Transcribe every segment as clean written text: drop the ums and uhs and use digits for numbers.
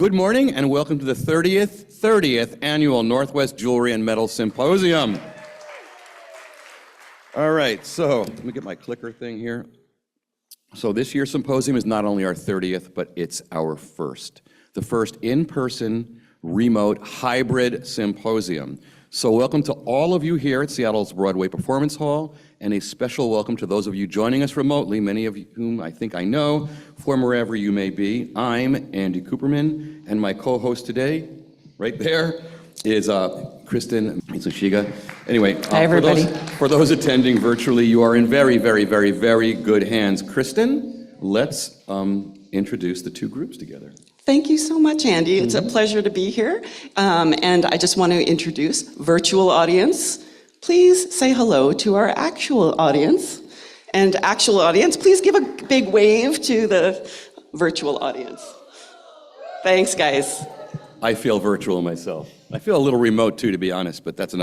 Good morning and welcome to the 30th Annual Northwest Jewelry and Metals Symposium. All right, so let me get my clicker thing here. So this year's symposium is not only our 30th, but it's our first. The first in-person, remote, hybrid symposium. So welcome to all of you here at Seattle's Broadway Performance Hall, and a special welcome to those of you joining us remotely, many of whom I think I know, from wherever you may be. I'm Andy Cooperman, and my co-host today, right there, is Kristen Mitsushiga. Anyway, hi, everybody. For those attending virtually, you are in very, very, very, very good hands. Kristen, let's introduce the two groups together. Thank you so much, Andy. It's a pleasure to be here. And I just want to introduce virtual audience. Please say hello to our actual audience. And actual audience, please give a big wave to the virtual audience. Thanks, guys. I feel virtual myself. I feel a little remote too, to be honest, but that's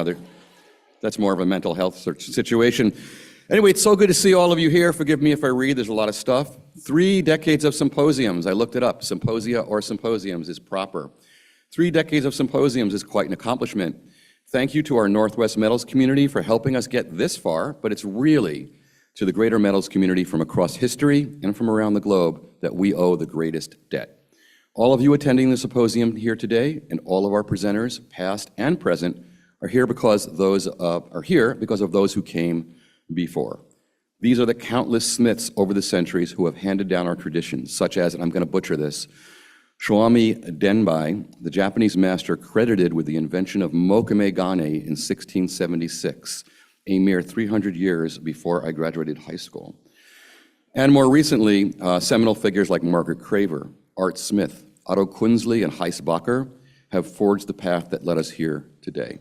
more of a mental health situation. Anyway, it's so good to see all of you here. Forgive me if I read, there's a lot of stuff. 3 decades of symposiums. I looked it up. Symposia or symposiums is proper. 3 decades of symposiums is quite an accomplishment. Thank you to our Northwest Metals community for helping us get this far, but it's really to the greater metals community from across history and from around the globe that we owe the greatest debt. All of you attending the symposium here today and all of our presenters, past and present, are here because of those who came before. These are the countless Smiths over the centuries who have handed down our traditions, such as, and I'm going to butcher this, Shoami Denbai, the Japanese master credited with the invention of Mokume-Gane in 1676, a mere 300 years before I graduated high school. And more recently, seminal figures like Margaret Craver, Art Smith, Otto Quinsley, and Heis Bacher have forged the path that led us here today.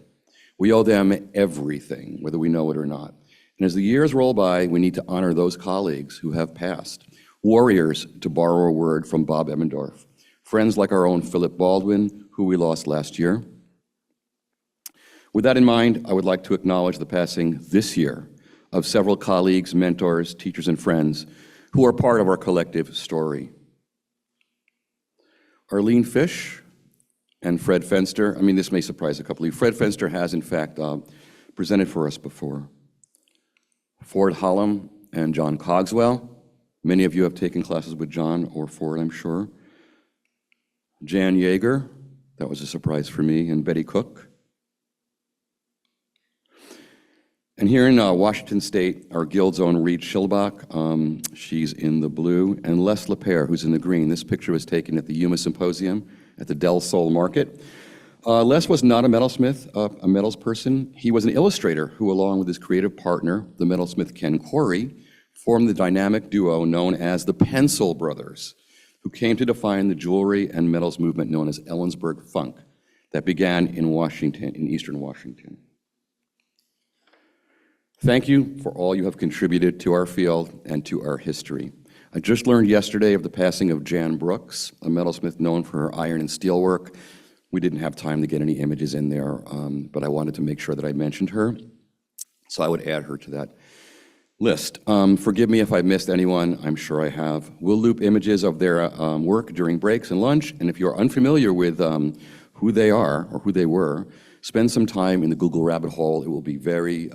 We owe them everything, whether we know it or not. And as the years roll by, we need to honor those colleagues who have passed. Warriors, to borrow a word from Bob Emmendorf. Friends like our own Philip Baldwin, who we lost last year. With that in mind, I would like to acknowledge the passing this year of several colleagues, mentors, teachers, and friends who are part of our collective story. Arlene Fish and Fred Fenster. I mean, this may surprise a couple of you. Fred Fenster has, in fact, presented for us before. Ford Hallam and John Cogswell. Many of you have taken classes with John or Ford, I'm sure. Jan Yeager, that was a surprise for me, and Betty Cook. And here in Washington State, our Guild's own Reed Schilbach, she's in the blue, and Les Lapierre, who's in the green. This picture was taken at the Yuma Symposium at the Del Sol Market. Les was not a metalsmith, a metals person. He was an illustrator who, along with his creative partner, the metalsmith Ken Corey, formed the dynamic duo known as the Pencil Brothers, who came to define the jewelry and metals movement known as Ellensburg Funk that began in Washington, in Eastern Washington. Thank you for all you have contributed to our field and to our history. I just learned yesterday of the passing of Jan Brooks, a metalsmith known for her iron and steel work. We didn't have time to get any images in there, but I wanted to make sure that I mentioned her, so I would add her to that list. Forgive me if I missed anyone, I'm sure I have. We'll loop images of their work during breaks and lunch, and if you're unfamiliar with who they are or who they were, spend some time in the Google rabbit hole. It will be very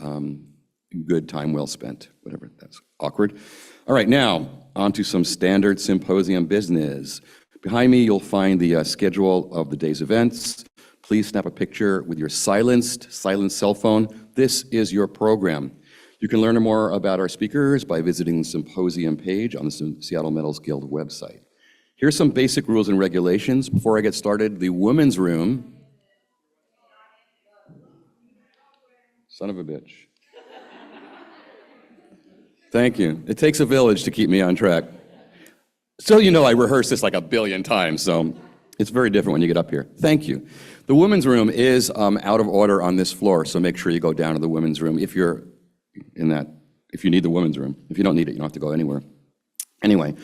good time well spent, whatever, that's awkward. All right, now, on to some standard symposium business. Behind me, you'll find the schedule of the day's events. Please snap a picture with your silenced cell phone. This is your program. You can learn more about our speakers by visiting the symposium page on the Seattle Metals Guild website. Here's some basic rules and regulations. Before I get started, the women's room. Son of a bitch. Thank you. It takes a village to keep me on track. So you know I rehearsed this like a billion times, so it's very different when you get up here. Thank you. The women's room is out of order on this floor, so make sure you go down to the women's room if you're in that, if you need the women's room. If you don't need it, you don't have to go anywhere. Anyway,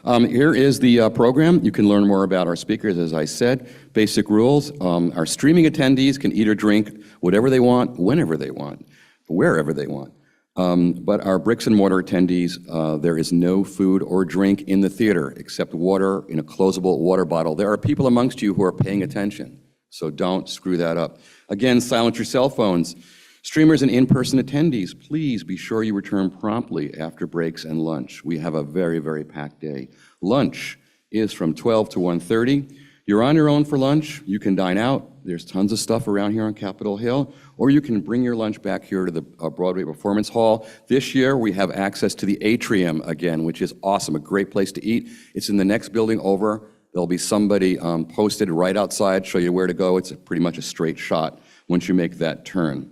here is the program. You can learn more about our speakers, as I said. Basic rules. Our streaming attendees can eat or drink whatever they want, whenever they want, wherever they want. But our bricks and mortar attendees, there is no food or drink in the theater except water in a closable water bottle. There are people amongst you who are paying attention, so don't screw that up. Again, silence your cell phones. Streamers and in-person attendees, please be sure you return promptly after breaks and lunch. We have a very, very packed day. Lunch is from 12 to 1:30. You're on your own for lunch. You can dine out. There's tons of stuff around here on Capitol Hill, or you can bring your lunch back here to the Broadway Performance Hall. This year, we have access to the atrium again, which is awesome, a great place to eat. It's in the next building over. There'll be somebody posted right outside, show you where to go. It's pretty much a straight shot once you make that turn.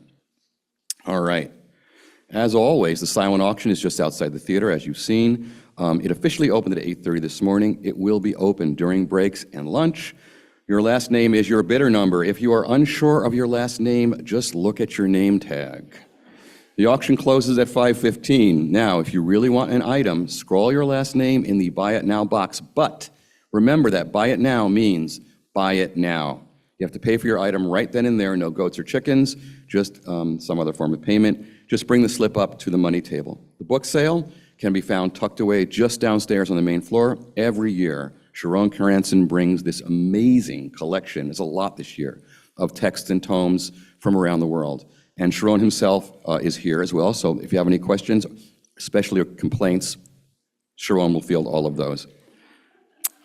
All right. As always, the silent auction is just outside the theater, as you've seen. It officially opened at 8:30 this morning. It will be open during breaks and lunch. Your last name is your bidder number. If you are unsure of your last name, just look at your name tag. The auction closes at 5:15. Now, if you really want an item, scroll your last name in the Buy It Now box. But remember that Buy It Now means buy it now. You have to pay for your item right then and there, no goats or chickens, just some other form of payment. Just bring the slip up to the money table. The book sale can be found tucked away just downstairs on the main floor. Every year, Sharon Karanson brings this amazing collection, there's a lot this year, of texts and tomes from around the world. And Sharon himself is here as well, so if you have any questions, especially complaints, Sharon will field all of those.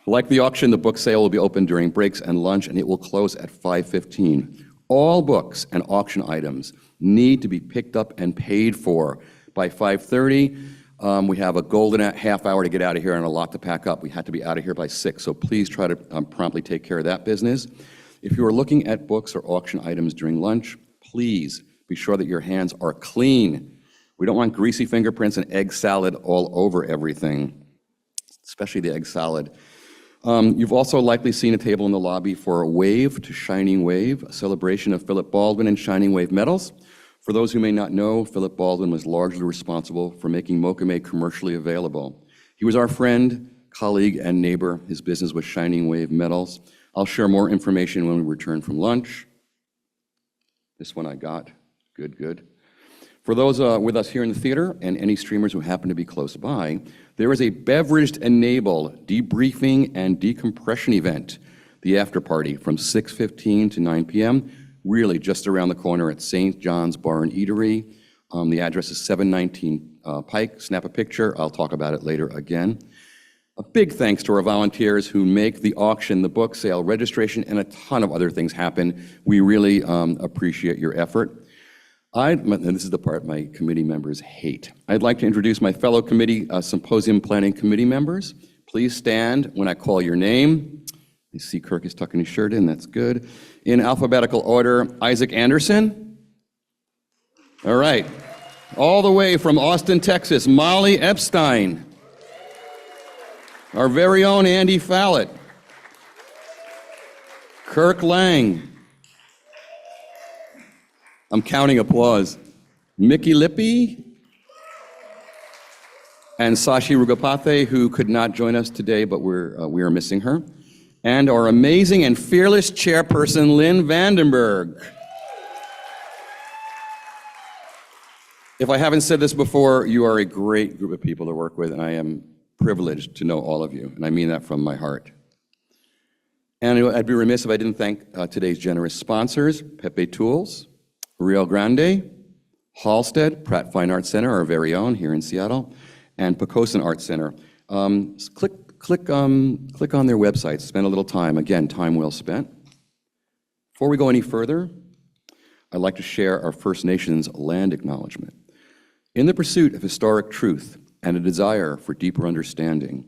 Like the auction, the book sale will be open during breaks and lunch, and it will close at 5:15. All books and auction items need to be picked up and paid for by 5:30. We have a golden half hour to get out of here and a lot to pack up. We had to be out of here by 6, so please try to promptly take care of that business. If you are looking at books or auction items during lunch, please be sure that your hands are clean. We don't want greasy fingerprints and egg salad all over everything, especially the egg salad. You've also likely seen a table in the lobby for Wave to Shining Wave, a celebration of Philip Baldwin and Shining Wave medals. For those who may not know, Philip Baldwin was largely responsible for making Mokume commercially available. He was our friend, colleague, and neighbor. His business was Shining Wave Metals. I'll share more information when we return from lunch. This one I got. Good, good. For those with us here in the theater and any streamers who happen to be close by, there is a beverage-enabled debriefing and decompression event, the after party, from 6:15 to 9 p.m., really just around the corner at St. John's Bar and Eatery. The address is 719 Pike. Snap a picture. I'll talk about it later again. A big thanks to our volunteers who make the auction, the book sale, registration, and a ton of other things happen. We really appreciate your effort. And this is the part my committee members hate. I'd like to introduce my fellow committee Symposium Planning Committee members. Please stand when I call your name. I see Kirk is tucking his shirt in, that's good. In alphabetical order, Isaac Anderson. All right. All the way from Austin, Texas, Molly Epstein. Our very own Andy Fallett. Kirk Lang. I'm counting applause. Mickey Lippy. And Sashi Rugapathe, who could not join us today, but we are missing her. And our amazing and fearless chairperson, Lynn Vandenberg. If I haven't said this before, you are a great group of people to work with, and I am privileged to know all of you, and I mean that from my heart. And I'd be remiss if I didn't thank today's generous sponsors, Pepe Tools, Rio Grande, Halstead, Pratt Fine Arts Center, our very own here in Seattle, and Pocosin Arts Center. Click on their websites, spend a little time. Again, time well spent. Before we go any further, I'd like to share our First Nations land acknowledgement. In the pursuit of historic truth and a desire for deeper understanding,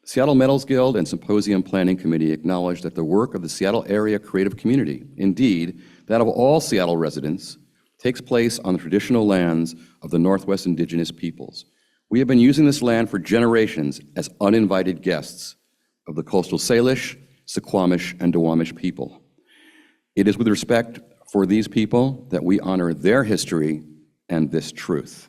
the Seattle Metals Guild and Symposium Planning Committee acknowledge that the work of the Seattle area creative community, indeed, that of all Seattle residents, takes place on the traditional lands of the Northwest Indigenous peoples. We have been using this land for generations as uninvited guests of the coastal Salish, Suquamish, and Duwamish people. It is with respect for these people that we honor their history and this truth.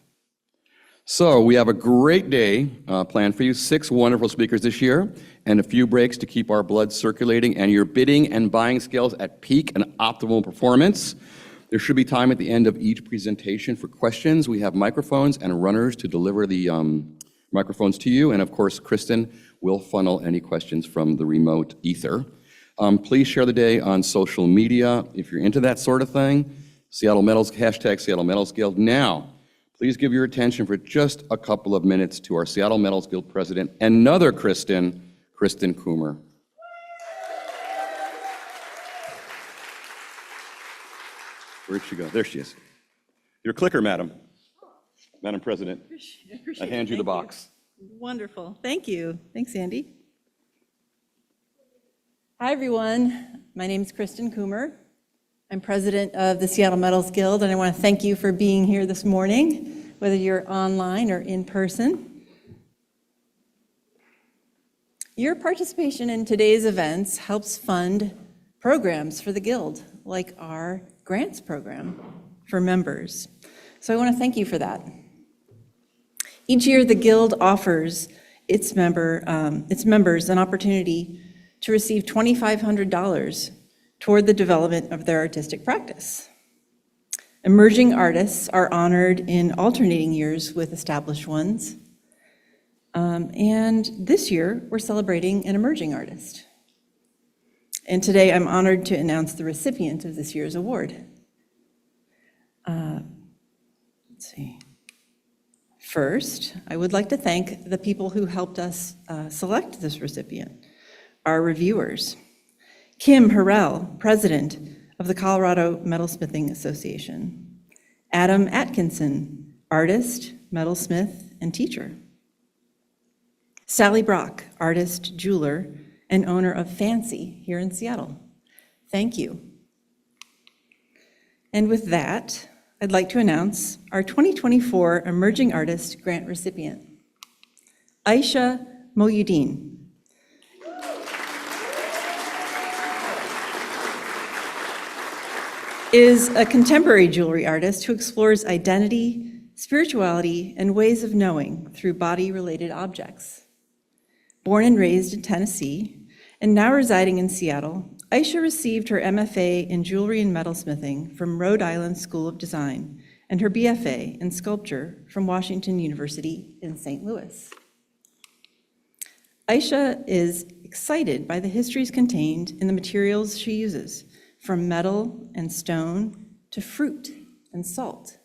So we have a great day planned for you, 6 wonderful speakers this year, and a few breaks to keep our blood circulating and your bidding and buying skills at peak and optimal performance. There should be time at the end of each presentation for questions. We have microphones and runners to deliver the microphones to you. And of course, Kristen will funnel any questions from the remote ether. Please share the day on social media if you're into that sort of thing. Seattle Metals, hashtag Seattle Metals Guild. Now, please give your attention for just a couple of minutes to our Seattle Metals Guild president, another Kristen Coomer. Where'd she go? There she is. Your clicker, Madam President. I hand you the box. Wonderful. Thank you. Thanks, Andy. Hi, everyone. My name is Kristen Coomer. I'm president of the Seattle Metals Guild, and I want to thank you for being here this morning, whether you're online or in person. Your participation in today's events helps fund programs for the Guild, like our grants program for members. So I want to thank you for that. Each year, the Guild offers its members an opportunity to receive $2,500 toward the development of their artistic practice. Emerging artists are honored in alternating years with established ones. And this year, we're celebrating an emerging artist. And today, I'm honored to announce the recipient of this year's award. Let's see. First, I would like to thank the people who helped us select this recipient, our reviewers. Kim Harrell, president of the Colorado Metalsmithing Association. Adam Atkinson, artist, metalsmith, and teacher. Sally Brock, artist, jeweler, and owner of Fancy here in Seattle. Thank you. And with that, I'd like to announce our 2024 Emerging Artist Grant recipient, Aisha Moyuddin. Is a contemporary jewelry artist who explores identity, spirituality, and ways of knowing through body-related objects. Born and raised in Tennessee, and now residing in Seattle, Aisha received her MFA in Jewelry and Metalsmithing from Rhode Island School of Design and her BFA in Sculpture from Washington University in St. Louis. Aisha is excited by the histories contained in the materials she uses, from metal and stone to fruit and salt.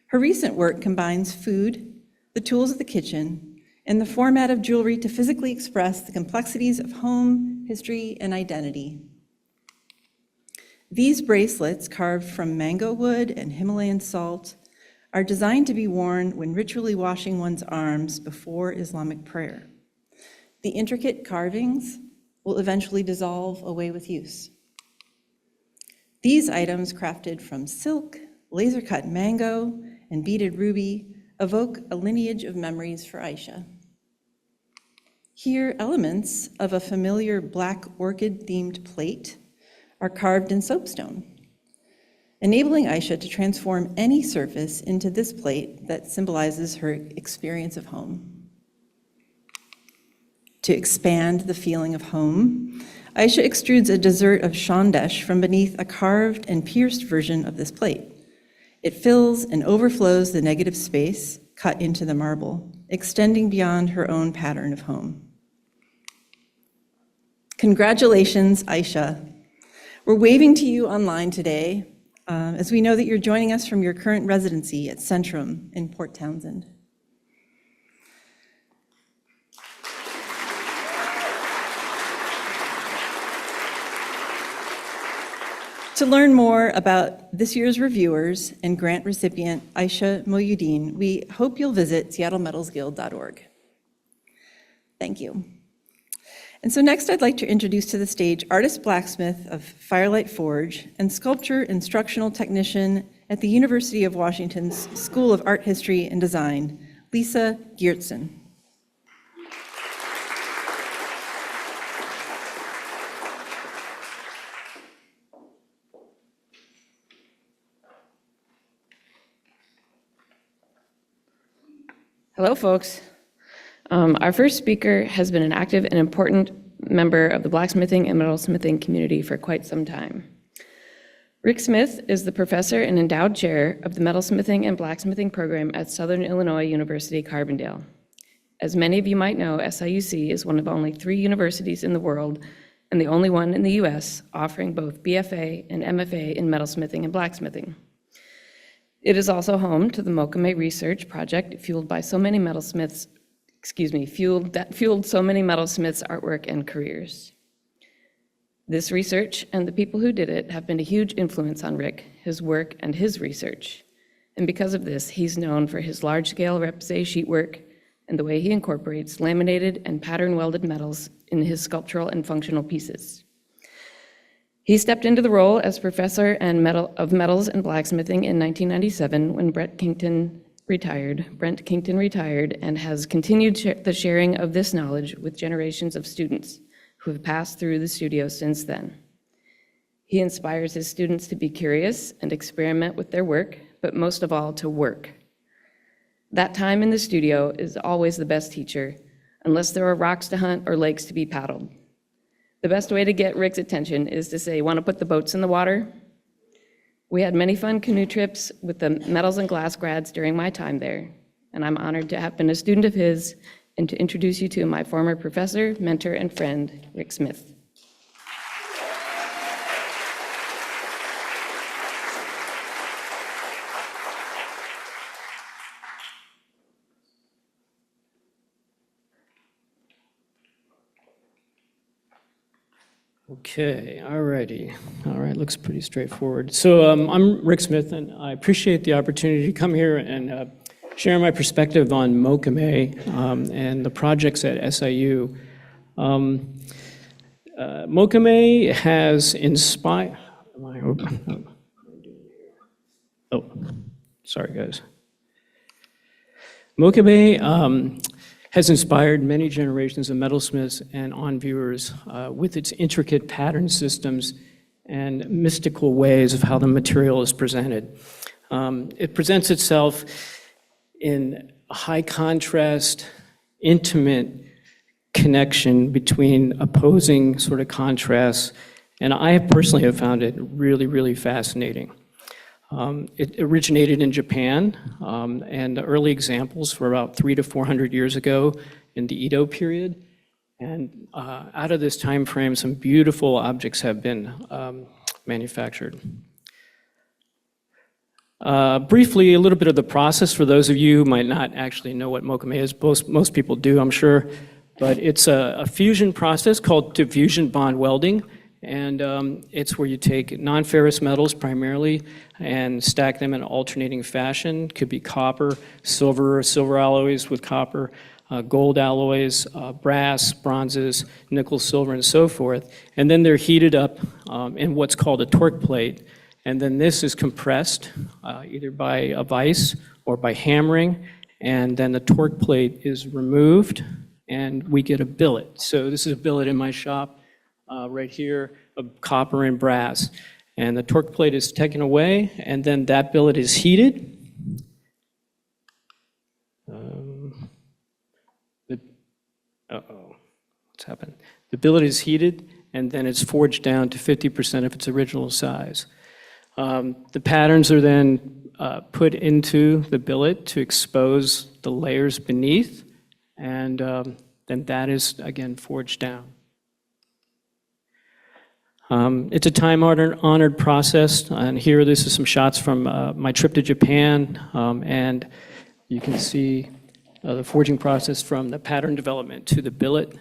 Her recent work combines food, the tools of the kitchen, and the format of jewelry to physically express the complexities of home, history, and identity. These bracelets, carved from mango wood and Himalayan salt, are designed to be worn when ritually washing one's arms before Islamic prayer. The intricate carvings will eventually dissolve away with use. These items, crafted from silk, laser-cut mango, and beaded ruby, evoke a lineage of memories for Aisha. Here, elements of a familiar black orchid-themed plate are carved in soapstone, enabling Aisha to transform any surface into this plate that symbolizes her experience of home. To expand the feeling of home, Aisha extrudes a dessert of shondesh from beneath a carved and pierced version of this plate. It fills and overflows the negative space cut into the marble, extending beyond her own pattern of home. Congratulations, Aisha. We're waving to you online today, as we know that you're joining us from your current residency at Centrum in Port Townsend. To learn more about this year's reviewers and grant recipient, Aisha Moyuddin, we hope you'll visit seattlemetalsguild.org. Thank you. And so next I'd like to introduce to the stage artist blacksmith of Firelight Forge and sculpture instructional technician at the University of Washington's School of Art History and Design, Lisa Geertsen. Hello, folks. Our first speaker has been an active and important member of the blacksmithing and metalsmithing community for quite some time. Rick Smith is the professor and endowed chair of the metalsmithing and blacksmithing program at Southern Illinois University, Carbondale. As many of you might know, SIUC is one of only 3 universities in the world and the only one in the US offering both BFA and MFA in metalsmithing and blacksmithing. It is also home to the Mokume research project fueled so many metalsmiths' artwork and careers. This research and the people who did it have been a huge influence on Rick, his work, and his research. And because of this, he's known for his large-scale repoussé sheet work and the way he incorporates laminated and pattern-welded metals in his sculptural and functional pieces. He stepped into the role as professor of metals and blacksmithing in 1997 when Brent Kington retired, and has continued the sharing of this knowledge with generations of students who have passed through the studio since then. He inspires his students to be curious and experiment with their work, but most of all, to work. That time in the studio is always the best teacher, unless there are rocks to hunt or lakes to be paddled. The best way to get Rick's attention is to say, "Want to put the boats in the water?" We had many fun canoe trips with the metals and glass grads during my time there, and I'm honored to have been a student of his and to introduce you to my former professor, mentor, and friend, Rick Smith. Okay, all righty. All right, looks pretty straightforward. So I'm Rick Smith, and I appreciate the opportunity to come here and share my perspective on Mokume and the projects at SIU. Mokume has inspired... Oh, sorry, guys. Mokume has inspired many generations of metalsmiths and on-viewers with its intricate pattern systems and mystical ways of how the material is presented. It presents itself in a high contrast, intimate connection between opposing sort of contrasts, and I personally have found it really, really fascinating. It originated in Japan, and the early examples were about 300 to 400 years ago in the Edo period. And out of this time frame, some beautiful objects have been manufactured. Briefly, a little bit of the process for those of you who might not actually know what Mokume is. Most people do, I'm sure. But it's a fusion process called diffusion bond welding. And it's where you take non-ferrous metals primarily and stack them in alternating fashion. Could be copper, silver alloys with copper, gold alloys, brass, bronzes, nickel, silver, and so forth. And then they're heated up in what's called a torque plate. And then this is compressed either by a vise or by hammering. And then the torque plate is removed and we get a billet. So this is a billet in my shop. Right here of copper and brass. And the torque plate is taken away, and then that billet is heated. What's happened? The billet is heated, and then it's forged down to 50% of its original size. The patterns are then put into the billet to expose the layers beneath, and then that is, again, forged down. It's a time-honored process, and here this is some shots from my trip to Japan, and you can see the forging process from the pattern development to the billet.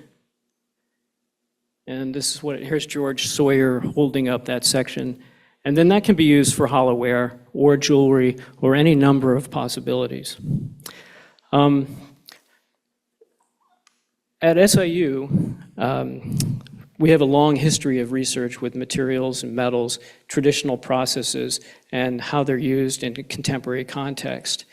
And this is here's George Sawyer holding up that section, and then that can be used for hollowware or jewelry or any number of possibilities. At SIU, we have a long history of research with materials and metals, traditional processes, and how they're used in a contemporary context.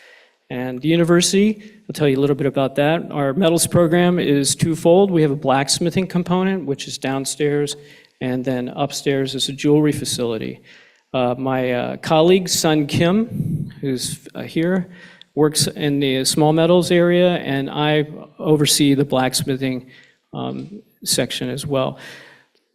And the university, I'll tell you a little bit about that. Our metals program is twofold. We have a blacksmithing component, which is downstairs, and then upstairs is a jewelry facility. My colleague, Sun Kim, who's here, works in the small metals area, and I oversee the blacksmithing section as well.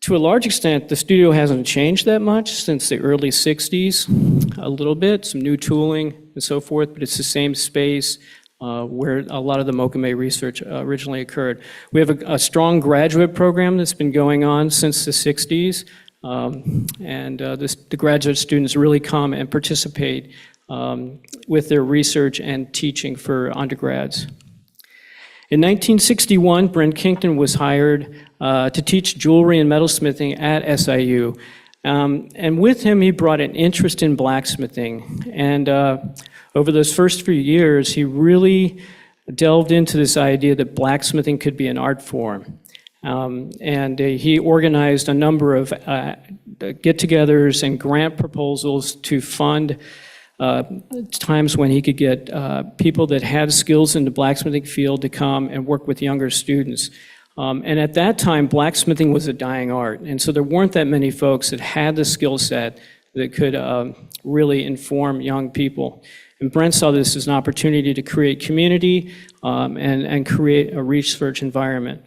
To a large extent, the studio hasn't changed that much since the early 60s, a little bit, some new tooling and so forth, but it's the same space where a lot of the Mokume research originally occurred. We have a strong graduate program that's been going on since the 60s, the graduate students really come and participate with their research and teaching for undergrads. In 1961, Brent Kington was hired to teach jewelry and metalsmithing at SIU. And with him, he brought an interest in blacksmithing. And over those first few years, he really delved into this idea that blacksmithing could be an art form. He organized a number of get-togethers and grant proposals to fund times when he could get people that had skills in the blacksmithing field to come and work with younger students. And at that time, blacksmithing was a dying art. And so there weren't that many folks that had the skill set that could really inform young people. And Brent saw this as an opportunity to create community and create a research environment.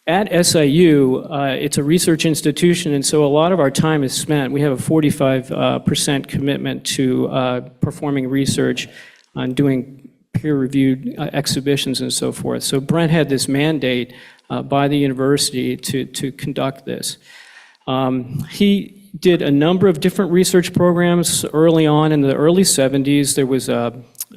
At SIU, it's a research institution, and so a lot of our time is spent. We have a 45% commitment to performing research on doing peer-reviewed exhibitions and so forth. So Brent had this mandate by the university to conduct this. He did a number of different research programs early on. In the early 70s, there was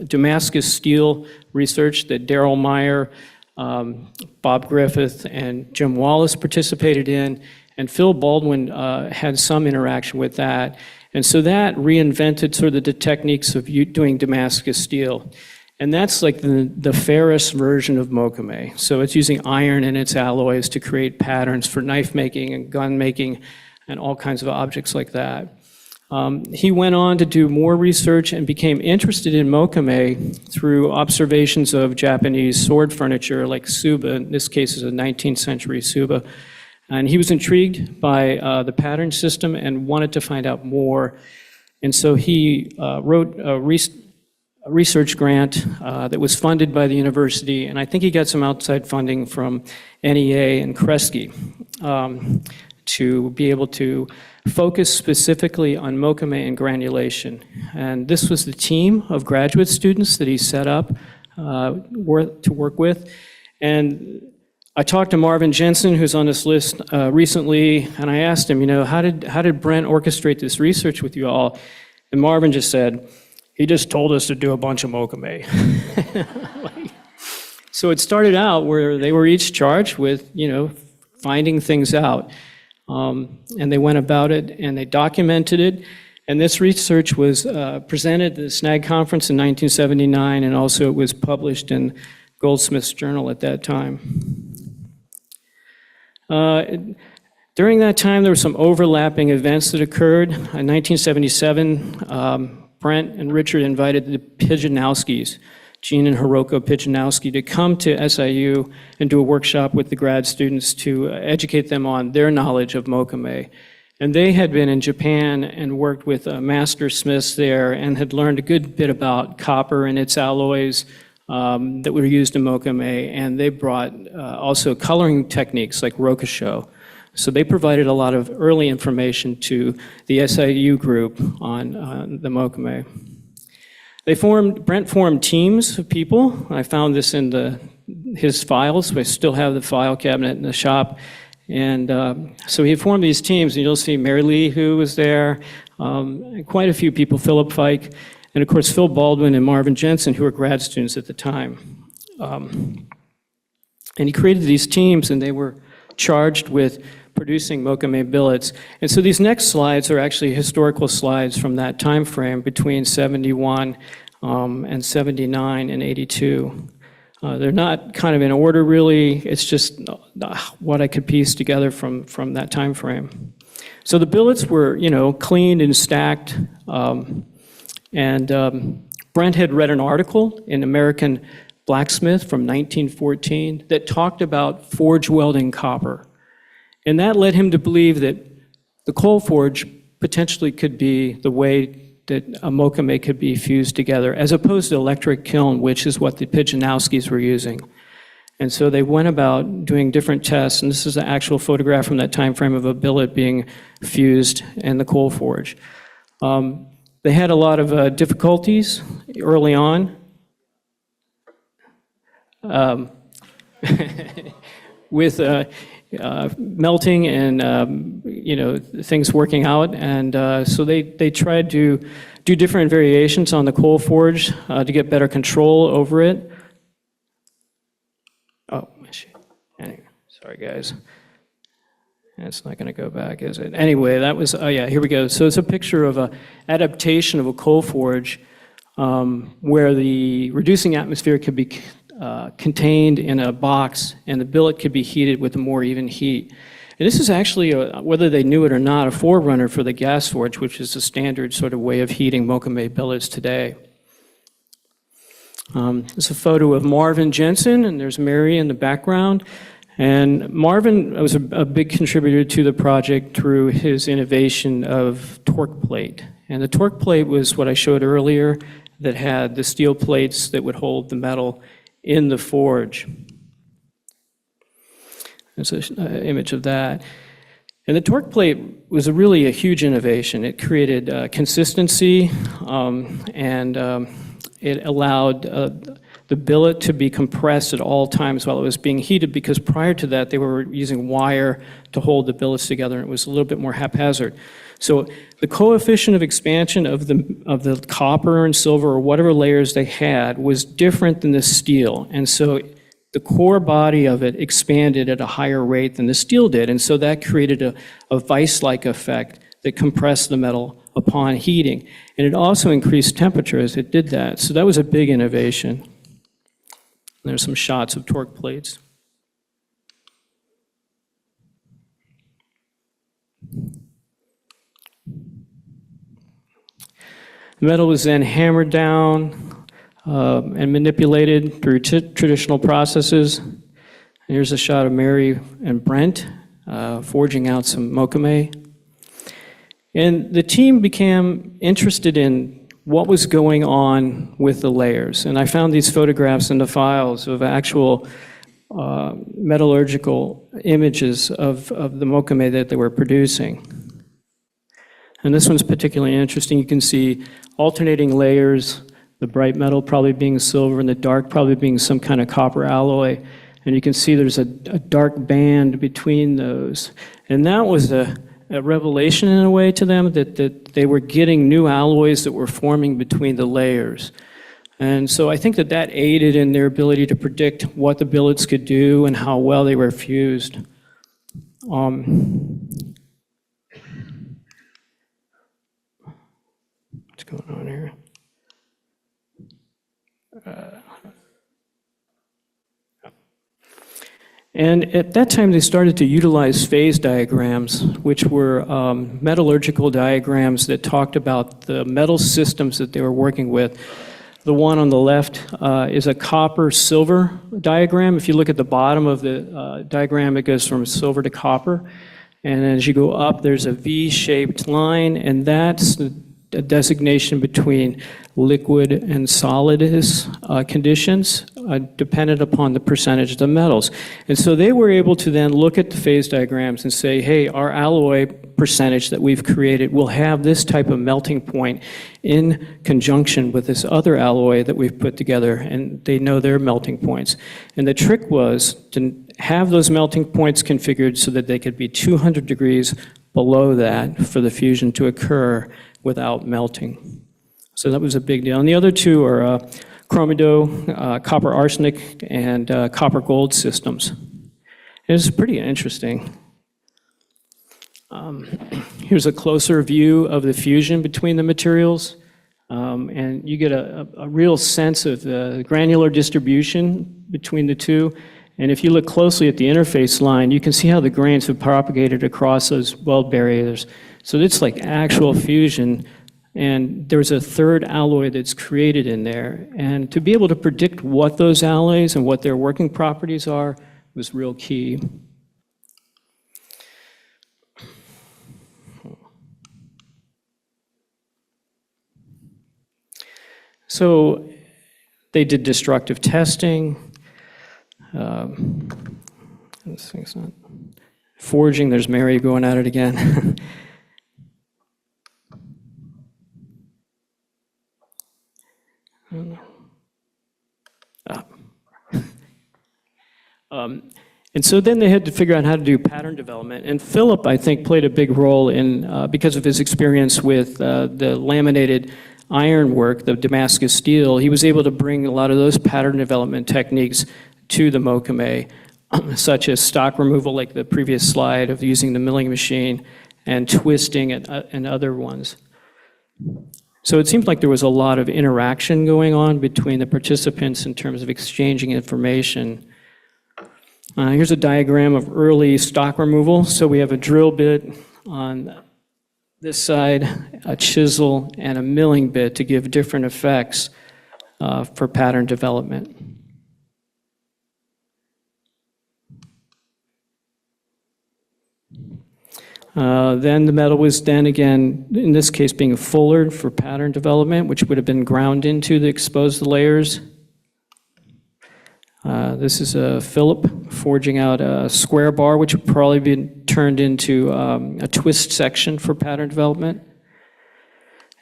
Damascus steel research that Darrell Meyer, Bob Griffith, and Jim Wallace participated in, and Phil Baldwin had some interaction with that. And so that reinvented sort of the techniques of doing Damascus steel. And that's like the ferrous version of Mokume. So it's using iron and its alloys to create patterns for knife making and gun making and all kinds of objects like that. He went on to do more research and became interested in Mokume through observations of Japanese sword furniture like Suba. In this case is a 19th century Suba. And he was intrigued by the pattern system and wanted to find out more. And so he wrote a research grant that was funded by the university, and I think he got some outside funding from NEA and Kresge to be able to focus specifically on Mokume and granulation. And this was the team of graduate students that he set up to work with. And I talked to Marvin Jensen, who's on this list recently, and I asked him, how did Brent orchestrate this research with you all? And Marvin just said, he just told us to do a bunch of Mokume. So it started out where they were each charged with, finding things out. And they went about it and they documented it. And this research was presented at the SNAG conference in 1979, and also it was published in Goldsmith's Journal at that time. During that time, there were some overlapping events that occurred. In 1977, Brent and Richard invited the Pijanowskis, Gene and Hiroko Pijanowski, to come to SIU and do a workshop with the grad students to educate them on their knowledge of Mokume. And they had been in Japan and worked with master smiths there and had learned a good bit about copper and its alloys that were used in Mokume. And they brought also coloring techniques like rokusho. So they provided a lot of early information to the SIU group on the Mokume. Brent formed teams of people. I found this in his files. I still have the file cabinet in the shop. And so he formed these teams, and you'll see Mary Lee, who was there, quite a few people, Philip Fike, and of course Phil Baldwin and Marvin Jensen, who were grad students at the time. And he created these teams, and they were charged with producing Mokume billets. And so these next slides are actually historical slides from that time frame between 71 and 79 and 82. They're not kind of in order really, it's just what I could piece together from that time frame. So the billets were, cleaned and stacked. Brent had read an article in American Blacksmith from 1914 that talked about forge welding copper. And that led him to believe that the coal forge potentially could be the way that a Mokume could be fused together, as opposed to electric kiln, which is what the Pijanowskis were using. And so they went about doing different tests, and this is an actual photograph from that time frame of a billet being fused in the coal forge. They had a lot of difficulties early on. With melting and things working out, and so they tried to do different variations on the coal forge to get better control over it. Oh, anyway, sorry guys. It's not going to go back, is it? Anyway, that was, oh yeah, here we go. So it's a picture of an adaptation of a coal forge where the reducing atmosphere could be contained in a box, and the billet could be heated with a more even heat. And this is actually, whether they knew it or not, a forerunner for the gas forge, which is the standard sort of way of heating Mokume billets today. There's a photo of Marvin Jensen, and there's Mary in the background. And Marvin was a big contributor to the project through his innovation of torque plate. And the torque plate was what I showed earlier that had the steel plates that would hold the metal in the forge. There's an image of that. And the torque plate was really a huge innovation. It created consistency and it allowed the billet to be compressed at all times while it was being heated, because prior to that they were using wire to hold the billets together, and it was a little bit more haphazard. So the coefficient of expansion of the copper and silver or whatever layers they had was different than the steel, and so the core body of it expanded at a higher rate than the steel did, and so that created a vice-like effect that compressed the metal upon heating. And it also increased temperature as it did that, so that was a big innovation. There's some shots of torque plates. The metal was then hammered down and manipulated through traditional processes. Here's a shot of Mary and Brent forging out some Mokume. And the team became interested in what was going on with the layers. And I found these photographs in the files of actual metallurgical images of the Mokume that they were producing. And this one's particularly interesting. You can see alternating layers, the bright metal probably being silver and the dark probably being some kind of copper alloy. And you can see there's a dark band between those. And that was a revelation in a way to them, that they were getting new alloys that were forming between the layers. And so I think that aided in their ability to predict what the billets could do and how well they were fused. What's going on here? And at that time, they started to utilize phase diagrams, which were metallurgical diagrams that talked about the metal systems that they were working with. The one on the left is a copper-silver diagram. If you look at the bottom of the diagram, it goes from silver to copper. And as you go up, there's a V-shaped line, and that's a designation between liquid and solidus conditions dependent upon the percentage of the metals. And so they were able to then look at the phase diagrams and say, hey, our alloy percentage that we've created will have this type of melting point in conjunction with this other alloy that we've put together, and they know their melting points. And the trick was to have those melting points configured so that they could be 200 degrees below that for the fusion to occur without melting. So that was a big deal. And the other two are chromido, copper arsenic, and copper gold systems. It's pretty interesting. Here's a closer view of the fusion between the materials. And you get a real sense of the granular distribution between the two. And if you look closely at the interface line, you can see how the grains have propagated across those weld barriers. So it's like actual fusion, and there's a third alloy that's created in there. And to be able to predict what those alloys and what their working properties are was real key. So they did destructive testing. This thing's not forging. There's Mary going at it again. And so then they had to figure out how to do pattern development. And Philip, I think, played a big role in, because of his experience with the laminated ironwork, the Damascus steel, he was able to bring a lot of those pattern development techniques to the Mokume, such as stock removal, like the previous slide of using the milling machine, and twisting and other ones. So it seemed like there was a lot of interaction going on between the participants in terms of exchanging information. Here's a diagram of early stock removal. So we have a drill bit on this side, a chisel, and a milling bit to give different effects for pattern development. Then the metal was then again, in this case, being fullered for pattern development, which would have been ground into the exposed layers. This is a Philip forging out a square bar, which would probably be turned into a twist section for pattern development.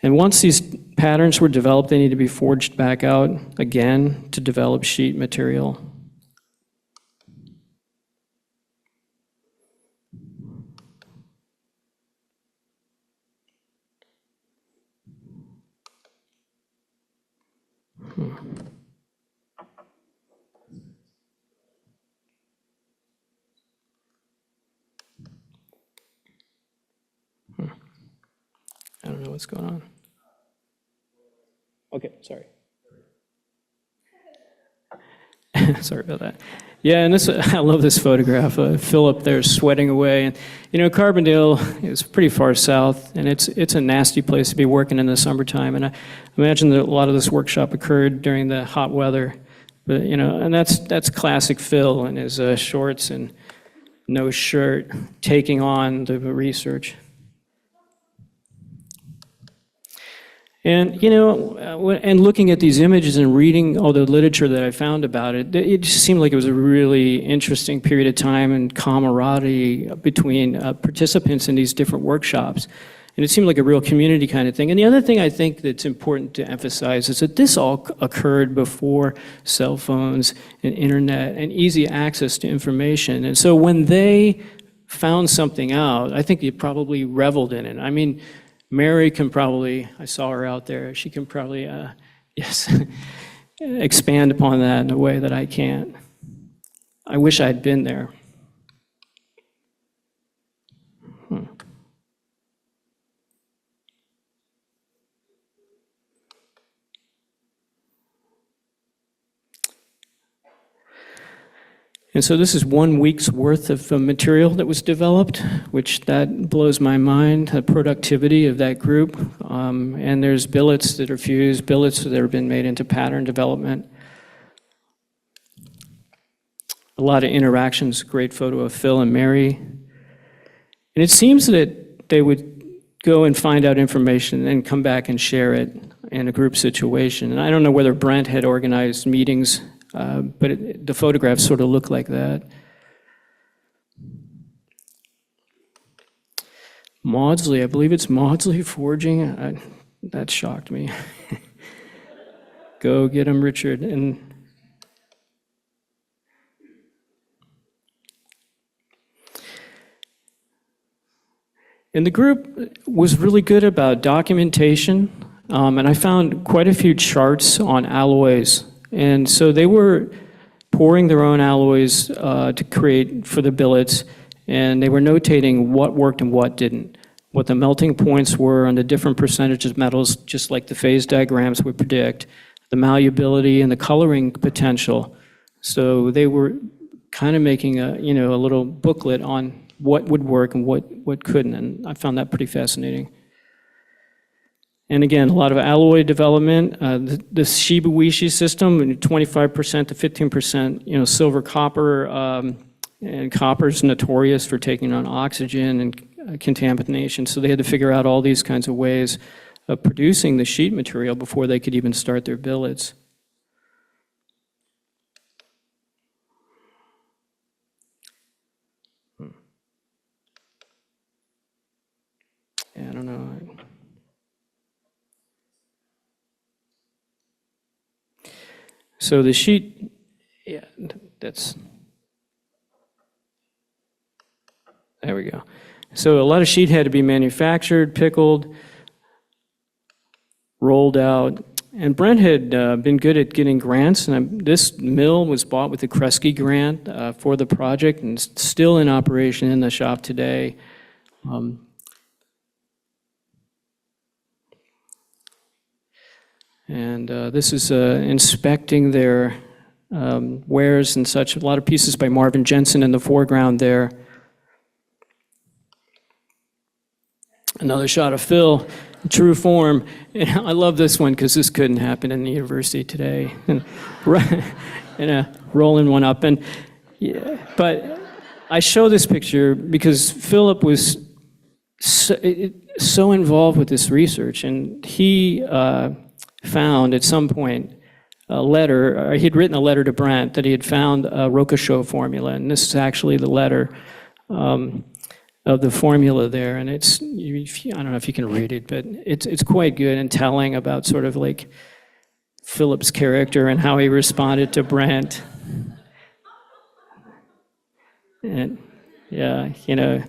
And once these patterns were developed, they need to be forged back out again to develop sheet material. I don't know what's going on. Okay, sorry. Sorry about that. Yeah, and this, I love this photograph. Philip there sweating away. And, you know, Carbondale is pretty far south, and it's a nasty place to be working in the summertime. And I imagine that a lot of this workshop occurred during the hot weather. But, you know, and that's classic Phil in his shorts and no shirt, taking on the research. And, you know, and looking at these images and reading all the literature that I found about it, it just seemed like it was a really interesting period of time and camaraderie between participants in these different workshops. And it seemed like a real community kind of thing. And the other thing I think that's important to emphasize is that this all occurred before cell phones and internet and easy access to information. And so when they found something out, I think they probably reveled in it. I mean, Mary can probably, I saw her out there, she can probably, yes, expand upon that in a way that I can't. I wish I'd been there. And so this is 1 week's worth of material that was developed, which that blows my mind, the productivity of that group. And there's billets that are fused, billets that have been made into pattern development. A lot of interactions, great photo of Phil and Mary. And it seems that they would go and find out information and come back and share it in a group situation. And I don't know whether Brent had organized meetings, but the photographs sort of look like that. Maudsley, I believe it's Maudsley forging. That shocked me. Go get him, Richard. And the group was really good about documentation, and I found quite a few charts on alloys. And so they were pouring their own alloys to create for the billets, and they were notating what worked and what didn't, what the melting points were on the different percentages of metals, just like the phase diagrams would predict, the malleability and the coloring potential. So they were kind of making a little booklet on what would work and what couldn't, and I found that pretty fascinating. And again, a lot of alloy development. The Shibuishi system, 25% to 15%, silver, copper, and copper's notorious for taking on oxygen and contamination. So they had to figure out all these kinds of ways of producing the sheet material before they could even start their billets. I don't know. So the sheet, yeah, that's, there we go. So a lot of sheet had to be manufactured, pickled, rolled out. And Brent had been good at getting grants, and this mill was bought with the Kresge grant for the project, and it's still in operation in the shop today. This is inspecting their wares and such. A lot of pieces by Marvin Jensen in the foreground there. Another shot of Phil, true form. And I love this one because this couldn't happen in the university today. And rolling one up. And yeah, but I show this picture because Philip was so involved with this research, and he found at some point a letter, he'd written a letter to Brent that he had found a Roquechot formula, and this is actually the letter of the formula there, and it's, I don't know if you can read it, but it's quite good and telling about sort of like Philip's character and how he responded to Brent. And yeah, you know,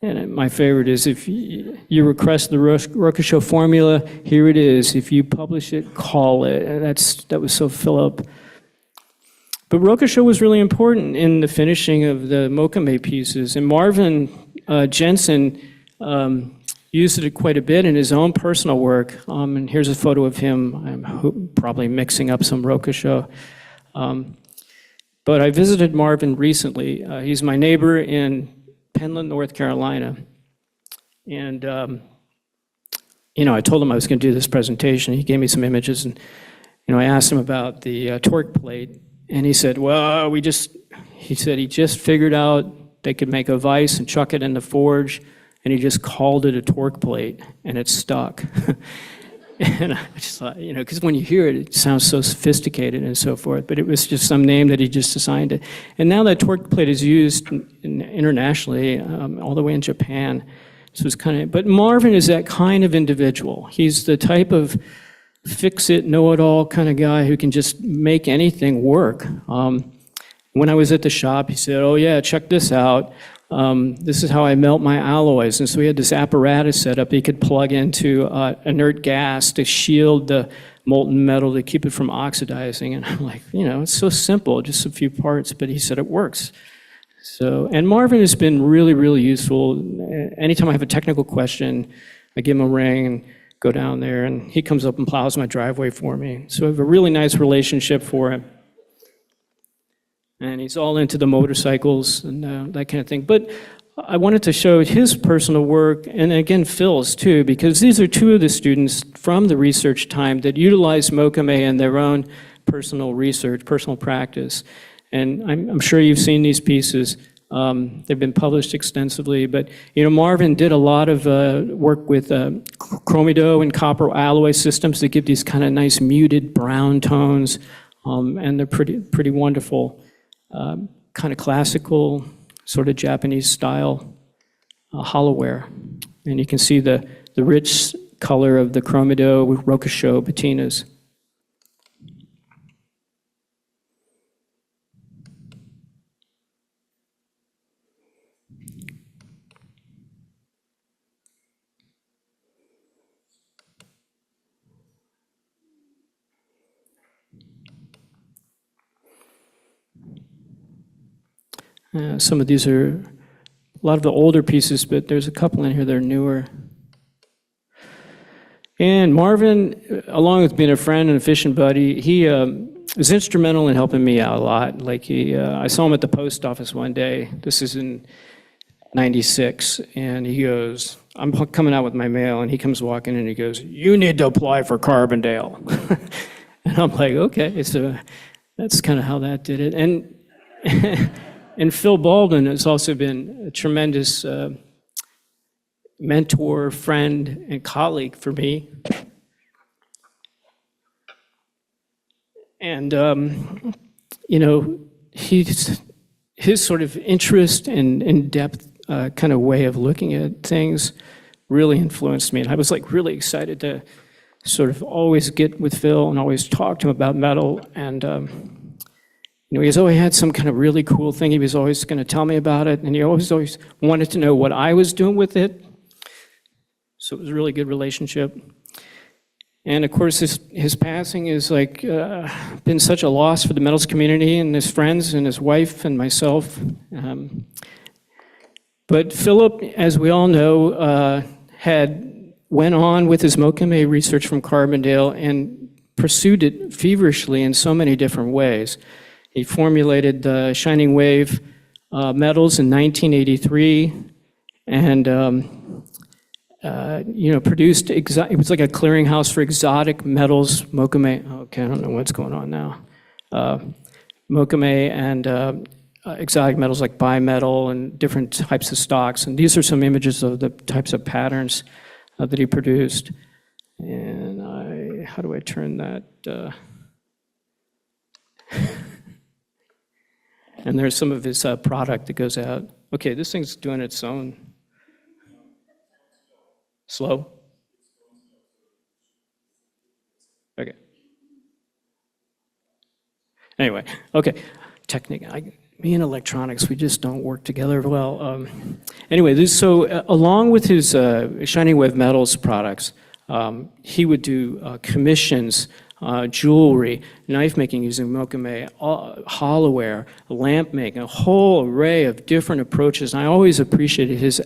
and my favorite is if you request the Roquechot formula, here it is. If you publish it, call it. And that was so Philip. But Roquechot was really important in the finishing of the Mokume pieces. And Marvin Jensen used it quite a bit in his own personal work. And here's a photo of him. I'm probably mixing up some Roquechot. But I visited Marvin recently. He's my neighbor in Penland, North Carolina. And, you know, I told him I was going to do this presentation. He gave me some images, and, you know, I asked him about the torque plate, and he said, well, he just figured out they could make a vise and chuck it in the forge, and he just called it a torque plate, and it stuck. And I just thought, you know, because when you hear it, it sounds so sophisticated and so forth, but it was just some name that he just assigned it. And now that torque plate is used internationally, all the way in Japan. So it's kind of, but Marvin is that kind of individual. He's the type of fix-it, know-it-all kind of guy who can just make anything work. When I was at the shop, he said, oh yeah, check this out. This is how I melt my alloys. And so we had this apparatus set up he could plug into inert gas to shield the molten metal to keep it from oxidizing. And I'm like, you know, it's so simple, just a few parts, but he said it works. So, and Marvin has been really, really useful. Anytime I have a technical question, I give him a ring and go down there, and he comes up and plows my driveway for me. So I have a really nice relationship for him. And he's all into the motorcycles and that kind of thing. But I wanted to show his personal work, and again, Phil's too, because these are two of the students from the research time that utilize Mokume in their own personal research, personal practice. And I'm sure you've seen these pieces. They've been published extensively, but you know, Marvin did a lot of work with chromido and copper alloy systems that give these kind of nice muted brown tones, and they're pretty wonderful. Kind of classical, sort of Japanese style hollowware. And you can see the rich color of the chromido with Roquechot patinas. Some of these are a lot of the older pieces, but there's a couple in here that are newer. And Marvin, along with being a friend and a fishing buddy, he was instrumental in helping me out a lot. Like I saw him at the post office one day. This is in '96, and he goes, I'm coming out with my mail, and he comes walking in and he goes, you need to apply for Carbondale. And I'm like, okay, so that's kind of how that did it. And Phil Baldwin has also been a tremendous mentor, friend, and colleague for me. And, you know, his sort of interest and in-depth kind of way of looking at things really influenced me. And I was like really excited to sort of always get with Phil and always talk to him about metal. And he always had some kind of really cool thing. He was always going to tell me about it, and he always wanted to know what I was doing with it. So it was a really good relationship. And of course, his passing is like been such a loss for the metals community and his friends and his wife and myself. But Philip, as we all know, went on with his Mokume research from Carbondale and pursued it feverishly in so many different ways. He formulated the Shining Wave metals in 1983, and produced it was like a clearinghouse for exotic metals. Mokume. Okay, I don't know what's going on now. Mokume and exotic metals like bimetal and different types of stocks. And these are some images of the types of patterns that he produced. And how do I turn that? And there's some of his product that goes out. Okay, this thing's doing its own. Slow? Okay. Anyway, okay. Me and electronics, we just don't work together well. Anyway, along with his Shining Wave Metals products, he would do commissions, jewelry, knife making using Mokume, hollowware, lamp making, a whole array of different approaches. And I always appreciated his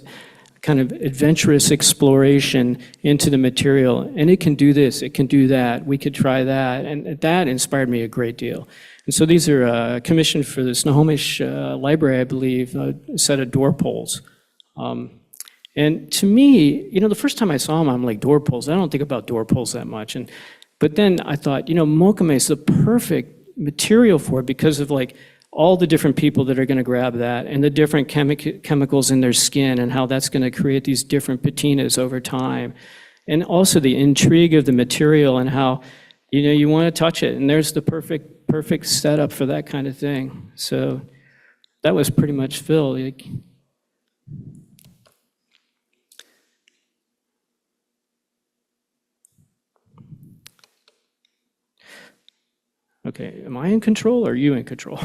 kind of adventurous exploration into the material. And it can do this, it can do that, we could try that. And that inspired me a great deal. And so these are commissioned for the Snohomish Library, I believe, a set of door poles. And to me, the first time I saw them, I'm like, door poles, I don't think about door poles that much. But then I thought, Mokume is the perfect material for it because of like all the different people that are going to grab that and the different chemicals in their skin and how that's going to create these different patinas over time. And also the intrigue of the material and how, you want to touch it. And there's the perfect setup for that kind of thing. So that was pretty much Phil. Okay, am I in control or are you in control?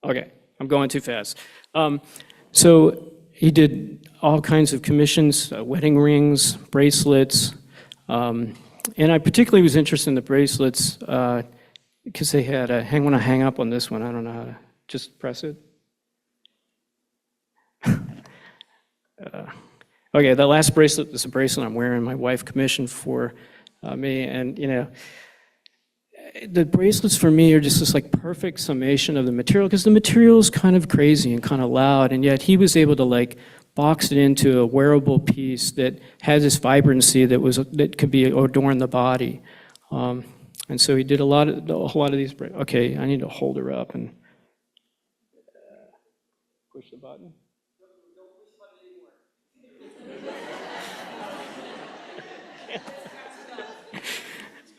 Okay, I'm going too fast. So he did all kinds of commissions, wedding rings, bracelets, and I particularly was interested in the bracelets because they had I want to hang up on this one. I don't know how to just press it. Okay, the last bracelet is a bracelet I'm wearing. My wife commissioned for me, and the bracelets for me are just this like perfect summation of the material because the material is kind of crazy and kind of loud, and yet he was able to like box it into a wearable piece that has this vibrancy that could be adorn the body, and so he did a lot of these. Okay, I need to hold her up and push the button.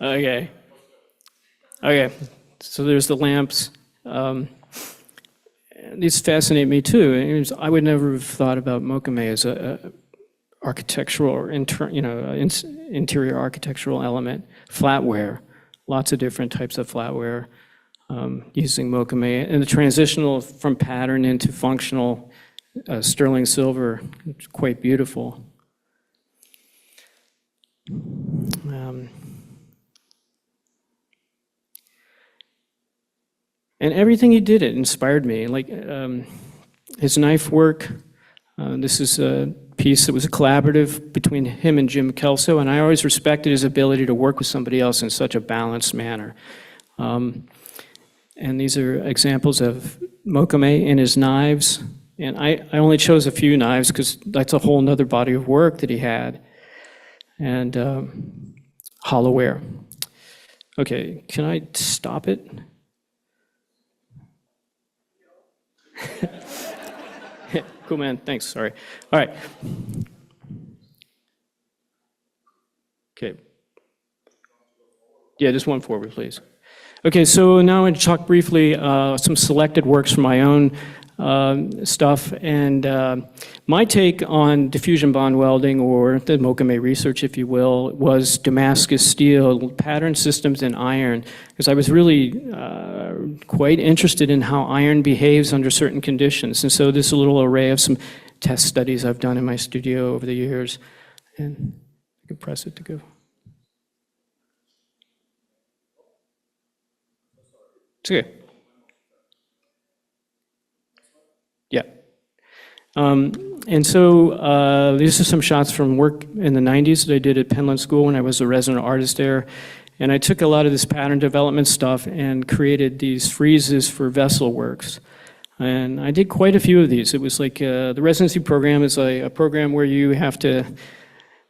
Okay. So there's the lamps. These fascinate me too. I would never have thought about Mokume as a architectural or interior architectural element. Flatware, lots of different types of flatware using Mokume, and the transitional from pattern into functional sterling silver. It's quite beautiful. And everything he did, it inspired me. Like his knife work, this is a piece that was a collaborative between him and Jim Kelso, and I always respected his ability to work with somebody else in such a balanced manner. And these are examples of Mokume in his knives. And I only chose a few knives because that's a whole nother body of work that he had. And hollowware. Okay, can I stop it? Cool, man. Thanks. Sorry. All right. Okay. Yeah, just one forward, please. Okay, so now I'm going to talk briefly some selected works from my own stuff. And my take on diffusion bond welding, or the Mokume research, if you will, was Damascus steel, pattern systems in iron, because I was really quite interested in how iron behaves under certain conditions. And so this is a little array of some test studies I've done in my studio over the years. And I can press it to go. It's okay. Yeah. And so these are some shots from work in the 90s that I did at Penland School when I was a resident artist there. And I took a lot of this pattern development stuff and created these friezes for vessel works. And I did quite a few of these. It was like the residency program is a program where you have to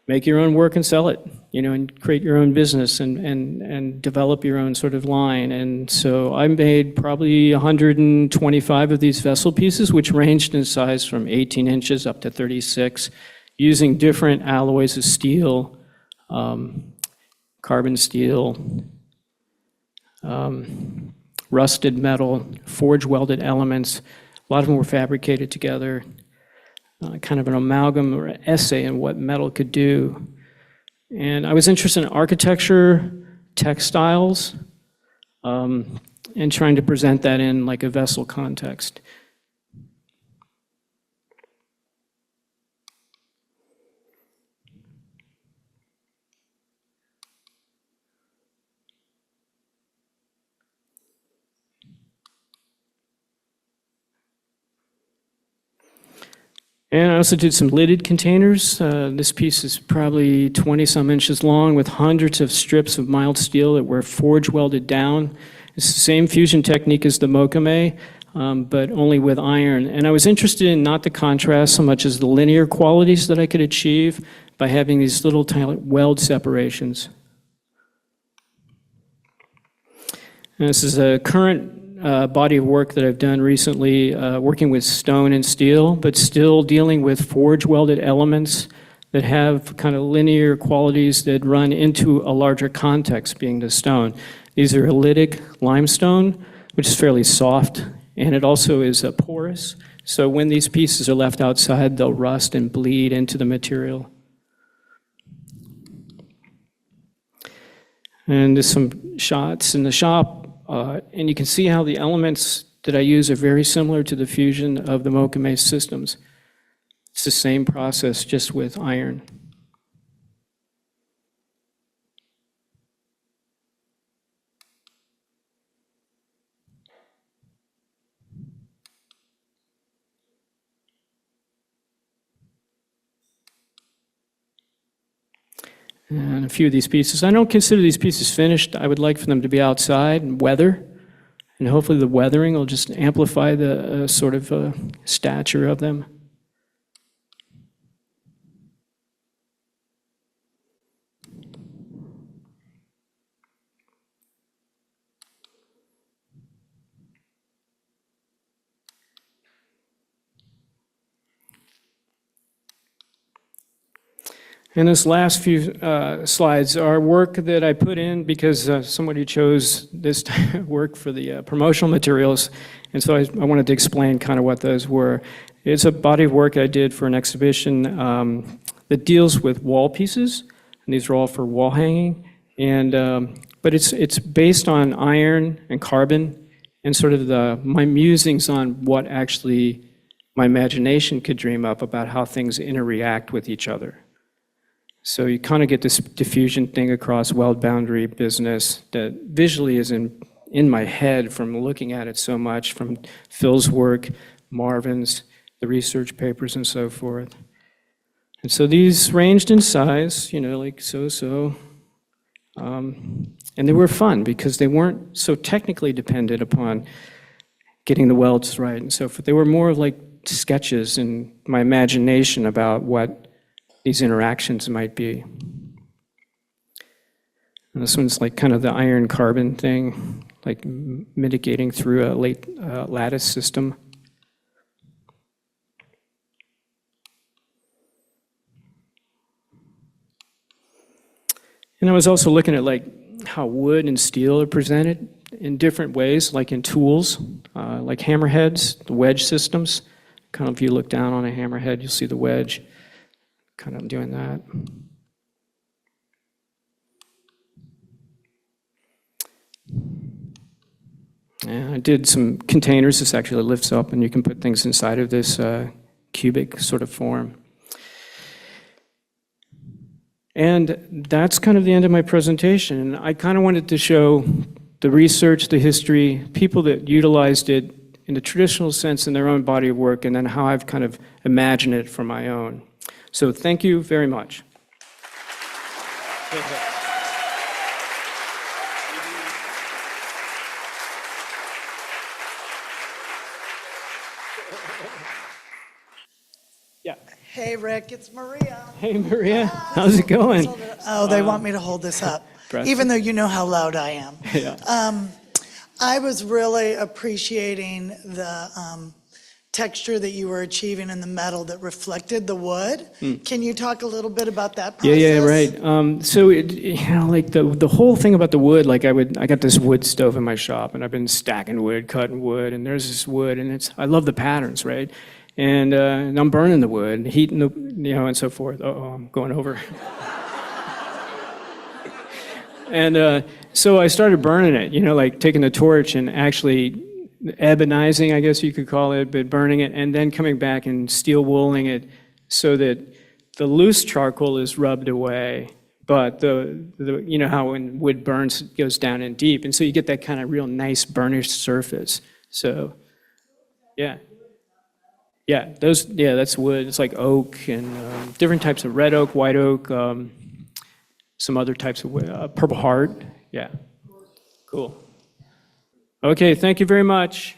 make your own work and sell it, and create your own business and develop your own sort of line. And so I made probably 125 of these vessel pieces, which ranged in size from 18 inches up to 36, using different alloys of steel, carbon steel, rusted metal, forge welded elements. A lot of them were fabricated together. Kind of an amalgam or an essay in what metal could do. And I was interested in architecture, textiles, and trying to present that in like a vessel context. And I also did some lidded containers. This piece is probably 20-some inches long with hundreds of strips of mild steel that were forge welded down. It's the same fusion technique as the Mokume, but only with iron. And I was interested in not the contrast so much as the linear qualities that I could achieve by having these little tiny weld separations. And this is a current body of work that I've done recently, working with stone and steel, but still dealing with forge welded elements that have kind of linear qualities that run into a larger context, being the stone. These are oolitic limestone, which is fairly soft, and it also is porous. So when these pieces are left outside, they'll rust and bleed into the material. And there's some shots in the shop. And you can see how the elements that I use are very similar to the fusion of the Mokume systems. It's the same process, just with iron. And a few of these pieces. I don't consider these pieces finished. I would like for them to be outside and weather. And hopefully the weathering will just amplify the sort of stature of them. And this last few slides are work that I put in because somebody chose this work for the promotional materials. And so I wanted to explain kind of what those were. It's a body of work I did for an exhibition that deals with wall pieces. And these are all for wall hanging. And, but it's based on iron and carbon and sort of my musings on what actually my imagination could dream up about how things interact with each other. So you kind of get this diffusion thing across weld boundary business that visually is in my head from looking at it so much, from Phil's work, Marvin's, the research papers, and so forth. And so these ranged in size, like so. And they were fun because they weren't so technically dependent upon getting the welds right and so forth. They were more like sketches in my imagination about what these interactions might be. And this one's like kind of the iron carbon thing, like mitigating through a late lattice system. And I was also looking at like how wood and steel are presented in different ways, like in tools, like hammerheads, the wedge systems. Kind of if you look down on a hammerhead, you'll see the wedge. Kind of doing that. And I did some containers. This actually lifts up and you can put things inside of this cubic sort of form. And that's kind of the end of my presentation. I kind of wanted to show the research, the history, people that utilized it in the traditional sense in their own body of work, and then how I've kind of imagined it for my own. So thank you very much. Yeah. Hey, Rick, it's Maria. Hey, Maria. How's it going? Oh, they want me to hold this up, even though you know how loud I am. Yeah. I was really appreciating the texture that you were achieving in the metal that reflected the wood. Can you talk a little bit about that process? Yeah, right. So, like the whole thing about the wood, like I got this wood stove in my shop, and I've been stacking wood, cutting wood, and there's this wood, and I love the patterns, right? And I'm burning the wood, heating the, and so forth. Uh-oh, I'm going over. And so I started burning it, like taking the torch and actually ebonizing, I guess you could call it, but burning it, and then coming back and steel wooling it so that the loose charcoal is rubbed away, but the how when wood burns, it goes down in deep, and so you get that kind of real nice burnished surface. So, yeah. Yeah, that's wood. It's like oak and different types of red oak, white oak, some other types of wood, purple heart. Yeah, cool. Okay, thank you very much.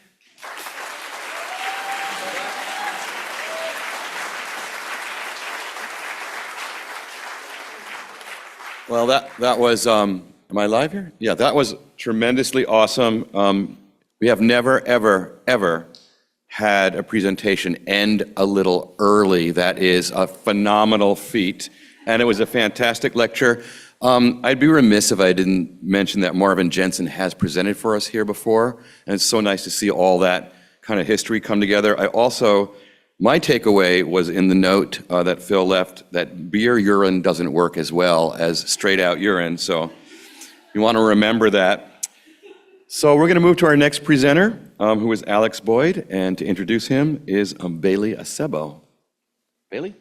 Well, that was, am I live here? Yeah, that was tremendously awesome. We have never, ever, ever had a presentation end a little early. That is a phenomenal feat, and it was a fantastic lecture. I'd be remiss if I didn't mention that Marvin Jensen has presented for us here before, and it's so nice to see all that kind of history come together. My takeaway was in the note that Phil left, that beer urine doesn't work as well as straight out urine, so you want to remember that. So we're going to move to our next presenter, who is Alex Boyd, and to introduce him is Bailey Acebo. Bailey?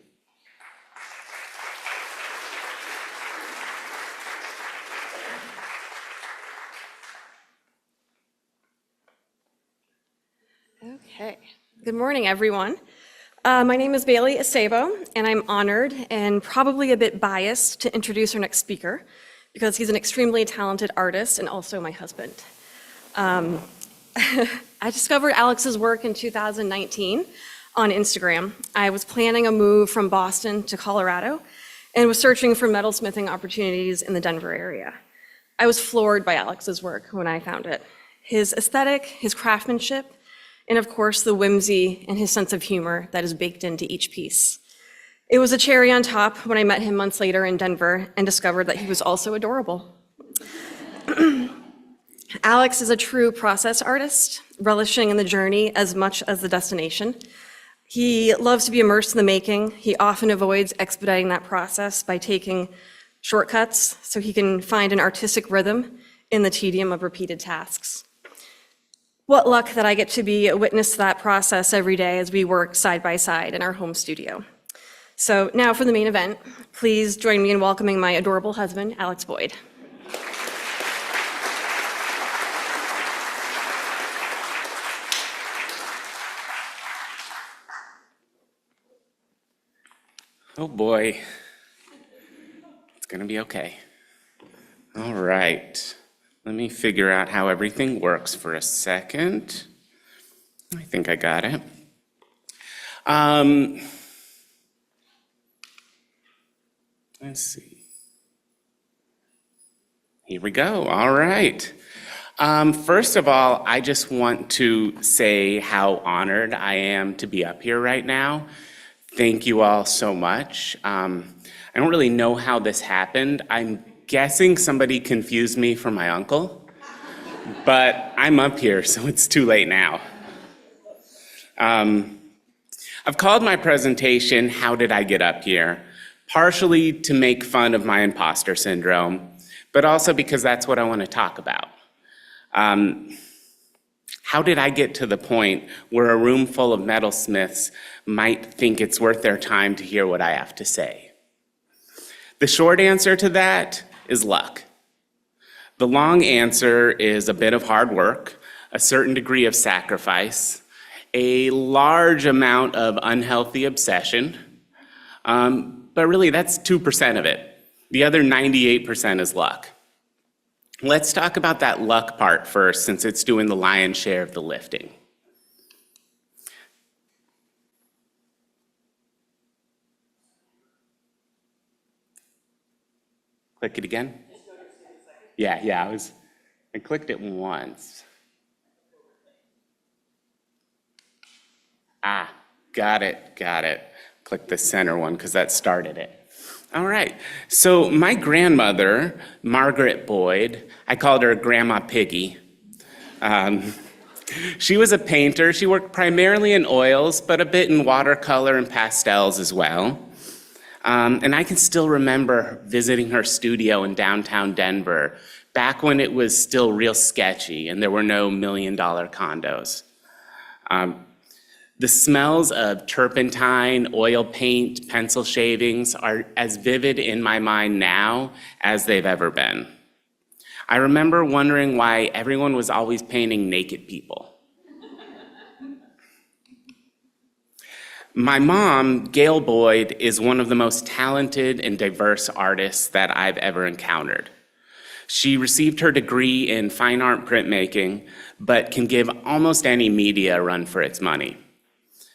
Okay. Good morning, everyone. My name is Bailey Acebo, and I'm honored and probably a bit biased to introduce our next speaker because he's an extremely talented artist and also my husband. I discovered Alex's work in 2019 on Instagram. I was planning a move from Boston to Colorado and was searching for metalsmithing opportunities in the Denver area. I was floored by Alex's work when I found it. His aesthetic, his craftsmanship, and of course the whimsy and his sense of humor that is baked into each piece. It was a cherry on top when I met him months later in Denver and discovered that he was also adorable. Alex is a true process artist, relishing in the journey as much as the destination. He loves to be immersed in the making. He often avoids expediting that process by taking shortcuts so he can find an artistic rhythm in the tedium of repeated tasks. What luck that I get to be a witness to that process every day as we work side by side in our home studio. So now for the main event, please join me in welcoming my adorable husband, Alex Boyd. Oh boy, it's gonna be okay. All right, let me figure out how everything works for a second. I think I got it. Let's see. Here we go, all right. First of all, I just want to say how honored I am to be up here right now. Thank you all so much. I don't really know how this happened. I'm guessing somebody confused me for my uncle. but I'm up here, so it's too late now. I've called my presentation, How Did I Get Up Here? Partially to make fun of my imposter syndrome, but also because that's what I want to talk about. How did I get to the point where a room full of metalsmiths might think it's worth their time to hear what I have to say? The short answer to that is luck. The long answer is a bit of hard work, a certain degree of sacrifice, a large amount of unhealthy obsession, but really that's 2% of it. The other 98% is luck. Let's talk about that luck part first, since it's doing the lion's share of the lifting. Click it again? Yeah, I clicked it once. Got it. Click the center one because that started it. All right, so my grandmother, Margaret Boyd, I called her Grandma Piggy. She was a painter. She worked primarily in oils, but a bit in watercolor and pastels as well. And I can still remember visiting her studio in downtown Denver, back when it was still real sketchy and there were no million-dollar condos. The smells of turpentine, oil paint, pencil shavings are as vivid in my mind now as they've ever been. I remember wondering why everyone was always painting naked people. My mom, Gail Boyd, is one of the most talented and diverse artists that I've ever encountered. She received her degree in fine art printmaking, but can give almost any media a run for its money.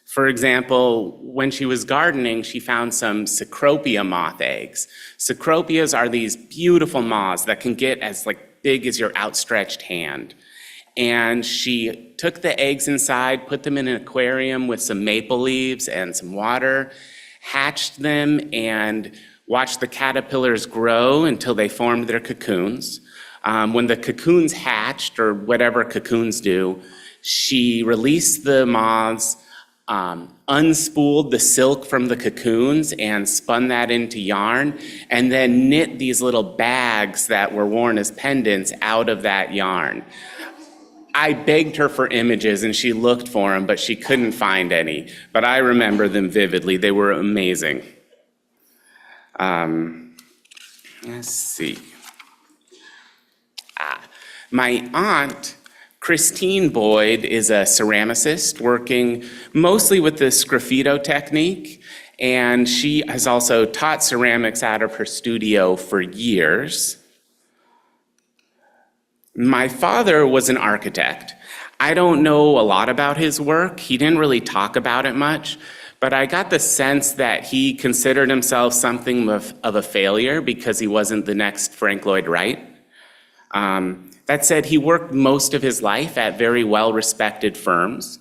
For example, when she was gardening, she found some cecropia moth eggs. Cecropias are these beautiful moths that can get as big as your outstretched hand. And she took the eggs inside, put them in an aquarium with some maple leaves and some water, hatched them, and watched the caterpillars grow until they formed their cocoons. When the cocoons hatched, or whatever cocoons do, she released the moths, unspooled the silk from the cocoons and spun that into yarn, and then knit these little bags that were worn as pendants out of that yarn. I begged her for images and she looked for them, but she couldn't find any. But I remember them vividly. They were amazing. Let's see. My aunt, Christine Boyd, is a ceramicist working mostly with the sgraffito technique, and she has also taught ceramics out of her studio for years. My father was an architect. I don't know a lot about his work. He didn't really talk about it much, but I got the sense that he considered himself something of a failure because he wasn't the next Frank Lloyd Wright. That said, he worked most of his life at very well-respected firms.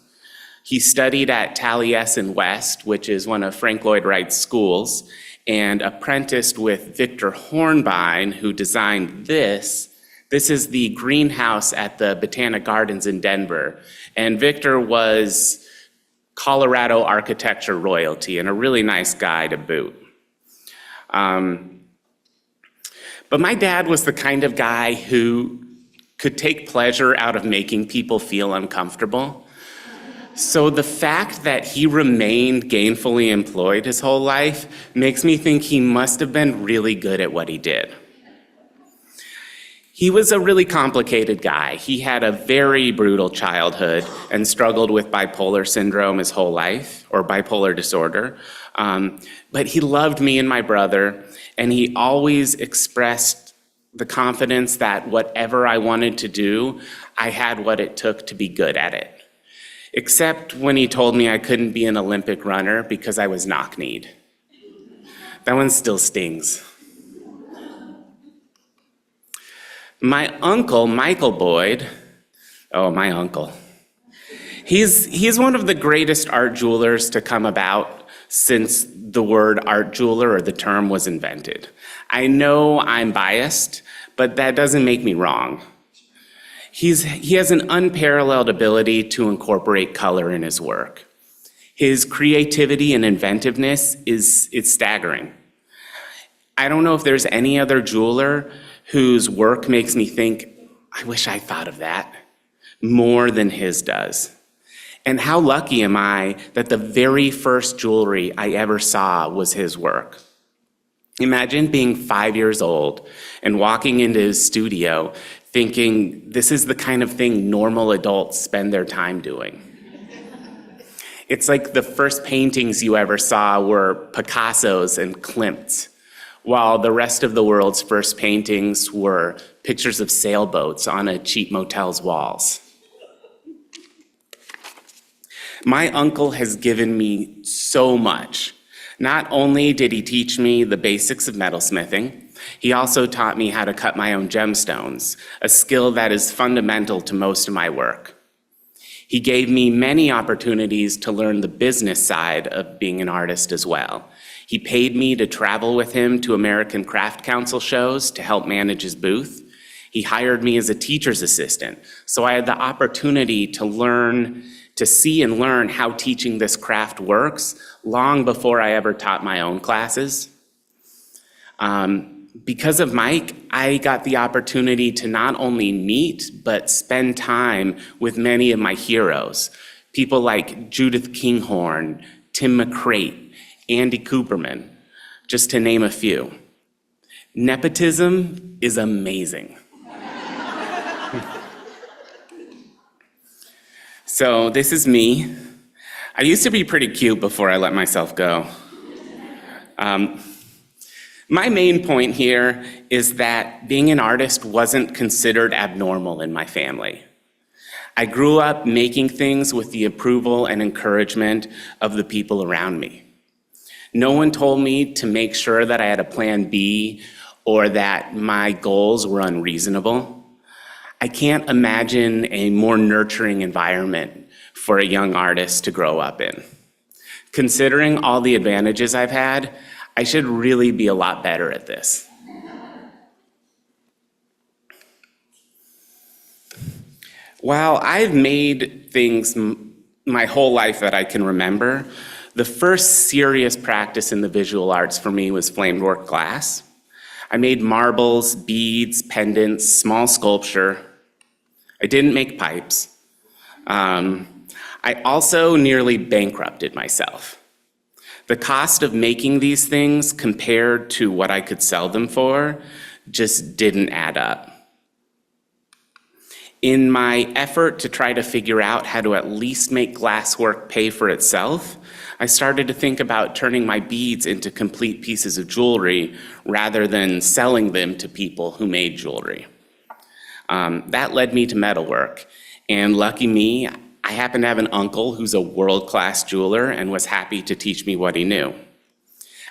He studied at Taliesin West, which is one of Frank Lloyd Wright's schools, and apprenticed with Victor Hornbein, who designed this. This is the greenhouse at the Botanic Gardens in Denver. And Victor was Colorado architecture royalty and a really nice guy to boot. But my dad was the kind of guy who could take pleasure out of making people feel uncomfortable. So the fact that he remained gainfully employed his whole life makes me think he must have been really good at what he did. He was a really complicated guy. He had a very brutal childhood and struggled with bipolar syndrome his whole life, or bipolar disorder. But he loved me and my brother, and he always expressed the confidence that whatever I wanted to do, I had what it took to be good at it. Except when he told me I couldn't be an Olympic runner because I was knock-kneed. That one still stings. My uncle, Michael Boyd, my uncle. He's one of the greatest art jewelers to come about since the word art jeweler or the term was invented. I know I'm biased, but that doesn't make me wrong. He has an unparalleled ability to incorporate color in his work. His creativity and inventiveness is staggering. I don't know if there's any other jeweler whose work makes me think, I wish I thought of that, more than his does. And how lucky am I that the very first jewelry I ever saw was his work. Imagine being 5 years old and walking into his studio thinking this is the kind of thing normal adults spend their time doing. It's like the first paintings you ever saw were Picasso's and Klimt's, while the rest of the world's first paintings were pictures of sailboats on a cheap motel's walls. My uncle has given me so much. Not only did he teach me the basics of metalsmithing, he also taught me how to cut my own gemstones, a skill that is fundamental to most of my work. He gave me many opportunities to learn the business side of being an artist as well. He paid me to travel with him to American Craft Council shows to help manage his booth. He hired me as a teacher's assistant, so I had the opportunity to see and learn how teaching this craft works long before I ever taught my own classes. Because of Mike, I got the opportunity to not only meet, but spend time with many of my heroes. People like Judith Kinghorn, Tim McCrate, Andy Cooperman, just to name a few. Nepotism is amazing. So this is me. I used to be pretty cute before I let myself go. My main point here is that being an artist wasn't considered abnormal in my family. I grew up making things with the approval and encouragement of the people around me. No one told me to make sure that I had a plan B or that my goals were unreasonable. I can't imagine a more nurturing environment for a young artist to grow up in. Considering all the advantages I've had, I should really be a lot better at this. While I've made things my whole life that I can remember, the first serious practice in the visual arts for me was flamed work glass. I made marbles, beads, pendants, small sculpture. I didn't make pipes. I also nearly bankrupted myself. The cost of making these things compared to what I could sell them for just didn't add up. In my effort to try to figure out how to at least make glasswork pay for itself, I started to think about turning my beads into complete pieces of jewelry rather than selling them to people who made jewelry. That led me to metalwork, and lucky me, I happen to have an uncle who's a world-class jeweler and was happy to teach me what he knew.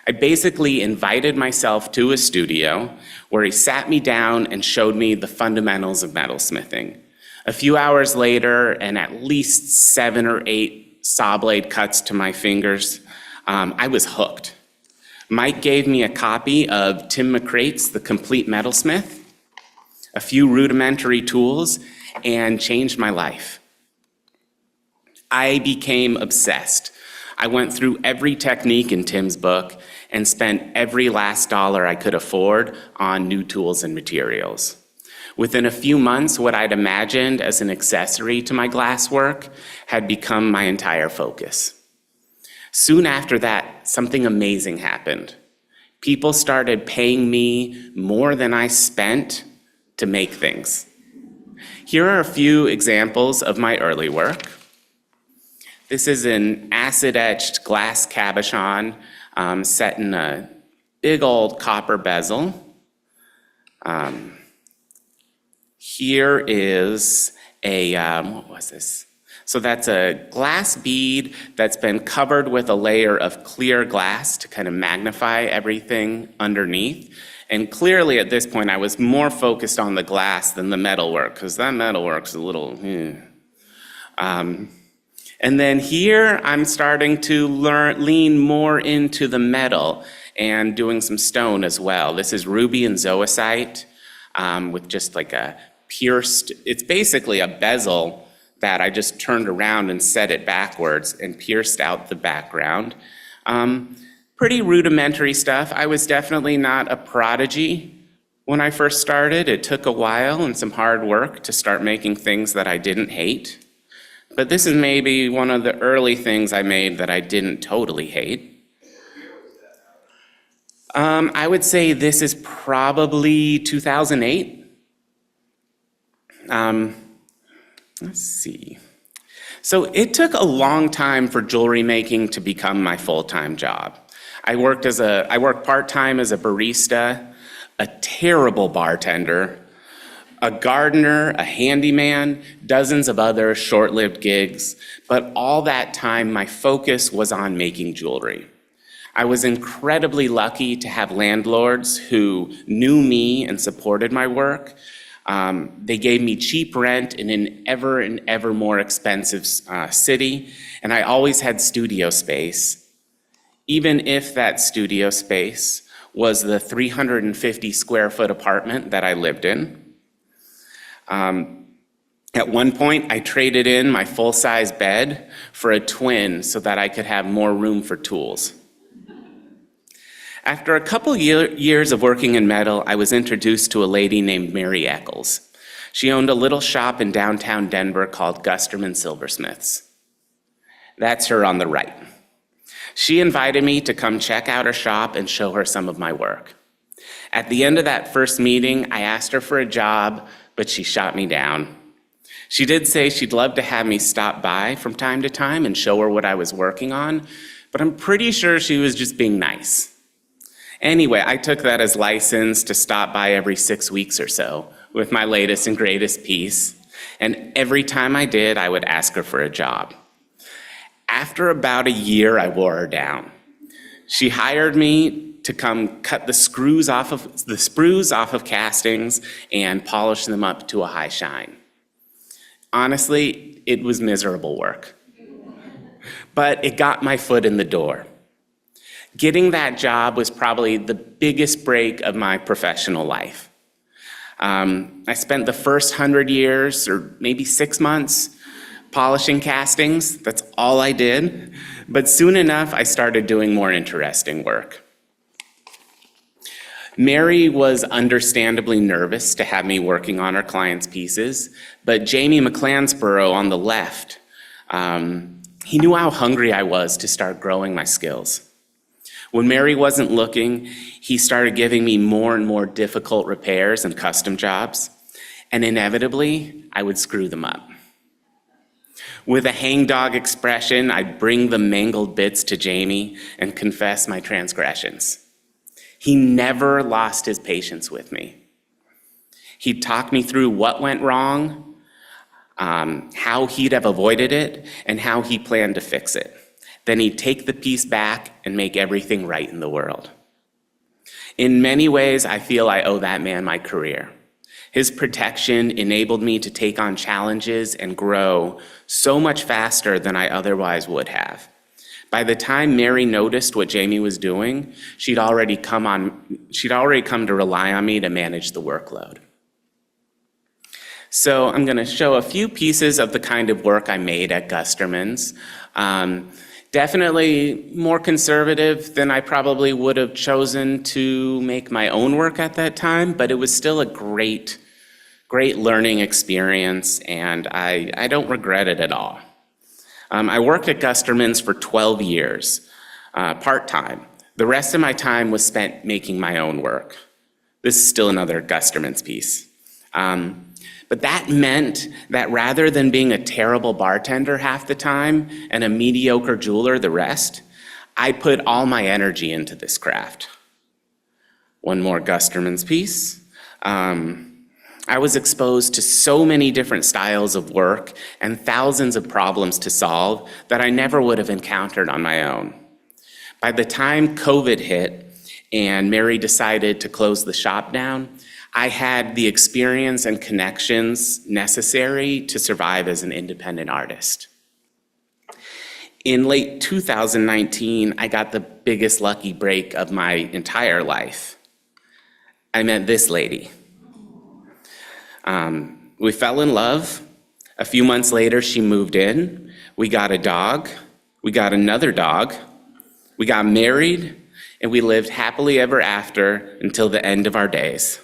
I basically invited myself to a studio where he sat me down and showed me the fundamentals of metalsmithing. A few hours later, and at least 7 or 8 saw blade cuts to my fingers, I was hooked. Mike gave me a copy of Tim McCrate's The Complete Metalsmith, a few rudimentary tools, and changed my life. I became obsessed. I went through every technique in Tim's book and spent every last dollar I could afford on new tools and materials. Within a few months, what I'd imagined as an accessory to my glasswork had become my entire focus. Soon after that, something amazing happened. People started paying me more than I spent to make things. Here are a few examples of my early work. This is an acid-etched glass cabochon set in a big old copper bezel. Here is what was this? So that's a glass bead that's been covered with a layer of clear glass to kind of magnify everything underneath. And clearly at this point, I was more focused on the glass than the metalwork, because that metalwork's a little, And then here, I'm starting to lean more into the metal and doing some stone as well. This is ruby and zoisite with just like a pierced, it's basically a bezel that I just turned around and set it backwards and pierced out the background. Pretty rudimentary stuff. I was definitely not a prodigy when I first started. It took a while and some hard work to start making things that I didn't hate. But this is maybe one of the early things I made that I didn't totally hate. I would say this is probably 2008. Let's see. So it took a long time for jewelry making to become my full-time job. I worked part-time as a barista, a terrible bartender, a gardener, a handyman, dozens of other short-lived gigs, but all that time my focus was on making jewelry. I was incredibly lucky to have landlords who knew me and supported my work. They gave me cheap rent in an ever and ever more expensive city, and I always had studio space, even if that studio space was the 350 square foot apartment that I lived in. At one point, I traded in my full-size bed for a twin so that I could have more room for tools. After a couple years of working in metal, I was introduced to a lady named Mary Eccles. She owned a little shop in downtown Denver called Gusterman Silversmiths. That's her on the right. She invited me to come check out her shop and show her some of my work. At the end of that first meeting, I asked her for a job, but she shot me down. She did say she'd love to have me stop by from time to time and show her what I was working on, but I'm pretty sure she was just being nice. Anyway, I took that as license to stop by every 6 weeks or so with my latest and greatest piece, and every time I did, I would ask her for a job. After about a year, I wore her down. She hired me to come cut the sprues off of castings and polish them up to a high shine. Honestly, it was miserable work, but it got my foot in the door. Getting that job was probably the biggest break of my professional life. I spent the first 100 years, or maybe 6 months, polishing castings. That's all I did. But soon enough, I started doing more interesting work. Mary was understandably nervous to have me working on her clients' pieces, but Jamie McClansborough on the left, he knew how hungry I was to start growing my skills. When Mary wasn't looking, he started giving me more and more difficult repairs and custom jobs, and inevitably, I would screw them up. With a hangdog expression, I'd bring the mangled bits to Jamie and confess my transgressions. He never lost his patience with me. He'd talk me through what went wrong, how he'd have avoided it, and how he planned to fix it. Then he'd take the piece back and make everything right in the world. In many ways, I feel I owe that man my career. His protection enabled me to take on challenges and grow so much faster than I otherwise would have. By the time Mary noticed what Jamie was doing, she'd already come to rely on me to manage the workload. So I'm going to show a few pieces of the kind of work I made at Gusterman's. Definitely more conservative than I probably would have chosen to make my own work at that time, but it was still a great learning experience, and I don't regret it at all. I worked at Gusterman's for 12 years, part-time. The rest of my time was spent making my own work. This is still another Gusterman's piece. But that meant that rather than being a terrible bartender half the time and a mediocre jeweler the rest, I put all my energy into this craft. One more Gusterman's piece. I was exposed to so many different styles of work and thousands of problems to solve that I never would have encountered on my own. By the time COVID hit and Mary decided to close the shop down, I had the experience and connections necessary to survive as an independent artist. In late 2019, I got the biggest lucky break of my entire life. I met this lady. We fell in love. A few months later, she moved in. We got a dog. We got another dog. We got married, and we lived happily ever after until the end of our days.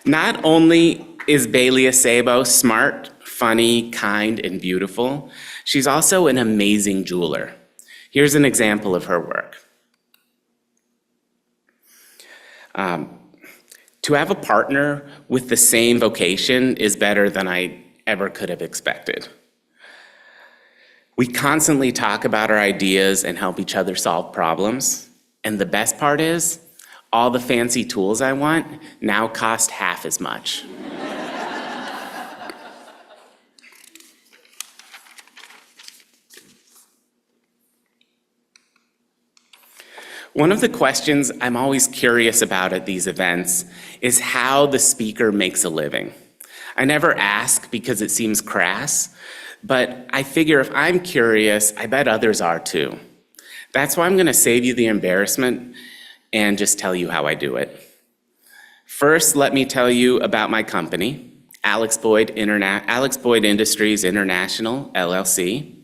Not only is Bailey Acebo smart, funny, kind, and beautiful, she's also an amazing jeweler. Here's an example of her work. To have a partner with the same vocation is better than I ever could have expected. We constantly talk about our ideas and help each other solve problems. And the best part is, all the fancy tools I want now cost half as much. One of the questions I'm always curious about at these events is how the speaker makes a living. I never ask because it seems crass, but I figure if I'm curious, I bet others are too. That's why I'm going to save you the embarrassment and just tell you how I do it. First, let me tell you about my company, Alex Boyd Industries International, LLC.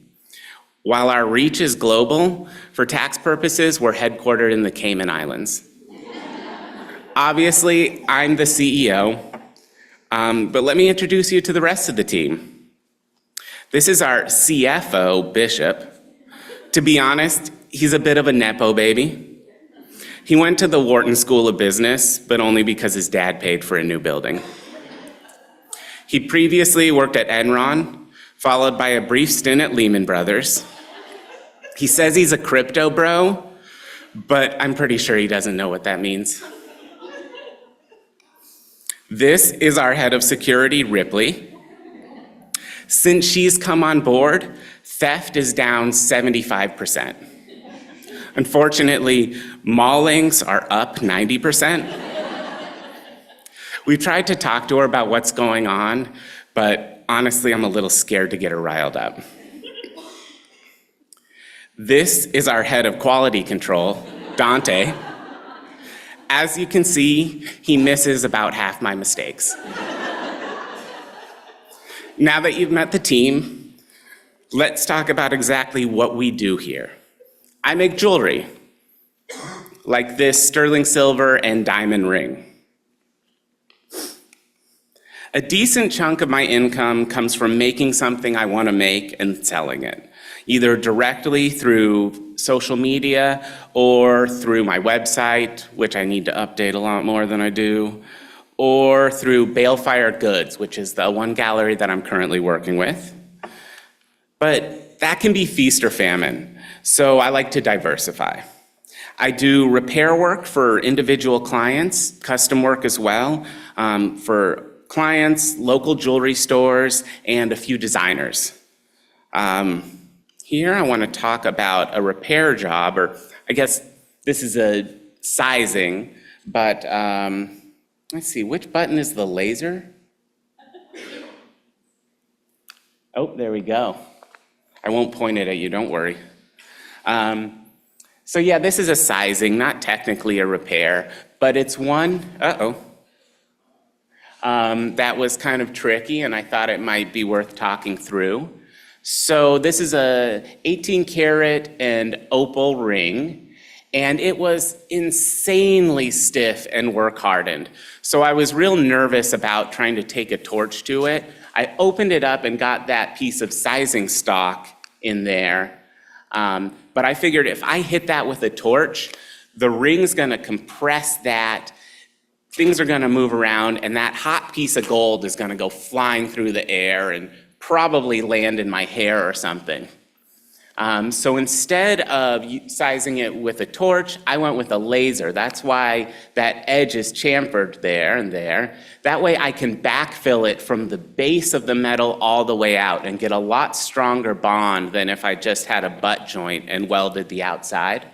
While our reach is global, for tax purposes, we're headquartered in the Cayman Islands. Obviously, I'm the CEO, but let me introduce you to the rest of the team. This is our CFO, Bishop. To be honest, he's a bit of a Nepo baby. He went to the Wharton School of Business, but only because his dad paid for a new building. He previously worked at Enron, followed by a brief stint at Lehman Brothers. He says he's a crypto bro, but I'm pretty sure he doesn't know what that means. This is our head of security, Ripley. Since she's come on board, theft is down 75%. Unfortunately, maulings are up 90%. We've tried to talk to her about what's going on, but honestly, I'm a little scared to get her riled up. This is our head of quality control, Dante. As you can see, he misses about half my mistakes. Now that you've met the team, let's talk about exactly what we do here. I make jewelry, like this sterling silver and diamond ring. A decent chunk of my income comes from making something I want to make and selling it, either directly through social media or through my website, which I need to update a lot more than I do, or through Balefire Goods, which is the one gallery that I'm currently working with. But that can be feast or famine, so I like to diversify. I do repair work for individual clients, custom work as well, for clients, local jewelry stores, and a few designers. Here I want to talk about a repair job, or I guess this is a sizing, but let's see, which button is the laser? Oh, there we go. I won't point it at you, don't worry. So yeah, this is a sizing, not technically a repair, but it's one, that was kind of tricky, and I thought it might be worth talking through. So this is a 18 karat and opal ring, and it was insanely stiff and work hardened. So I was real nervous about trying to take a torch to it. I opened it up and got that piece of sizing stock in there. But I figured if I hit that with a torch, the ring's gonna compress that, things are gonna move around, and that hot piece of gold is gonna go flying through the air and probably land in my hair or something. So instead of sizing it with a torch, I went with a laser. That's why that edge is chamfered there and there. That way I can backfill it from the base of the metal all the way out and get a lot stronger bond than if I just had a butt joint and welded the outside.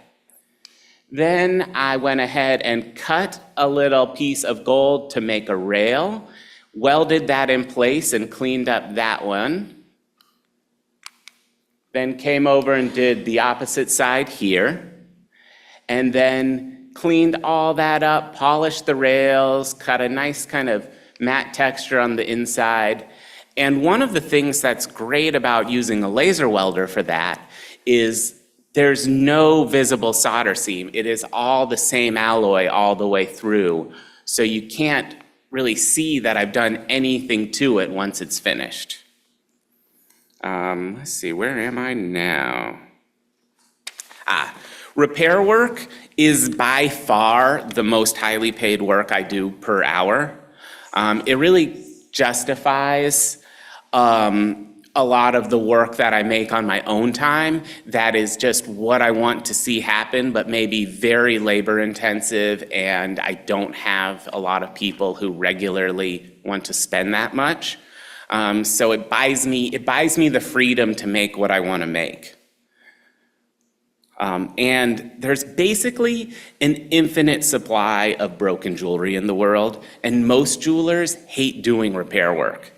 Then I went ahead and cut a little piece of gold to make a rail, welded that in place and cleaned up that one. Then came over and did the opposite side here, and then cleaned all that up, polished the rails, got a nice kind of matte texture on the inside. And one of the things that's great about using a laser welder for that is there's no visible solder seam. It is all the same alloy all the way through. So you can't really see that I've done anything to it once it's finished. Let's see, where am I now? Repair work is by far the most highly paid work I do per hour. It really justifies a lot of the work that I make on my own time. That is just what I want to see happen, but maybe very labor intensive, and I don't have a lot of people who regularly want to spend that much. So it buys me the freedom to make what I want to make. And there's basically an infinite supply of broken jewelry in the world, and most jewelers hate doing repair work.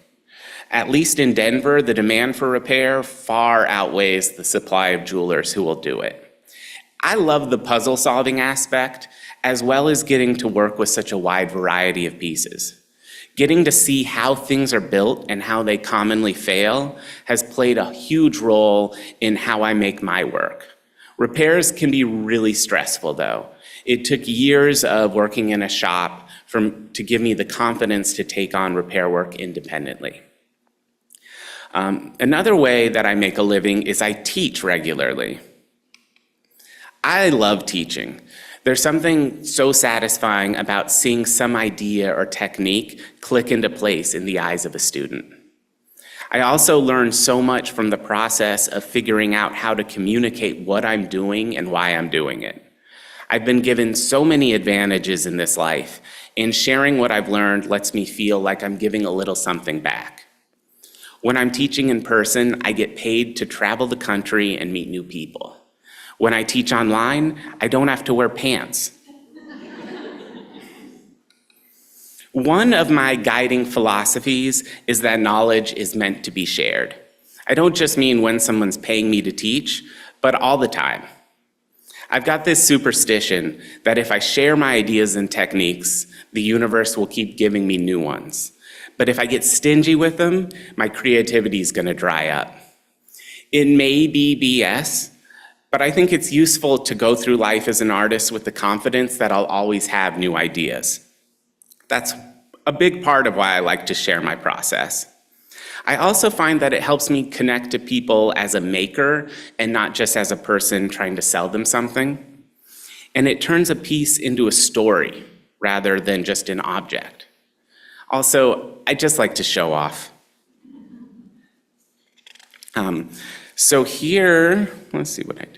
At least in Denver, the demand for repair far outweighs the supply of jewelers who will do it. I love the puzzle-solving aspect, as well as getting to work with such a wide variety of pieces. Getting to see how things are built and how they commonly fail has played a huge role in how I make my work. Repairs can be really stressful, though. It took years of working in a shop to give me the confidence to take on repair work independently. Another way that I make a living is I teach regularly. I love teaching. There's something so satisfying about seeing some idea or technique click into place in the eyes of a student. I also learn so much from the process of figuring out how to communicate what I'm doing and why I'm doing it. I've been given so many advantages in this life, and sharing what I've learned lets me feel like I'm giving a little something back. When I'm teaching in person, I get paid to travel the country and meet new people. When I teach online, I don't have to wear pants. One of my guiding philosophies is that knowledge is meant to be shared. I don't just mean when someone's paying me to teach, but all the time. I've got this superstition that if I share my ideas and techniques, the universe will keep giving me new ones. But if I get stingy with them, my creativity is going to dry up. It may be BS, but I think it's useful to go through life as an artist with the confidence that I'll always have new ideas. That's a big part of why I like to share my process. I also find that it helps me connect to people as a maker and not just as a person trying to sell them something. And it turns a piece into a story rather than just an object. Also, I just like to show off. So here, let's see what I did.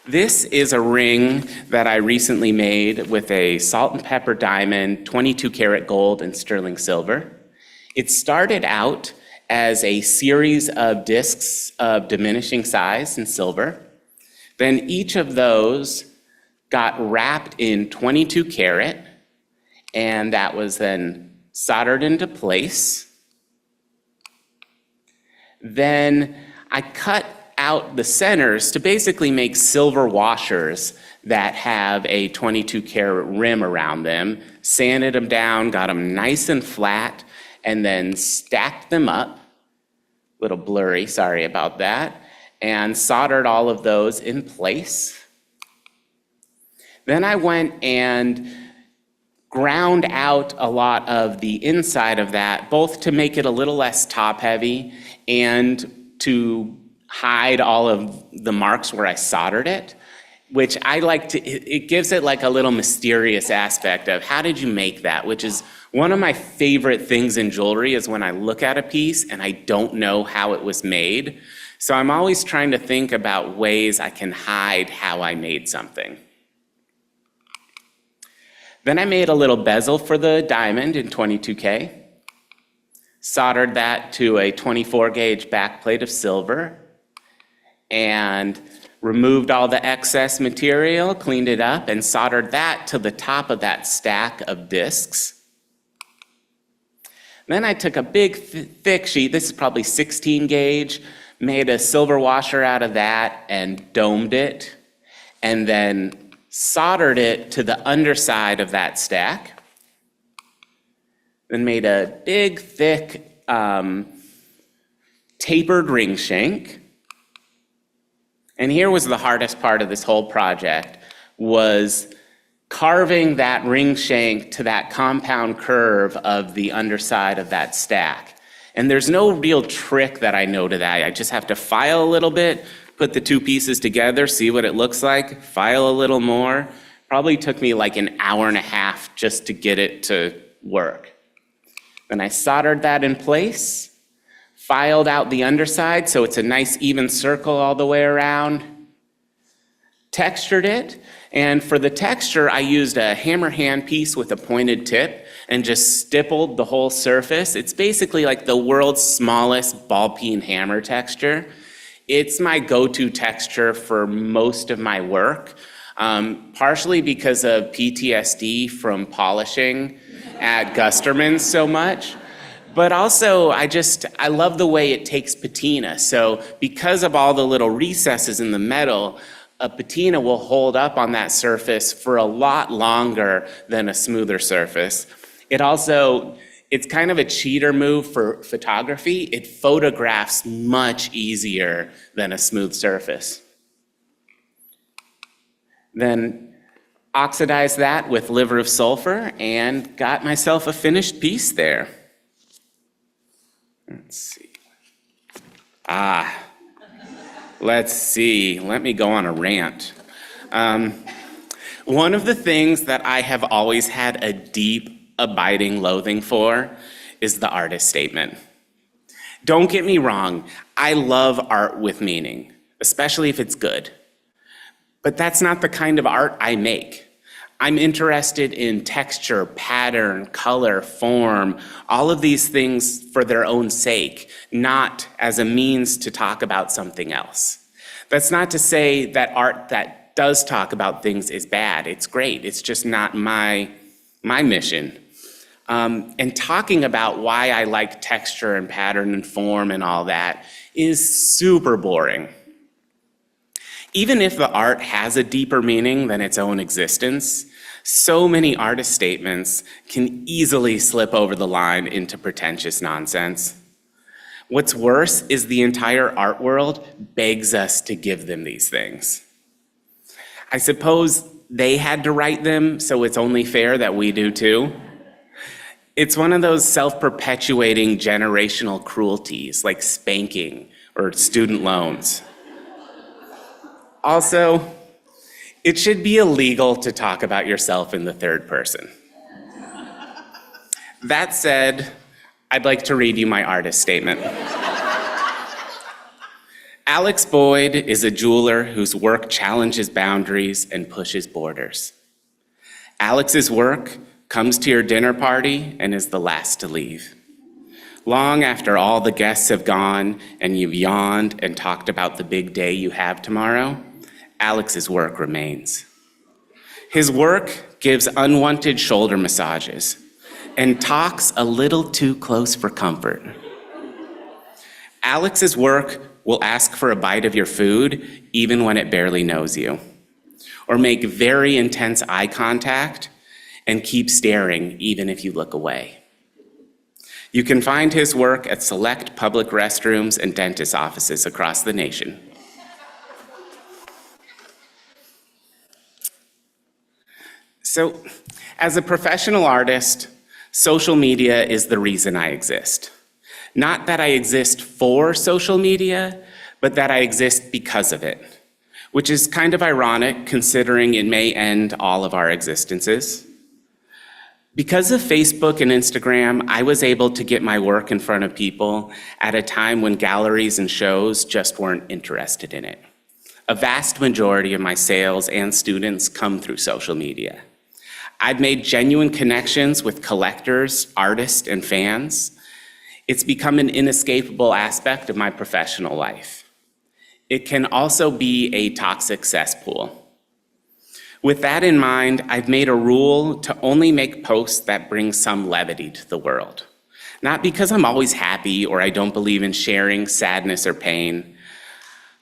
This is a ring that I recently made with a salt and pepper diamond, 22 karat gold, and sterling silver. It started out as a series of discs of diminishing size in silver. Then each of those got wrapped in 22 karat, and that was then soldered into place. Then I cut out the centers to basically make silver washers that have a 22 karat rim around them, sanded them down, got them nice and flat, and then stacked them up, a little blurry, sorry about that, and soldered all of those in place. Then I went and ground out a lot of the inside of that, both to make it a little less top heavy and to hide all of the marks where I soldered it, which I like to, it gives it like a little mysterious aspect of how did you make that, which is one of my favorite things in jewelry is when I look at a piece and I don't know how it was made. So I'm always trying to think about ways I can hide how I made something. Then I made a little bezel for the diamond in 22K, soldered that to a 24 gauge backplate of silver, and removed all the excess material, cleaned it up, and soldered that to the top of that stack of discs. Then I took a big thick sheet, this is probably 16 gauge, made a silver washer out of that and domed it, and then soldered it to the underside of that stack, then made a big, thick, tapered ring shank. And here was the hardest part of this whole project, was carving that ring shank to that compound curve of the underside of that stack. And there's no real trick that I know to that. I just have to file a little bit, put the two pieces together, see what it looks like, file a little more. Probably took me like an hour and a half just to get it to work. Then I soldered that in place, filed out the underside so it's a nice even circle all the way around, textured it, and for the texture I used a hammer hand piece with a pointed tip and just stippled the whole surface. It's basically like the world's smallest ball peen hammer texture. It's my go-to texture for most of my work, partially because of PTSD from polishing at Gusterman's so much. But also, I love the way it takes patina. So because of all the little recesses in the metal, a patina will hold up on that surface for a lot longer than a smoother surface. It's kind of a cheater move for photography. It photographs much easier than a smooth surface. Then oxidized that with liver of sulfur and got myself a finished piece there. Let's see. Let's see. Let me go on a rant. One of the things that I have always had a deep, abiding loathing for is the artist statement. Don't get me wrong, I love art with meaning, especially if it's good. But that's not the kind of art I make. I'm interested in texture, pattern, color, form, all of these things for their own sake, not as a means to talk about something else. That's not to say that art that does talk about things is bad. It's great. It's just not my mission. And talking about why I like texture and pattern and form and all that is super boring. Even if the art has a deeper meaning than its own existence, so many artist statements can easily slip over the line into pretentious nonsense. What's worse is the entire art world begs us to give them these things. I suppose they had to write them, so it's only fair that we do too. It's one of those self-perpetuating generational cruelties like spanking or student loans. Also, it should be illegal to talk about yourself in the third person. That said, I'd like to read you my artist statement. Alex Boyd is a jeweler whose work challenges boundaries and pushes borders. Alex's work comes to your dinner party and is the last to leave. Long after all the guests have gone and you've yawned and talked about the big day you have tomorrow, Alex's work remains. His work gives unwanted shoulder massages and talks a little too close for comfort. Alex's work will ask for a bite of your food even when it barely knows you, or make very intense eye contact and keep staring even if you look away. You can find his work at select public restrooms and dentist offices across the nation. So, as a professional artist, social media is the reason I exist. Not that I exist for social media, but that I exist because of it, which is kind of ironic considering it may end all of our existences. Because of Facebook and Instagram, I was able to get my work in front of people at a time when galleries and shows just weren't interested in it. A vast majority of my sales and students come through social media. I've made genuine connections with collectors, artists, and fans. It's become an inescapable aspect of my professional life. It can also be a toxic cesspool. With that in mind, I've made a rule to only make posts that bring some levity to the world. Not because I'm always happy or I don't believe in sharing sadness or pain.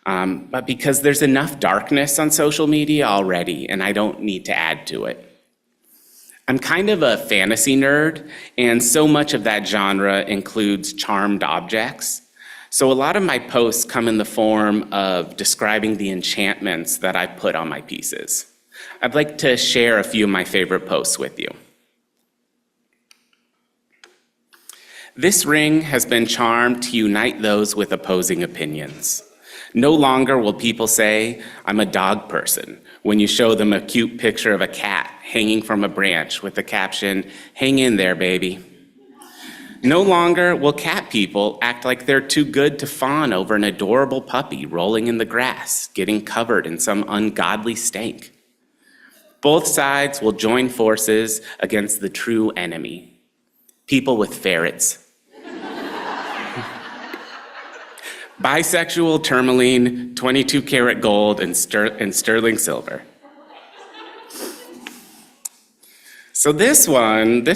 but because there's enough darkness on social media already, and I don't need to add to it. I'm kind of a fantasy nerd, and so much of that genre includes charmed objects. So a lot of my posts come in the form of describing the enchantments that I put on my pieces. I'd like to share a few of my favorite posts with you. This ring has been charmed to unite those with opposing opinions. No longer will people say, "I'm a dog person," when you show them a cute picture of a cat hanging from a branch with the caption, "Hang in there, baby." No longer will cat people act like they're too good to fawn over an adorable puppy rolling in the grass, getting covered in some ungodly stank. Both sides will join forces against the true enemy, people with ferrets. Bisexual tourmaline, 22-karat gold, and sterling silver. So this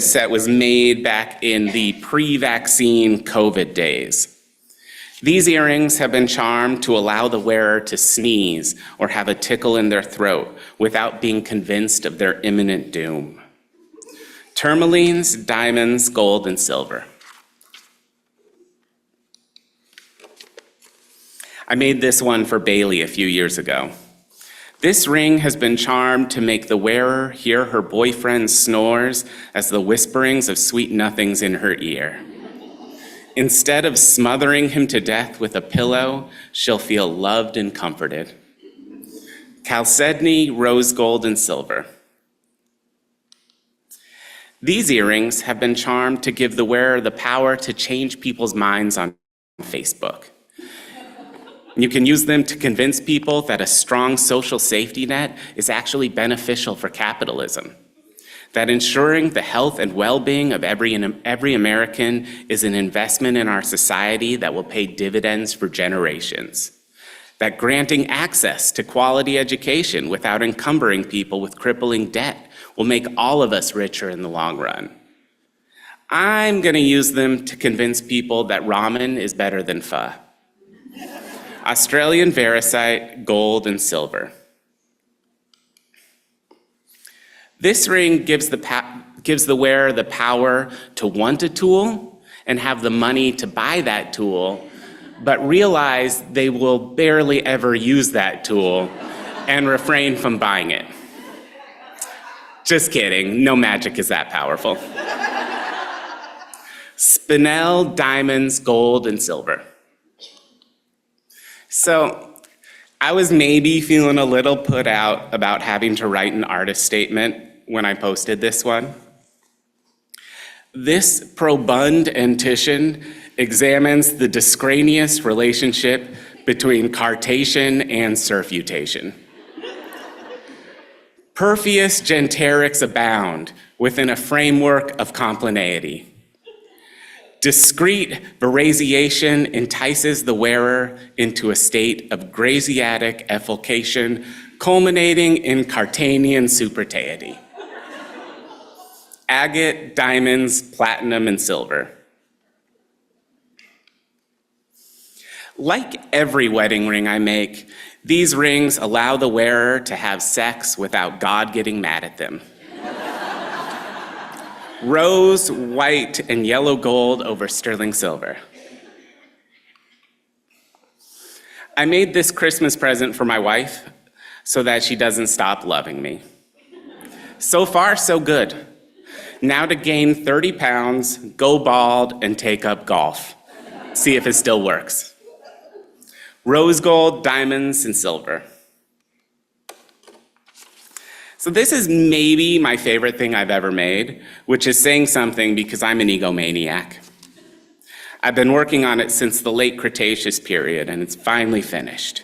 set was made back in the pre-vaccine COVID days. These earrings have been charmed to allow the wearer to sneeze or have a tickle in their throat without being convinced of their imminent doom. Tourmalines, diamonds, gold, and silver. I made this one for Bailey a few years ago. This ring has been charmed to make the wearer hear her boyfriend's snores as the whisperings of sweet nothings in her ear. Instead of smothering him to death with a pillow, she'll feel loved and comforted. Chalcedony, rose gold, and silver. These earrings have been charmed to give the wearer the power to change people's minds on Facebook. You can use them to convince people that a strong social safety net is actually beneficial for capitalism, that ensuring the health and well-being of every American is an investment in our society that will pay dividends for generations, that granting access to quality education without encumbering people with crippling debt will make all of us richer in the long run. I'm going to use them to convince people that ramen is better than pho. Australian variscite, gold, and silver. This ring gives the wearer the power to want a tool and have the money to buy that tool, but realize they will barely ever use that tool and refrain from buying it. Just kidding, no magic is that powerful. Spinel, diamonds, gold, and silver. So I was maybe feeling a little put out about having to write an artist statement when I posted this one. This probund entition examines the discranious relationship between cartation and surfutation. Perfius genterics abound within a framework of complaneity. Discrete veraziation entices the wearer into a state of graziatic effulcation, culminating in Cartanian superteity. Agate, diamonds, platinum, and silver. Like every wedding ring I make, these rings allow the wearer to have sex without God getting mad at them. Rose, white, and yellow gold over sterling silver. I made this Christmas present for my wife so that she doesn't stop loving me. So far, so good. Now to gain 30 pounds, go bald, and take up golf. See if it still works. Rose gold, diamonds, and silver. So this is maybe my favorite thing I've ever made, which is saying something because I'm an egomaniac. I've been working on it since the late Cretaceous period, and it's finally finished.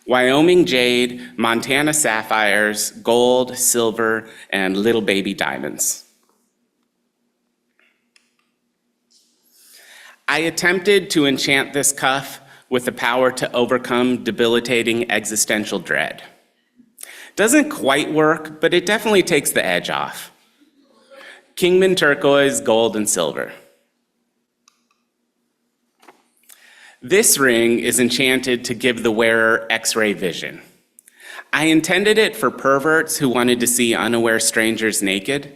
Wyoming jade, Montana sapphires, gold, silver, and little baby diamonds. I attempted to enchant this cuff with the power to overcome debilitating existential dread. Doesn't quite work, but it definitely takes the edge off. Kingman turquoise, gold, and silver. This ring is enchanted to give the wearer X-ray vision. I intended it for perverts who wanted to see unaware strangers naked,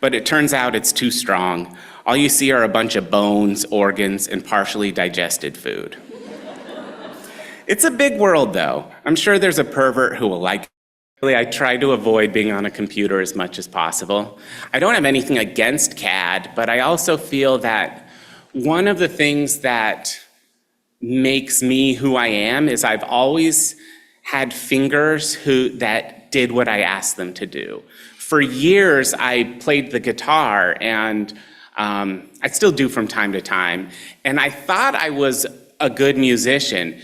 but it turns out it's too strong. All you see are a bunch of bones, organs, and partially digested food. It's a big world, though. I'm sure there's a pervert who will like it. Really, I try to avoid being on a computer as much as possible. I don't have anything against CAD, but I also feel that one of the things that makes me who I am is I've always had fingers that did what I asked them to do. For years, I played the guitar, and I still do from time to time, and I thought I was a good musician.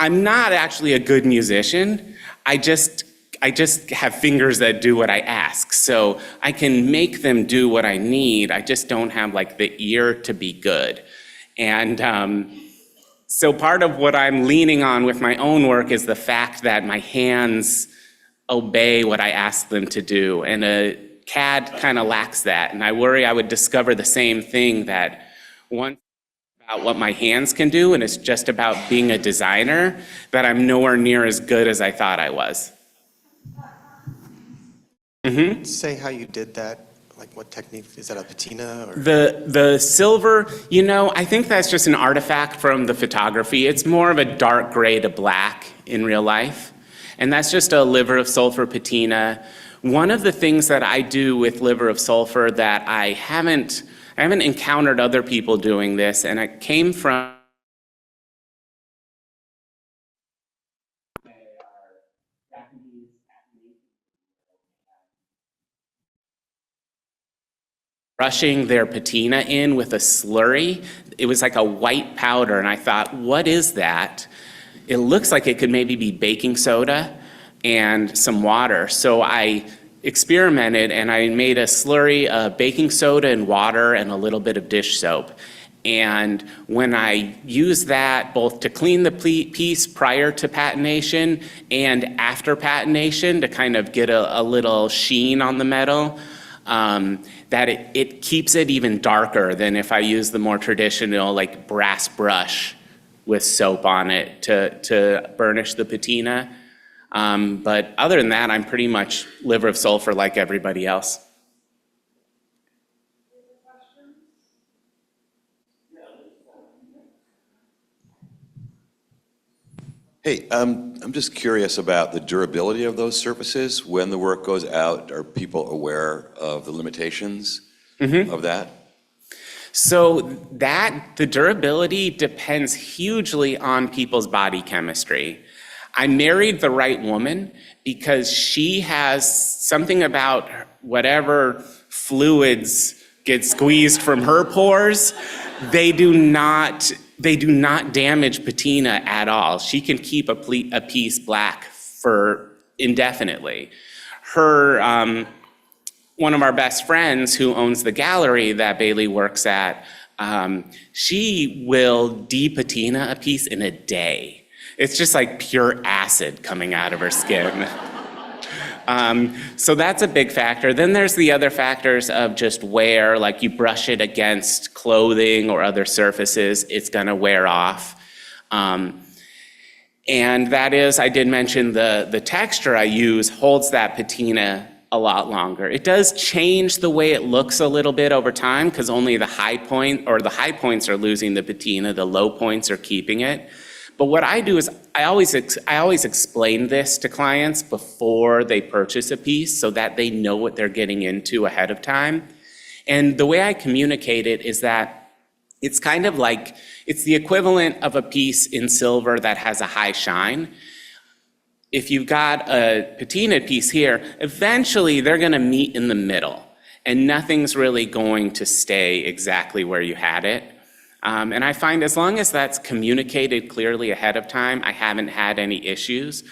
I'm not actually a good musician. I just have fingers that do what I ask, so I can make them do what I need. I just don't have like the ear to be good. And so part of what I'm leaning on with my own work is the fact that my hands obey what I ask them to do, and a CAD kind of lacks that. And I worry I would discover the same thing, that once about what my hands can do, and it's just about being a designer, that I'm nowhere near as good as I thought I was. Say how you did that, like what technique, is that a patina or? The silver, I think that's just an artifact from the photography. It's more of a dark gray to black in real life. And that's just a liver of sulfur patina. One of the things that I do with liver of sulfur that I haven't encountered other people doing this, and it came from brushing their patina in with a slurry. It was like a white powder, and I thought, what is that? It looks like it could maybe be baking soda and some water. So I experimented, and I made a slurry of baking soda and water and a little bit of dish soap. And when I used that both to clean the piece prior to patination and after patination to kind of get a little sheen on the metal, that it keeps it even darker than if I use the more traditional like brass brush with soap on it to burnish the patina. But other than that, I'm pretty much liver of sulfur like everybody else. Hey, I'm just curious about the durability of those surfaces. When the work goes out, are people aware of the limitations of that? So the durability depends hugely on people's body chemistry. I married the right woman because she has something about whatever fluids get squeezed from her pores. They do not damage patina at all. She can keep a piece black for indefinitely. One of our best friends who owns the gallery that Bailey works at, she will de-patina a piece in a day. It's just like pure acid coming out of her skin. So that's a big factor. Then there's the other factors of just wear, like you brush it against clothing or other surfaces, it's gonna wear off. And that is, I did mention the texture I use holds that patina a lot longer. It does change the way it looks a little bit over time because only the high points are losing the patina, the low points are keeping it. But what I do is I always explain this to clients before they purchase a piece so that they know what they're getting into ahead of time. And the way I communicate it is that it's kind of like, it's the equivalent of a piece in silver that has a high shine. If you've got a patinaed piece here, eventually they're gonna meet in the middle and nothing's really going to stay exactly where you had it. And I find as long as that's communicated clearly ahead of time, I haven't had any issues.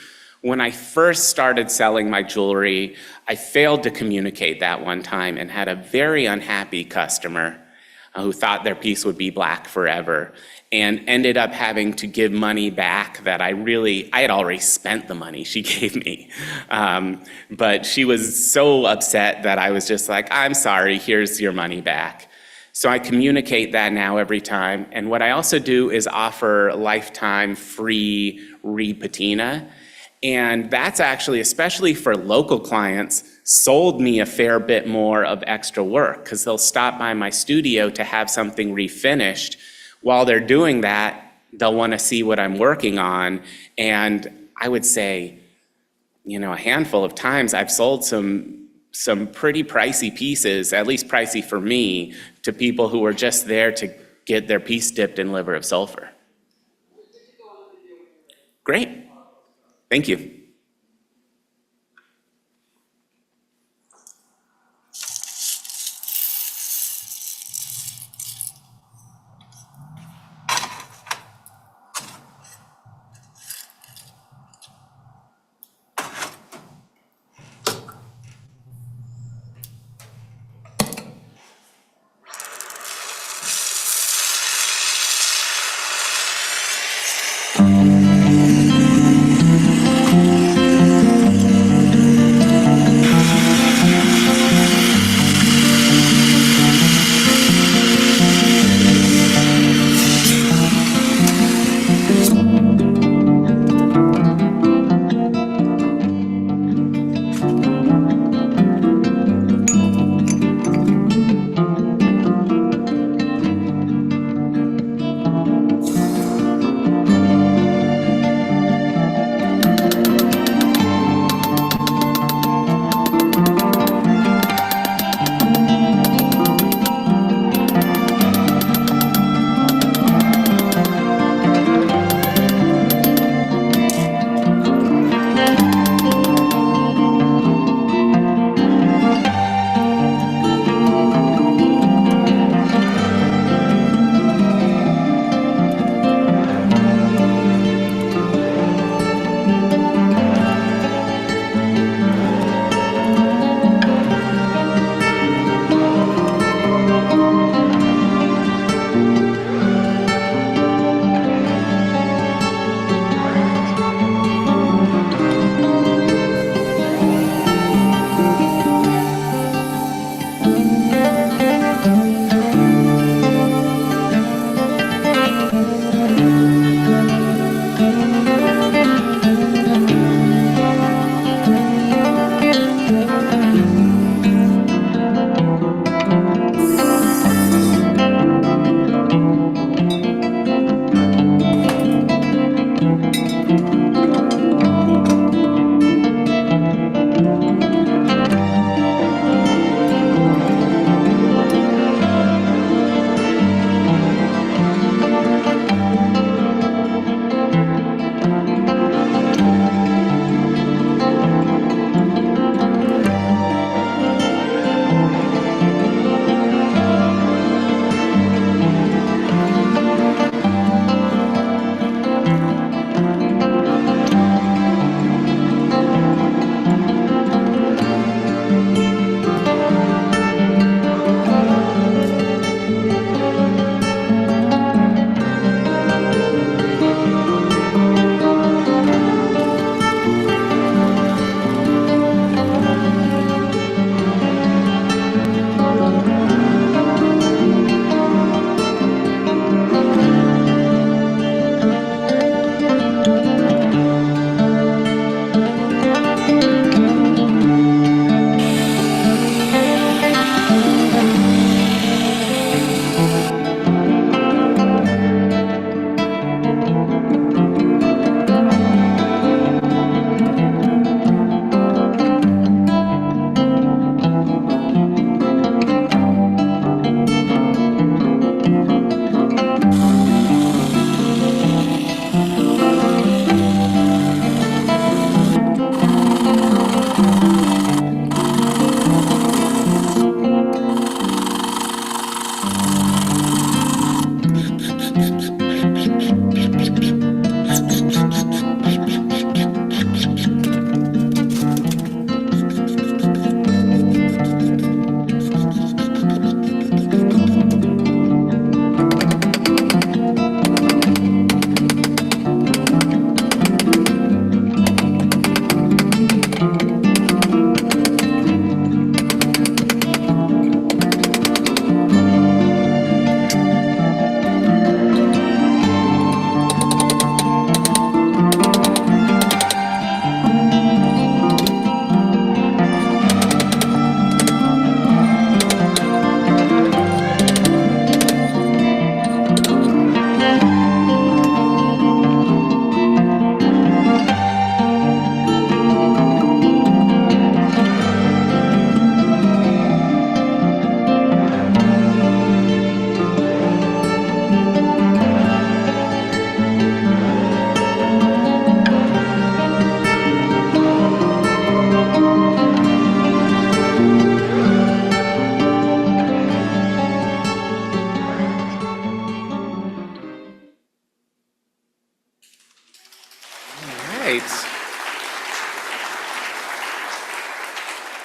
When I first started selling my jewelry, I failed to communicate that one time and had a very unhappy customer who thought their piece would be black forever and ended up having to give money back that I had already spent the money she gave me. But she was so upset that I was just like, I'm sorry, here's your money back. So I communicate that now every time. And what I also do is offer lifetime free repatina. And that's actually, especially for local clients, sold me a fair bit more of extra work because they'll stop by my studio to have something refinished. While they're doing that, they'll want to see what I'm working on. And I would say, a handful of times I've sold some pretty pricey pieces, at least pricey for me, to people who were just there to get their piece dipped in liver of sulfur. Great. Thank you.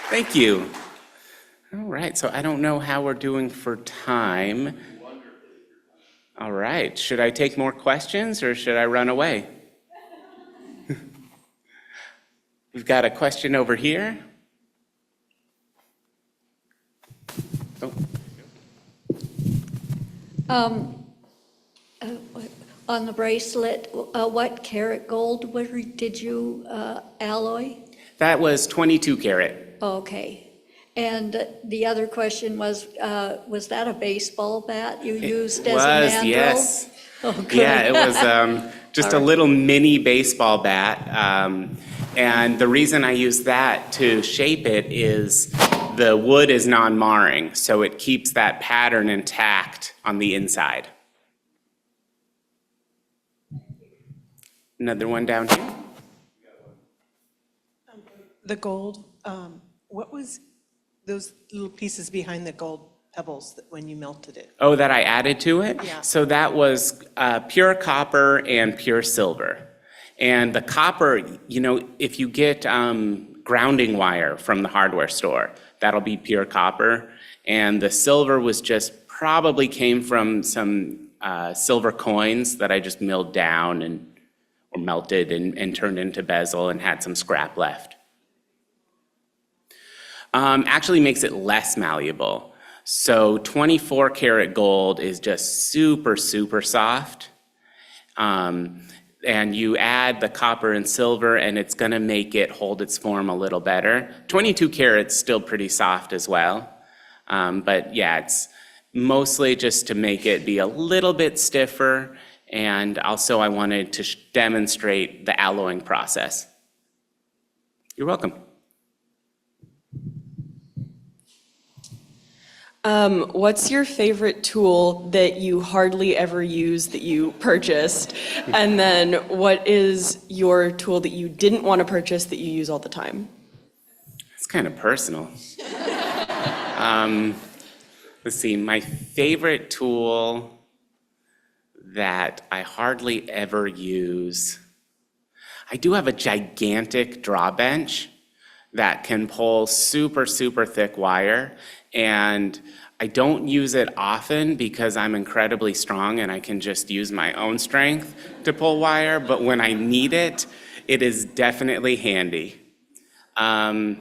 Thank you. All right, so I don't know how we're doing for time. All right, should I take more questions or should I run away? We've got a question over here. Oh. On the bracelet, what carat gold did you alloy? That was 22 karat. Okay. And the other question was that a baseball bat you used as a mandrel? Yes. Oh, good. Yeah, it was just a little mini baseball bat. And the reason I use that to shape it is the wood is non-marring, so it keeps that pattern intact on the inside. Another one down here. The gold, what was those little pieces behind the gold pebbles when you melted it? Oh, that I added to it? Yeah. So that was pure copper and pure silver. And the copper, you know, if you get grounding wire from the hardware store, that'll be pure copper. And the silver was just probably came from some silver coins that I just milled down or melted and turned into bezel and had some scrap left. Actually makes it less malleable. So 24 karat gold is just super, super soft. And you add the copper and silver and it's gonna make it hold its form a little better. 22 karat's still pretty soft as well. But yeah, it's mostly just to make it be a little bit stiffer. And also I wanted to demonstrate the alloying process. You're welcome. What's your favorite tool that you hardly ever use that you purchased? And then what is your tool that you didn't want to purchase that you use all the time? It's kind of personal. Let's see, my favorite tool that I hardly ever use. I do have a gigantic draw bench that can pull super, super thick wire. And I don't use it often because I'm incredibly strong and I can just use my own strength to pull wire. But when I need it, it is definitely handy. The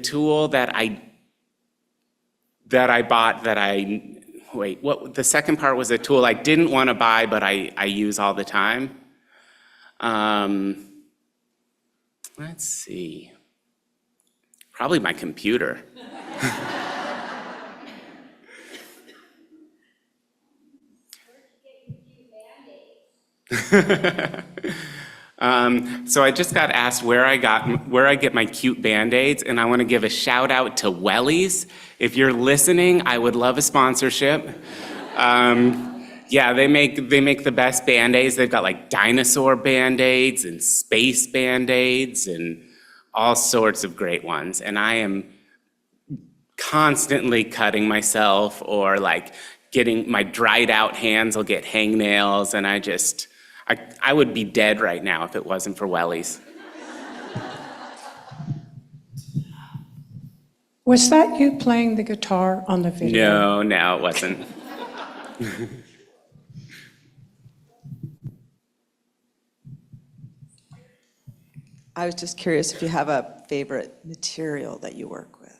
tool that I bought the second part was a tool I didn't want to buy, but I use all the time. Let's see. Probably my computer. So I just got asked where I get my cute Band-Aids, and I want to give a shout out to Wellies. If you're listening, I would love a sponsorship. Yeah, they make the best Band-Aids. They've got like dinosaur Band-Aids and space Band-Aids and all sorts of great ones. And I am constantly cutting myself, or like getting my dried out hands will get hangnails, and I would be dead right now if it wasn't for Wellies. Was that you playing the guitar on the video? No, it wasn't. I was just curious if you have a favorite material that you work with.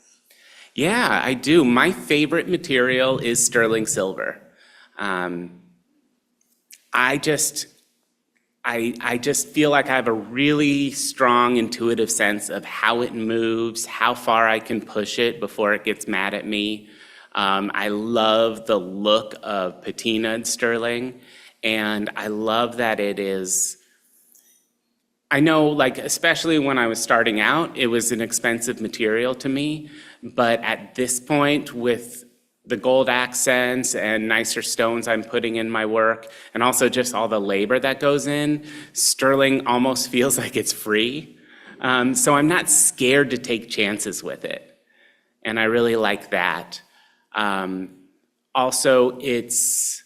Yeah, I do. My favorite material is sterling silver. I just feel like I have a really strong intuitive sense of how it moves, how far I can push it before it gets mad at me. I love the look of patinaed sterling, and I love that it is. I know, like, especially when I was starting out, it was an expensive material to me, but at this point, with the gold accents and nicer stones I'm putting in my work, and also just all the labor that goes in, sterling almost feels like it's free. So I'm not scared to take chances with it, and I really like that. Also, it's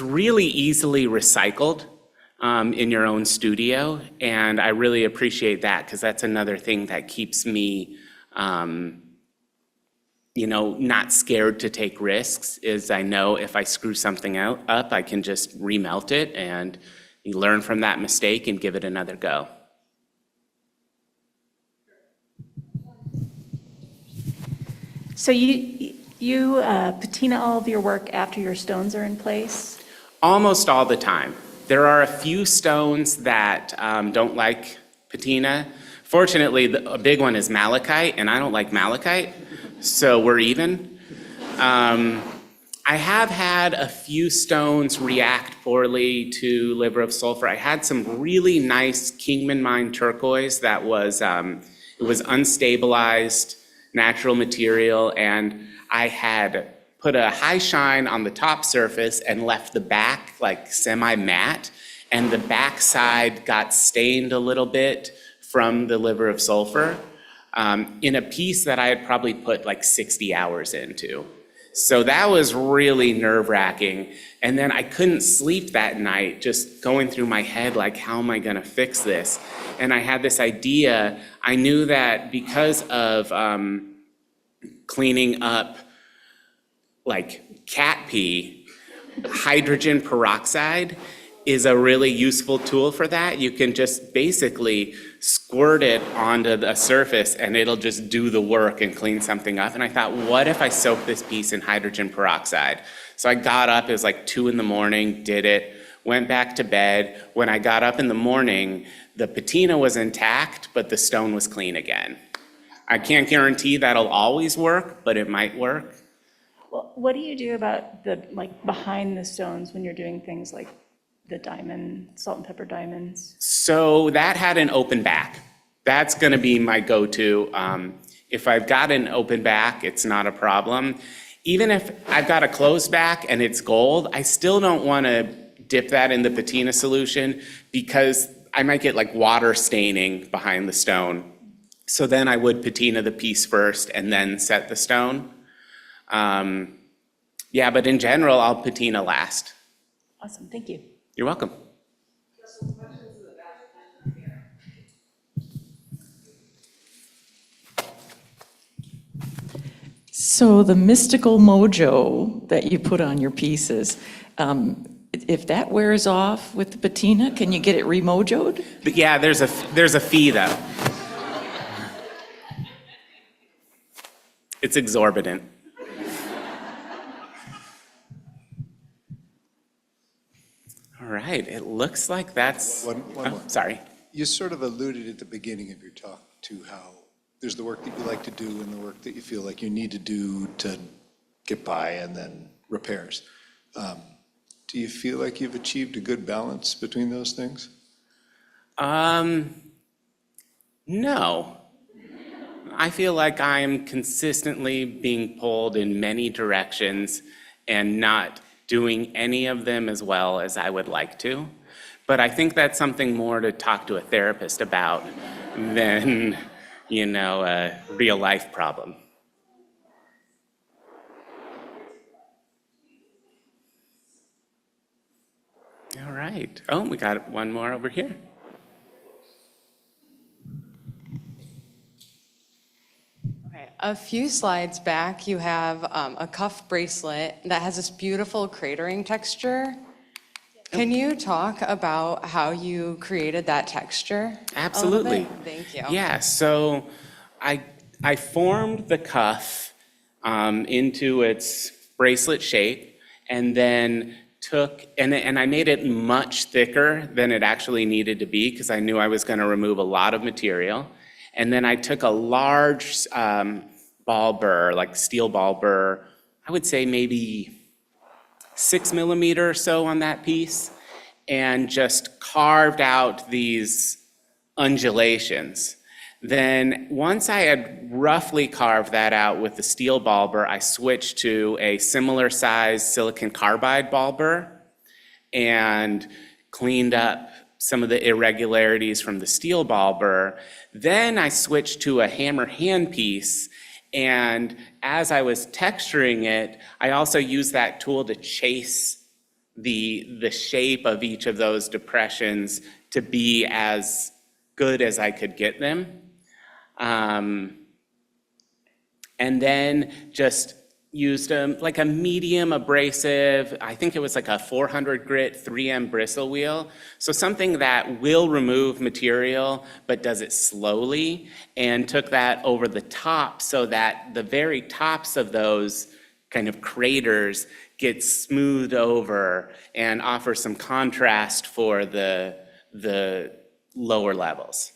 really easily recycled. in your own studio. And I really appreciate that because that's another thing that keeps me, not scared to take risks, is I know if I screw something up, I can just remelt it and you learn from that mistake and give it another go. So you patina all of your work after your stones are in place? Almost all the time. There are a few stones that don't like patina. Fortunately, a big one is malachite, and I don't like malachite, so we're even. I have had a few stones react poorly to liver of sulfur. I had some really nice Kingman Mine turquoise that was, it was unstabilized natural material, and I had put a high shine on the top surface and left the back like semi-matte, and the back side got stained a little bit from the liver of sulfur in a piece that I had probably put like 60 hours into. So that was really nerve-wracking. And then I couldn't sleep that night, just going through my head like, how am I gonna fix this? And I had this idea. I knew that because of cleaning up like cat pee, hydrogen peroxide is a really useful tool for that. You can just basically squirt it onto the surface and it'll just do the work and clean something up. And I thought, what if I soak this piece in hydrogen peroxide? So I got up, it was like 2 a.m, did it, went back to bed. When I got up in the morning, the patina was intact, but the stone was clean again. I can't guarantee that'll always work, but it might work. Well, what do you do about the, like, behind the stones when you're doing things like the diamond, salt and pepper diamonds? So that had an open back. That's gonna be my go-to. If I've got an open back, it's not a problem. Even if I've got a closed back and it's gold, I still don't wanna dip that in the patina solution because I might get like water staining behind the stone. So then I would patina the piece first and then set the stone. Yeah, but in general, I'll patina last. Awesome, thank you. You're welcome. So the mystical mojo that you put on your pieces, if that wears off with the patina, can you get it remojoed? But yeah, there's a fee though. It's exorbitant. All right, it looks like that's, One more. Sorry. You sort of alluded at the beginning of your talk to how there's the work that you like to do and the work that you feel like you need to do to get by and then repairs. Do you feel like you've achieved a good balance between those things? No. I feel like I'm consistently being pulled in many directions and not doing any of them as well as I would like to. But I think that's something more to talk to a therapist about than, a real life problem. All right. Oh, we got one more over here. A few slides back, you have a cuff bracelet that has this beautiful cratering texture. Can you talk about how you created that texture? Absolutely. Thank you. Yeah, so I formed the cuff into its bracelet shape and then and I made it much thicker than it actually needed to be because I knew I was going to remove a lot of material. And then I took a large ball burr, like steel ball burr, I would say maybe 6 millimeter or so on that piece, and just carved out these undulations. Then once I had roughly carved that out with the steel ball burr, I switched to a similar size silicon carbide ball burr and cleaned up some of the irregularities from the steel ball burr. Then I switched to a hammer hand piece, and as I was texturing it, I also used that tool to chase the shape of each of those depressions to be as good as I could get them. And then just used like a medium abrasive, I think it was like a 400 grit 3M bristle wheel. So something that will remove material, but does it slowly, and took that over the top so that the very tops of those kind of craters get smoothed over and offer some contrast for the lower levels.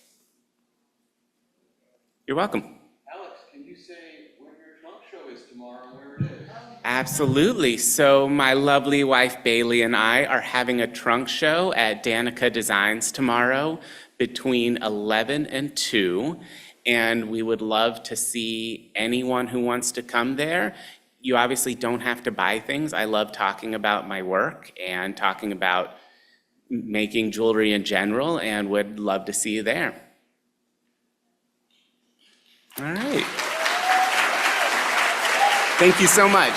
You're welcome. Alex, can you say where your trunk show is tomorrow and where it is? Absolutely. So my lovely wife Bailey and I are having a trunk show at Danica Designs tomorrow between 11 and 2, and we would love to see anyone who wants to come there. You obviously don't have to buy things. I love talking about my work and talking about making jewelry in general, and would love to see you there. All right. Thank you so much.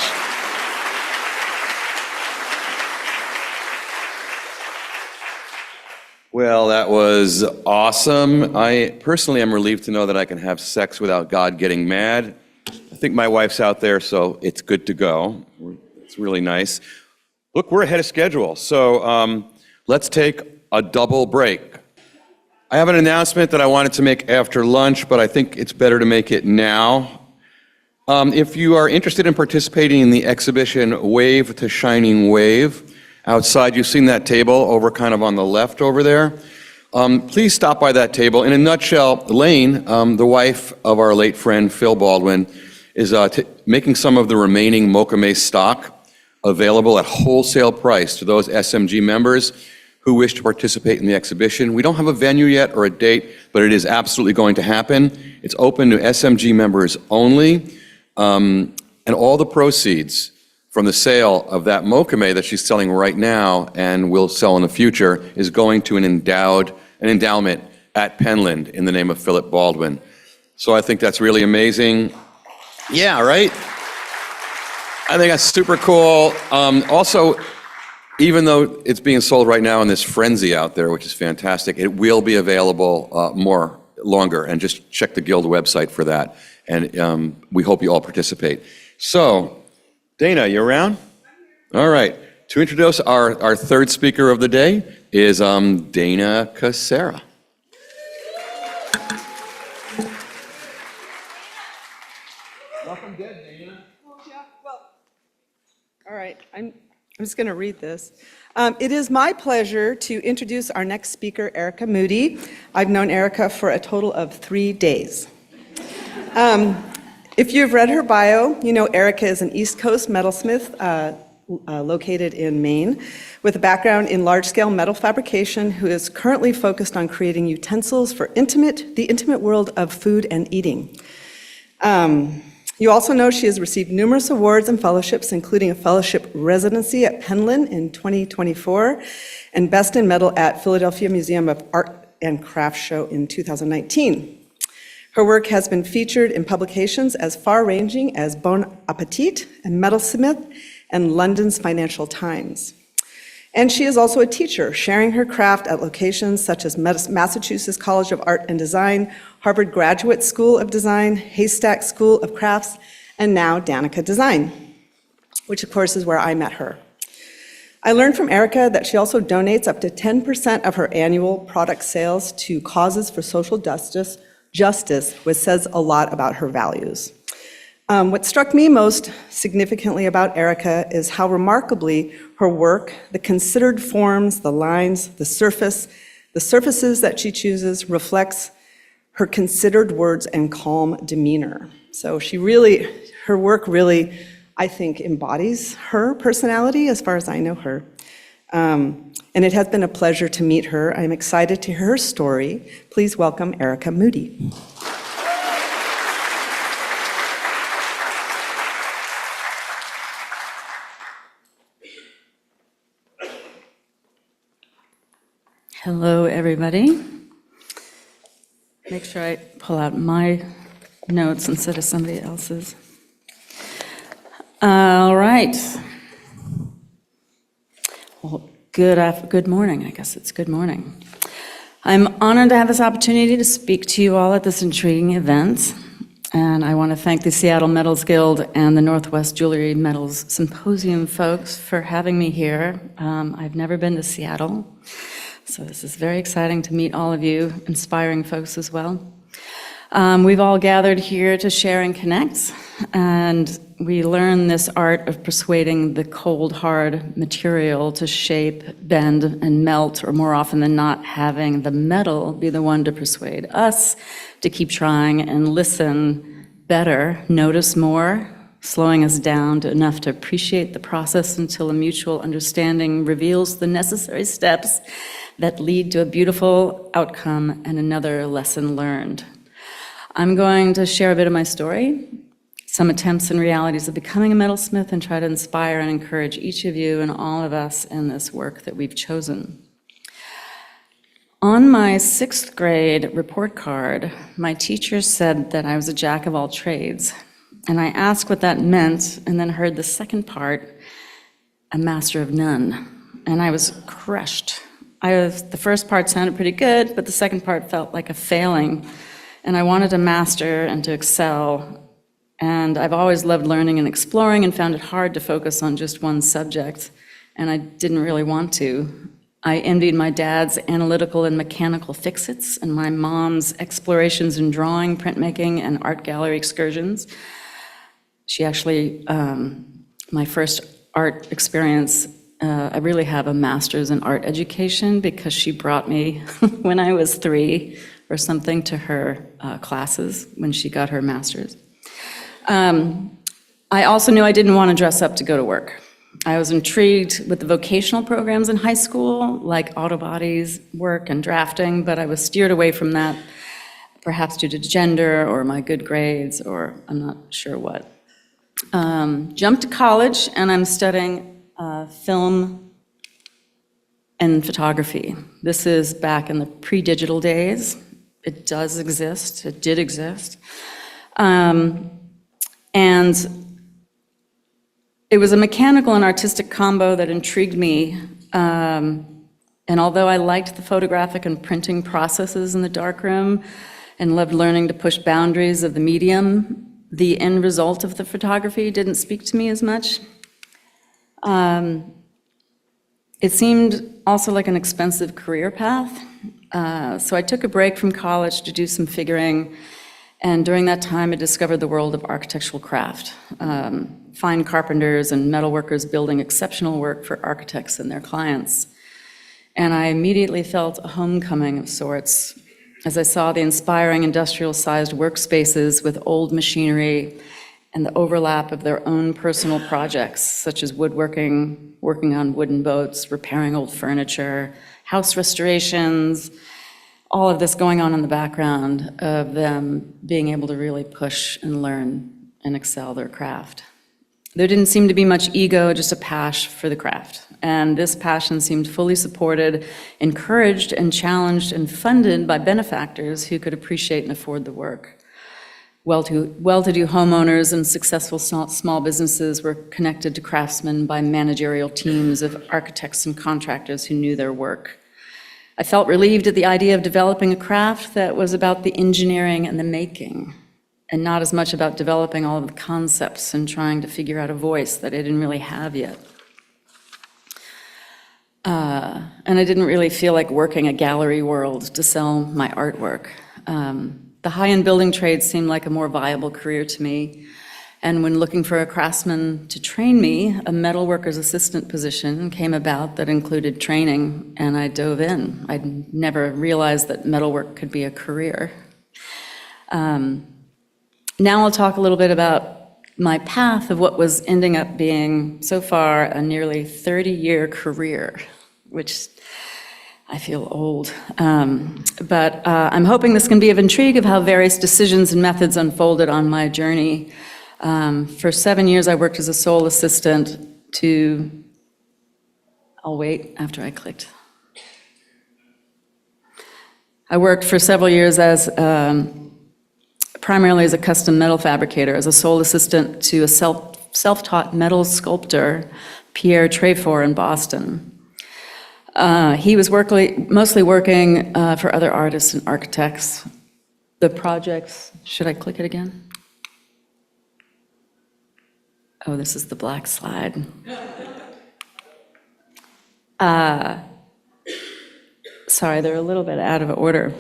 Well, that was awesome. I personally am relieved to know that I can have sex without God getting mad. I think my wife's out there, so it's good to go. It's really nice. Look, we're ahead of schedule, so let's take a double break. I have an announcement that I wanted to make after lunch, but I think it's better to make it now. If you are interested in participating in the exhibition Wave to Shining Wave, outside you've seen that table over kind of on the left over there. Please stop by that table. In a nutshell, Elaine, the wife of our late friend Phil Baldwin, is making some of the remaining Mokume stock available at wholesale price to those SMG members who wish to participate in the exhibition. We don't have a venue yet or a date, but it is absolutely going to happen. It's open to SMG members only, and all the proceeds from the sale of that Mokume that she's selling right now and will sell in the future is going to an endowment at Penland in the name of Philip Baldwin. So I think that's really amazing. Yeah, right? I think that's super cool. Also, even though it's being sold right now in this frenzy out there, which is fantastic, it will be available longer, and just check the Guild website for that. And we hope you all participate. So, Dana, you around? All right. To introduce our third speaker of the day is Dana Casera. Welcome, Dana. All right, I'm just going to read this. It is my pleasure to introduce our next speaker, Erica Moody. I've known Erica for a total of 3 days. If you've read her bio, you know Erica is an East Coast metalsmith located in Maine with a background in large-scale metal fabrication, who is currently focused on creating utensils for the intimate world of food and eating. You also know she has received numerous awards and fellowships, including a fellowship residency at Penland in 2024 and Best in Metal at Philadelphia Museum of Art and Crafts Show in 2019. Her work has been featured in publications as far-ranging as Bon Appetit and Metalsmith and London's Financial Times. And she is also a teacher, sharing her craft at locations such as Massachusetts College of Art and Design, Harvard Graduate School of Design, Haystack School of Crafts, and now Danica Design, which of course is where I met her. I learned from Erica that she also donates up to 10% of her annual product sales to causes for social justice, which says a lot about her values. What struck me most significantly about Erica is how remarkably her work, the considered forms, the lines, the surfaces that she chooses reflects her considered words and calm demeanor. So her work really, I think, embodies her personality as far as I know her. And it has been a pleasure to meet her. I'm excited to hear her story. Please welcome Erica Moody. Hello, everybody. Make sure I pull out my notes instead of somebody else's. All right. Well, good morning, I guess it's good morning. I'm honored to have this opportunity to speak to you all at this intriguing event, and I want to thank the Seattle Metals Guild and the Northwest Jewelry Metals Symposium folks for having me here. I've never been to Seattle, so this is very exciting to meet all of you, inspiring folks as well. We've all gathered here to share and connect, and we learn this art of persuading the cold, hard material to shape, bend, and melt, or more often than not, having the metal be the one to persuade us to keep trying and listen better, notice more, slowing us down to enough to appreciate the process until a mutual understanding reveals the necessary steps that lead to a beautiful outcome and another lesson learned. I'm going to share a bit of my story, some attempts and realities of becoming a metalsmith, and try to inspire and encourage each of you and all of us in this work that we've chosen. On my 6th grade report card, my teacher said that I was a jack of all trades, and I asked what that meant, and then heard the second part, a master of none, and I was crushed. The first part sounded pretty good, but the second part felt like a failing, and I wanted to master and to excel. And I've always loved learning and exploring and found it hard to focus on just one subject, and I didn't really want to. I envied my dad's analytical and mechanical fix-its and my mom's explorations in drawing, printmaking, and art gallery excursions. She actually, my first art experience, I really have a master's in art education because she brought me when I was 3 or something to her classes when she got her master's. I also knew I didn't want to dress up to go to work. I was intrigued with the vocational programs in high school, like auto bodies work and drafting, but I was steered away from that, perhaps due to gender or my good grades, or I'm not sure what. Jumped to college, and I'm studying film and photography. This is back in the pre-digital days. It does exist, it did exist. And it was a mechanical and artistic combo that intrigued me. And although I liked the photographic and printing processes in the darkroom and loved learning to push boundaries of the medium, the end result of the photography didn't speak to me as much. It seemed also like an expensive career path. So I took a break from college to do some figuring, and during that time I discovered the world of architectural craft. Fine carpenters and metalworkers building exceptional work for architects and their clients. And I immediately felt a homecoming of sorts as I saw the inspiring industrial-sized workspaces with old machinery and the overlap of their own personal projects, such as woodworking, working on wooden boats, repairing old furniture, house restorations, all of this going on in the background of them being able to really push and learn and excel their craft. There didn't seem to be much ego, just a passion for the craft. And this passion seemed fully supported, encouraged, and challenged and funded by benefactors who could appreciate and afford the work. Well-to-do homeowners and successful small businesses were connected to craftsmen by managerial teams of architects and contractors who knew their work. I felt relieved at the idea of developing a craft that was about the engineering and the making, and not as much about developing all of the concepts and trying to figure out a voice that I didn't really have yet. And I didn't really feel like working a gallery world to sell my artwork. The high-end building trades seemed like a more viable career to me, and when looking for a craftsman to train me, a metalworker's assistant position came about that included training, and I dove in. I'd never realized that metalwork could be a career. Now I'll talk a little bit about my path of what was ending up being, so far, a nearly 30-year career, which I feel old. But I'm hoping this can be of intrigue of how various decisions and methods unfolded on my journey. For 7 years, I worked as a sole assistant to, I'll wait after I clicked. I worked for several years as primarily as a custom metal fabricator, as a sole assistant to a self-taught metal sculptor, Pierre Trefour in Boston. He was mostly working for other artists and architects. The projects, should I click it again? Oh, this is the black slide. Sorry, they're a little bit out of order.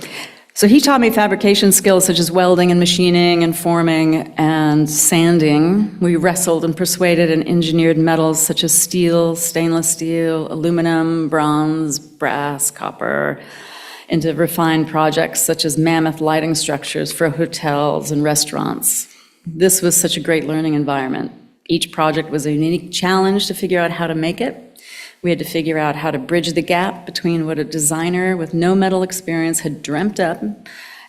So he taught me fabrication skills such as welding and machining and forming and sanding. We wrestled and persuaded and engineered metals such as steel, stainless steel, aluminum, bronze, brass, copper, into refined projects such as mammoth lighting structures for hotels and restaurants. This was such a great learning environment. Each project was a unique challenge to figure out how to make it. We had to figure out how to bridge the gap between what a designer with no metal experience had dreamt up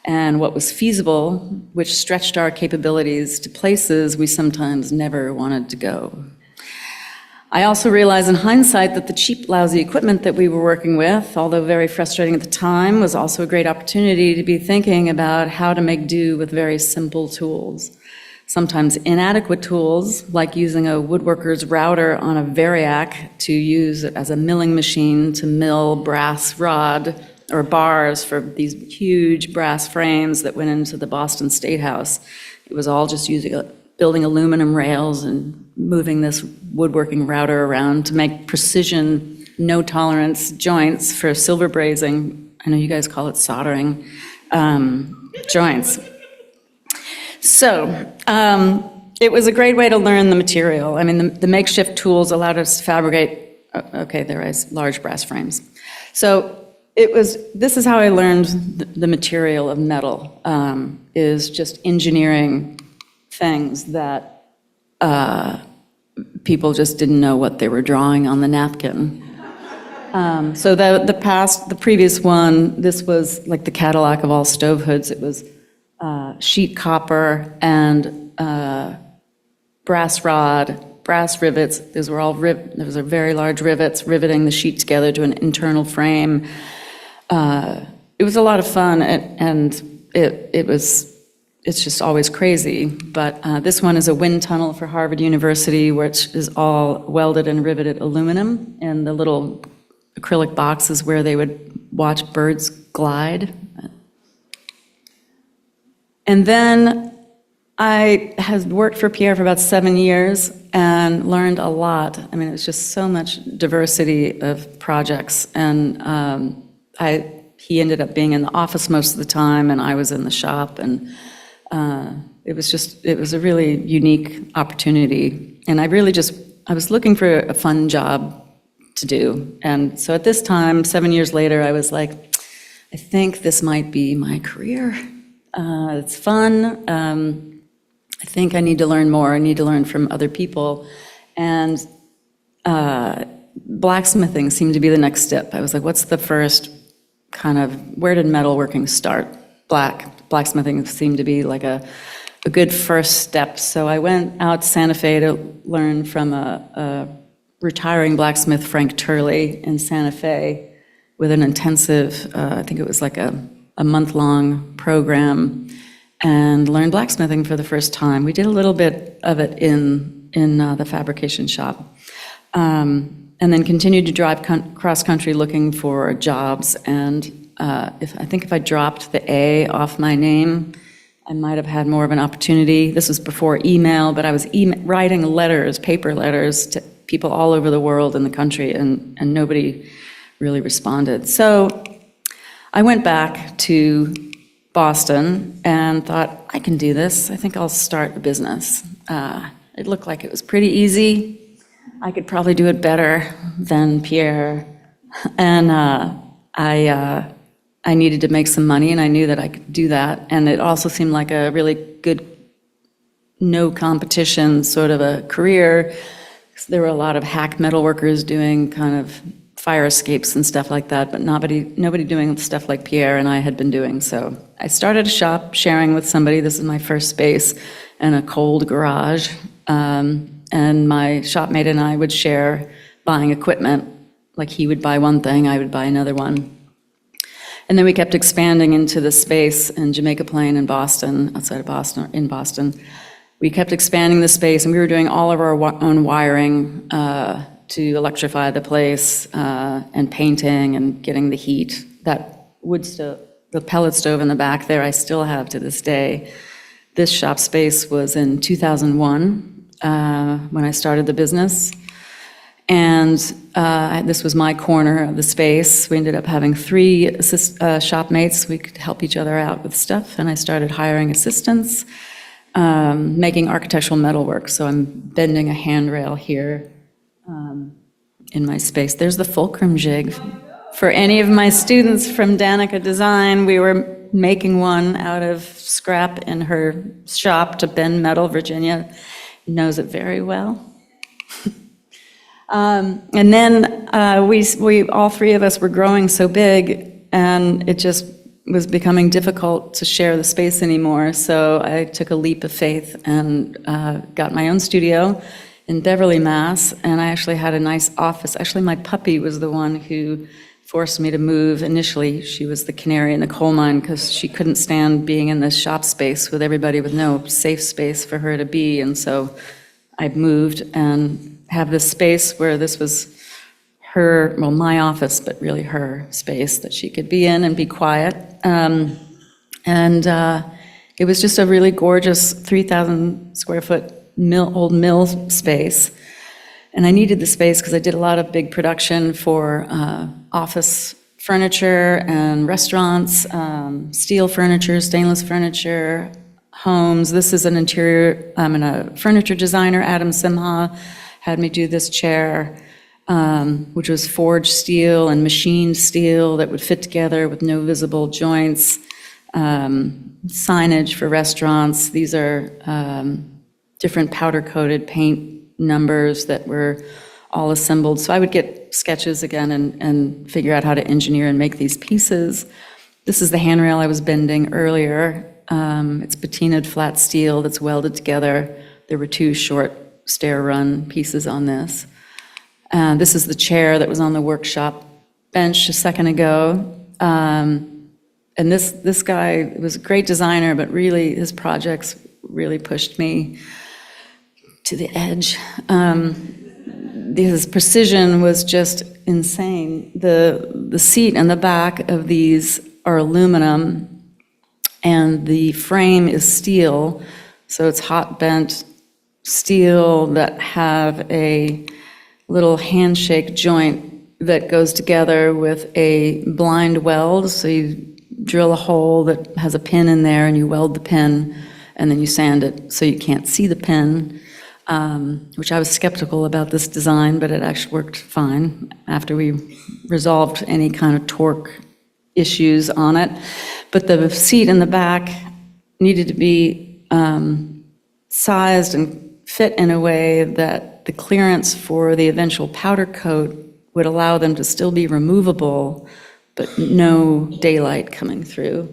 and what was feasible, which stretched our capabilities to places we sometimes never wanted to go. I also realized in hindsight that the cheap, lousy equipment that we were working with, although very frustrating at the time, was also a great opportunity to be thinking about how to make do with very simple tools. Sometimes inadequate tools, like using a woodworker's router on a variac to use it as a milling machine to mill brass rod or bars for these huge brass frames that went into the Boston State House. It was all just building aluminum rails and moving this woodworking router around to make precision, no-tolerance joints for silver brazing. I know you guys call it soldering, joints. So it was a great way to learn the material. I mean, the makeshift tools allowed us to fabricate, okay, there is large brass frames. So this is how I learned the material of metal, is just engineering things that people just didn't know what they were drawing on the napkin. So the previous one, this was like the Cadillac of all stove hoods. It was sheet copper and brass rod, brass rivets. Those were very large rivets riveting the sheet together to an internal frame. It was a lot of fun, and it's just always crazy. But this one is a wind tunnel for Harvard University, which is all welded and riveted aluminum, and the little acrylic boxes where they would watch birds glide. And then I had worked for Pierre for about 7 years and learned a lot. I mean, it was just so much diversity of projects. And he ended up being in the office most of the time, and I was in the shop. And it was a really unique opportunity. And I was looking for a fun job to do. And so at this time, 7 years later, I was like, I think this might be my career. It's fun. I think I need to learn more. I need to learn from other people. And blacksmithing seemed to be the next step. I was like, what's the first where did metalworking start? Blacksmithing seemed to be like a good first step. So I went out to Santa Fe to learn from a retiring blacksmith, Frank Turley, in Santa Fe with an intensive, I think it was like a month-long program, and learned blacksmithing for the first time. We did a little bit of it in the fabrication shop, and then continued to drive cross-country looking for jobs. And if I dropped the A off my name, I might have had more of an opportunity. This was before email, but I was writing letters, paper letters, to people all over the world and the country, and nobody really responded. So I went back to Boston and thought, I can do this. I think I'll start a business. It looked like it was pretty easy. I could probably do it better than Pierre. And I needed to make some money, and I knew that I could do that. And it also seemed like a really good, no competition sort of a career. There were a lot of hack metalworkers doing kind of fire escapes and stuff like that, but nobody doing stuff like Pierre and I had been doing. So I started a shop sharing with somebody. This is my first space in a cold garage. And my shopmate and I would share buying equipment. Like he would buy one thing, I would buy another one. And then we kept expanding into the space in Jamaica Plain in Boston, outside of Boston, or in Boston. We kept expanding the space, and we were doing all of our own wiring, to electrify the place, and painting and getting the heat. That wood stove, the pellet stove in the back there, I still have to this day. This shop space was in 2001, when I started the business. And this was my corner of the space. We ended up having 3 shopmates. We could help each other out with stuff, and I started hiring assistants, making architectural metalwork. So I'm bending a handrail here in my space. There's the fulcrum jig. For any of my students from Danica Design, we were making one out of scrap in her shop to bend metal. Virginia knows it very well. And then we all 3 of us were growing so big, and it just was becoming difficult to share the space anymore. So I took a leap of faith and got my own studio in Beverly, Mass. And I actually had a nice office. Actually, my puppy was the one who forced me to move. Initially, she was the canary in the coal mine because she couldn't stand being in this shop space with everybody with no safe space for her to be. And so I moved and have this space where this was her, well, my office, but really her space that she could be in and be quiet. It was just a really gorgeous 3,000 square foot old mill space. And I needed the space because I did a lot of big production for office furniture and restaurants, steel furniture, stainless furniture, homes. This is an interior, I'm a furniture designer, Adam Simha, had me do this chair, which was forged steel and machined steel that would fit together with no visible joints. Signage for restaurants. These are different powder-coated paint numbers that were all assembled. So I would get sketches again and figure out how to engineer and make these pieces. This is the handrail I was bending earlier. It's patinaed flat steel that's welded together. There were 2 short stair run pieces on this. This is the chair that was on the workshop bench a second ago. And this guy was a great designer, but really his projects really pushed me to the edge. His precision was just insane. The seat and the back of these are aluminum, and the frame is steel, so it's hot bent steel that have a little handshake joint that goes together with a blind weld. So you drill a hole that has a pin in there and you weld the pin, and then you sand it so you can't see the pin, which I was skeptical about this design, but it actually worked fine after we resolved any kind of torque issues on it. But the seat in the back needed to be sized and fit in a way that the clearance for the eventual powder coat would allow them to still be removable, but no daylight coming through.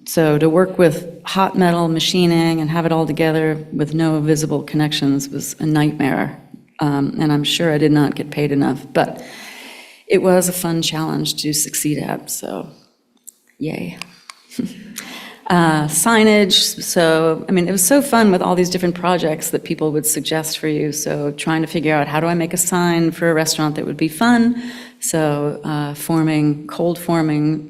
So to work with hot metal machining and have it all together with no visible connections was a nightmare. And I'm sure I did not get paid enough, but it was a fun challenge to succeed at, so yay. Signage, so, I mean, it was so fun with all these different projects that people would suggest for you. So trying to figure out how do I make a sign for a restaurant that would be fun. So cold forming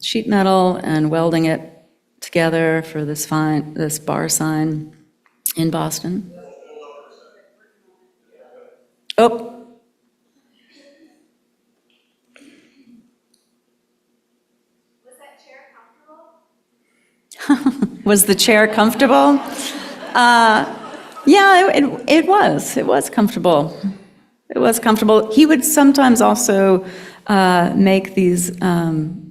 sheet metal and welding it together for this bar sign in Boston. Oh. Was the chair comfortable? Yeah, it was. It was comfortable. It was comfortable. He would sometimes also make these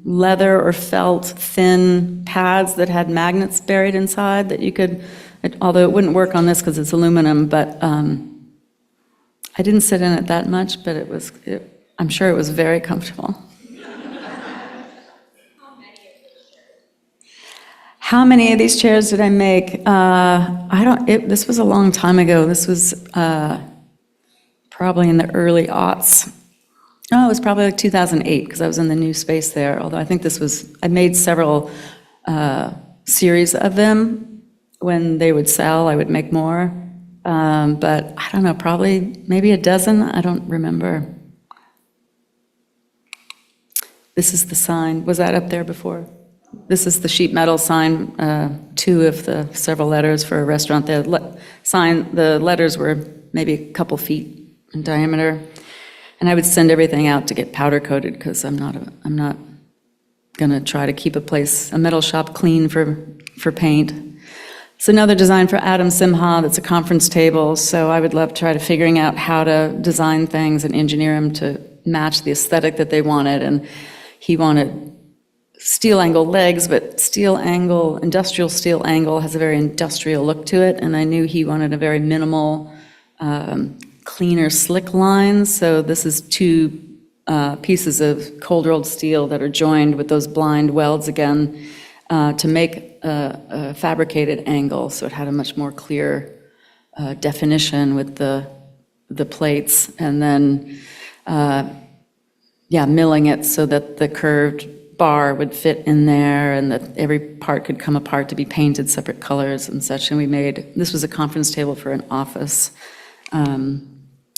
leather or felt thin pads that had magnets buried inside that you could, although it wouldn't work on this because it's aluminum, but I didn't sit in it that much, but I'm sure it was very comfortable. How many of these chairs did I make? This was a long time ago. This was probably in the early aughts. Oh, it was probably like 2008 because I was in the new space there. Although I think I made several series of them. When they would sell, I would make more. but I don't know, probably maybe a dozen, I don't remember. This is the sign, was that up there before? This is the sheet metal sign, 2 of the several letters for a restaurant. The letters were maybe a couple feet in diameter. And I would send everything out to get powder coated because I'm not going to try to keep a metal shop clean for paint. It's another design for Adam Simha that's a conference table. So I would love to try to figuring out how to design things and engineer them to match the aesthetic that they wanted. And he wanted steel angle legs, but industrial steel angle has a very industrial look to it. And I knew he wanted a very minimal, cleaner, slick lines. So this is 2 pieces of cold rolled steel that are joined with those blind welds again to make a fabricated angle. So it had a much more clear definition with the plates, and then milling it so that the curved bar would fit in there and that every part could come apart to be painted separate colors and such. And this was a conference table for an office.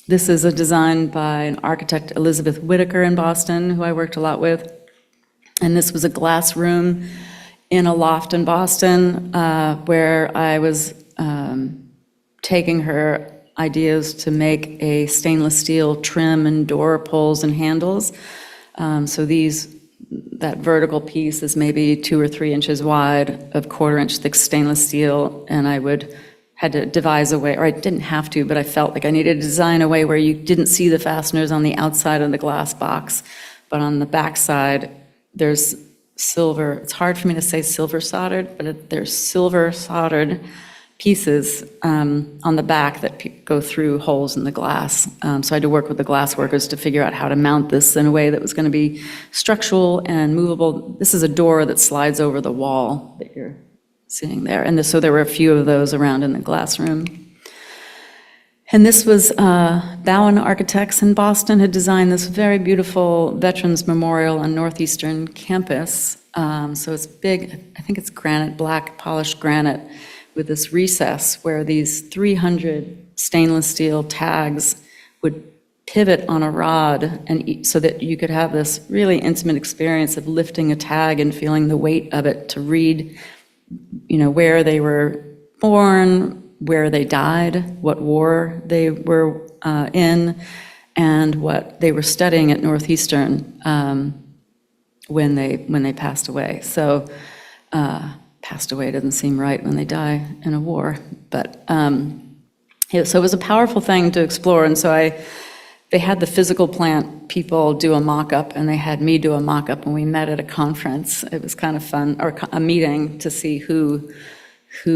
This is a design by an architect, Elizabeth Whitaker in Boston, who I worked a lot with. And this was a glass room in a loft in Boston where I was taking her ideas to make a stainless steel trim and door pulls and handles. So that vertical piece is maybe 2 or 3 inches wide of 1/4 inch thick stainless steel, and I had to devise a way, or I didn't have to, but I felt like I needed to design a way where you didn't see the fasteners on the outside of the glass box, but on the back side, there's silver. It's hard for me to say silver soldered, but there's silver soldered pieces on the back that go through holes in the glass. So I had to work with the glass workers to figure out how to mount this in a way that was going to be structural and movable. This is a door that slides over the wall that you're seeing there. And so there were a few of those around in the glass room. And this was Bowen Architects in Boston had designed this very beautiful Veterans Memorial on Northeastern campus. So it's big, I think it's granite, black polished granite, with this recess where these 300 stainless steel tags would pivot on a rod, and so that you could have this really intimate experience of lifting a tag and feeling the weight of it to read, where they were born, where they died, what war they were in, and what they were studying at Northeastern when they passed away. So passed away doesn't seem right when they die in a war, but so it was a powerful thing to explore. And so they had the physical plant people do a mock-up, and they had me do a mock-up, and we met at a conference. It was kind of fun, or a meeting, to see who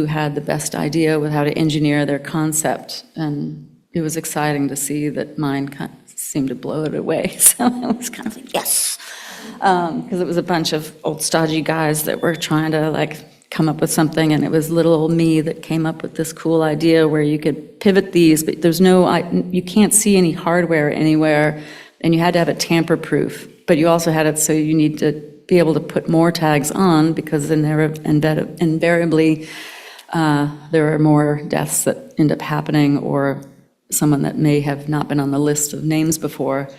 had the best idea with how to engineer their concept. And it was exciting to see that mine kind of seemed to blow it away. So I was kind of like, yes, because it was a bunch of old stodgy guys that were trying to come up with something, and it was little old me that came up with this cool idea where you could pivot these, but you can't see any hardware anywhere, and you had to have it tamper-proof, but you also had it so you need to be able to put more tags on, because then invariably there are more deaths that end up happening, or someone that may have not been on the list of names before.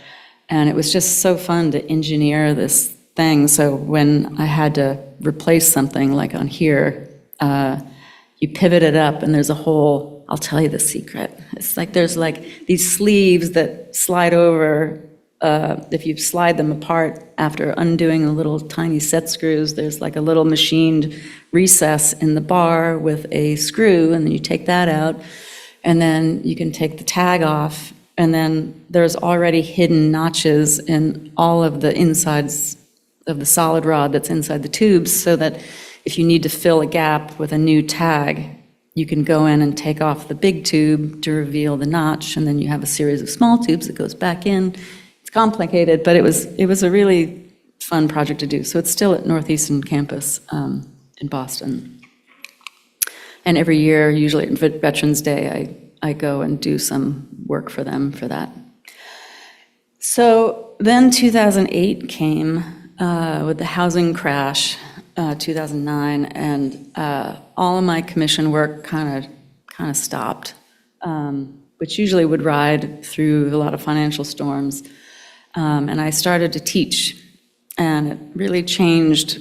And it was just so fun to engineer this thing. So when I had to replace something like on here, you pivot it up, and there's a whole, I'll tell you the secret. It's there's these sleeves that slide over. If you slide them apart after undoing the little tiny set screws, there's a little machined recess in the bar with a screw, and then you take that out, and then you can take the tag off, and then there's already hidden notches in all of the insides of the solid rod that's inside the tubes, so that if you need to fill a gap with a new tag, you can go in and take off the big tube to reveal the notch, and then you have a series of small tubes that goes back in. It's complicated, but it was a really fun project to do. So it's still at Northeastern campus in Boston. And every year, usually at Veterans Day, I go and do some work for them for that. So then 2008 came with the housing crash, 2009, and all of my commission work kind of stopped. which usually would ride through a lot of financial storms. And I started to teach, and it really changed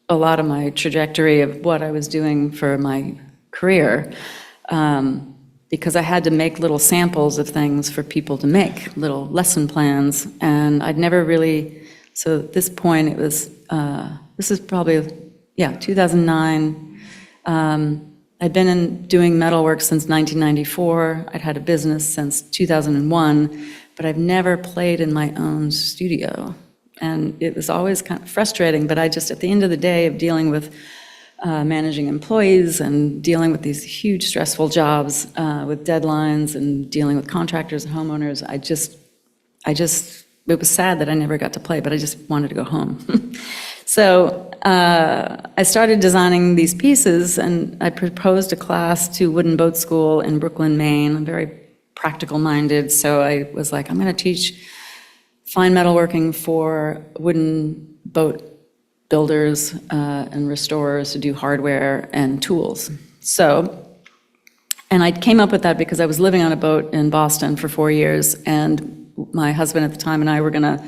a lot of my trajectory of what I was doing for my career, because I had to make little samples of things for people to make, little lesson plans, and I'd never really, so at this point it was, this is probably, 2009. I'd been doing metalwork since 1994. I'd had a business since 2001, but I've never played in my own studio. And it was always kind of frustrating, but I just, at the end of the day of dealing with managing employees and dealing with these huge stressful jobs with deadlines and dealing with contractors and homeowners, it was sad that I never got to play, but I just wanted to go home. So I started designing these pieces, and I proposed a class to Wooden Boat School in Brooklyn, Maine. I'm very practical-minded, so I was like, I'm going to teach fine metalworking for wooden boat builders and restorers to do hardware and tools. So, and I came up with that because I was living on a boat in Boston for 4 years, and my husband at the time and I were going to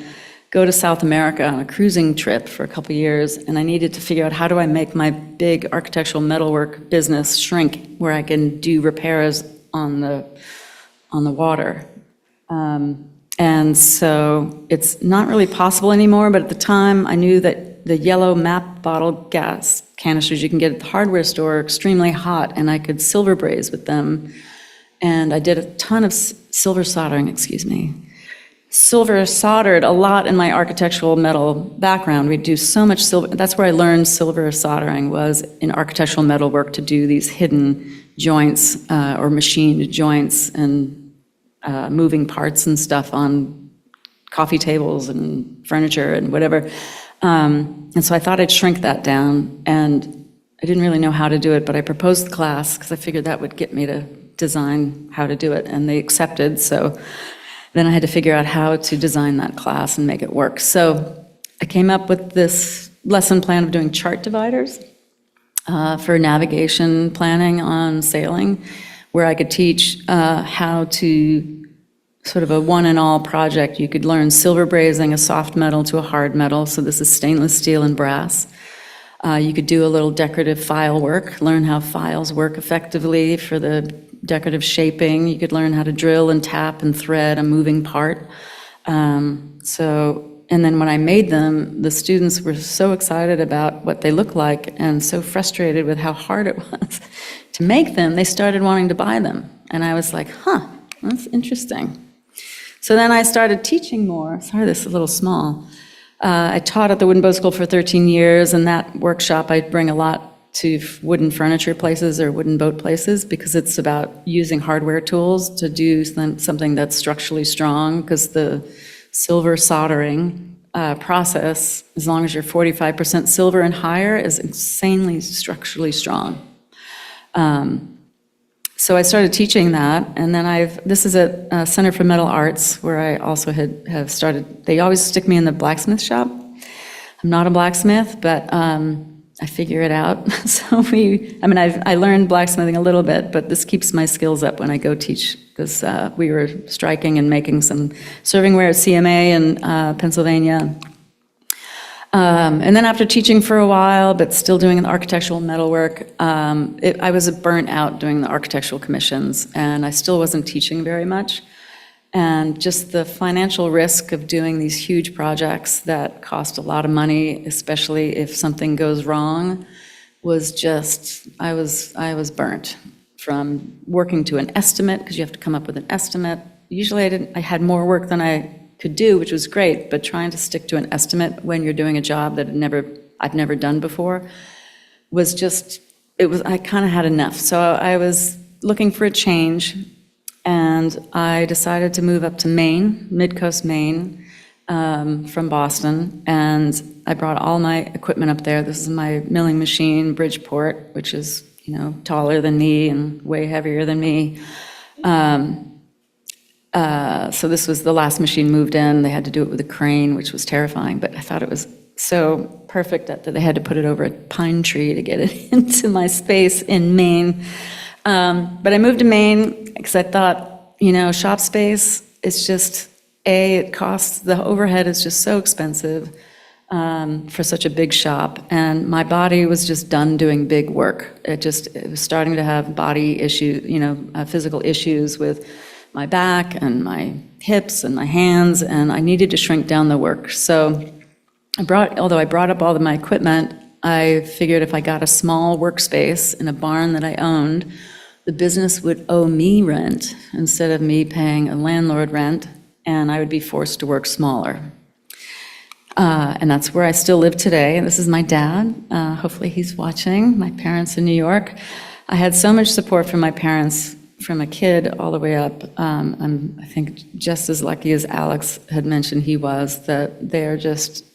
go to South America on a cruising trip for a couple years, and I needed to figure out how do I make my big architectural metalwork business shrink where I can do repairs on the water. And so it's not really possible anymore, but at the time I knew that the yellow MAP bottle gas canisters you can get at the hardware store are extremely hot, and I could silver braze with them. And I did a ton of silver soldering, silver soldered a lot in my architectural metal background. We'd do so much silver. That's where I learned silver soldering, was in architectural metalwork, to do these hidden joints or machined joints and moving parts and stuff on coffee tables and furniture and whatever. And so I thought I'd shrink that down, and I didn't really know how to do it, but I proposed the class because I figured that would get me to design how to do it, and they accepted. So then I had to figure out how to design that class and make it work. So I came up with this lesson plan of doing chart dividers for navigation planning on sailing, where I could teach how to, sort of a one-and-all project. You could learn silver brazing a soft metal to a hard metal, so this is stainless steel and brass. You could do a little decorative file work, learn how files work effectively for the decorative shaping. You could learn how to drill and tap and thread a moving part. And then when I made them, the students were so excited about what they looked like and so frustrated with how hard it was to make them, they started wanting to buy them. And I was like, that's interesting. So then I started teaching more. Sorry, this is a little small. I taught at the Wooden Boat School for 13 years, and that workshop I'd bring a lot to wooden furniture places or wooden boat places, because it's about using hardware tools to do something that's structurally strong, because the silver soldering process, as long as you're 45% silver and higher, is insanely structurally strong. So I started teaching that, and then this is at Center for Metal Arts, where I also have started, they always stick me in the blacksmith shop. I'm not a blacksmith, but I figure it out. So I learned blacksmithing a little bit, but this keeps my skills up when I go teach, because we were striking and making some servingware at CMA in Pennsylvania. And then after teaching for a while, but still doing the architectural metalwork, I was burnt out doing the architectural commissions, and I still wasn't teaching very much. And just the financial risk of doing these huge projects that cost a lot of money, especially if something goes wrong, was just, I was burnt from working to an estimate, because you have to come up with an estimate. Usually I had more work than I could do, which was great, but trying to stick to an estimate when you're doing a job that I've never done before was just, I kind of had enough. So I was looking for a change, and I decided to move up to Maine, Mid-Coast Maine, from Boston, and I brought all my equipment up there. This is my milling machine, Bridgeport, which is, taller than me and way heavier than me. So this was the last machine moved in. They had to do it with a crane, which was terrifying, but I thought it was so perfect that they had to put it over a pine tree to get it into my space in Maine. But I moved to Maine because I thought, shop space, it's just, it costs, the overhead is just so expensive for such a big shop. And my body was just done doing big work. It was starting to have body issues, physical issues with my back and my hips and my hands, and I needed to shrink down the work. So although I brought up all of my equipment, I figured if I got a small workspace in a barn that I owned, the business would owe me rent instead of me paying a landlord rent, and I would be forced to work smaller. And that's where I still live today. And this is my dad. Hopefully he's watching. My parents in New York. I had so much support from my parents from a kid all the way up. I'm, I think, just as lucky as Alex had mentioned he was, that they're just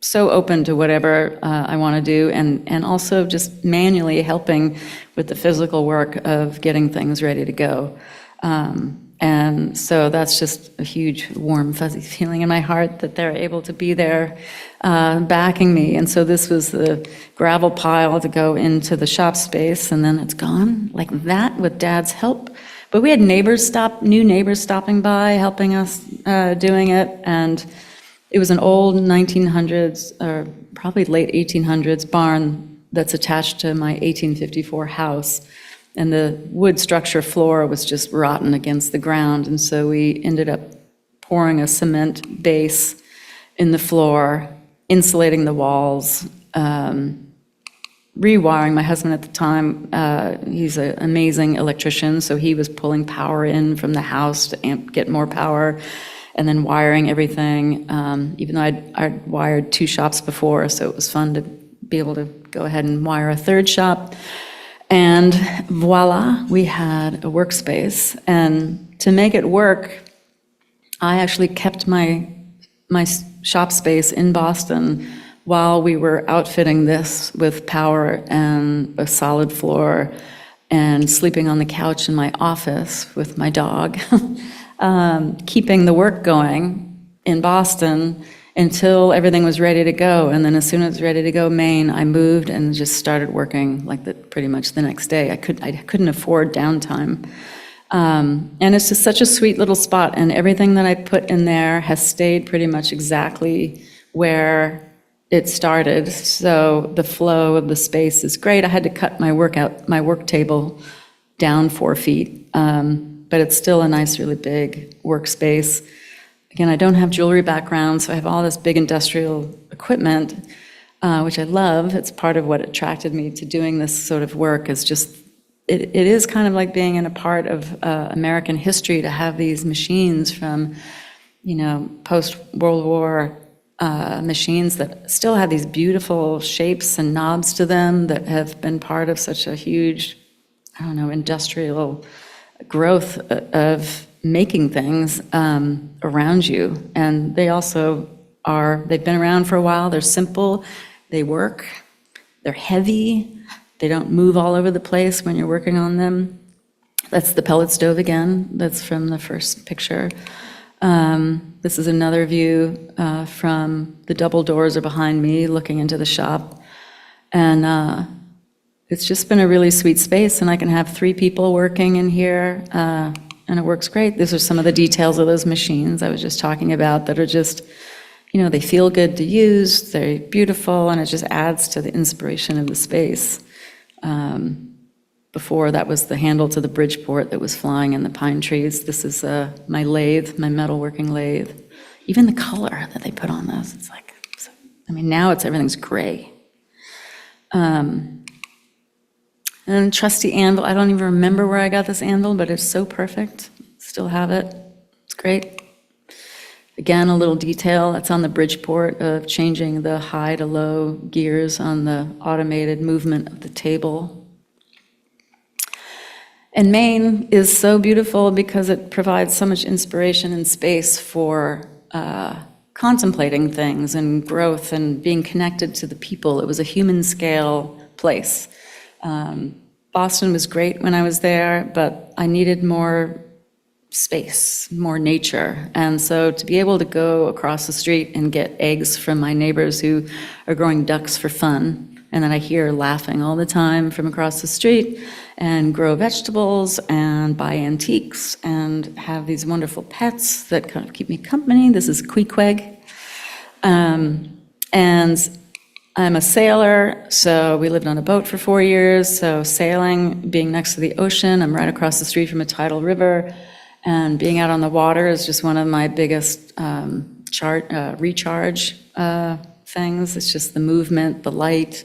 so open to whatever I want to do, and also just manually helping with the physical work of getting things ready to go. And so that's just a huge, warm, fuzzy feeling in my heart that they're able to be there backing me. And so this was the gravel pile to go into the shop space, and then it's gone like that with Dad's help. But we had new neighbors stopping by, helping us doing it. And it was an old 1900s, or probably late 1800s barn that's attached to my 1854 house. And the wood structure floor was just rotten against the ground. And so we ended up pouring a cement base in the floor, insulating the walls, rewiring. My husband at the time, he's an amazing electrician, so he was pulling power in from the house to get more power, and then wiring everything, even though I'd wired 2 shops before, so it was fun to be able to go ahead and wire a 3rd shop. And voila, we had a workspace. And to make it work, I actually kept my shop space in Boston while we were outfitting this with power and a solid floor and sleeping on the couch in my office with my dog, keeping the work going in Boston until everything was ready to go. And then as soon as it was ready to go, Maine, I moved and just started working pretty much the next day. I couldn't afford downtime. And it's just such a sweet little spot, and everything that I put in there has stayed pretty much exactly where it started. So the flow of the space is great. I had to cut my work table down 4 feet, but it's still a nice, really big workspace. Again, I don't have jewelry background, so I have all this big industrial equipment, which I love. It's part of what attracted me to doing this sort of work, is just, it is kind of like being in a part of American history to have these machines from, post-World War machines that still have these beautiful shapes and knobs to them that have been part of such a huge, industrial growth of making things around you. And they also they've been around for a while, they're simple, they work, they're heavy, they don't move all over the place when you're working on them. That's the pellet stove again, that's from the first picture. This is another view from the double doors are behind me, looking into the shop. And it's just been a really sweet space, and I can have 3 people working in here, and it works great. These are some of the details of those machines I was just talking about that are just, they feel good to use, they're beautiful, and it just adds to the inspiration of the space. Before, that was the handle to the Bridgeport that was flying in the pine trees. This is my lathe, my metalworking lathe. Even the color that they put on those, it's like, now everything's gray. And trusty anvil, I don't even remember where I got this anvil, but it's so perfect. Still have it. It's great. Again, a little detail, that's on the Bridgeport of changing the high to low gears on the automated movement of the table. And Maine is so beautiful because it provides so much inspiration and space for contemplating things and growth and being connected to the people. It was a human scale place. Boston was great when I was there, but I needed more space, more nature. And so to be able to go across the street and get eggs from my neighbors who are growing ducks for fun, and then I hear laughing all the time from across the street, and grow vegetables, and buy antiques, and have these wonderful pets that kind of keep me company. This is Queequeg. And I'm a sailor, so we lived on a boat for 4 years, so sailing, being next to the ocean, I'm right across the street from a tidal river, and being out on the water is just one of my biggest recharge things. It's just the movement, the light,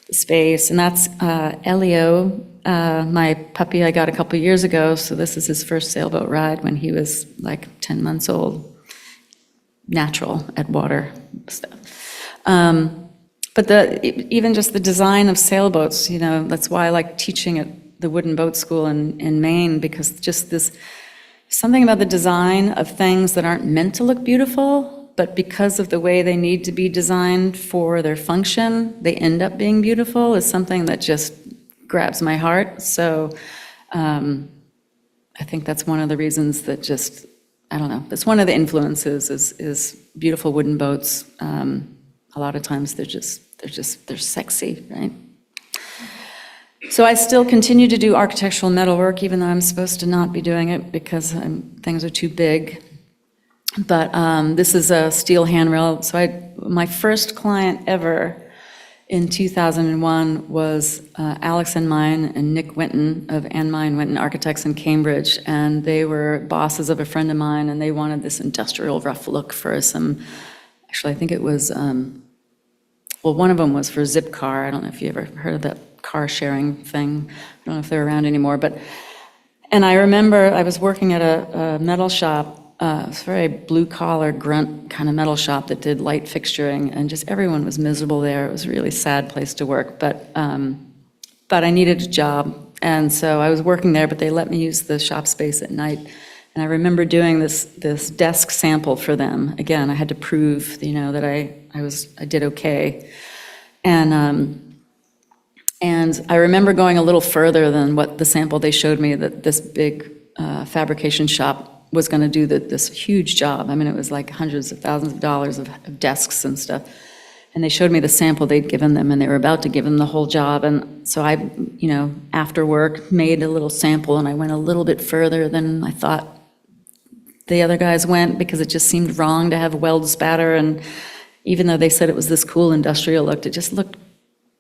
the space, and that's Elio, my puppy I got a couple years ago, so this is his first sailboat ride when he was like 10 months old, natural at water stuff. But even just the design of sailboats, that's why I like teaching at the Wooden Boat School in Maine, because just this, something about the design of things that aren't meant to look beautiful, but because of the way they need to be designed for their function, they end up being beautiful, is something that just grabs my heart. So I think that's one of the reasons that just, I don't know, that's one of the influences is beautiful wooden boats. A lot of times they're sexy, right? So I still continue to do architectural metalwork, even though I'm supposed to not be doing it because things are too big. But this is a steel handrail. So my first client ever in 2001 was Alex Enmine and Nick Winton of Enmine Winton Architects in Cambridge, and they were bosses of a friend of mine, and they wanted this industrial rough look for some, actually I think it was, well, one of them was for Zipcar. I don't know if you ever heard of that car sharing thing. I don't know if they're around anymore, and I remember I was working at a metal shop. It's a very blue-collar grunt kind of metal shop that did light fixturing, and just everyone was miserable there. It was a really sad place to work, but I needed a job, and so I was working there, but they let me use the shop space at night. And I remember doing this desk sample for them. Again, I had to prove, that I did okay, and I remember going a little further than what the sample they showed me, that this big fabrication shop was going to do this huge job. I mean, it was like hundreds of thousands of dollars of desks and stuff. And they showed me the sample they'd given them, and they were about to give them the whole job. And so I, after work, made a little sample, and I went a little bit further than I thought the other guys went, because it just seemed wrong to have weld spatter. And even though they said it was this cool industrial look, it just looked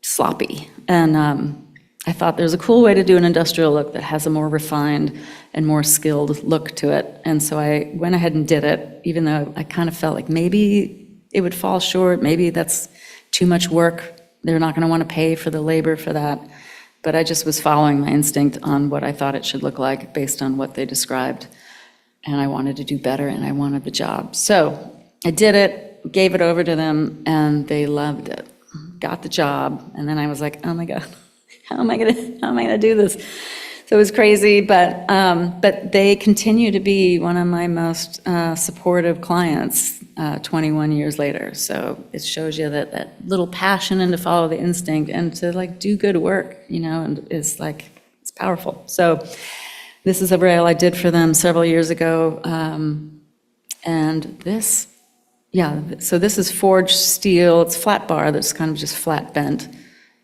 sloppy. And I thought there's a cool way to do an industrial look that has a more refined and more skilled look to it. And so I went ahead and did it, even though I kind of felt like maybe it would fall short, maybe that's too much work. They're not going to want to pay for the labor for that. But I just was following my instinct on what I thought it should look like based on what they described. And I wanted to do better, and I wanted the job. So I did it, gave it over to them, and they loved it. Got the job, and then I was like, oh my God, how am I gonna do this? So it was crazy, but they continue to be one of my most supportive clients 21 years later. So it shows you that little passion and to follow the instinct and to do good work, and it's powerful. So this is a rail I did for them several years ago, and this. Yeah, so this is forged steel. It's flat bar that's kind of just flat bent.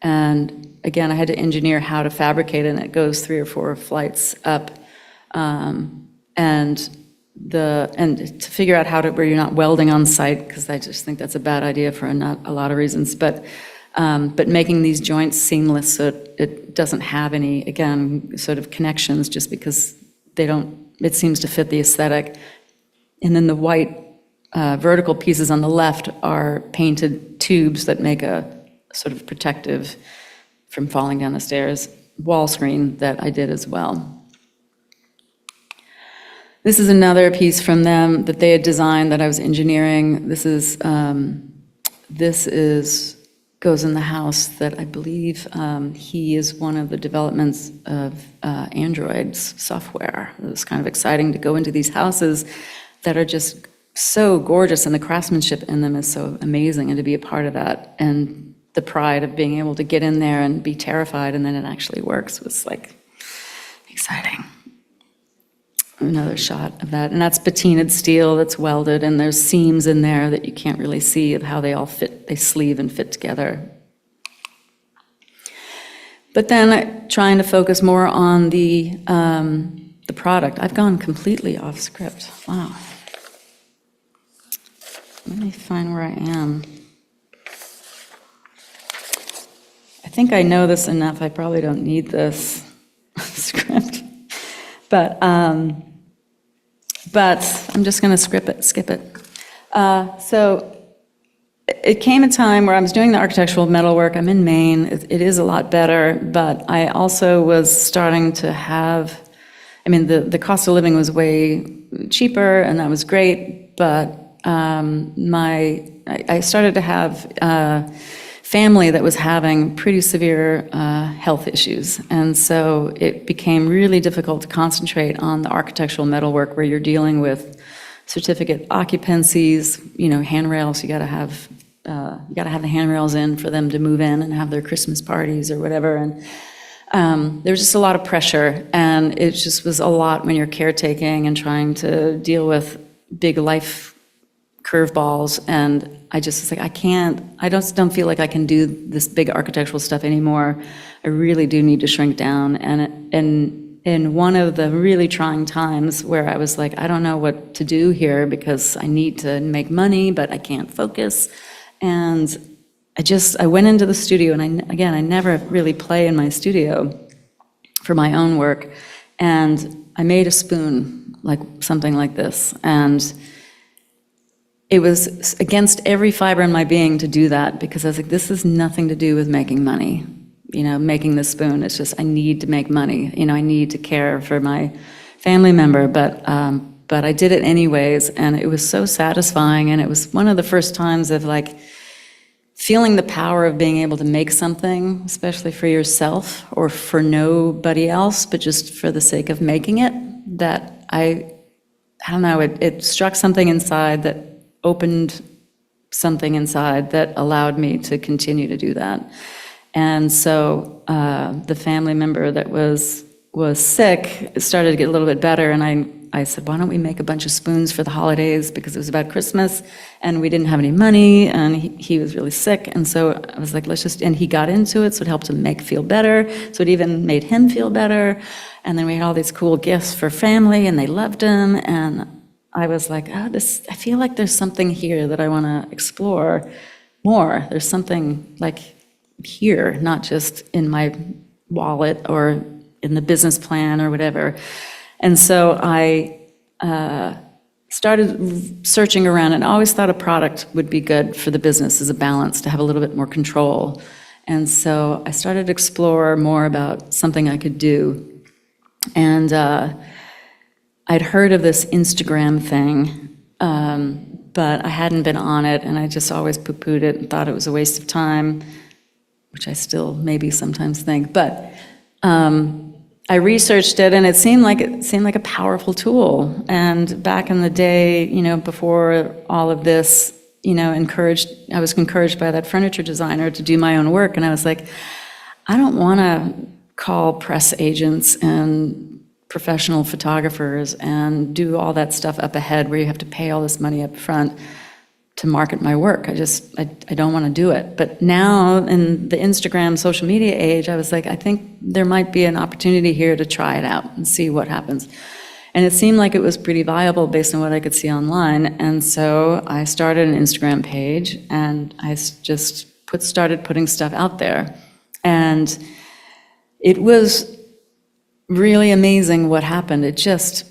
And again, I had to engineer how to fabricate it, and it goes 3 or 4 flights up. And to figure out where you're not welding on site, because I just think that's a bad idea for a lot of reasons. But making these joints seamless so it doesn't have any, again, sort of connections, just because it seems to fit the aesthetic. And then the white vertical pieces on the left are painted tubes that make a sort of protective from falling down the stairs wall screen that I did as well. This is another piece from them that they had designed that I was engineering. This goes in the house that I believe he is one of the developments of Android's software. It was kind of exciting to go into these houses that are just so gorgeous, and the craftsmanship in them is so amazing, and to be a part of that, and the pride of being able to get in there and be terrified and then it actually works was exciting. Another shot of that, and that's patinaed steel that's welded, and there's seams in there that you can't really see of how they all fit, they sleeve and fit together. But then trying to focus more on the product. I've gone completely off script. Wow. Let me find where I am. I think I know this enough. I probably don't need this script. But I'm just going to skip it. So it came a time where I was doing the architectural metalwork. I'm in Maine. It is a lot better, but I also was starting to have, the cost of living was way cheaper, and that was great, but I started to have family that was having pretty severe health issues, and so it became really difficult to concentrate on the architectural metalwork where you're dealing with certificate occupancies, handrails. You got to have the handrails in for them to move in and have their Christmas parties or whatever. And there was just a lot of pressure, and it just was a lot when you're caretaking and trying to deal with big life curveballs. And I just was like, I don't feel like I can do this big architectural stuff anymore. I really do need to shrink down. And in one of the really trying times where I was like, I don't know what to do here because I need to make money, but I can't focus. And I went into the studio, and I never really play in my studio for my own work. And I made a spoon, like something like this. And it was against every fiber in my being to do that, because I was like, this has nothing to do with making money. Making this spoon, it's just, I need to make money. I need to care for my family member, but I did it anyways, and it was so satisfying, and it was one of the first times of like feeling the power of being able to make something, especially for yourself or for nobody else, but just for the sake of making it, that I don't know, it struck something inside that opened something inside that allowed me to continue to do that. And so the family member that was sick started to get a little bit better, and I said, why don't we make a bunch of spoons for the holidays, because it was about Christmas, and we didn't have any money, and he was really sick, and so I was like, and he got into it, so it helped him feel better, so it even made him feel better, and then we had all these cool gifts for family, and they loved him, and I was like, I feel like there's something here that I want to explore more. There's something like here, not just in my wallet or in the business plan or whatever. And so I started searching around, and I always thought a product would be good for the business as a balance, to have a little bit more control. And so I started to explore more about something I could do. And I'd heard of this Instagram thing, but I hadn't been on it, and I just always poo-pooed it and thought it was a waste of time, which I still maybe sometimes think. But I researched it, and it seemed like a powerful tool. And back in the day, before all of this, I was encouraged by that furniture designer to do my own work, and I was like, I don't want to call press agents and professional photographers and do all that stuff up ahead where you have to pay all this money up front to market my work. I don't want to do it. But now in the Instagram social media age, I was like, I think there might be an opportunity here to try it out and see what happens. And it seemed like it was pretty viable based on what I could see online. And so I started an Instagram page, and I just started putting stuff out there. And it was really amazing what happened. It just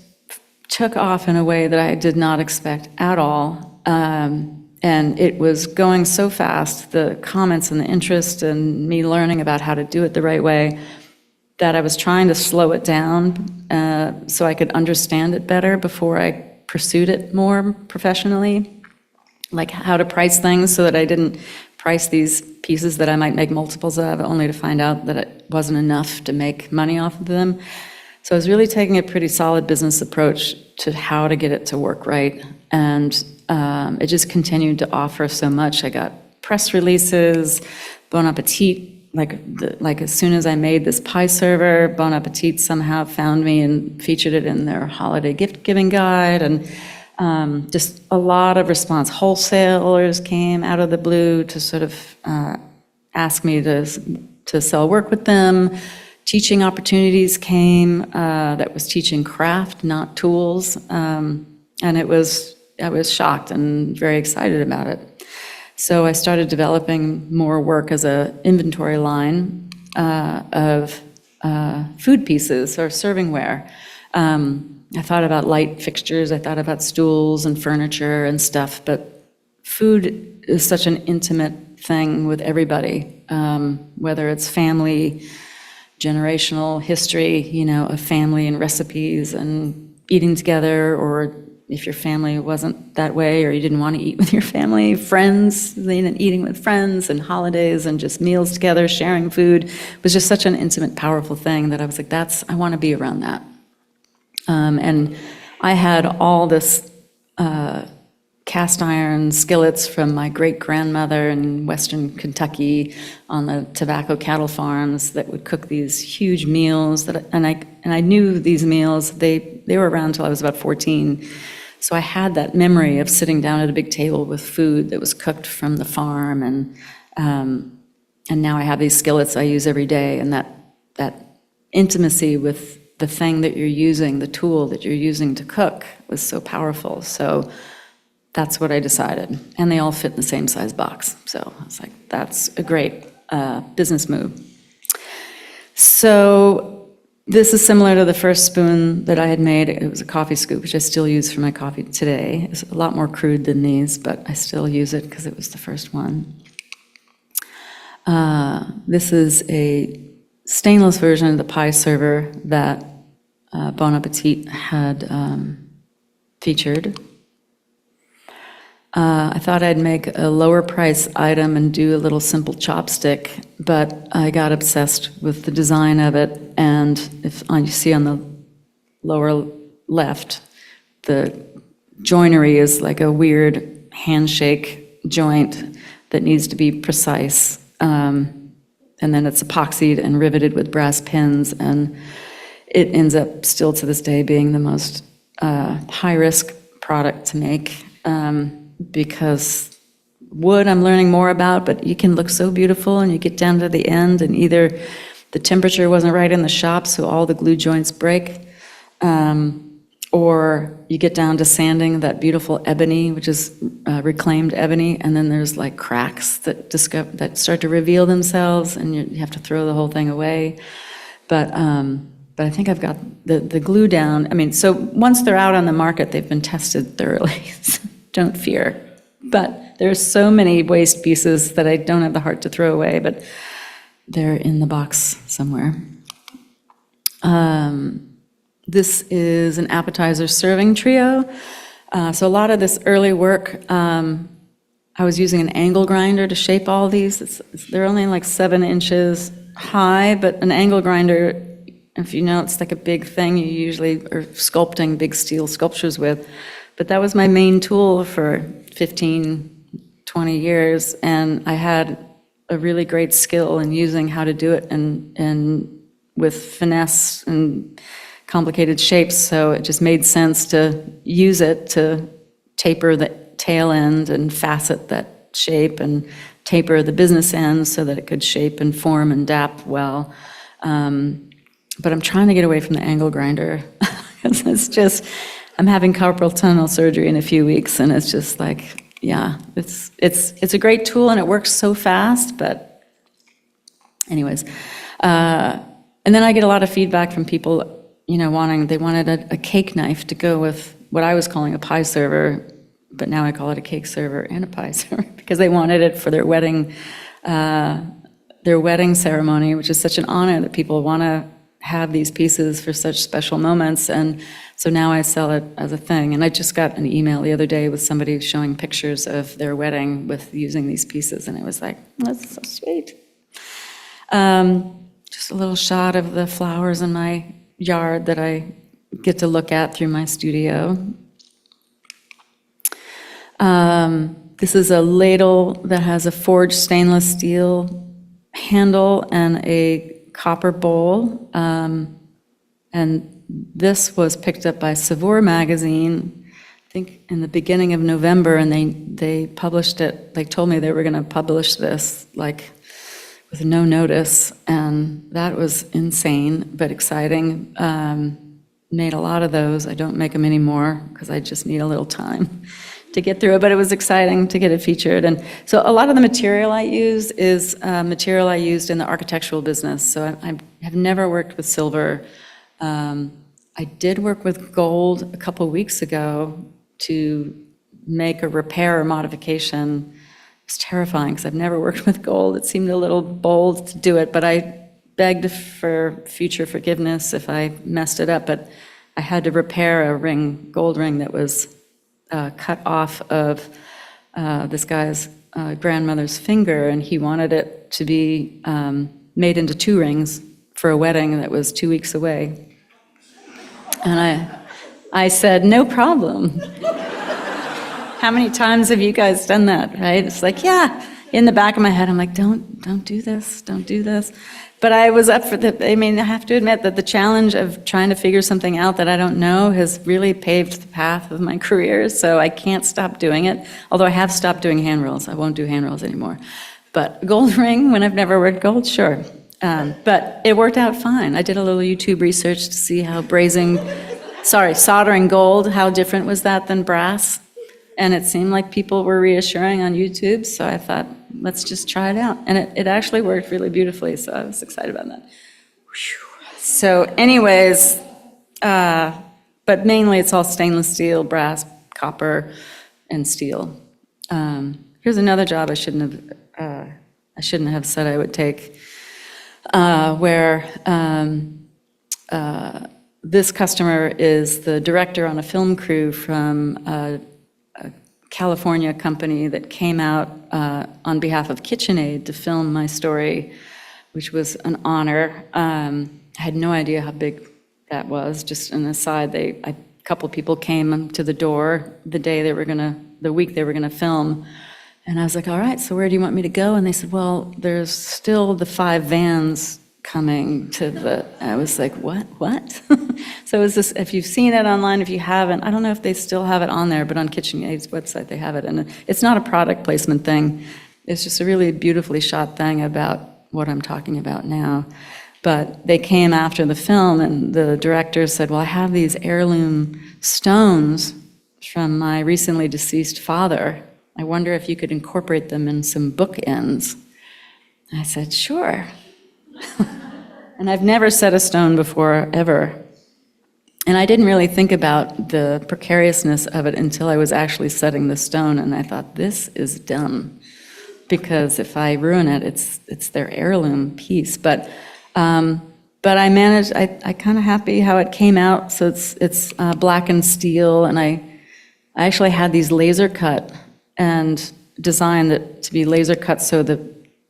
took off in a way that I did not expect at all. And it was going so fast, the comments and the interest and me learning about how to do it the right way, that I was trying to slow it down so I could understand it better before I pursued it more professionally, like how to price things so that I didn't price these pieces that I might make multiples of, only to find out that it wasn't enough to make money off of them. So I was really taking a pretty solid business approach to how to get it to work right. And it just continued to offer so much. I got press releases, Bon Appetit, like as soon as I made this pie server, Bon Appetit somehow found me and featured it in their holiday gift giving guide, and just a lot of response. Wholesalers came out of the blue to sort of ask me to to sell work with them. Teaching opportunities came that was teaching craft, not tools. And I was shocked and very excited about it. So I started developing more work as an inventory line of food pieces or servingware. I thought about light fixtures, I thought about stools and furniture and stuff, but food is such an intimate thing with everybody, whether it's family, generational history, you know, of family and recipes and eating together, or if your family wasn't that way or you didn't want to eat with your family, friends, eating with friends and holidays and just meals together, sharing food was just such an intimate, powerful thing that I was like, I want to be around that. And I had all this cast iron skillets from my great-grandmother in Western Kentucky on the tobacco cattle farms that would cook these huge meals. And I knew these meals, they were around until I was about 14. So I had that memory of sitting down at a big table with food that was cooked from the farm. And now I have these skillets I use every day. And that intimacy with the thing that you're using, the tool that you're using to cook was so powerful. So that's what I decided. And they all fit in the same size box. So I was like, that's a great business move. So this is similar to the first spoon that I had made. It was a coffee scoop, which I still use for my coffee today. It's a lot more crude than these, but I still use it because it was the first one. This is a stainless version of the pie server that Bon Appetit had featured. I thought I'd make a lower price item and do a little simple chopstick, but I got obsessed with the design of it. And if you see on the lower left, the joinery is like a weird handshake joint that needs to be precise. And then it's epoxied and riveted with brass pins. And it ends up still to this day being the most high-risk product to make. Because wood I'm learning more about, but you can look so beautiful and you get down to the end and either the temperature wasn't right in the shop so all the glue joints break, or you get down to sanding that beautiful ebony, which is reclaimed ebony, and then there's like cracks that start to reveal themselves and you have to throw the whole thing away. But I think I've got the glue down. I mean, so once they're out on the market, they've been tested thoroughly. Don't fear. But there's so many waste pieces that I don't have the heart to throw away, but they're in the box somewhere. This is an appetizer serving trio. So a lot of this early work, I was using an angle grinder to shape all these. They're only like 7 inches high, but an angle grinder, if you know, it's like a big thing you usually are sculpting big steel sculptures with. But that was my main tool for 15, 20 years, and I had a really great skill in using how to do it and with finesse and complicated shapes, so it just made sense to use it to taper the tail end and facet that shape and taper the business end so that it could shape and form and dap well. But I'm trying to get away from the angle grinder because it's just, I'm having carpal tunnel surgery in a few weeks, and it's just like, yeah, it's a great tool and it works so fast, but anyways. And then I get a lot of feedback from people, you know, they wanted a cake knife to go with what I was calling a pie server, but now I call it a cake server and a pie server because they wanted it for their wedding ceremony, which is such an honor that people want to have these pieces for such special moments. And so now I sell it as a thing. And I just got an email the other day with somebody showing pictures of their wedding with using these pieces. And it was like, that's so sweet. Just a little shot of the flowers in my yard that I get to look at through my studio. This is a ladle that has a forged stainless steel handle and a copper bowl, and this was picked up by Savour magazine, I think in the beginning of November, and they published it. They told me they were going to publish this like with no notice, and that was insane, but exciting. Made a lot of those. I don't make them anymore because I just need a little time to get through it, but it was exciting to get it featured. And so a lot of the material I use is material I used in the architectural business. So I have never worked with silver. I did work with gold a couple weeks ago to make a repair or modification. It's terrifying because I've never worked with gold. It seemed a little bold to do it, but I begged for future forgiveness if I messed it up. But I had to repair a gold ring that was cut off of this guy's grandmother's finger, and he wanted it to be made into 2 rings for a wedding that was 2 weeks away. And I said, no problem. How many times have you guys done that, right? It's like, yeah. In the back of my head, I'm like, don't do this, don't do this. But I was up for I have to admit that the challenge of trying to figure something out that I don't know has really paved the path of my career, so I can't stop doing it. Although I have stopped doing handrails. I won't do handrails anymore. But gold ring, when I've never worked gold, sure. But it worked out fine. I did a little YouTube research to see how soldering gold, how different was that than brass? And it seemed like people were reassuring on YouTube, so I thought, let's just try it out. And it actually worked really beautifully, so I was excited about that. Whew. So anyways, but mainly it's all stainless steel, brass, copper, and steel. Here's another job I shouldn't have said I would take, where this customer is the director on a film crew from a California company that came out on behalf of KitchenAid to film my story, which was an honor. I had no idea how big that was. Just an aside, a couple people came to the door the week they were gonna film, and I was like, all right, so where do you want me to go? And they said, well, there's still the 5 vans coming to I was like, what? So it was this, if you've seen it online, if you haven't, I don't know if they still have it on there, but on KitchenAid's website they have it. And it's not a product placement thing. It's just a really beautifully shot thing about what I'm talking about now. But they came after the film, and the director said, well, I have these heirloom stones from my recently deceased father. I wonder if you could incorporate them in some bookends. I said, sure. And I've never set a stone before, ever. And I didn't really think about the precariousness of it until I was actually setting the stone, and I thought, this is dumb. Because if I ruin it, it's their heirloom piece. But I managed, I kind of happy how it came out. So it's black and steel, and I actually had these laser cut and designed it to be laser cut so the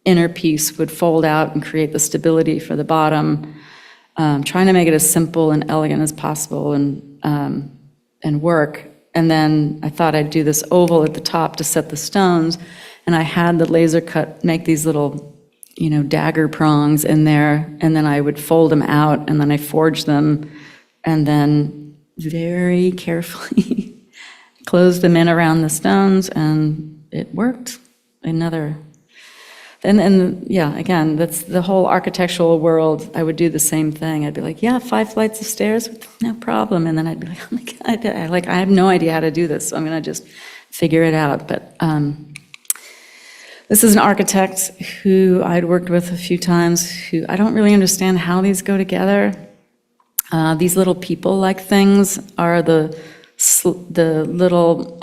inner piece would fold out and create the stability for the bottom. Trying to make it as simple and elegant as possible and work. And then I thought I'd do this oval at the top to set the stones, and I had the laser cut make these little, dagger prongs in there, and then I would fold them out, and then I forged them, and then very carefully closed them in around the stones, and it worked. And yeah, again, that's the whole architectural world. I would do the same thing. I'd be like, yeah, 5 flights of stairs, no problem. And then I'd be like, oh my God, I have no idea how to do this, so I'm gonna just figure it out. But this is an architect who I'd worked with a few times, who I don't really understand how these go together. These little people-like things are the little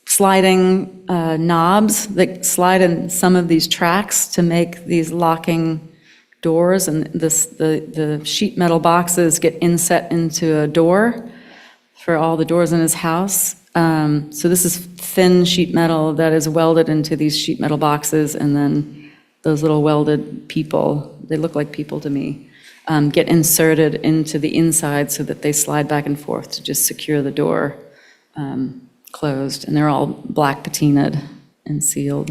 sliding knobs that slide in some of these tracks to make these locking doors, and the sheet metal boxes get inset into a door for all the doors in his house. So this is thin sheet metal that is welded into these sheet metal boxes, and then those little welded people, they look like people to me, get inserted into the inside so that they slide back and forth to just secure the door closed, and they're all black patinaed and sealed.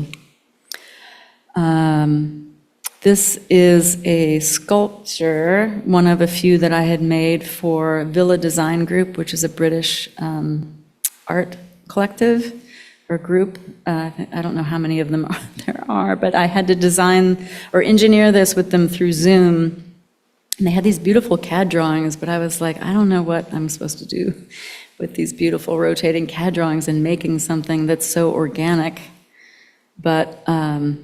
This is a sculpture, one of a few that I had made for Villa Design Group, which is a British art collective. or group. I don't know how many of them there are, but I had to design or engineer this with them through Zoom. And they had these beautiful CAD drawings, but I was like, I don't know what I'm supposed to do with these beautiful rotating CAD drawings and making something that's so organic. But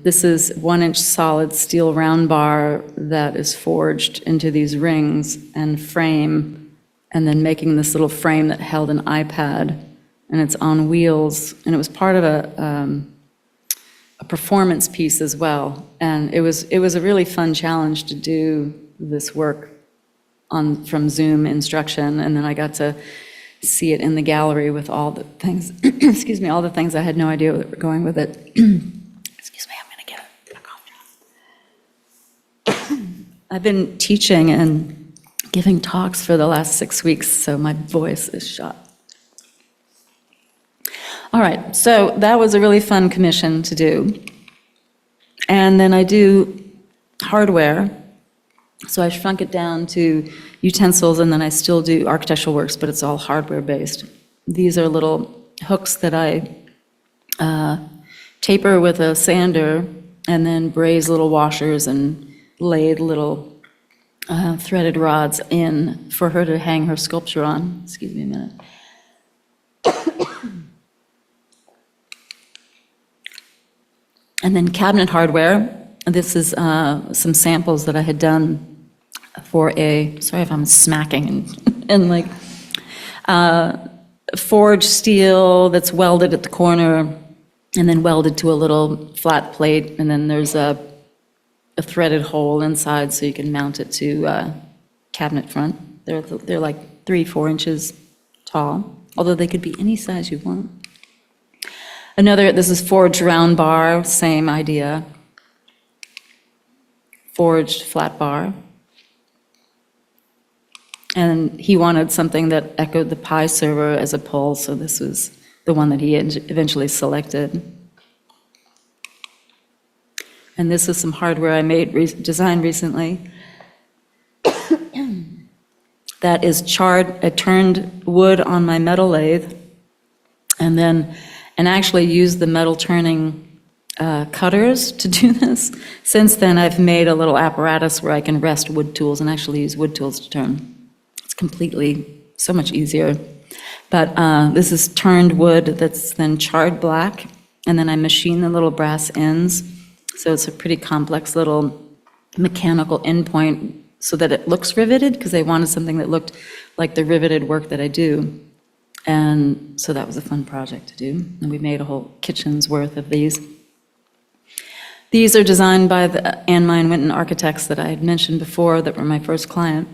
this is 1-inch solid steel round bar that is forged into these rings and frame, and then making this little frame that held an iPad, and it's on wheels, and it was part of a performance piece as well. And it was a really fun challenge to do this work from Zoom instruction, and then I got to see it in the gallery with all the things, excuse me, all the things I had no idea where were going with it. Excuse me, I'm gonna get a cough drop. I've been teaching and giving talks for the last 6 weeks, so my voice is shot. All right, so that was a really fun commission to do. And then I do hardware. So I shrunk it down to utensils, and then I still do architectural works, but it's all hardware-based. These are little hooks that I taper with a sander, and then braze little washers and lathe little threaded rods in for her to hang her sculpture on. Excuse me a minute. And then cabinet hardware. This is some samples that I had done for sorry if I'm smacking and like, forged steel that's welded at the corner and then welded to a little flat plate, and then there's a threaded hole inside so you can mount it to cabinet front. They're like 3-4 inches tall, although they could be any size you want. This is forged round bar, same idea. Forged flat bar. And he wanted something that echoed the Pi server as a pole, so this was the one that he eventually selected. And this is some hardware I designed recently. That is turned wood on my metal lathe, and actually used the metal turning cutters to do this. Since then, I've made a little apparatus where I can rest wood tools and actually use wood tools to turn. It's completely so much easier. But this is turned wood that's then charred black, and then I machine the little brass ends. So it's a pretty complex little mechanical endpoint so that it looks riveted, because they wanted something that looked like the riveted work that I do. And so that was a fun project to do. And we made a whole kitchen's worth of these. These are designed by the Anne Mine Winton architects that I had mentioned before that were my first client.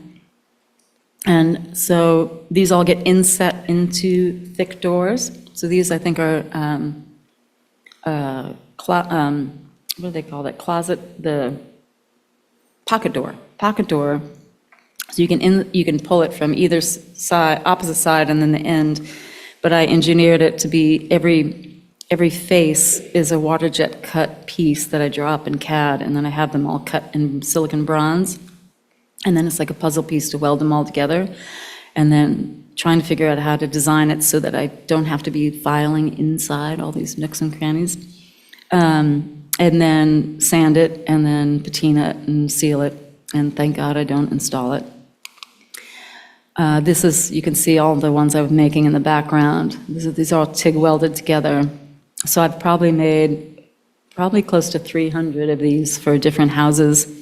And so these all get inset into thick doors. So these, I think, are, what do they call that? Closet, the pocket door. Pocket door. So you can pull it from either side, opposite side, and then the end. But I engineered it to be every face is a water jet cut piece that I draw up in CAD, and then I have them all cut in silicon bronze. And then it's like a puzzle piece to weld them all together. And then trying to figure out how to design it so that I don't have to be filing inside all these nooks and crannies. And then sand it, and then patina it and seal it. And thank God I don't install it. You can see all the ones I was making in the background. These are all TIG welded together. So I've probably made close to 300 of these for different houses.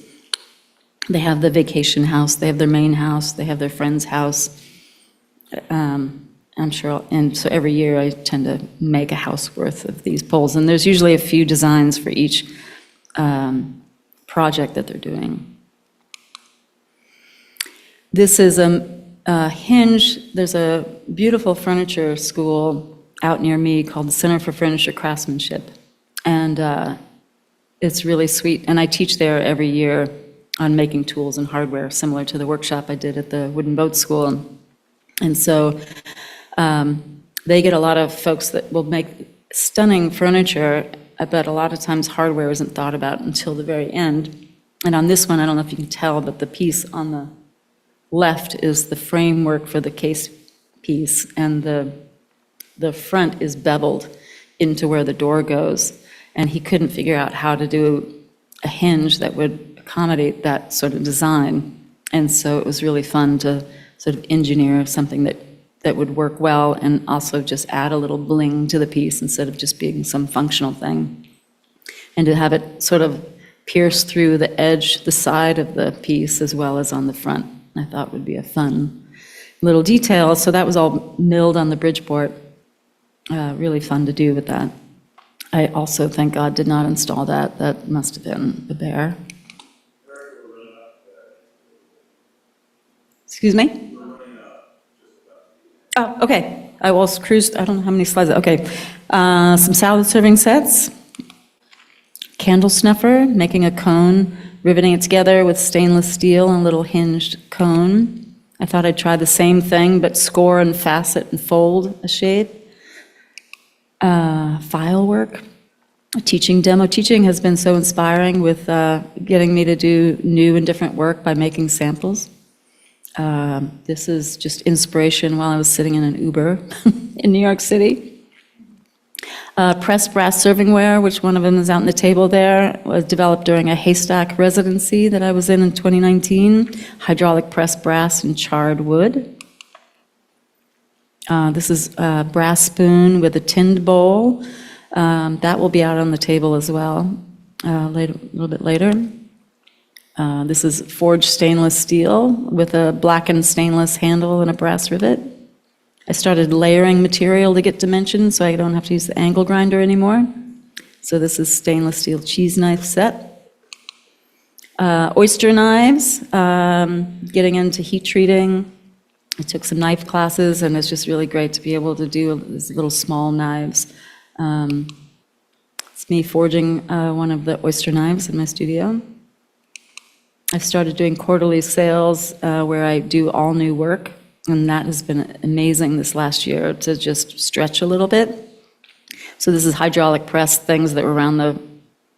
They have the vacation house, they have their main house, they have their friend's house. I'm sure, and so every year I tend to make a house worth of these poles. And there's usually a few designs for each project that they're doing. This is a hinge. There's a beautiful furniture school out near me called the Center for Furniture Craftsmanship. And it's really sweet. And I teach there every year on making tools and hardware, similar to the workshop I did at the Wooden Boat School. And so they get a lot of folks that will make stunning furniture, but a lot of times hardware isn't thought about until the very end. And on this one, I don't know if you can tell, but the piece on the left is the framework for the case piece, and the front is beveled. into where the door goes. And he couldn't figure out how to do a hinge that would accommodate that sort of design. And so it was really fun to sort of engineer something that would work well and also just add a little bling to the piece instead of just being some functional thing. And to have it sort of pierce through the edge, the side of the piece as well as on the front, I thought would be a fun little detail. So that was all milled on the Bridgeport. Really fun to do with that. I also, thank God, did not install that. That must have been a bear. Excuse me? Oh, okay. I will cruise, I don't know how many slides. Okay. Some salad serving sets. Candle snuffer, making a cone, riveting it together with stainless steel and a little hinged cone. I thought I'd try the same thing, but score and facet and fold a shape. File work. A teaching demo. Teaching has been so inspiring with getting me to do new and different work by making samples. This is just inspiration while I was sitting in an Uber in New York City. Pressed brass servingware, which one of them is out on the table there, was developed during a haystack residency that I was in 2019. Hydraulic pressed brass and charred wood. This is a brass spoon with a tinned bowl. That will be out on the table as well a little bit later. This is forged stainless steel with a blackened stainless handle and a brass rivet. I started layering material to get dimensions so I don't have to use the angle grinder anymore. So this is stainless steel cheese knife set. Oyster knives, getting into heat treating. I took some knife classes and it's just really great to be able to do these little small knives. It's me forging one of the oyster knives in my studio. I started doing quarterly sales where I do all new work, and that has been amazing this last year to just stretch a little bit. So this is hydraulic press things that were around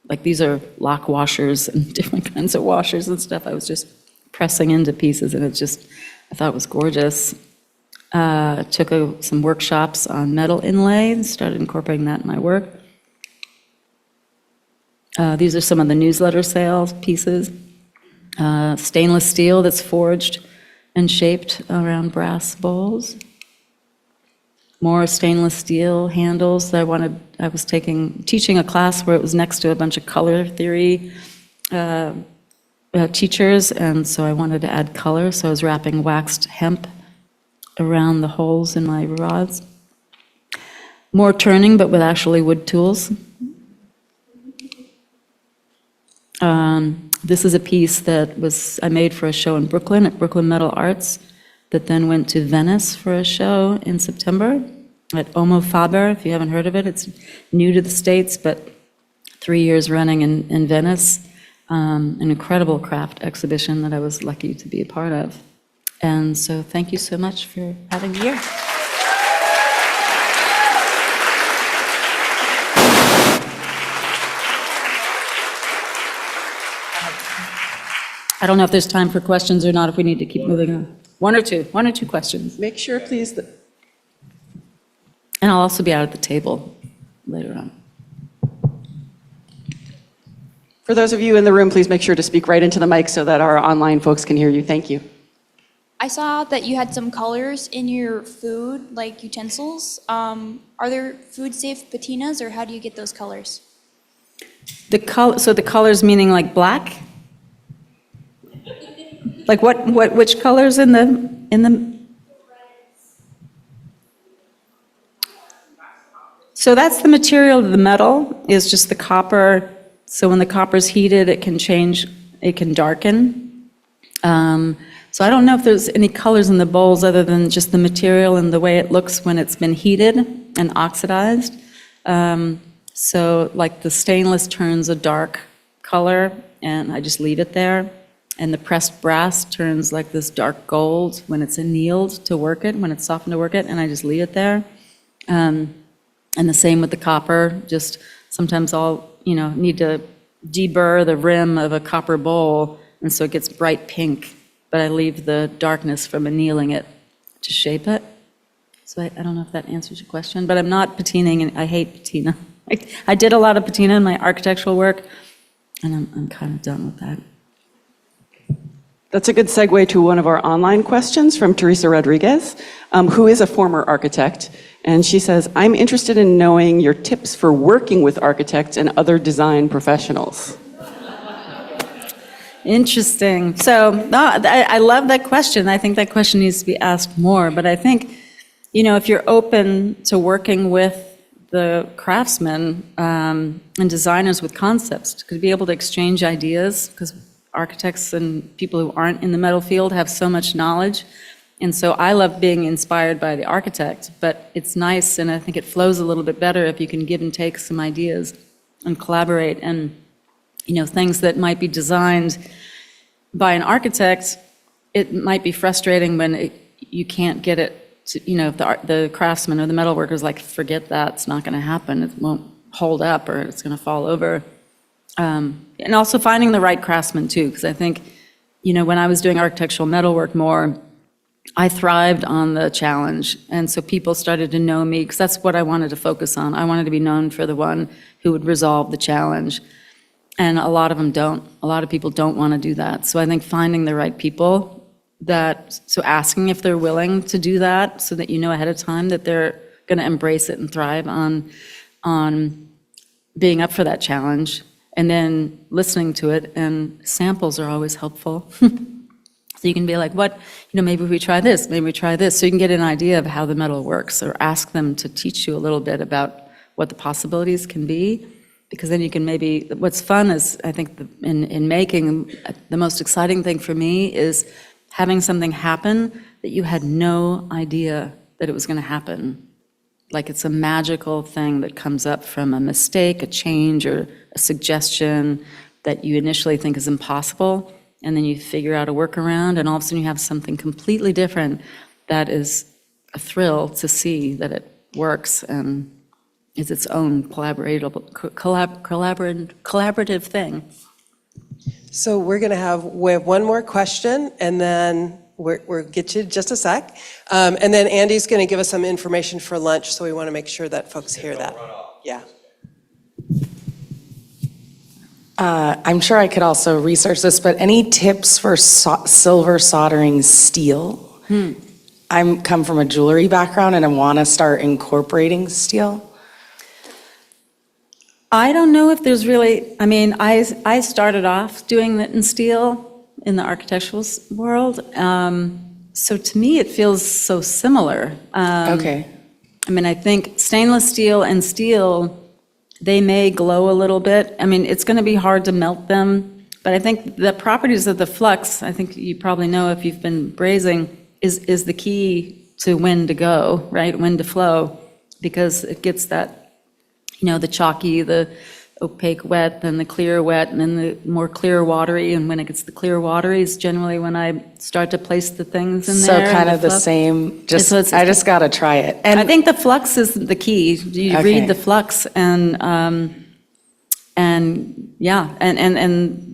like these are lock washers and different kinds of washers and stuff. I was just pressing into pieces and I thought it was gorgeous. Took some workshops on metal inlay and started incorporating that in my work. These are some of the newsletter sales pieces. Stainless steel that's forged and shaped around brass bowls. More stainless steel handles that I was teaching a class where it was next to a bunch of color theory teachers, and so I wanted to add color, so I was wrapping waxed hemp around the holes in my rods. More turning, but with actually wood tools. This is a piece that I made for a show in Brooklyn at Brooklyn Metal Arts that then went to Venice for a show in September at Omo Faber. If you haven't heard of it, it's new to the States, but 3 years running in Venice. An incredible craft exhibition that I was lucky to be a part of. And so thank you so much for having me here. I don't know if there's time for questions or not, if we need to keep moving on. One or two questions. Make sure, please, that And I'll also be out at the table later on. for those of you in the room, please make sure to speak right into the mic so that our online folks can hear you. Thank you. I saw that you had some colors in your food, like utensils. Are there food-safe patinas, or how do you get those colors? So the colors meaning like black? Like which colors in the? So that's the material of the metal, is just the copper. So when the copper's heated, it can change, it can darken. So I don't know if there's any colors in the bowls other than just the material and the way it looks when it's been heated and oxidized. So like the stainless turns a dark color and I just leave it there. And the pressed brass turns like this dark gold when it's annealed to work it, when it's softened to work it, and I just leave it there. And the same with the copper, just sometimes I'll, need to deburr the rim of a copper bowl, and so it gets bright pink, but I leave the darkness from annealing it to shape it. So I don't know if that answers your question, but I'm not patining, and I hate patina. I did a lot of patina in my architectural work, and I'm kind of done with that. That's a good segue to one of our online questions from Teresa Rodriguez, who is a former architect. And she says, I'm interested in knowing your tips for working with architects and other design professionals. Interesting. So I love that question. I think that question needs to be asked more. But I think, if you're open to working with the craftsmen and designers with concepts, to be able to exchange ideas, because architects and people who aren't in the metal field have so much knowledge. And so I love being inspired by the architect, but it's nice, and I think it flows a little bit better if you can give and take some ideas and collaborate. And, things that might be designed by an architect, it might be frustrating when you can't get it to, if the craftsman or the metalworker's like, forget that, it's not going to happen, it won't hold up, or it's going to fall over. And also finding the right craftsman too, because I think, when I was doing architectural metalwork more, I thrived on the challenge. And so people started to know me, because that's what I wanted to focus on. I wanted to be known for the one who would resolve the challenge. And a lot of them don't. A lot of people don't want to do that. So I think finding the right people so asking if they're willing to do that, so that you know ahead of time that they're going to embrace it and thrive on being up for that challenge. And then listening to it, and samples are always helpful. So you can be like, maybe we try this, maybe we try this. So you can get an idea of how the metal works, or ask them to teach you a little bit about what the possibilities can be. Because then you can what's fun is, I think in making, the most exciting thing for me is having something happen that you had no idea that it was going to happen. Like it's a magical thing that comes up from a mistake, a change, or a suggestion that you initially think is impossible, and then you figure out a workaround, and all of a sudden you have something completely different that is a thrill to see that it works and is its own collaborative thing. So we have one more question, and then we'll get you in just a sec. And then Andy's going to give us some information for lunch, so we want to make sure that folks hear that. Yeah. I'm sure I could also research this, but any tips for silver soldering steel? I come from a jewelry background, and I want to start incorporating steel. I don't know if there's really, I started off doing it in steel in the architectural world. So to me, it feels so similar. Okay. I think stainless steel and steel, they may glow a little bit. It's going to be hard to melt them, but I think the properties of the flux, I think you probably know if you've been brazing, is the key to when to go, right? When to flow, because it gets that, the chalky, the opaque wet, then the clear wet, and then the more clear watery. And when it gets the clear watery is generally when I start to place the things in there. So kind of the same, I just got to try it. And I think the flux is the key. You read the flux, and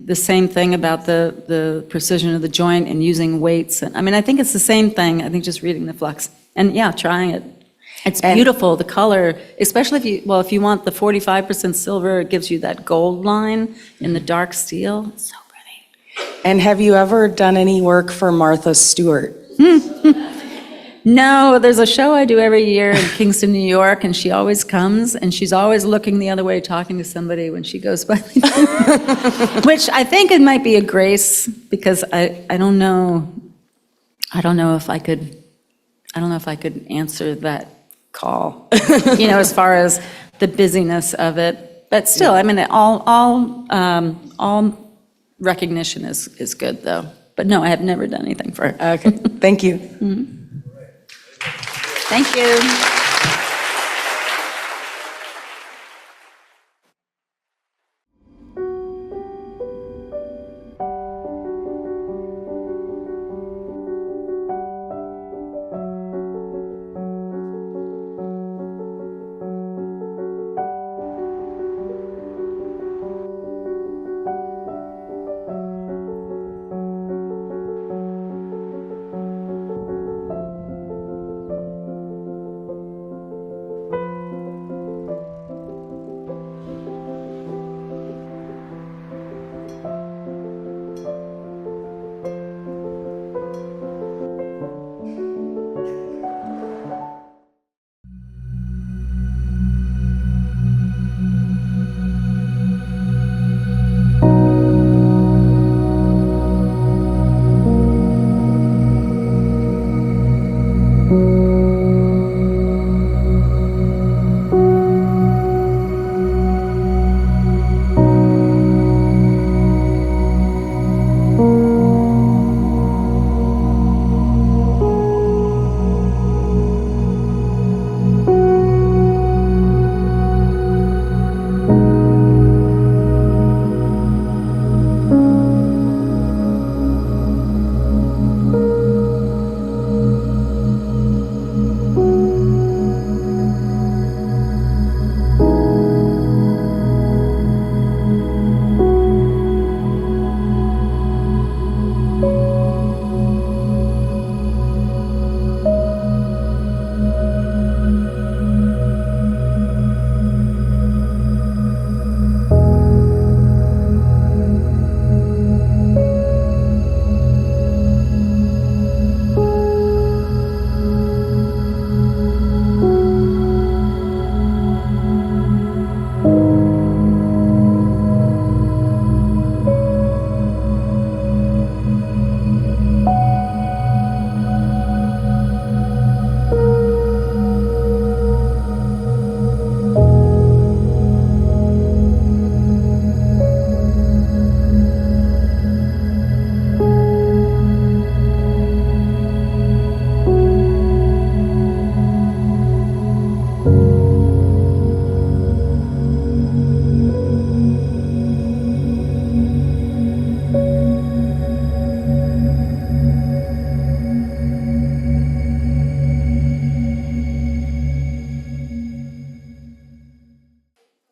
the same thing about the precision of the joint and using weights. And I think it's the same thing. I think just reading the flux and trying it. It's beautiful, the color, especially if you want the 45% silver, it gives you that gold line in the dark steel. It's so pretty. And have you ever done any work for Martha Stewart? No, there's a show I do every year in Kingston, New York, and she always comes, and she's always looking the other way, talking to somebody when she goes by. Which I think it might be a grace, because I don't know if I could answer that call, as far as the busyness of it. But still, all recognition is good, though. But no, I have never done anything for her. Okay, thank you. Mm-hmm. Thank you.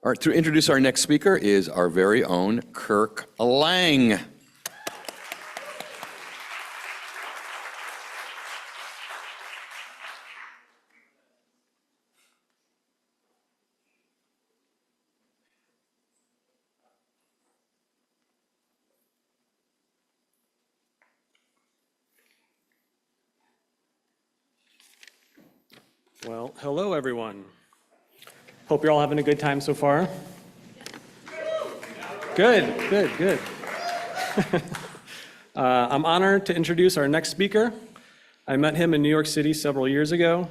All right, to introduce our next speaker is our very own Kirk Lang. Well, hello, everyone. Hope you're all having a good time so far. Good. I'm honored to introduce our next speaker. I met him in New York City several years ago.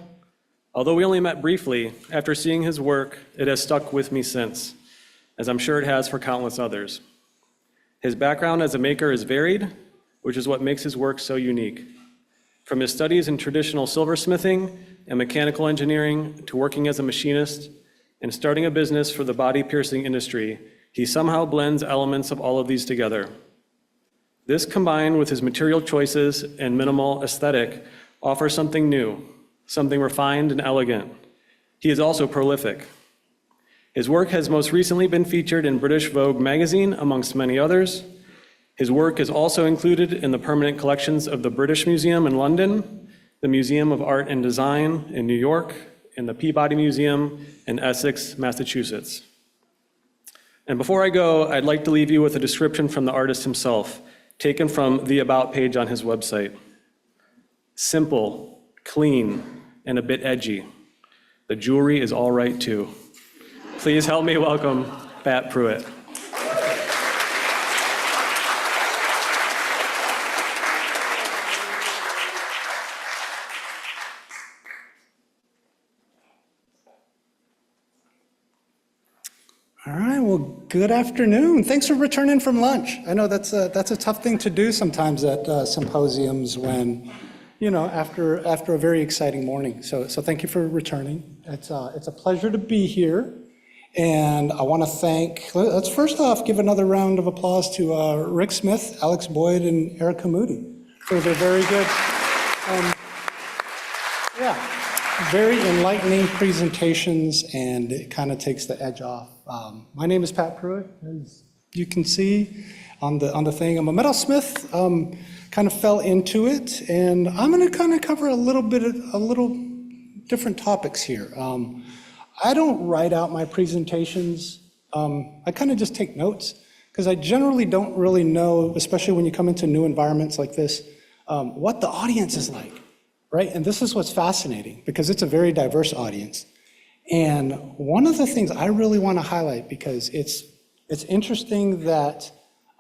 Although we only met briefly, after seeing his work, it has stuck with me since, as I'm sure it has for countless others. His background as a maker is varied, which is what makes his work so unique. From his studies in traditional silversmithing and mechanical engineering to working as a machinist and starting a business for the body-piercing industry, he somehow blends elements of all of these together. This, combined with his material choices and minimal aesthetic, offers something new, something refined and elegant. He is also prolific. His work has most recently been featured in British Vogue magazine, amongst many others. His work is also included in the permanent collections of the British Museum in London, the Museum of Art and Design in New York, and the Peabody Museum in Essex, Massachusetts. And before I go, I'd like to leave you with a description from the artist himself, taken from the About page on his website. Simple, clean, and a bit edgy. The jewelry is all right too. Please help me welcome Pat Pruitt. All right, well, good afternoon. Thanks for returning from lunch. I know that's a tough thing to do sometimes at symposiums when, after a very exciting morning. So thank you for returning. It's a pleasure to be here. And I want to let's first off give another round of applause to Rick Smith, Alex Boyd, and Erica Moody for their very good, very enlightening presentations, and it kind of takes the edge off. My name is Pat Pruitt, as you can see on the thing. I'm a metalsmith, kind of fell into it, and I'm going to kind of cover a little different topics here. I don't write out my presentations. I kind of just take notes, because I generally don't really know, especially when you come into new environments like this, what the audience is like, right? And this is what's fascinating, because it's a very diverse audience. And one of the things I really want to highlight, because it's interesting that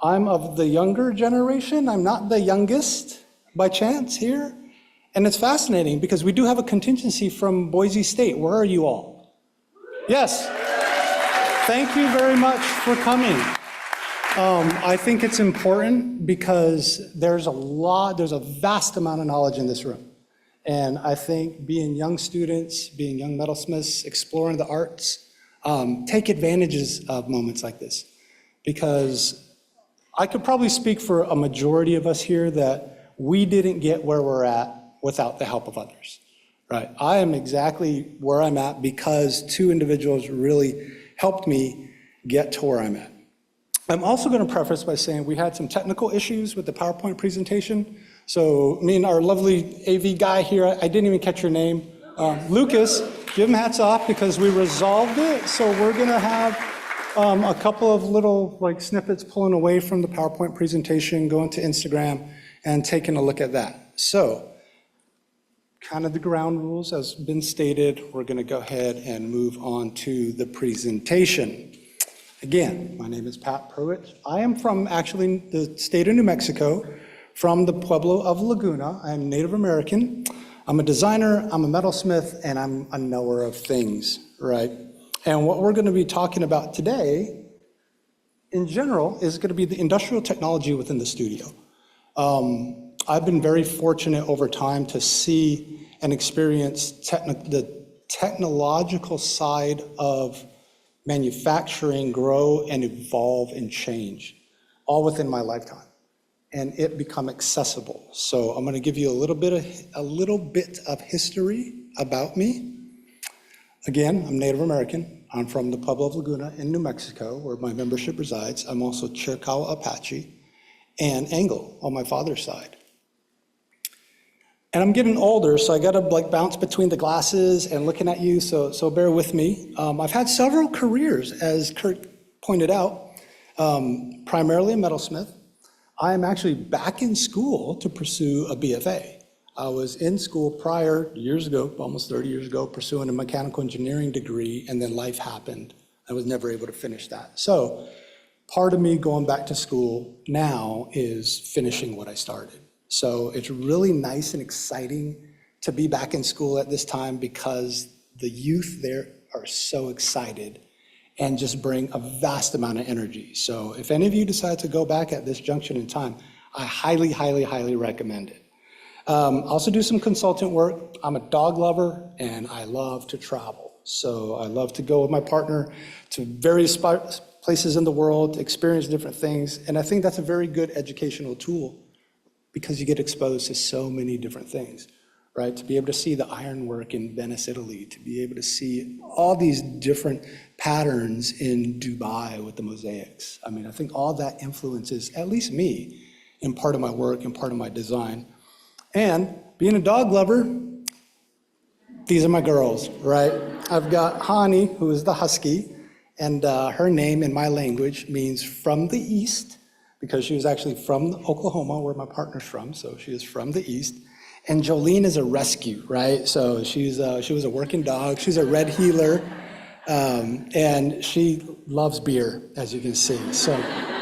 I'm of the younger generation. I'm not the youngest by chance here. And it's fascinating because we do have a contingency from Boise State. Where are you all? Yes. Thank you very much for coming. I think it's important because there's a vast amount of knowledge in this room. And I think being young students, being young metalsmiths, exploring the arts, take advantages of moments like this. Because I could probably speak for a majority of us here that we didn't get where we're at without the help of others, right? I am exactly where I'm at because two individuals really helped me get to where I'm at. I'm also going to preface by saying we had some technical issues with the PowerPoint presentation. So me and our lovely AV guy here, I didn't even catch your name, Lucas, give him hats off because we resolved it. So we're going to have a couple of little snippets pulling away from the PowerPoint presentation, going to Instagram and taking a look at that. So kind of the ground rules as been stated, we're going to go ahead and move on to the presentation. Again, my name is Pat Pruitt. I am from actually the state of New Mexico, from the Pueblo of Laguna. I'm Native American. I'm a designer, I'm a metalsmith, and I'm a knower of things, right? And what we're going to be talking about today, in general, is going to be the industrial technology within the studio. I've been very fortunate over time to see and experience the technological side of manufacturing grow and evolve and change, all within my lifetime, and it become accessible. So I'm going to give you a little bit of history about me. Again, I'm Native American. I'm from the Pueblo of Laguna in New Mexico, where my membership resides. I'm also Chiricahua Apache and Angle on my father's side. And I'm getting older, so I gotta like bounce between the glasses and looking at you, so bear with me. I've had several careers, as Kurt pointed out, primarily a metalsmith. I'm actually back in school to pursue a BFA. I was in school prior, years ago, almost 30 years ago, pursuing a mechanical engineering degree, and then life happened. I was never able to finish that. So part of me going back to school now is finishing what I started. So it's really nice and exciting to be back in school at this time because the youth there are so excited and just bring a vast amount of energy. So if any of you decide to go back at this junction in time, I highly, highly, highly recommend it. Also do some consultant work. I'm a dog lover and I love to travel. So I love to go with my partner to various places in the world to experience different things. And I think that's a very good educational tool because you get exposed to so many different things, right? To be able to see the ironwork in Venice, Italy, to be able to see all these different patterns in Dubai with the mosaics. I mean, I think all that influences at least me in part of my work and part of my design. And being a dog lover, these are my girls, right? I've got Hani, who is the husky, and her name in my language means from the east, because she was actually from Oklahoma, where my partner's from, so she is from the east. And Jolene is a rescue, right? So she was a working dog. She's a red heeler, and she loves beer, as you can see. So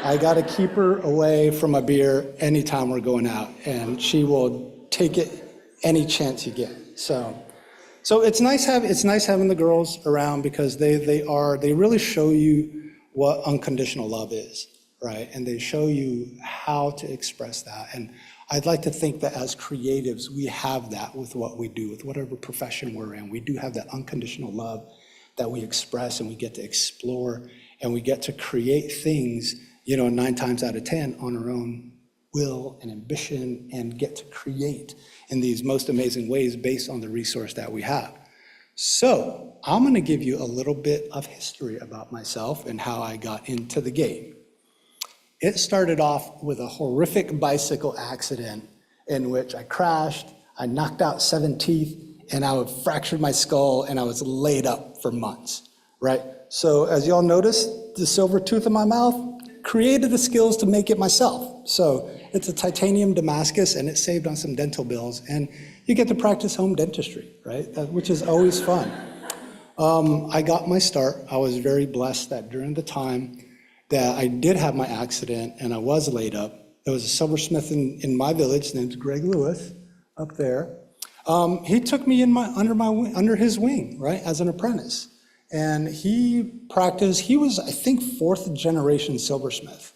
I got to keep her away from a beer anytime we're going out, and she will take it any chance you get. So it's nice having the girls around because they really show you what unconditional love is, right? And they show you how to express that. And I'd like to think that as creatives, we have that with what we do, with whatever profession we're in. We do have that unconditional love that we express and we get to explore and we get to create things, 9 times out of 10 on our own will and ambition and get to create in these most amazing ways based on the resource that we have. So I'm gonna give you a little bit of history about myself and how I got into the game. It started off with a horrific bicycle accident in which I crashed, I knocked out 7 teeth, and I fractured my skull and I was laid up for months, right? So as y'all notice, the silver tooth in my mouth, created the skills to make it myself. So it's a titanium Damascus and it saved on some dental bills and you get to practice home dentistry, right? Which is always fun. I got my start. I was very blessed that during the time that I did have my accident and I was laid up, there was a silversmith in my village named Greg Lewis up there. He took me under his wing, right, as an apprentice. And he practiced, he was, I think, 4th generation silversmith,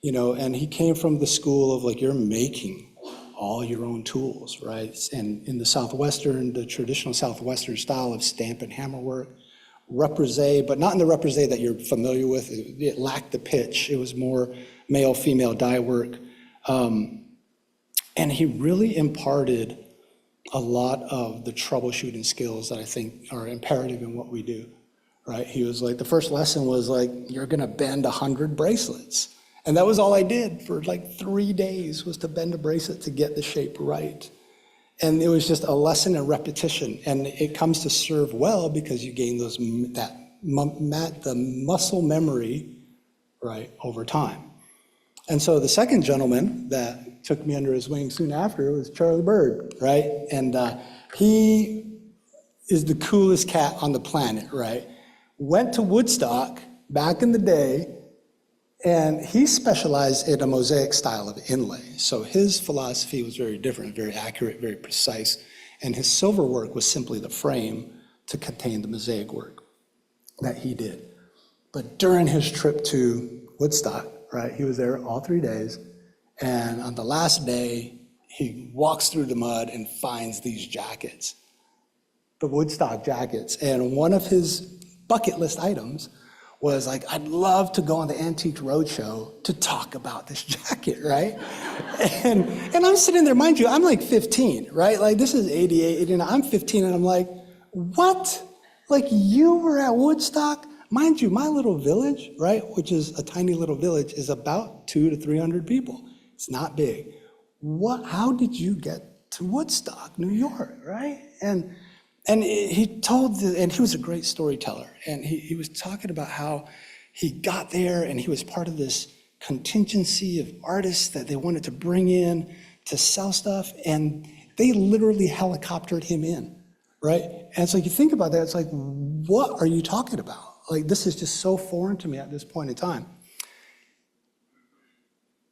and he came from the school of you're making all your own tools, right? And in the traditional Southwestern style of stamp and hammer work, reprise, but not in the reprise that you're familiar with. It lacked the pitch. It was more male-female die work. And he really imparted a lot of the troubleshooting skills that I think are imperative in what we do. Right? He was the first lesson was you're gonna bend 100 bracelets. And that was all I did for 3 days was to bend a bracelet to get the shape right. And it was just a lesson in repetition. And it comes to serve well because you gain the muscle memory, right, over time. And so the second gentleman that took me under his wing soon after was Charlie Bird, right? And he is the coolest cat on the planet, right? Went to Woodstock back in the day, and he specialized in a mosaic style of inlay. So his philosophy was very different, very accurate, very precise, and his silver work was simply the frame to contain the mosaic work that he did. But during his trip to Woodstock, right, he was there all 3 days, and on the last day, he walks through the mud and finds these jackets, the Woodstock jackets, and one of his bucket list items was I'd love to go on the Antique Roadshow to talk about this jacket, right? And I'm sitting there, mind you, I'm 15, right? This is 88, 89, I'm 15, and I'm what? You were at Woodstock? Mind you, my little village, right, which is a tiny little village, is about 200 to 300 people. It's not big. How did you get to Woodstock, New York, right? And he was a great storyteller, and he was talking about how he got there and he was part of this contingency of artists that they wanted to bring in to sell stuff, and they literally helicoptered him in, right? And so you think about that, it's like, what are you talking about? Like, this is just so foreign to me at this point in time.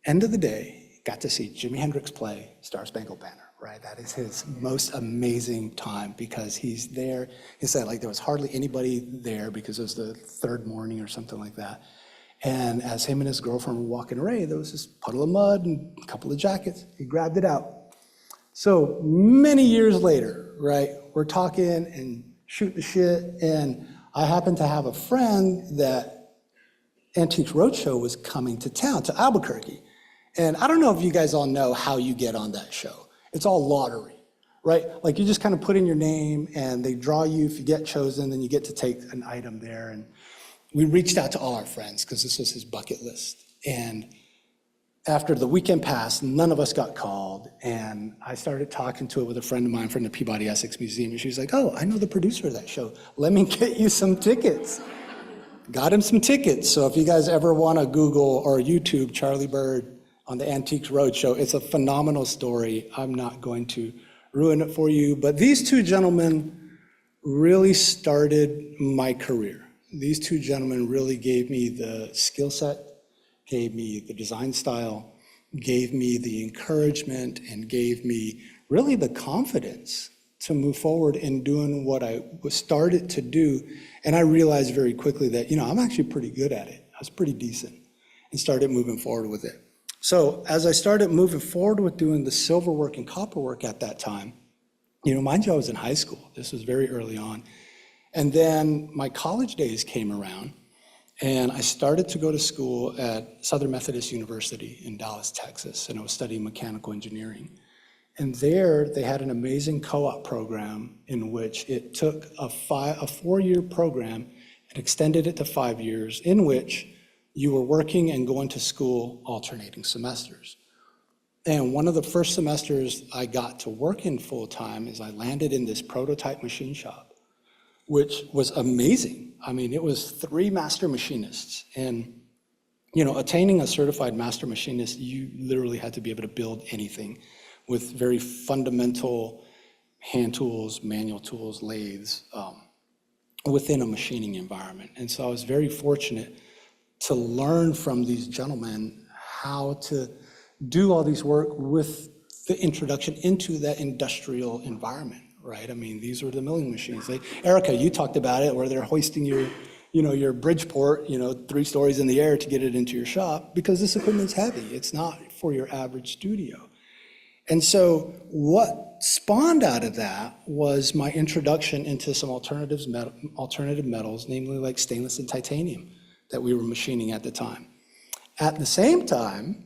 End of the day, got to see Jimi Hendrix play Star Spangled Banner, right? That is his most amazing time because he's there. He said, like, there was hardly anybody there because it was the third morning or something like that. And as him and his girlfriend were walking away, there was this puddle of mud and a couple of jackets. He grabbed it out. So many years later, right, we're talking and shooting the shit, and I happen to have a friend that Antiques Roadshow was coming to town, to Albuquerque. And I don't know if you guys all know how you get on that show. It's all lottery, right? Like you just kind of put in your name and they draw you. If you get chosen, then you get to take an item there. And we reached out to all our friends because this was his bucket list. And after the weekend passed, none of us got called. And I started talking to it with a friend of mine from the Peabody Essex Museum. And she was like, oh, I know the producer of that show. Let me get you some tickets. Got him some tickets. So if you guys ever want to Google or YouTube Charlie Bird on the Antiques Roadshow, it's a phenomenal story. I'm not going to ruin it for you. But these two gentlemen really started my career. These two gentlemen really gave me the skill set, gave me the design style, gave me the encouragement, and gave me really the confidence to move forward in doing what I started to do. And I realized very quickly that, I'm actually pretty good at it. I was pretty decent and started moving forward with it. So as I started moving forward with doing the silver work and copper work at that time, mind you, I was in high school. This was very early on. And then my college days came around, and I started to go to school at Southern Methodist University in Dallas, Texas, and I was studying mechanical engineering. And there, they had an amazing co-op program in which it took a 4-year program and extended it to 5 years, in which you were working and going to school alternating semesters. And one of the first semesters I got to work in full-time is I landed in this prototype machine shop, which was amazing. I mean, it was 3 master machinists. And, attaining a certified master machinist, you literally had to be able to build anything with very fundamental hand tools, manual tools, lathes, within a machining environment. And so I was very fortunate to learn from these gentlemen how to do all these work with the introduction into that industrial environment, right? I mean, these were the milling machines. Erica, you talked about it, where they're hoisting your Bridgeport, 3 stories in the air to get it into your shop, because this equipment's heavy. It's not for your average studio. And so what spawned out of that was my introduction into some alternative metals, namely like stainless and titanium, that we were machining at the time. At the same time,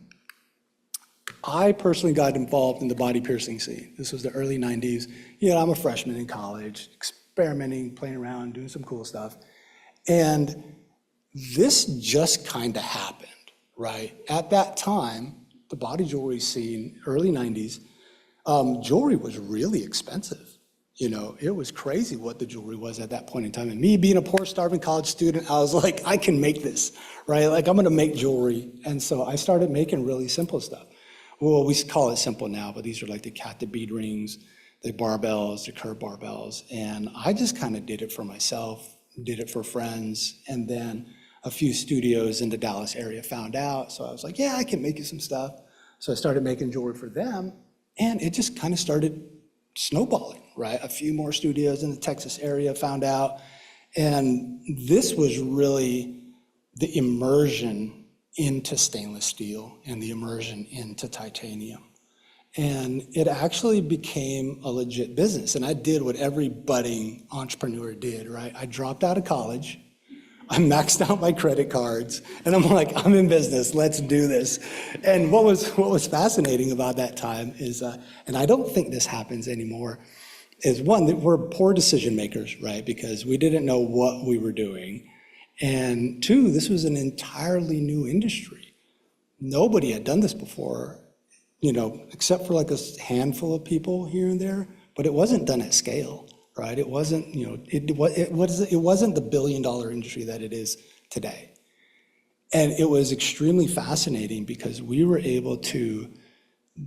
I personally got involved in the body piercing scene. This was the early 90s. I'm a freshman in college, experimenting, playing around, doing some cool stuff. And this just kind of happened, right? At that time, the body jewelry scene, early 90s, jewelry was really expensive. It was crazy what the jewelry was at that point in time. And me being a poor, starving college student, I was like, I can make this, right? Like, I'm gonna make jewelry. And so I started making really simple stuff. Well, we call it simple now, but these are like the cat bead rings, the barbells, the curved barbells. And I just kind of did it for myself, did it for friends. And then a few studios in the Dallas area found out. So I was like, yeah, I can make you some stuff. So I started making jewelry for them. And it just kind of started snowballing, right? A few more studios in the Texas area found out. And this was really the immersion into stainless steel and the immersion into titanium. And it actually became a legit business. And I did what every budding entrepreneur did, right? I dropped out of college. I maxed out my credit cards, and I'm like, I'm in business, let's do this. And what was fascinating about that time is, and I don't think this happens anymore, is one, that we're poor decision makers, right? Because we didn't know what we were doing. And two, this was an entirely new industry. Nobody had done this before, except for like a handful of people here and there, but it wasn't done at scale, right? It wasn't, it wasn't the billion-dollar industry that it is today. And it was extremely fascinating because we were able to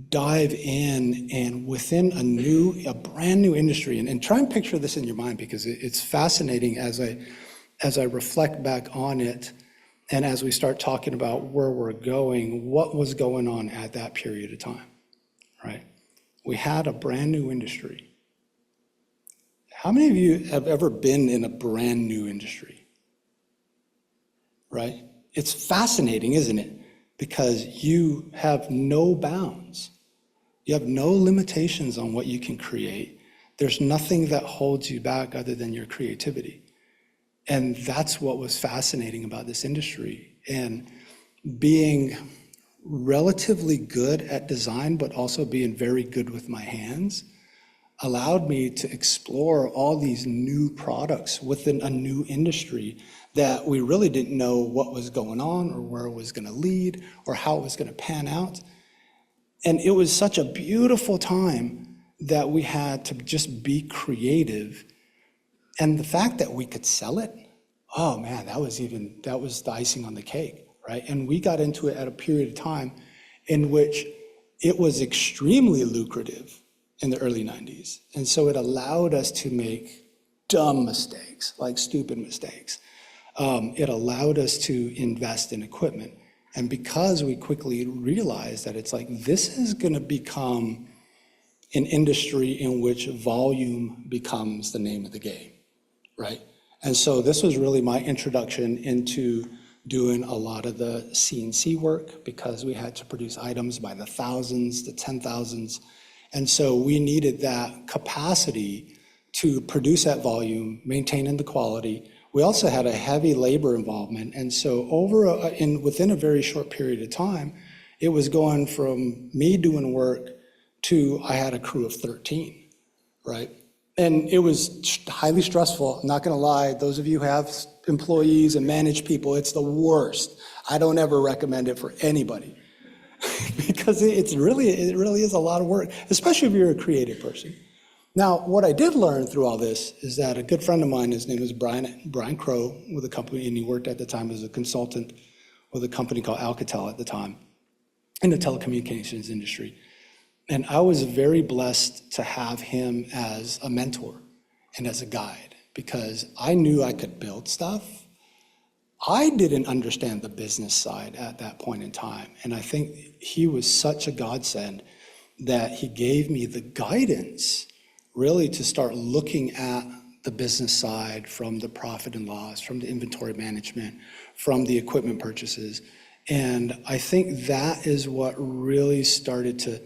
dive in and within a brand new industry, and try and picture this in your mind because it's fascinating as I reflect back on it and as we start talking about where we're going, what was going on at that period of time, right? We had a brand new industry. How many of you have ever been in a brand new industry, right? It's fascinating, isn't it? Because you have no bounds. You have no limitations on what you can create. There's nothing that holds you back other than your creativity. And that's what was fascinating about this industry. And being relatively good at design, but also being very good with my hands, allowed me to explore all these new products within a new industry that we really didn't know what was going on or where it was going to lead or how it was going to pan out. And it was such a beautiful time that we had to just be creative. And the fact that we could sell it, oh man, that was the icing on the cake, right? And we got into it at a period of time in which it was extremely lucrative in the early 90s. And so it allowed us to make dumb mistakes, like stupid mistakes. It allowed us to invest in equipment. And because we quickly realized that it's like, this is gonna become an industry in which volume becomes the name of the game, right? And so this was really my introduction into doing a lot of the CNC work because we had to produce items by the thousands, the 10,000s. And so we needed that capacity to produce that volume, maintaining the quality. We also had a heavy labor involvement. And so within a very short period of time, it was going from me doing work to I had a crew of 13, right? And it was highly stressful, I'm not gonna lie. Those of you who have employees and manage people, it's the worst. I don't ever recommend it for anybody because it really is a lot of work, especially if you're a creative person. Now, what I did learn through all this is that a good friend of mine, his name was Brian Crow with a company, and he worked at the time as a consultant with a company called Alcatel at the time in the telecommunications industry. And I was very blessed to have him as a mentor and as a guide because I knew I could build stuff. I didn't understand the business side at that point in time. And I think he was such a godsend that he gave me the guidance really to start looking at the business side from the profit and loss, from the inventory management, from the equipment purchases. And I think that is what really started to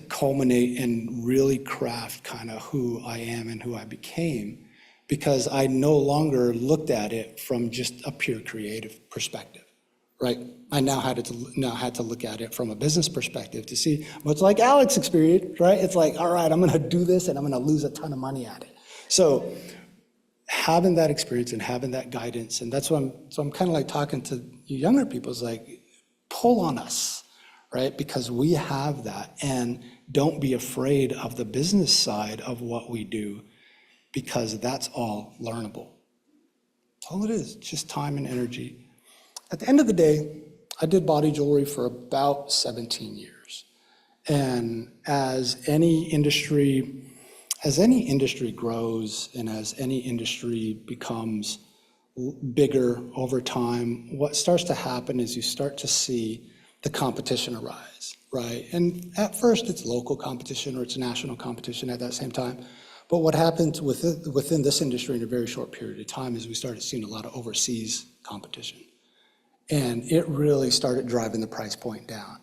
culminate and really craft kind of who I am and who I became, because I no longer looked at it from just a pure creative perspective, right? I now had to look at it from a business perspective to see what's like Alex experienced, right? It's like, all right, I'm gonna do this and I'm gonna lose a ton of money at it. So having that experience and having that guidance, and that's what I'm kind of like talking to you younger people, is like, pull on us, right? Because we have that, and don't be afraid of the business side of what we do, because that's all learnable. That's all it is, just time and energy. At the end of the day, I did body jewelry for about 17 years. And as any industry grows and as any industry becomes bigger over time, what starts to happen is you start to see the competition arise, right? And at first it's local competition or it's national competition at that same time. But what happened within this industry in a very short period of time is we started seeing a lot of overseas competition. And it really started driving the price point down.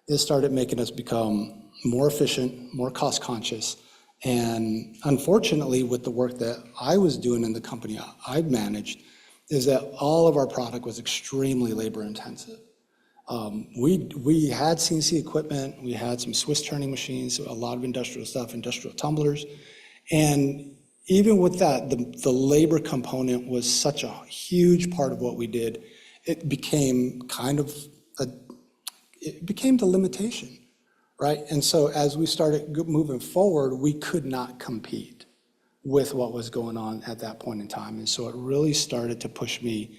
It started making us become more efficient, more cost conscious. And unfortunately, with the work that I was doing in the company I managed, is that all of our product was extremely labor intensive. We had CNC equipment, we had some Swiss turning machines, a lot of industrial stuff, industrial tumblers. And even with that, the labor component was such a huge part of what we did. It became it became the limitation, right? And so as we started moving forward, we could not compete with what was going on at that point in time. And so it really started to push me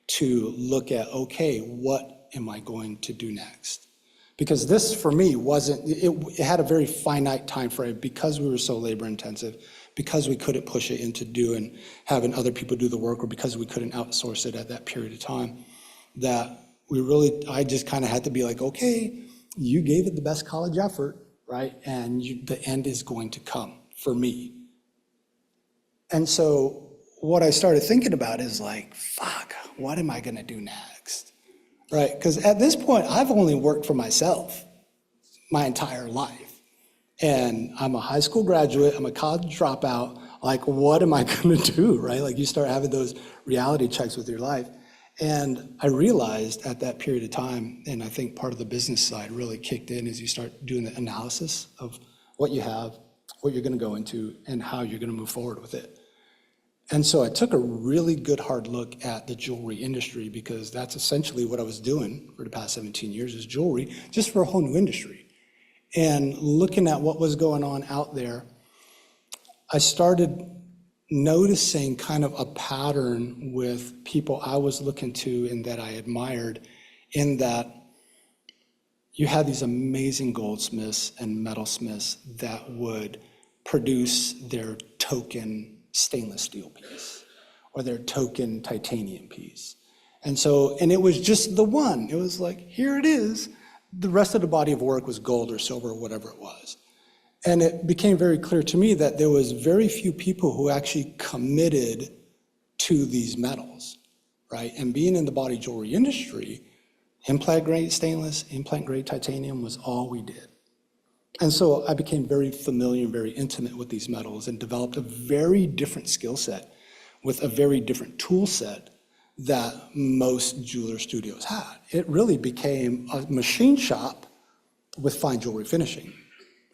to look at, okay, what am I going to do next? Because this, for me, it had a very finite time frame because we were so labor intensive, because we couldn't push it into having other people do the work, or because we couldn't outsource it at that period of time, that I just kind of had to be like, okay, you gave it the best college effort, right? And the end is going to come for me. And so what I started thinking about is like, fuck, what am I gonna do next? Right, because at this point, I've only worked for myself my entire life. And I'm a high school graduate, I'm a college dropout, like what am I gonna do, right? Like you start having those reality checks with your life. And I realized at that period of time, and I think part of the business side really kicked in as you start doing the analysis of what you have, what you're gonna go into, and how you're gonna move forward with it. And so I took a really good hard look at the jewelry industry, because that's essentially what I was doing for the past 17 years is jewelry, just for a whole new industry. And looking at what was going on out there, I started noticing kind of a pattern with people I was looking to and that I admired, in that you had these amazing goldsmiths and metalsmiths that would produce their token stainless steel piece or their token titanium piece. And it was just the one. It was like, here it is. The rest of the body of work was gold or silver or whatever it was. And it became very clear to me that there was very few people who actually committed to these metals, right? And being in the body jewelry industry, implant grade stainless, implant grade titanium was all we did. And so I became very familiar and very intimate with these metals and developed a very different skill set with a very different tool set that most jeweler studios had. It really became a machine shop with fine jewelry finishing.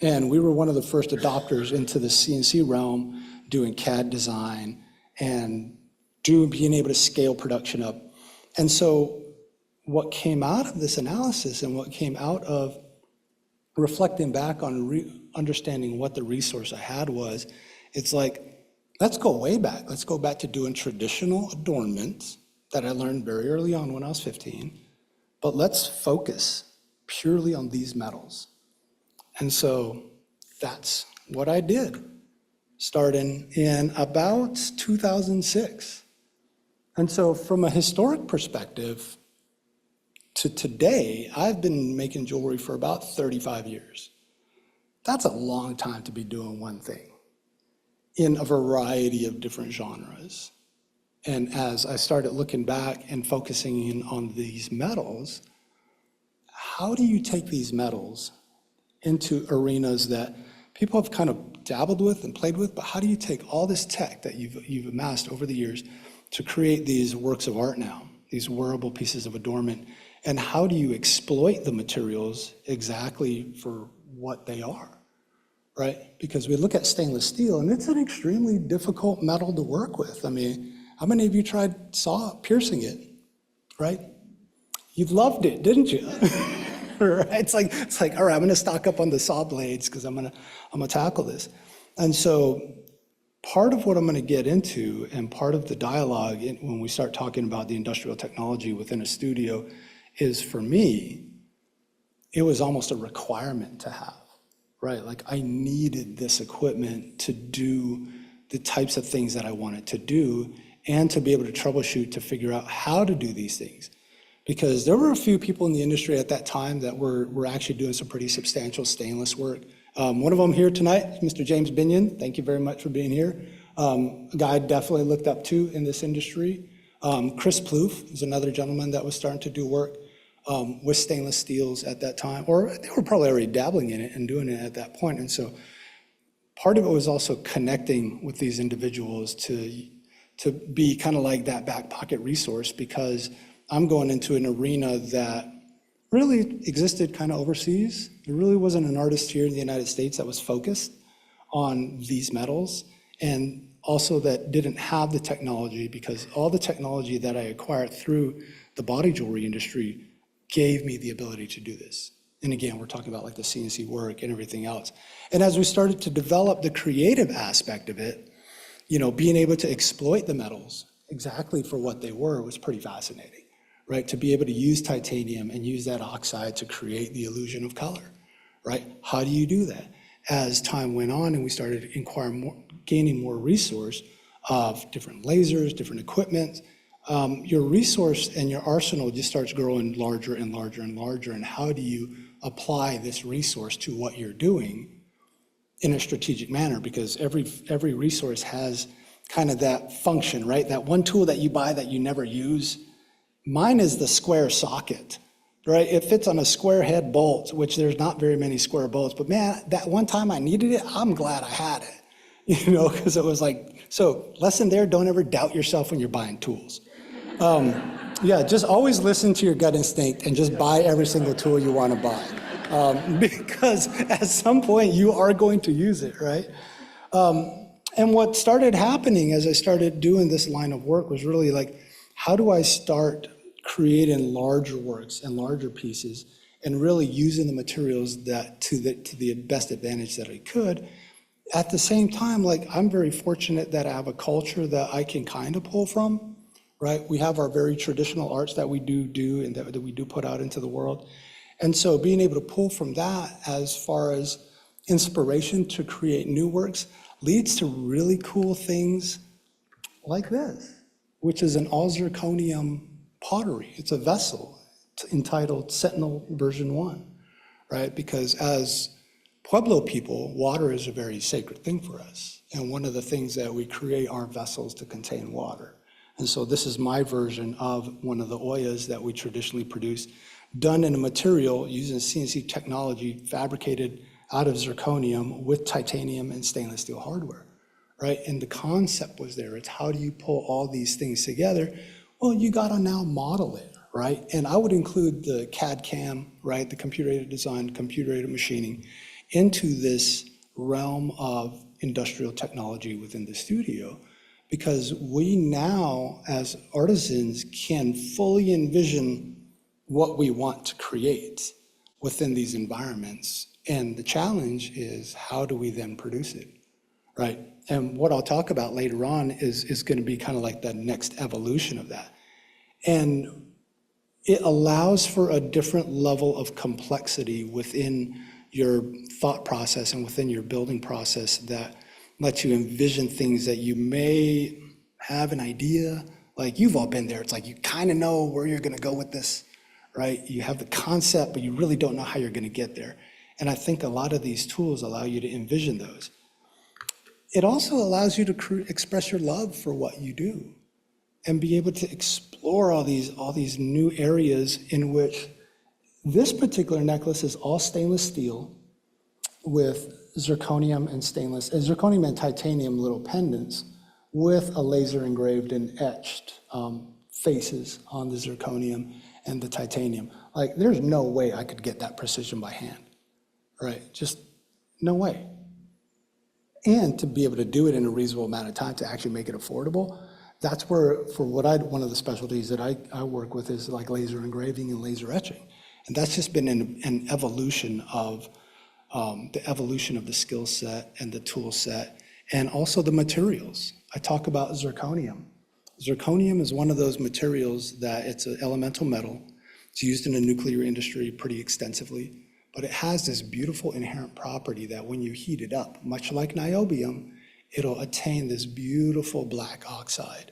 And we were one of the first adopters into the CNC realm, doing CAD design and being able to scale production up. And so what came out of this analysis and what came out of reflecting back on understanding what the resource I had was, it's like, let's go way back. Let's go back to doing traditional adornments that I learned very early on when I was 15, but let's focus purely on these metals. And so that's what I did, starting in about 2006. And so from a historic perspective, to today, I've been making jewelry for about 35 years. That's a long time to be doing one thing in a variety of different genres. And as I started looking back and focusing in on these metals, how do you take these metals into arenas that people have kind of dabbled with and played with, but how do you take all this tech that you've amassed over the years to create these works of art now, these wearable pieces of adornment? And how do you exploit the materials exactly for what they are, right? Because we look at stainless steel, and it's an extremely difficult metal to work with. I mean, how many of you tried piercing it, right? You loved it, didn't you? Right? It's like, all right, I'm gonna stock up on the saw blades because I'm gonna tackle this. And so part of what I'm gonna get into, and part of the dialogue when we start talking about the industrial technology within a studio, is, for me, it was almost a requirement to have, right? Like I needed this equipment to do the types of things that I wanted to do, and to be able to troubleshoot, to figure out how to do these things. Because there were a few people in the industry at that time that were actually doing some pretty substantial stainless work. One of them here tonight, Mr. James Binion. Thank you very much for being here. A guy I definitely looked up to in this industry. Chris Plouffe is another gentleman that was starting to do work with stainless steels at that time, or they were probably already dabbling in it and doing it at that point. And so part of it was also connecting with these individuals to be kind of like that back pocket resource, because I'm going into an arena that really existed kind of overseas. There really wasn't an artist here in the United States that was focused on these metals. And also that didn't have the technology, because all the technology that I acquired through the body jewelry industry gave me the ability to do this. And again, we're talking about like the CNC work and everything else. And as we started to develop the creative aspect of it, you know, being able to exploit the metals exactly for what they were was pretty fascinating, right? To be able to use titanium and use that oxide to create the illusion of color, right? How do you do that? As time went on and we started inquiring more, gaining more resource of different lasers, different equipment, your resource and your arsenal just starts growing larger and larger and larger. And how do you apply this resource to what you're doing in a strategic manner? Because every resource has kind of that function, right? That one tool that you buy that you never use. Mine is the square socket, right? It fits on a square head bolt, which there's not very many square bolts, but man, that one time I needed it, I'm glad I had it, you know, because it was like, so lesson there, don't ever doubt yourself when you're buying tools. Yeah, just always listen to your gut instinct and just buy every single tool you want to buy. Because at some point you are going to use it, right? And what started happening as I started doing this line of work was really like, how do I start creating larger works and larger pieces and really using the materials that to the best advantage that I could? At the same time, like, I'm very fortunate that I have a culture that I can kind of pull from, right? We have our very traditional arts that we do and that we do put out into the world. And so being able to pull from that as far as inspiration to create new works leads to really cool things like this, which is an all zirconium pottery. It's a vessel entitled Sentinel version 1, right? Because as Pueblo people, water is a very sacred thing for us. And one of the things that we create are vessels to contain water. And so this is my version of one of the oyas that we traditionally produce, done in a material using CNC technology, fabricated out of zirconium with titanium and stainless steel hardware, right? And the concept was there. It's how do you pull all these things together? Well, you gotta now model it, right? And I would include the CAD/CAM, right? The computer-aided design, computer-aided machining into this realm of industrial technology within the studio, because we now, as artisans, can fully envision what we want to create within these environments. And the challenge is, how do we then produce it, right? And what I'll talk about later on is going to be kind of like the next evolution of that. And it allows for a different level of complexity within your thought process and within your building process that lets you envision things that you may have an idea. Like, you've all been there. It's like you kind of know where you're going to go with this, right? You have the concept, but you really don't know how you're going to get there. And I think a lot of these tools allow you to envision those. It also allows you to express your love for what you do and be able to explore all these new areas in which this particular necklace is all stainless steel with zirconium and titanium little pendants with a laser engraved and etched faces on the zirconium and the titanium. Like, there's no way I could get that precision by hand, right? Just no way. And to be able to do it in a reasonable amount of time to actually make it affordable, that's where, one of the specialties that I work with is like laser engraving and laser etching. And that's just been an evolution of the skill set and the tool set, and also the materials. I talk about zirconium. Zirconium is one of those materials that it's an elemental metal. It's used in the nuclear industry pretty extensively, but it has this beautiful inherent property that when you heat it up, much like niobium, it'll attain this beautiful black oxide.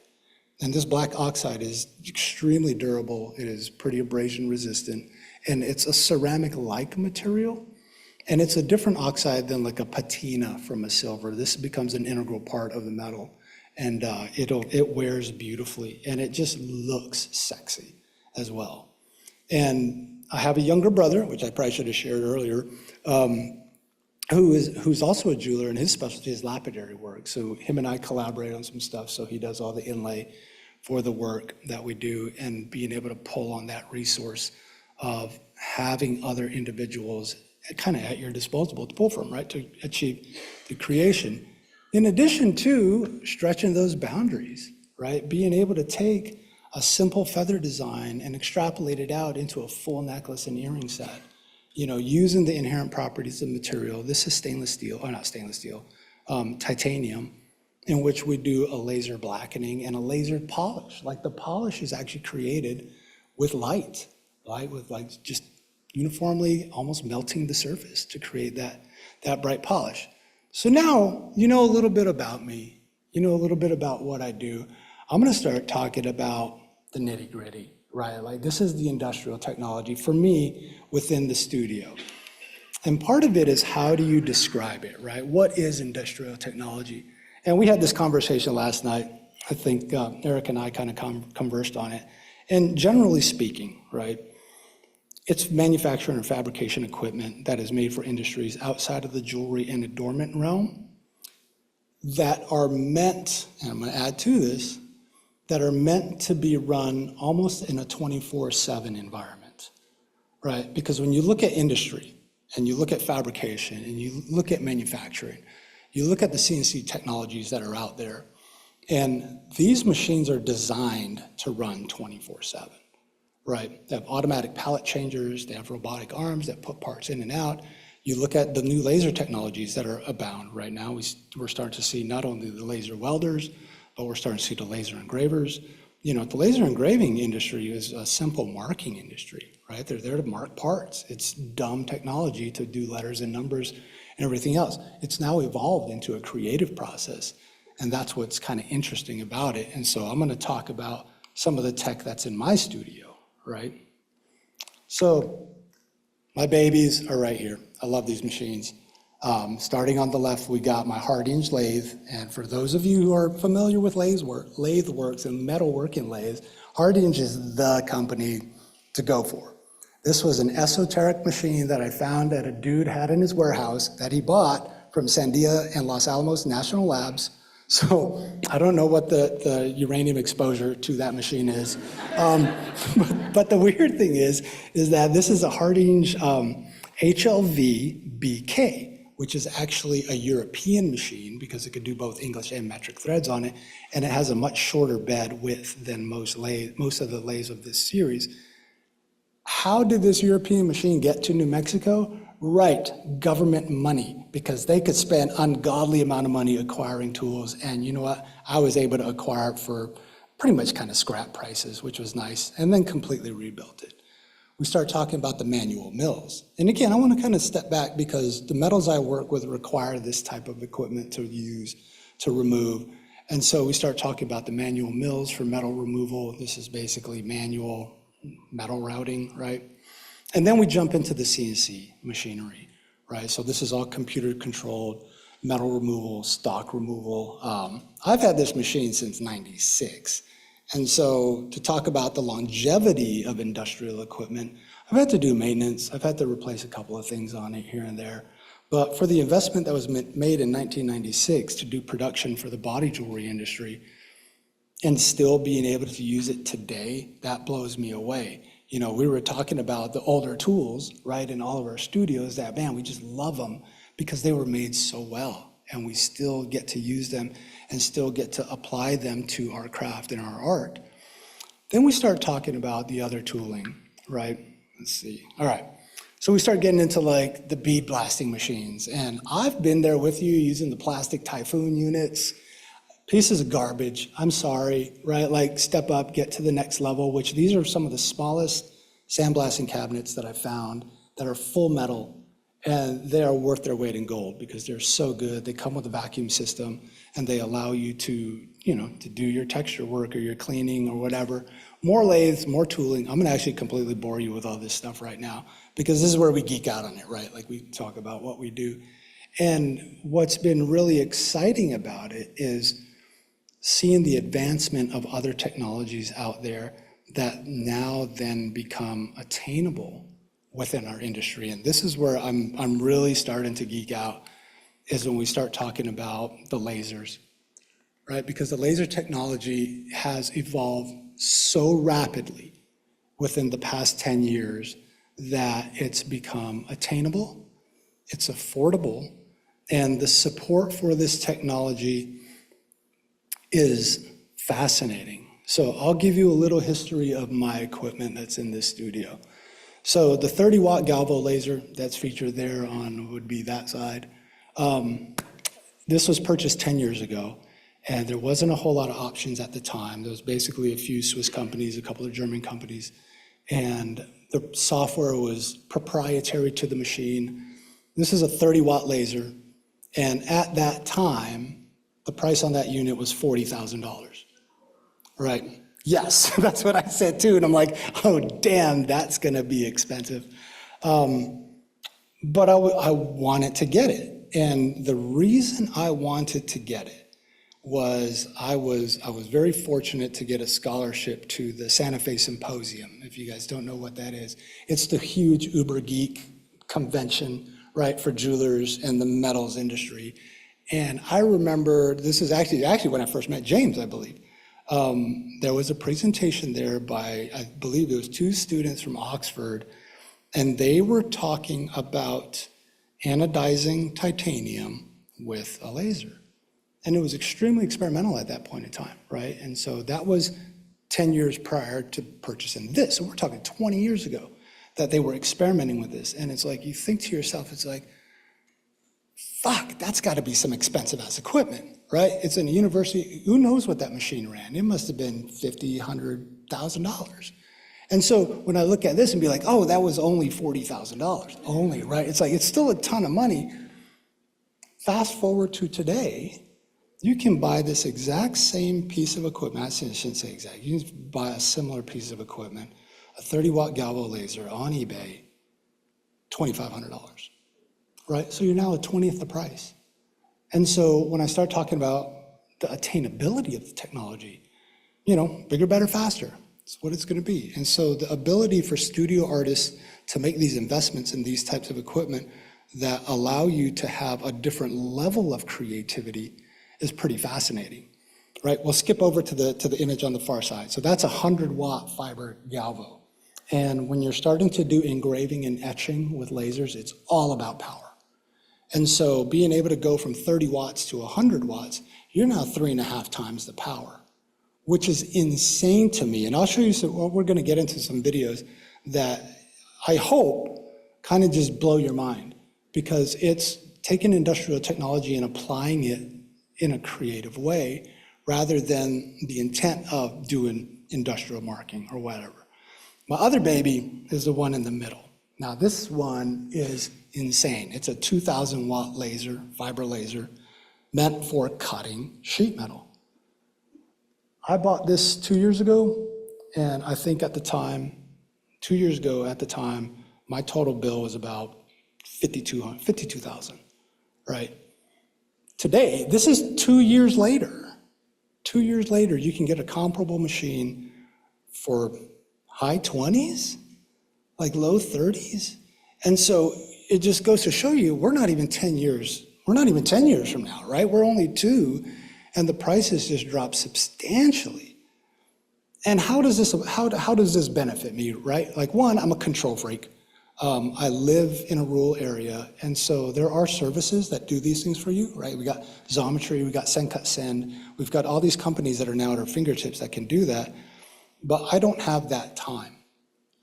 And this black oxide is extremely durable. It is pretty abrasion resistant, and it's a ceramic-like material. And it's a different oxide than like a patina from a silver. This becomes an integral part of the metal, and it wears beautifully, and it just looks sexy as well. And I have a younger brother, which I probably should have shared earlier, who's also a jeweler, and his specialty is lapidary work. So him and I collaborate on some stuff. So he does all the inlay for the work that we do, and being able to pull on that resource of having other individuals kind of at your disposal to pull from, right, to achieve the creation. In addition to stretching those boundaries, right? Being able to take a simple feather design and extrapolate it out into a full necklace and earring set, using the inherent properties of material. This is stainless steel, or not stainless steel, titanium, in which we do a laser blackening and a laser polish. Like the polish is actually created with light, with like just uniformly almost melting the surface to create that bright polish. So now you know a little bit about me, you know a little bit about what I do. I'm gonna start talking about the nitty gritty, right? Like this is the industrial technology for me within the studio. And part of it is how do you describe it, right? What is industrial technology? And we had this conversation last night. I think Eric and I kind of conversed on it. And generally speaking, right, it's manufacturing and fabrication equipment that is made for industries outside of the jewelry and adornment realm that are meant, and I'm going to add to this, that are meant to be run almost in a 24/7 environment, right? Because when you look at industry and you look at fabrication and you look at manufacturing, you look at the CNC technologies that are out there, and these machines are designed to run 24/7. Right, they have automatic pallet changers, they have robotic arms that put parts in and out. You look at the new laser technologies that are abound right now. We're starting to see not only the laser welders, but we're starting to see the laser engravers. The laser engraving industry is a simple marking industry, right? They're there to mark parts. It's dumb technology to do letters and numbers and everything else. It's now evolved into a creative process, and that's what's kind of interesting about it. And so I'm going to talk about some of the tech that's in my studio. Right? So my babies are right here. I love these machines. Starting on the left, we got my hard-hinge lathe. And for those of you who are familiar with lathe works and metalworking lathes, hard-hinge is the company to go for. This was an esoteric machine that I found that a dude had in his warehouse that he bought from Sandia and Los Alamos National Labs. So I don't know what the uranium exposure to that machine is. But the weird thing is that this is a hard-hinge HLV BK, which is actually a European machine because it could do both English and metric threads on it, and it has a much shorter bed width than most of the lathes of this series. How did this European machine get to New Mexico? Right, government money, because they could spend ungodly amount of money acquiring tools. And you know what? I was able to acquire it for pretty much kind of scrap prices, which was nice, and then completely rebuilt it. We start talking about the manual mills. And again, I want to kind of step back because the metals I work with require this type of equipment to use, to remove. And so we start talking about the manual mills for metal removal. This is basically manual metal routing, right? And then we jump into the CNC machinery, right? So this is all computer controlled metal removal, stock removal. I've had this machine since '96. And so to talk about the longevity of industrial equipment, I've had to do maintenance. I've had to replace a couple of things on it here and there. But for the investment that was made in 1996 to do production for the body jewelry industry and still being able to use it today, that blows me away. We were talking about the older tools, right, in all of our studios that, man, we just love them because they were made so well, and we still get to use them and still get to apply them to our craft and our art. Then we start talking about the other tooling, right? Let's see. All right. So we start getting into like the bead blasting machines, and I've been there with you using the plastic Typhoon units. Pieces of garbage, I'm sorry, right? Like step up, get to the next level, which these are some of the smallest sandblasting cabinets that I've found that are full metal, and they are worth their weight in gold because they're so good. They come with a vacuum system and they allow you to, to do your texture work or your cleaning or whatever. More lathes, more tooling. I'm gonna actually completely bore you with all this stuff right now because this is where we geek out on it, right? Like we talk about what we do. And what's been really exciting about it is seeing the advancement of other technologies out there that now then become attainable within our industry. And this is where I'm really starting to geek out, is when we start talking about the lasers, right? Because the laser technology has evolved so rapidly within the past 10 years that it's become attainable, it's affordable, And the support for this technology is fascinating. So I'll give you a little history of my equipment that's in this studio. So the 30-watt Galvo laser that's featured there on would be that side. This was purchased 10 years ago, and there wasn't a whole lot of options at the time. There was basically a few Swiss companies, a couple of German companies, and the software was proprietary to the machine. This is a 30-watt laser, and at that time, the price on that unit was $40,000. Right? Yes, that's what I said too, and I'm like, oh damn, that's gonna be expensive. But I wanted to get it. And the reason I wanted to get it was I was very fortunate to get a scholarship to the Santa Fe Symposium. If you guys don't know what that is, it's the huge Uber Geek convention, right, for jewelers and the metals industry. And I remember, this is actually when I first met James, I believe. There was a presentation there by, I believe it was 2 students from Oxford, and they were talking about anodizing titanium with a laser. And it was extremely experimental at that point in time, right? And so that was 10 years prior to purchasing this. So we're talking 20 years ago that they were experimenting with this. And it's like, you think to yourself, it's like, fuck, that's got to be some expensive ass equipment, right? It's in a university. Who knows what that machine ran? It must have been $50,000, $100,000. And so when I look at this and be like, oh, that was only $40,000, only, right? It's like, it's still a ton of money. Fast forward to today, you can buy this exact same piece of equipment. I shouldn't say exact. You can buy a similar piece of equipment, a 30-watt Galvo laser on eBay, $2,500, right? So you're now a 20th the price. And so when I start talking about the attainability of the technology, you know, bigger, better, faster. It's what it's going to be. And so the ability for studio artists to make these investments in these types of equipment that allow you to have a different level of creativity is pretty fascinating, right? We'll skip over to the image on the far side. So that's a 100-watt fiber Galvo. And when you're starting to do engraving and etching with lasers, it's all about power. And so being able to go from 30 watts to 100 watts, you're now 3.5 times the power, which is insane to me. And I'll show you some, well, we're gonna get into some videos that I hope kind of just blow your mind, because it's taking industrial technology and applying it in a creative way rather than the intent of doing industrial marking or whatever. My other baby is the one in the middle. Now this one is insane. It's a 2,000 watt laser, fiber laser, meant for cutting sheet metal. I bought this 2 years ago, and I think at the time, 2 years ago at the time, my total bill was about $52,000, right? Today, this is 2 years later. 2 years later, you can get a comparable machine for high 20s, like low 30s. And so it just goes to show you, we're not even 10 years from now, right? We're only 2, and the prices just drop substantially. And how does this benefit me, right? Like, one, I'm a control freak. I live in a rural area, and so there are services that do these things for you, right? We got Xometry, we got Send Cut Send, we've got all these companies that are now at our fingertips that can do that, but I don't have that time,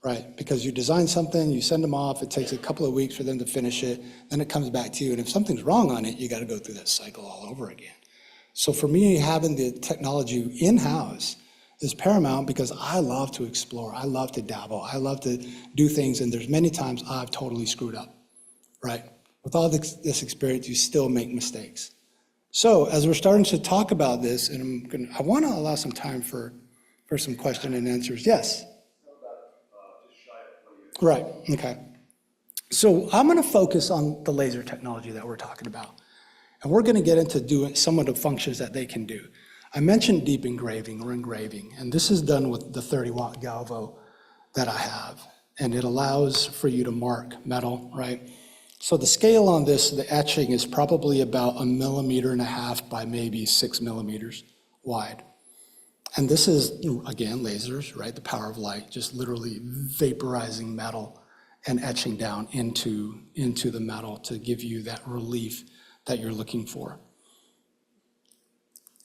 right? Because you design something, you send them off, it takes a couple of weeks for them to finish it, then it comes back to you, and if something's wrong on it, you gotta go through that cycle all over again. So for me, having the technology in-house is paramount, because I love to explore, I love to dabble, I love to do things, and there's many times I've totally screwed up, right? With all this experience, you still make mistakes. So as we're starting to talk about this, and I want to allow some time for some question and answers. Yes? Right, okay. So I'm going to focus on the laser technology that we're talking about, and we're going to get into doing some of the functions that they can do. I mentioned deep engraving or engraving, and this is done with the 30-watt Galvo that I have, and it allows for you to mark metal, right? So the scale on this, the etching, is probably about 1.5 millimeters by maybe 6 millimeters wide. And this is, again, lasers, right? The power of light, just literally vaporizing metal and etching down into the metal to give you that relief that you're looking for.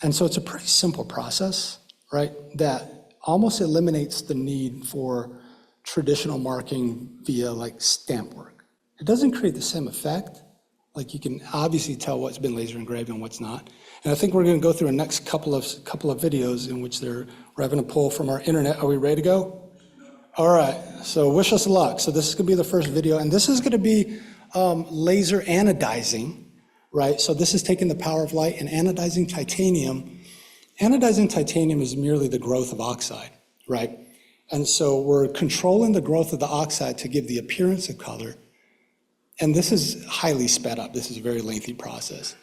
And so it's a pretty simple process, right, that almost eliminates the need for traditional marking via like stamp work. It doesn't create the same effect. Like you can obviously tell what's been laser engraved and what's not. And I think we're going to go through a next couple of videos in which we're having a pull from our internet. Are we ready to go? All right, so wish us luck. So this is going to be the first video, and this is going to be laser anodizing, right? So this is taking the power of light and anodizing titanium. Anodizing titanium is merely the growth of oxide, right? And so we're controlling the growth of the oxide to give the appearance of color. And this is highly sped up. This is a very lengthy process.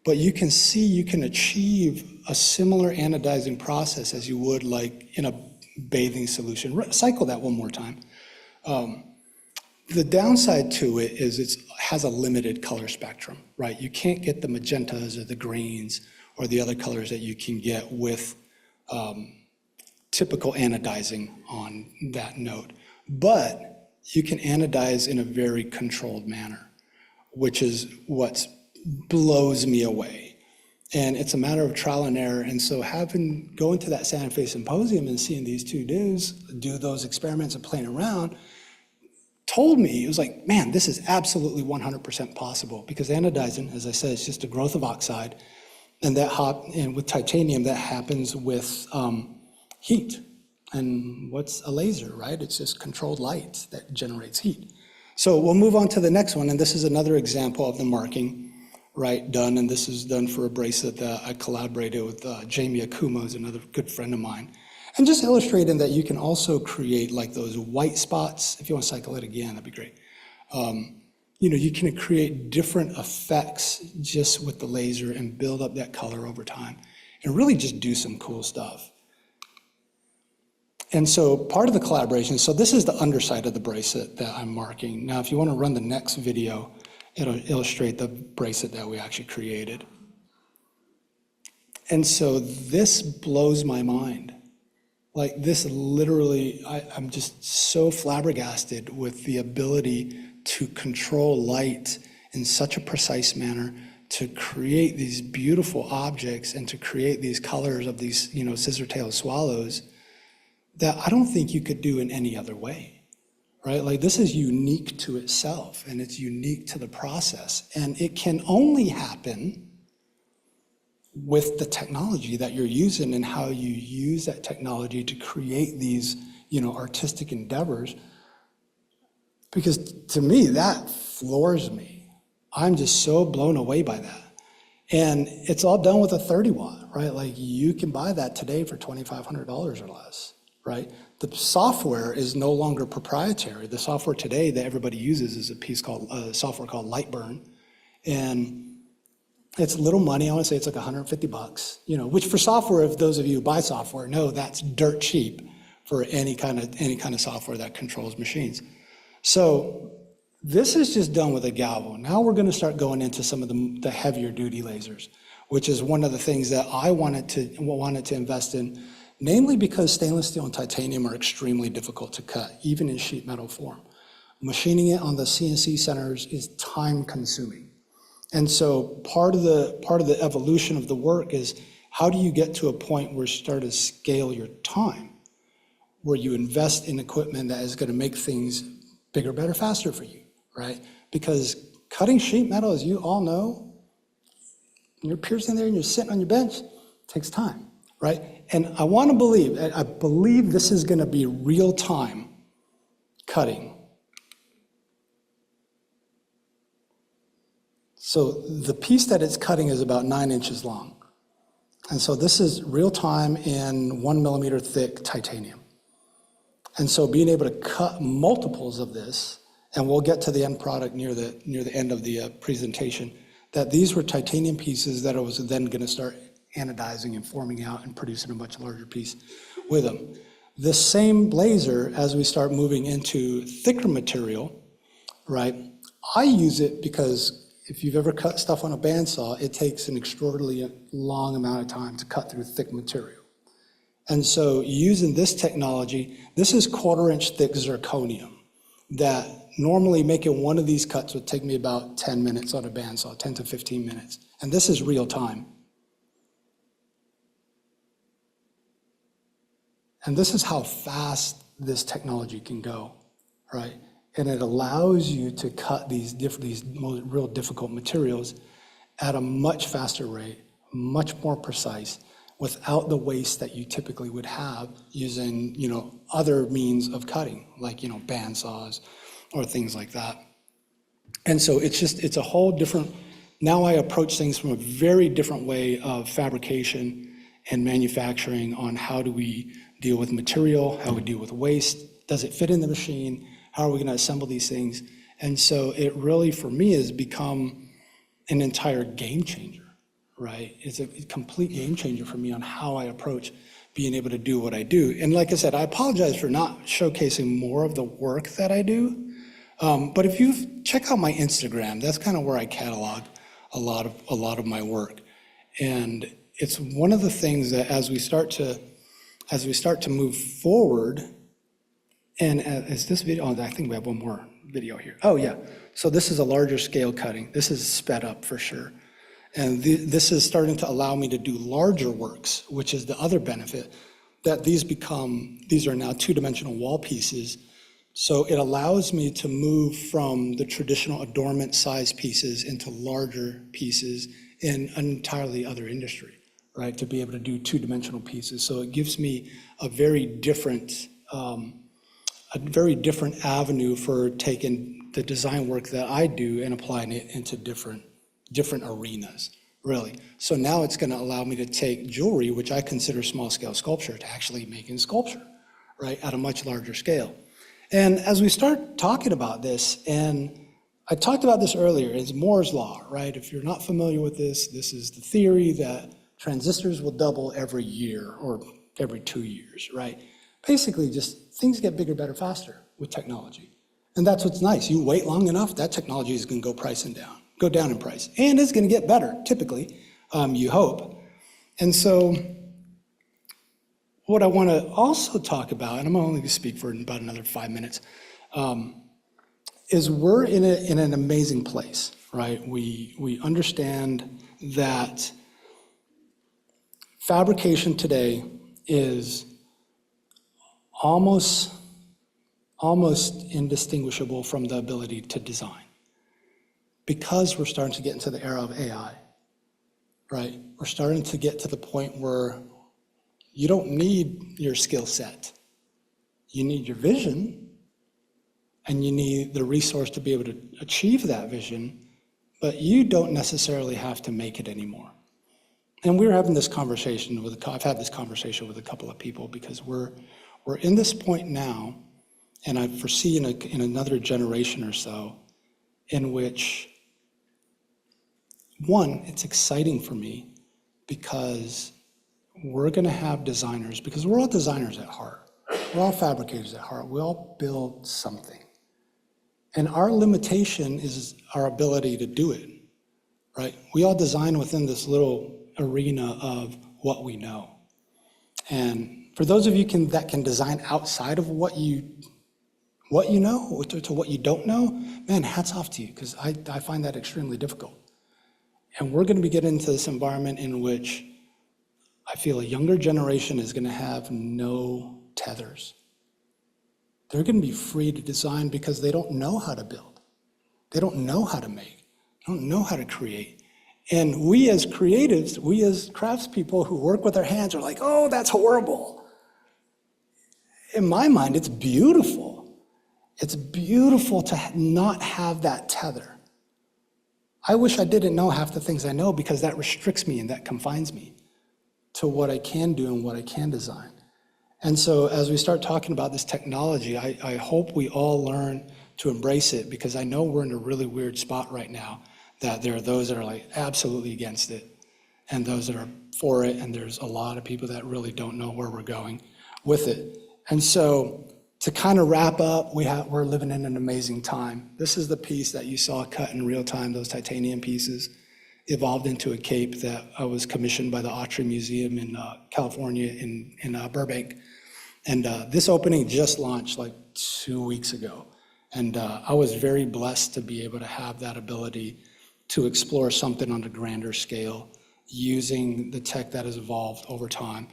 But you can see you can achieve a similar anodizing process as you would like in a bathing solution. Cycle that one more time. The downside to it is it has a limited color spectrum, right? You can't get the magentas or the greens or the other colors that you can get with typical anodizing on that node. But you can anodize in a very controlled manner, which is what blows me away. And it's a matter of trial and error. And so going to that Santa Fe Symposium and seeing these two dudes do those experiments and playing around told me, it was like, man, this is absolutely 100% possible, because anodizing, as I said, is just a growth of oxide. And and with titanium, that happens with heat. And what's a laser, right? It's just controlled light that generates heat. So we'll move on to the next one, and this is another example of the marking, right, done. And this is done for a bracelet that I collaborated with Jamie Akuma, who's another good friend of mine. And just illustrating that you can also create like those white spots. If you want to cycle it again, that'd be great. You can create different effects just with the laser and build up that color over time and really just do some cool stuff. And so part of the collaboration, so this is the underside of the bracelet that I'm marking. Now, if you want to run the next video, it'll illustrate the bracelet that we actually created. And so this blows my mind. Like this literally, I'm just so flabbergasted with the ability to control light in such a precise manner, to create these beautiful objects and to create these colors of these, scissor-tailed swallows that I don't think you could do in any other way, right? Like this is unique to itself and it's unique to the process. And it can only happen with the technology that you're using and how you use that technology to create these, artistic endeavors. Because to me, that floors me. I'm just so blown away by that. And it's all done with a 30 watt, right? Like you can buy that today for $2,500 or less, right? The software is no longer proprietary. The software today that everybody uses is software called Lightburn. And it's little money. I want to say it's like $150, which for software, if those of you who buy software know, that's dirt cheap for any kind of software that controls machines. So this is just done with a galvo. Now we're going to start going into some of the heavier duty lasers, which is one of the things that I wanted to invest in, namely because stainless steel and titanium are extremely difficult to cut, even in sheet metal form. Machining it on the CNC centers is time consuming. And so part of the evolution of the work is how do you get to a point where you start to scale your time, where you invest in equipment that is going to make things bigger, better, faster for you, right? Because cutting sheet metal, as you all know, you're piercing there and you're sitting on your bench, it takes time, right? And I believe this is going to be real time cutting. So the piece that it's cutting is about 9 inches long. And so this is real time in 1 millimeter thick titanium. And so being able to cut multiples of this, and we'll get to the end product near the end of the presentation, that these were titanium pieces that I was then going to start anodizing and forming out and producing a much larger piece with them. This same laser, as we start moving into thicker material, right, I use it because if you've ever cut stuff on a bandsaw, it takes an extraordinarily long amount of time to cut through thick material. And so using this technology, this is 1/4 inch thick zirconium that normally making one of these cuts would take me about 10 minutes on a bandsaw, 10 to 15 minutes. And this is real time. And this is how fast this technology can go, right? And it allows you to cut these real difficult materials at a much faster rate, much more precise, without the waste that you typically would have using, other means of cutting, like, bandsaws or things like that. And so it's a whole different, now I approach things from a very different way of fabrication and manufacturing on how do we deal with material, how we deal with waste, does it fit in the machine, how are we gonna assemble these things? And so it really, for me, has become an entire game changer, right? It's a complete game changer for me on how I approach being able to do what I do. And like I said, I apologize for not showcasing more of the work that I do. But if you check out my Instagram, that's kind of where I catalog a lot of my work. And it's one of the things that as we start to move forward, and is this video, I think we have one more video here. Oh yeah, so this is a larger scale cutting. This is sped up for sure. And this is starting to allow me to do larger works, which is the other benefit, that these are now two-dimensional wall pieces. So it allows me to move from the traditional adornment size pieces into larger pieces in an entirely other industry, right? To be able to do two-dimensional pieces. So it gives me a very different avenue for taking the design work that I do and applying it into different arenas, really. So now it's gonna allow me to take jewelry, which I consider small-scale sculpture, to actually making sculpture, right, at a much larger scale. And as we start talking about this, and I talked about this earlier, it's Moore's law, right? If you're not familiar with this, this is the theory that transistors will double every year or every 2 years, right? Basically, just things get bigger, better, faster with technology. And that's what's nice. You wait long enough, that technology is gonna go down in price. And it's gonna get better, typically, you hope. And so what I wanna also talk about, and I'm only gonna speak for about another 5 minutes, is we're in an amazing place, right? We understand that fabrication today is almost indistinguishable from the ability to design, because we're starting to get into the era of AI, right? We're starting to get to the point where you don't need your skill set. You need your vision, and you need the resource to be able to achieve that vision, but you don't necessarily have to make it anymore. And we're having this conversation I've had this conversation with a couple of people, because we're in this point now, and I foresee in another generation or so, in which, one, it's exciting for me because we're gonna have designers, because we're all designers at heart. We're all fabricators at heart. We all build something. And our limitation is our ability to do it, right? We all design within this little arena of what we know. And for those of you that can design outside of what you know to what you don't know, man, hats off to you, because I find that extremely difficult. And we're gonna be getting into this environment in which I feel a younger generation is gonna have no tethers. They're gonna be free to design because they don't know how to build. They don't know how to make. They don't know how to create. And we as creatives, we as craftspeople who work with our hands are like, oh, that's horrible. In my mind, it's beautiful. It's beautiful to not have that tether. I wish I didn't know half the things I know, because that restricts me and that confines me to what I can do and what I can design. And so as we start talking about this technology, I hope we all learn to embrace it, because I know we're in a really weird spot right now, that there are those that are like absolutely against it and those that are for it, and there's a lot of people that really don't know where we're going with it. And so to kind of wrap up, we're living in an amazing time. This is the piece that you saw cut in real time, those titanium pieces, evolved into a cape that was commissioned by the Autry Museum in California, in Burbank. And this opening just launched like 2 weeks ago. And I was very blessed to be able to have that ability to explore something on a grander scale using the tech that has evolved over time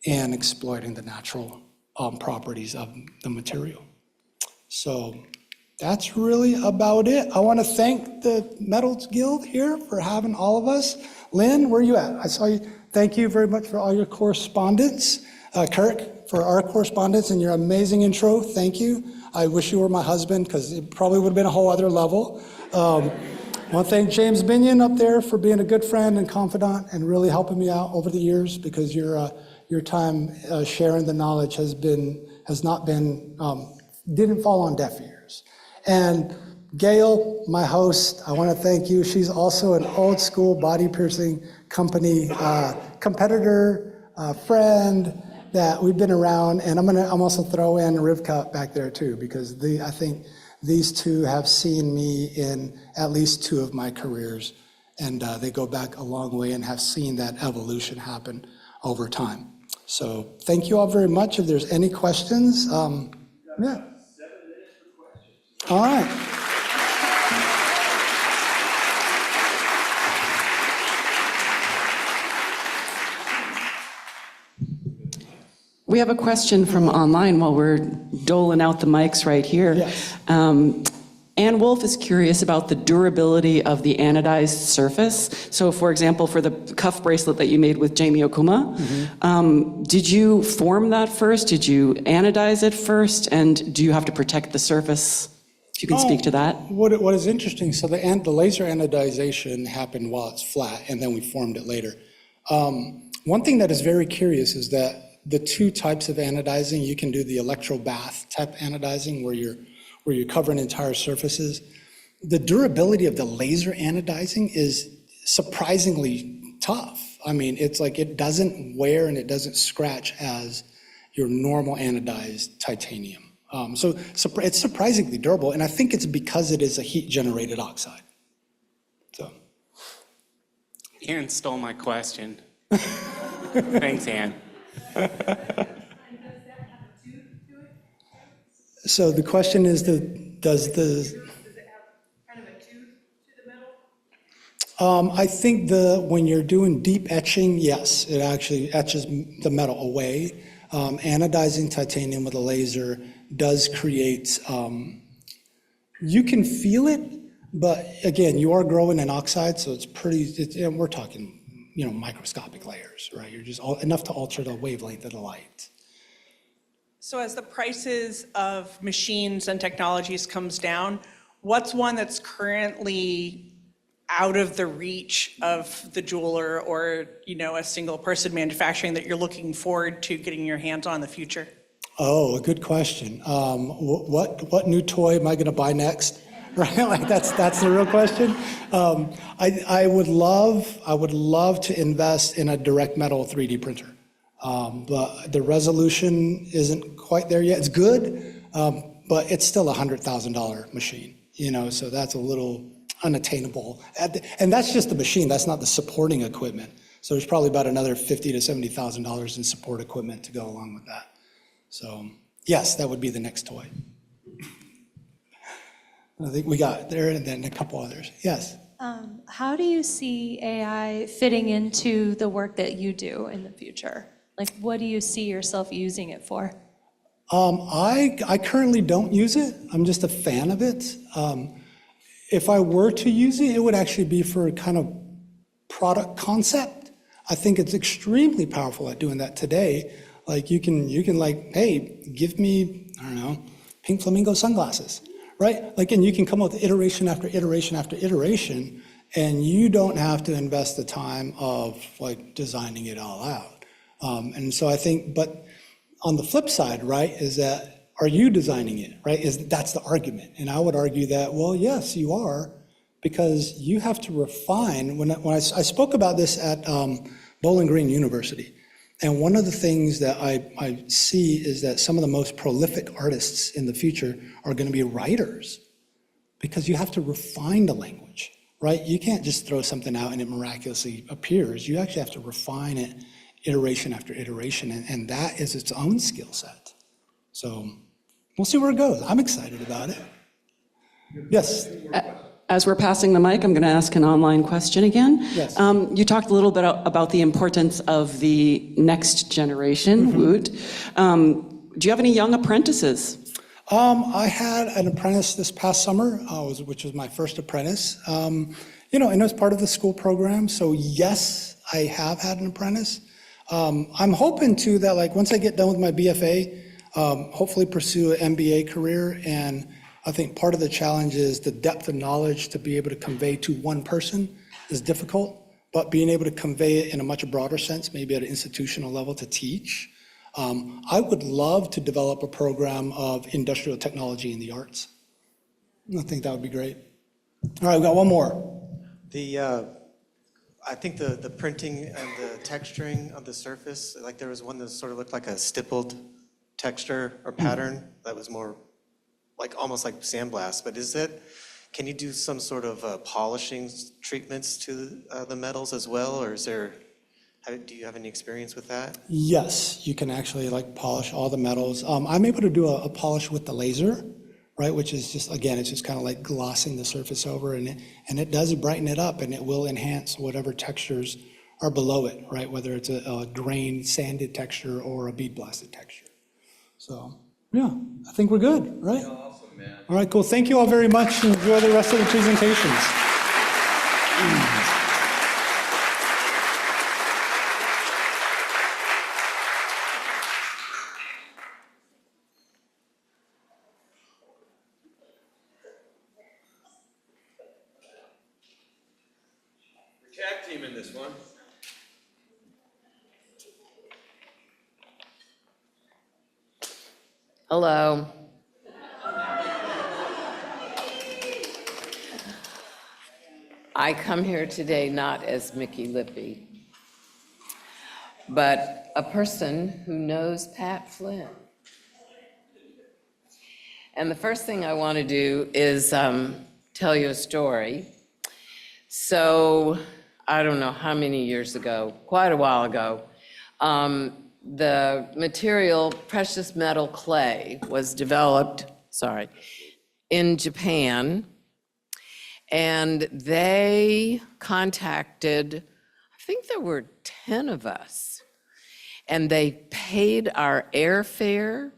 and exploiting the natural properties of the material. So that's really about it. I want to thank the Metals Guild here for having all of us. Lynn, where are you at? I saw you. Thank you very much for all your correspondence. Kirk, for our correspondence and your amazing intro. Thank you. I wish you were my husband because it probably would have been a whole other level. I want to thank James Binion up there for being a good friend and confidant and really helping me out over the years, because your time sharing the knowledge didn't fall on deaf ears. And Gail, my host, I want to thank you. She's also an old school body piercing company competitor, friend that we've been around. And I'm also throw in Rivka back there too, because I think these two have seen me in at least 2 of my careers, and they go back a long way and have seen that evolution happen over time. So thank you all very much. If there's any questions, yeah. All right. We have a question from online while we're doling out the mics right here. Yes. Ann Wolf is curious about the durability of the anodized surface. So for example, for the cuff bracelet that you made with Jamie Okuma, did you form that first? Did you anodize it first? And do you have to protect the surface? If you can speak to that. What is interesting, so the laser anodization happened while it's flat, and then we formed it later. One thing that is very curious is that the 2 types of anodizing, you can do the electrobath type anodizing where you're covering entire surfaces. The durability of the laser anodizing is surprisingly tough. I mean, it's like it doesn't wear and it doesn't scratch as your normal anodized titanium. So it's surprisingly durable, and I think it's because it is a heat-generated oxide. So. Ann stole my question. Thanks, Ann. So the question is, does the... Does it have kind of a tooth to the metal? I think when you're doing deep etching, yes, it actually etches the metal away. Anodizing titanium with a laser does create, you can feel it, but again, you are growing an oxide, so we're talking, microscopic layers, right? You're just enough to alter the wavelength of the light. So as the prices of machines and technologies comes down, what's one that's currently out of the reach of the jeweler or, a single person manufacturing that you're looking forward to getting your hands on in the future? Oh, a good question. What new toy am I going to buy next? Right, like that's the real question. I would love to invest in a direct metal 3D printer, but the resolution isn't quite there yet. It's good, but it's still a $100,000 machine. So that's a little unattainable. And that's just the machine. That's not the supporting equipment. So there's probably about another $50,000 to $70,000 in support equipment to go along with that. So yes, that would be the next toy. I think we got there, and then a couple others. Yes. How do you see AI fitting into the work that you do in the future? Like, what do you see yourself using it for? I currently don't use it. I'm just a fan of it. If I were to use it, it would actually be for kind of product concept. I think it's extremely powerful at doing that today. Like you can like, hey, give me, I don't know, pink flamingo sunglasses. Right? Like, and you can come up with iteration after iteration after iteration, and you don't have to invest the time of like designing it all out. And so I think, but on the flip side, right, is that, are you designing it, right? That's the argument. And I would argue that, well, yes, you are, because you have to refine. When I spoke about this at Bowling Green University, and one of the things that I see is that some of the most prolific artists in the future are going to be writers, because you have to refine the language, right? You can't just throw something out and it miraculously appears. You actually have to refine it iteration after iteration, and that is its own skill set. So we'll see where it goes. I'm excited about it. Yes. As we're passing the mic, I'm going to ask an online question again. Yes. You talked a little bit about the importance of the next generation, Woot. Do you have any young apprentices? I had an apprentice this past summer, which was my first apprentice. And it was part of the school program. So yes, I have had an apprentice. I'm hoping to that, like, once I get done with my BFA, hopefully pursue an MBA career. And I think part of the challenge is the depth of knowledge to be able to convey to one person is difficult, but being able to convey it in a much broader sense, maybe at an institutional level to teach. I would love to develop a program of industrial technology in the arts. I think that would be great. All right, we've got one more. I think the printing and the texturing of the surface, like there was one that sort of looked like a stippled texture or pattern that was more like almost like sandblast, but can you do some sort of polishing treatments to the metals as well, or do you have any experience with that? Yes, you can actually like polish all the metals. I'm able to do a polish with the laser, right? Which is just, again, it's just kind of like glossing the surface over, and it does brighten it up, and it will enhance whatever textures are below it, right? Whether it's a grain sanded texture or a bead blasted texture. So yeah, I think we're good, right? Awesome, man. All right, cool. Thank you all very much. Enjoy the rest of the presentations. Tag team in this one. Hello. I come here today not as Mickey Lippy, but a person who knows Pat Flynn. And the first thing I want to do is tell you a story. So, I don't know how many years ago, quite a while ago, the material precious metal clay was developed, in Japan. And they contacted, I think there were 10 of us, and they paid our airfare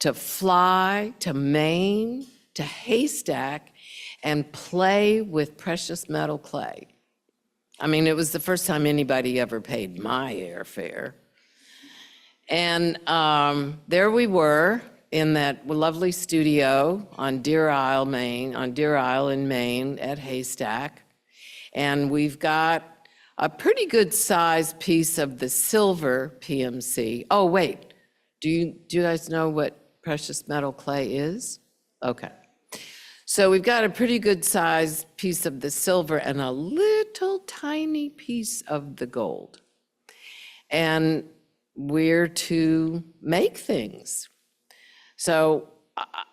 to fly to Maine, to Haystack, and play with precious metal clay. I mean, it was the first time anybody ever paid my airfare. And there we were in that lovely studio on Deer Isle in Maine at Haystack. And we've got a pretty good sized piece of the silver PMC. Oh, wait, do you guys know what precious metal clay is? Okay. So we've got a pretty good sized piece of the silver and a little tiny piece of the gold. And we're to make things. So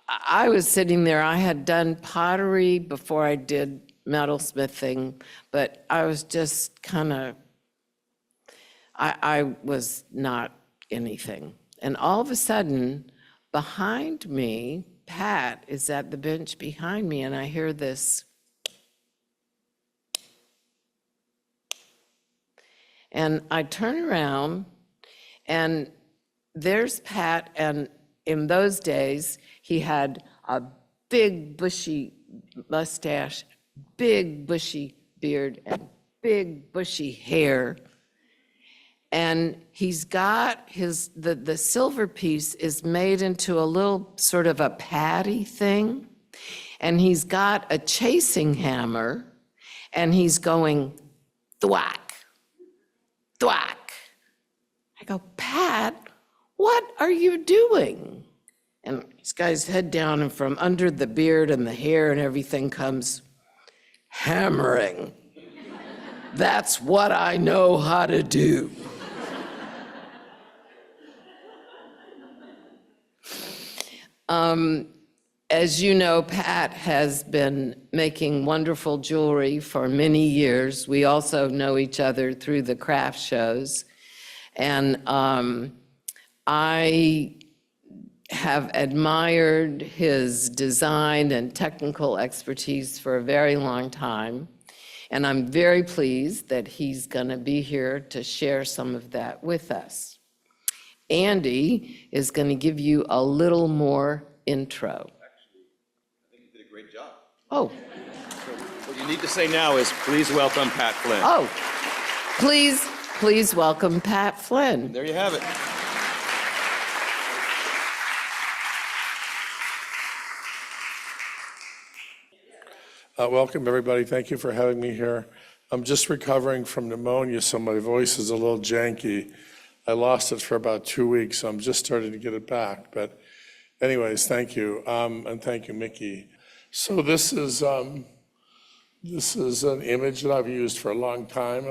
I was sitting there, I had done pottery before I did metalsmithing, but I was just kind of, I was not anything. And all of a sudden, behind me, Pat is at the bench behind me, and I hear this. And I turn around, and there's Pat, and in those days, he had a big bushy mustache, big bushy beard, and big bushy hair. And he's got the silver piece is made into a little sort of a patty thing. And he's got a chasing hammer, and he's going thwack, thwack. I go, Pat, what are you doing? And he's got his head down, and from under the beard and the hair and everything comes hammering. That's what I know how to do. As you know, Pat has been making wonderful jewelry for many years. We also know each other through the craft shows. And I have admired his design and technical expertise for a very long time. And I'm very pleased that he's going to be here to share some of that with us. Andy is going to give you a little more intro. I think you did a great job. Oh, What you need to say now is, please welcome Pat Flynn. oh, please welcome Pat Flynn. There you have it. Welcome, everybody. Thank you for having me here. I'm just recovering from pneumonia, so my voice is a little janky. I lost it for about 2 weeks, so I'm just starting to get it back. But anyways, thank you, and thank you, Mickey. So this is an image that I've used for a long time.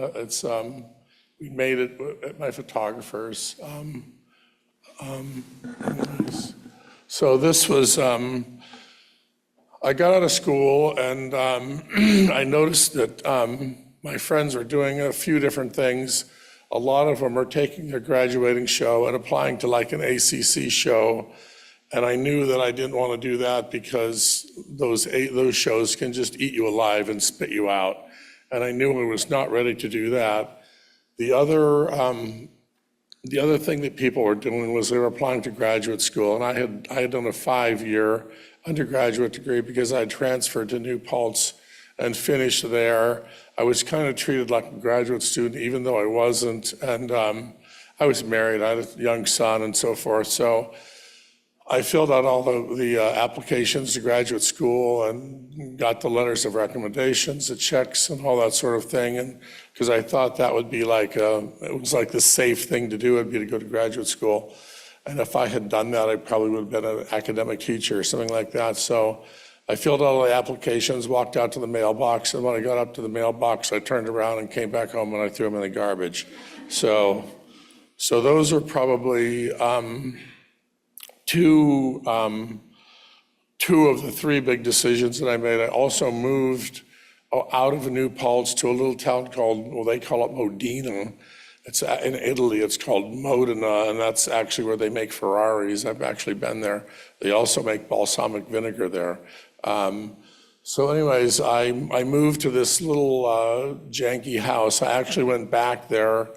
We made it at my photographer's. So this was. I got out of school and I noticed that my friends were doing a few different things. A lot of them are taking their graduating show and applying to like an ACC show. And I knew that I didn't want to do that because those shows can just eat you alive and spit you out. And I knew I was not ready to do that. The other thing that people were doing was they were applying to graduate school. And I had done a 5-year undergraduate degree because I transferred to New Paltz and finished there. I was kind of treated like a graduate student, even though I wasn't. And I was married, I had a young son and so forth. So I filled out all the applications to graduate school and got the letters of recommendations, the checks and all that sort of thing. And because I thought that would be like, it was like the safe thing to do would be to go to graduate school. And if I had done that, I probably would have been an academic teacher or something like that. So I filled out all the applications, walked out to the mailbox, and when I got up to the mailbox, I turned around and came back home and I threw them in the garbage. So those are probably two of the 3 big decisions that I made. I also moved out of New Paltz to a little town called, well, they call it Modena. It's in Italy, it's called Modena, and that's actually where they make Ferraris. I've actually been there. They also make balsamic vinegar there. So anyways, I moved to this little janky house. I actually went back there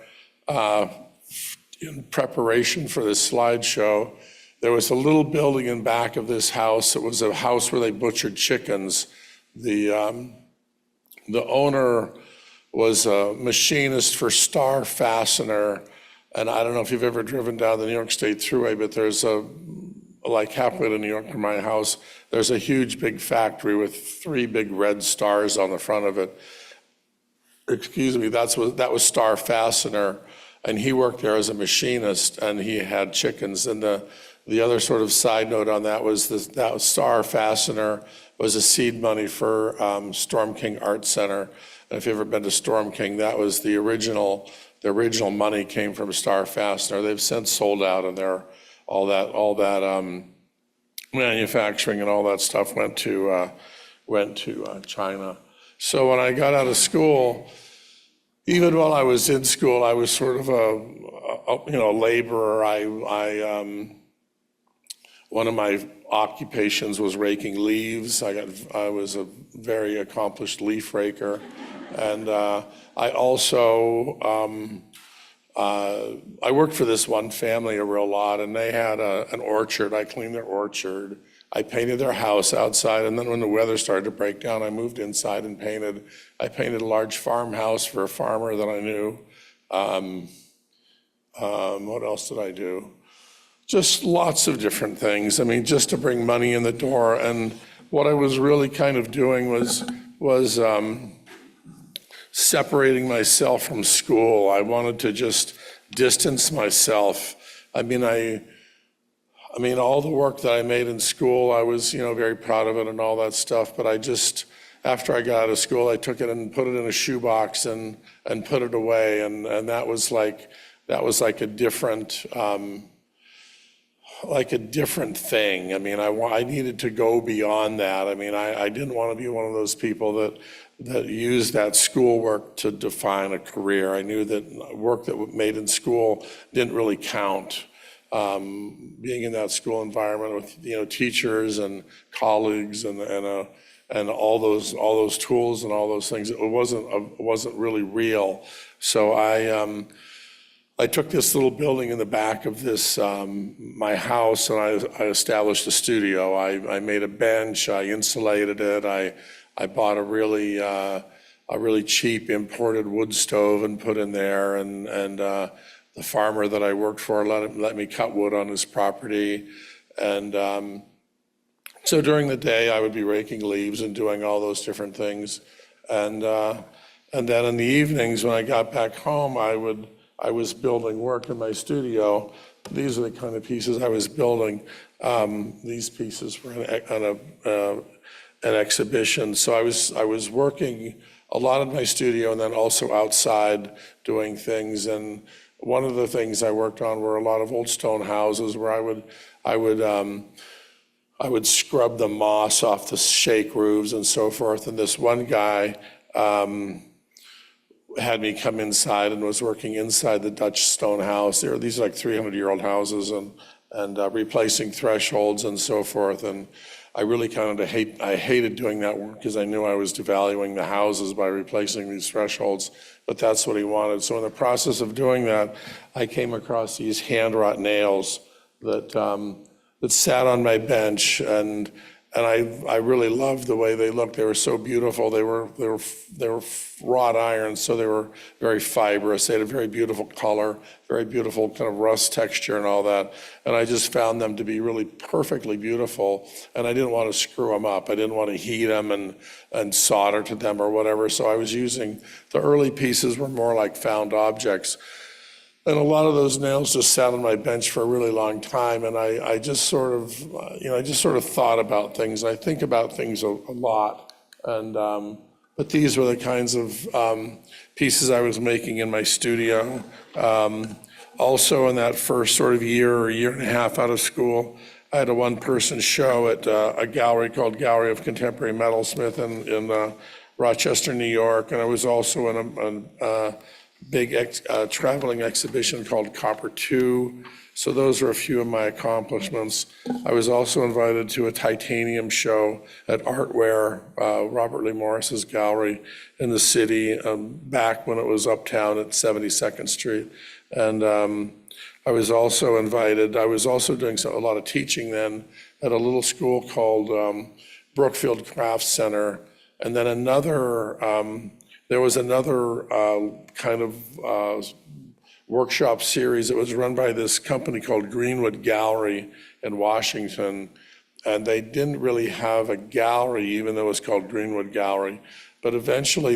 in preparation for this slideshow. There was a little building in back of this house. It was a house where they butchered chickens. The owner was a machinist for Star Fastener. And I don't know if you've ever driven down the New York State Thruway, but there's like halfway to New York from my house, there's a huge big factory with 3 big red stars on the front of it. Excuse me, that was Star Fastener. And he worked there as a machinist and he had chickens. And the other sort of side note on that was that Star Fastener was a seed money for Storm King Art Center. And if you've ever been to Storm King, that was the original money came from Star Fastener. They've since sold out, and all that manufacturing and all that stuff went to China. So when I got out of school, even while I was in school, I was sort of a laborer. One of my occupations was raking leaves. I was a very accomplished leaf raker. And I also, I worked for this one family a real lot, and they had an orchard. I cleaned their orchard. I painted their house outside, and then when the weather started to break down, I moved inside and painted. I painted a large farmhouse for a farmer that I knew. What else did I do? Just lots of different things. I mean, just to bring money in the door. And what I was really kind of doing was separating myself from school. I wanted to just distance myself. I mean, all the work that I made in school, I was, very proud of it and all that stuff. But I just, after I got out of school, I took it and put it in a shoebox and put it away. And that was like a different, thing. I mean, I needed to go beyond that. I mean, I didn't want to be one of those people that used that schoolwork to define a career. I knew that work that was made in school didn't really count. being in that school environment with, teachers and colleagues and all those tools and all those things. It wasn't really real. So I took this little building in the back of this, my house, and I established a studio. I made a bench, I insulated it, I bought a really cheap imported wood stove and put in there, and the farmer that I worked for let me cut wood on his property. And so during the day, I would be raking leaves and doing all those different things. And then in the evenings, when I got back home, I was building work in my studio. These are the kind of pieces I was building. These pieces were on an exhibition. So I was working a lot in my studio and then also outside doing things. And one of the things I worked on were a lot of old stone houses where I would scrub the moss off the shake roofs and so forth. And this one guy had me come inside and was working inside the Dutch stone house. These are like 300-year-old houses and replacing thresholds and so forth. And I really I hated doing that work because I knew I was devaluing the houses by replacing these thresholds, but that's what he wanted. So in the process of doing that, I came across these hand-wrought nails that sat on my bench, and I really loved the way they looked. They were so beautiful. They were wrought iron, so they were very fibrous. They had a very beautiful color, very beautiful kind of rust texture and all that. And I just found them to be really perfectly beautiful. And I didn't want to screw them up. I didn't want to heat them and solder to them or whatever. So I was using, the early pieces were more like found objects. And a lot of those nails just sat on my bench for a really long time, and I just sort of thought about things. I think about things a lot, but these were the kinds of pieces I was making in my studio. Also, in that first sort of year or year and a half out of school, I had a one-person show at a gallery called Gallery of Contemporary Metalsmith in Rochester, New York, and I was also in a big traveling exhibition called Copper 2. So those are a few of my accomplishments. I was also invited to a titanium show at Artware, Robert Lee Morris's gallery in the city, back when it was uptown at 72nd Street. And I was also invited, I was also doing a lot of teaching then at a little school called Brookfield Crafts Center. And then there was another kind of workshop series that was run by this company called Greenwood Gallery in Washington. And they didn't really have a gallery, even though it was called Greenwood Gallery. But eventually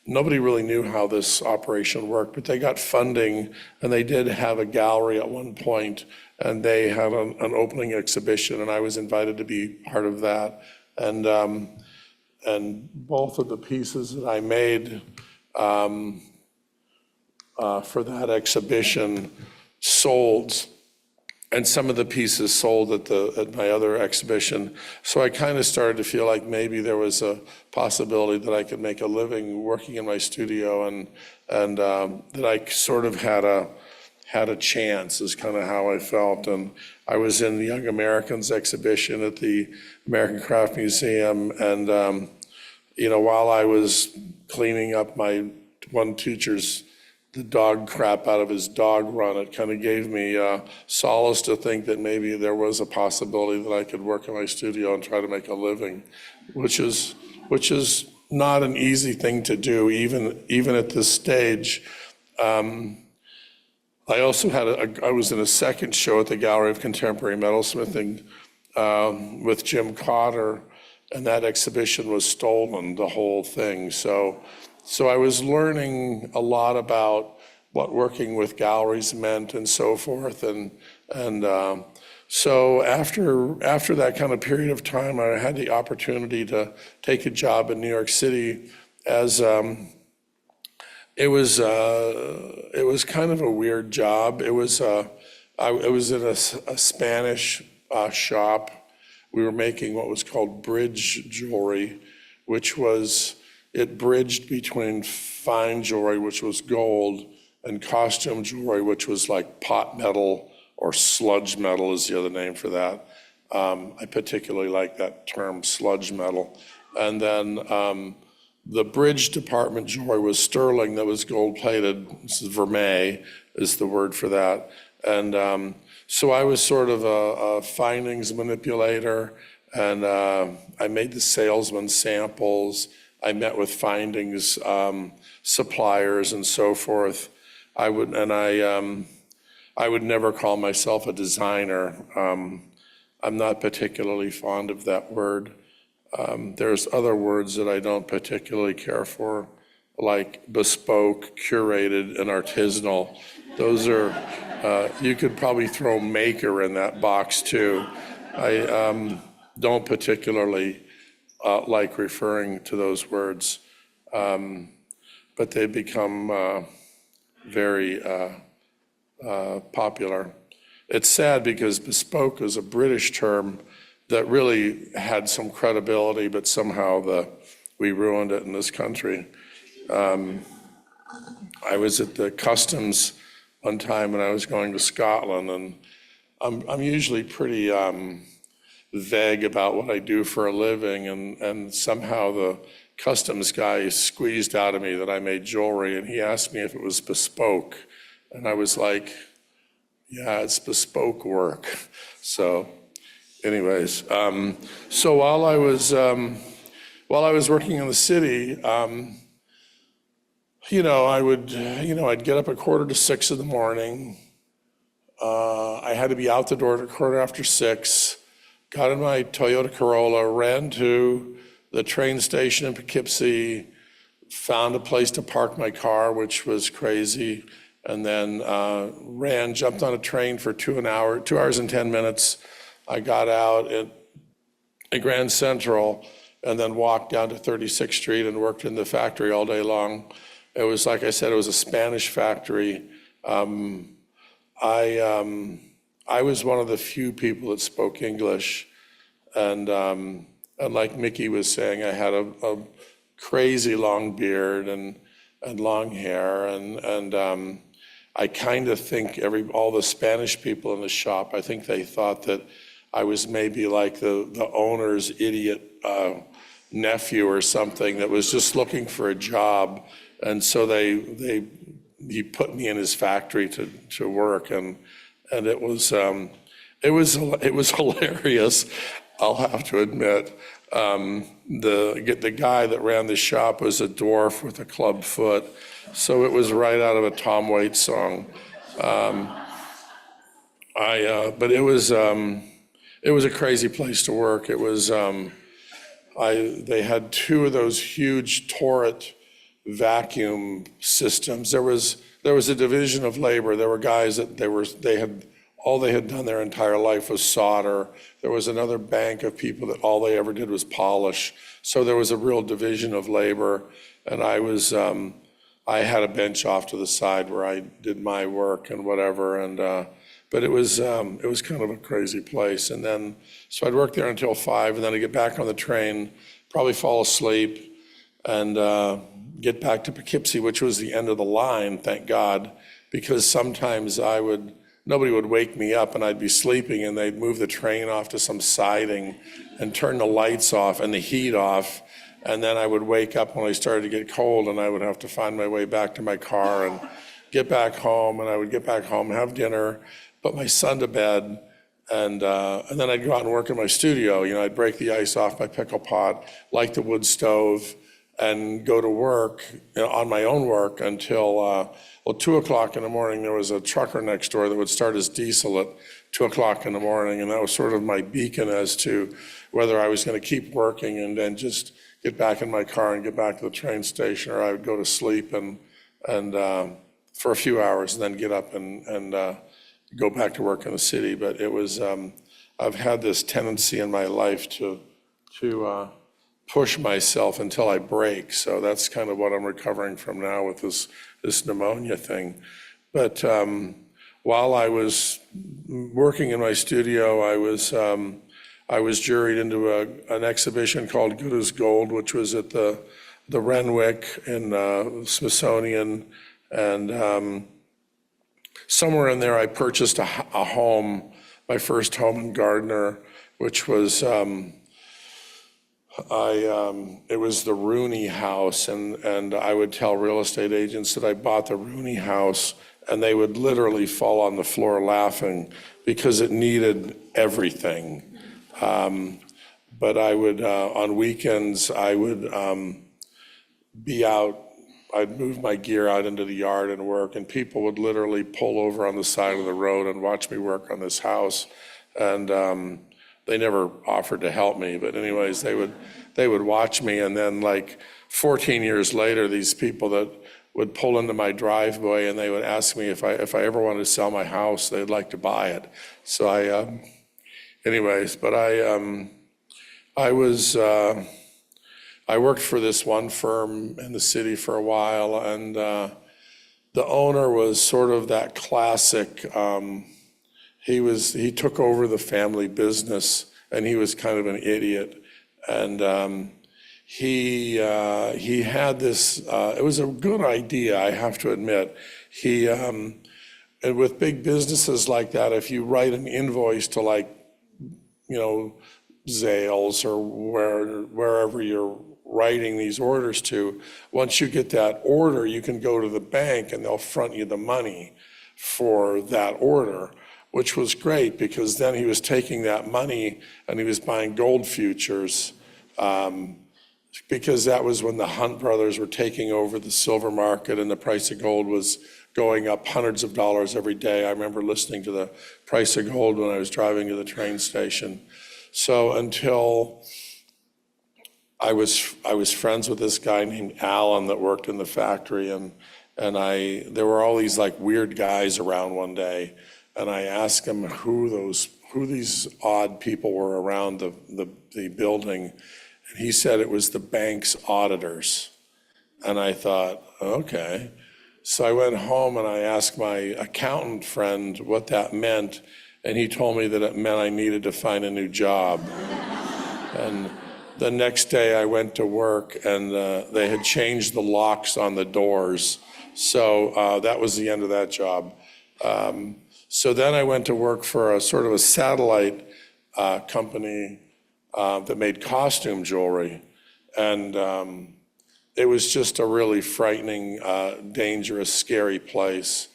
nobody really knew how this operation worked, but they got funding and they did have a gallery at one point, and they had an opening exhibition, and I was invited to be part of that. And both of the pieces that I made for that exhibition sold, and some of the pieces sold at my other exhibition. So I kind of started to feel like maybe there was a possibility that I could make a living working in my studio, and that I sort of had a chance, is kind of how I felt. And I was in the Young Americans exhibition at the American Craft Museum, and while I was cleaning up my one teacher's the dog crap out of his dog run, it kind of gave me solace to think that maybe there was a possibility that I could work in my studio and try to make a living, which is not an easy thing to do, even at this stage. I also I was in a second show at the Gallery of Contemporary Metalsmithing with Jim Cotter, and that exhibition was stolen, the whole thing. So I was learning a lot about what working with galleries meant and so forth. And so after that kind of period of time, I had the opportunity to take a job in New York City as it was kind of a weird job. I was in a Spanish shop. We were making what was called bridge jewelry, which was, it bridged between fine jewelry, which was gold, and costume jewelry, which was like pot metal or sludge metal is the other name for that. I particularly like that term, sludge metal. And then the bridge department jewelry was sterling that was gold-plated. This is vermeil is the word for that. And so I was sort of a findings manipulator, and I made the salesman samples. I met with findings suppliers and so forth. I would never call myself a designer. I'm not particularly fond of that word. There's other words that I don't particularly care for, like bespoke, curated, and artisanal. Those are, you could probably throw maker in that box too. I don't particularly like referring to those words, but they become very popular. It's sad because bespoke is a British term that really had some credibility, but somehow we ruined it in this country. I was at the customs one time when I was going to Scotland, and I'm usually pretty vague about what I do for a living, and somehow the customs guy squeezed out of me that I made jewelry, and he asked me if it was bespoke, and I was like, yeah, it's bespoke work. So anyways, so while I was working in the city, I'd get up at 5:45 in the morning. I had to be out the door at 6:15, got in my Toyota Corolla, ran to the train station in Poughkeepsie, found a place to park my car, which was crazy, and then jumped on a train for 2 hours and 10 minutes. I got out at Grand Central and then walked down to 36th Street and worked in the factory all day long. It was, like I said, it was a Spanish factory. I was one of the few people that spoke English, and like Mickey was saying, I had a crazy long beard and long hair, and I kind of think all the Spanish people in the shop, I think they thought that I was maybe like the owner's idiot nephew or something that was just looking for a job, and so he put me in his factory to work, and it was hilarious, I'll have to admit. The guy that ran the shop was a dwarf with a club foot, so it was right out of a Tom Waits song. But it was a crazy place to work. It was they had 2 of those huge Torrit vacuum systems. There was a division of labor. There were guys that all they had done their entire life was solder. There was another bank of people that all they ever did was polish. So there was a real division of labor, and I had a bench off to the side where I did my work and whatever, but it was kind of a crazy place. And then, so I'd work there until 5, and then I'd get back on the train, probably fall asleep, and get back to Poughkeepsie, which was the end of the line, thank God, because sometimes nobody would wake me up and I'd be sleeping, and they'd move the train off to some siding and turn the lights off and the heat off. And then I would wake up when I started to get cold, and I would have to find my way back to my car and get back home. And I would get back home, have dinner, put my son to bed, and then I'd go out and work in my studio. I'd break the ice off my pickle pot, light the wood stove, and go to work on my own work until 2 o'clock in the morning. There was a trucker next door that would start his diesel at 2 o'clock in the morning, and that was sort of my beacon as to whether I was going to keep working and then just get back in my car and get back to the train station, or I would go to sleep and for a few hours and then get up and go back to work in the city. But it was I've had this tendency in my life to push myself until I break. So that's kind of what I'm recovering from now with this pneumonia thing. But while I was working in my studio, I was juried into an exhibition called Good as Gold, which was at the Renwick in Smithsonian. And somewhere in there, I purchased a home, my first home in Gardner, which was, it was the Rooney house, and I would tell real estate agents that I bought the Rooney house, and they would literally fall on the floor laughing because it needed everything. But I would, on weekends, I would be out, I'd move my gear out into the yard and work, and people would literally pull over on the side of the road and watch me work on this house. And they never offered to help me, but anyways, they would watch me, and then like 14 years later, these people that would pull into my driveway and they would ask me if I ever wanted to sell my house, they'd like to buy it. So anyways, but I worked for this one firm in the city for a while, and the owner was sort of that classic, he took over the family business, and he was kind of an idiot. And he had this, it was a good idea, I have to admit. And with big businesses like that, if you write an invoice to like, Zales or wherever you're writing these orders to, once you get that order, you can go to the bank and they'll front you the money for that order, which was great because then he was taking that money and he was buying gold futures, because that was when the Hunt brothers were taking over the silver market and the price of gold was going up hundreds of dollars every day. I remember listening to the price of gold when I was driving to the train station. So until I was friends with this guy named Alan that worked in the factory, and there were all these like weird guys around one day, and I asked him who these odd people were around the building, and he said it was the bank's auditors. And I thought, okay. So I went home and I asked my accountant friend what that meant, and he told me that it meant I needed to find a new job. And the next day I went to work, and they had changed the locks on the doors. So that was the end of that job. So then I went to work for a sort of a satellite company that made costume jewelry. And it was just a really frightening, dangerous, scary place.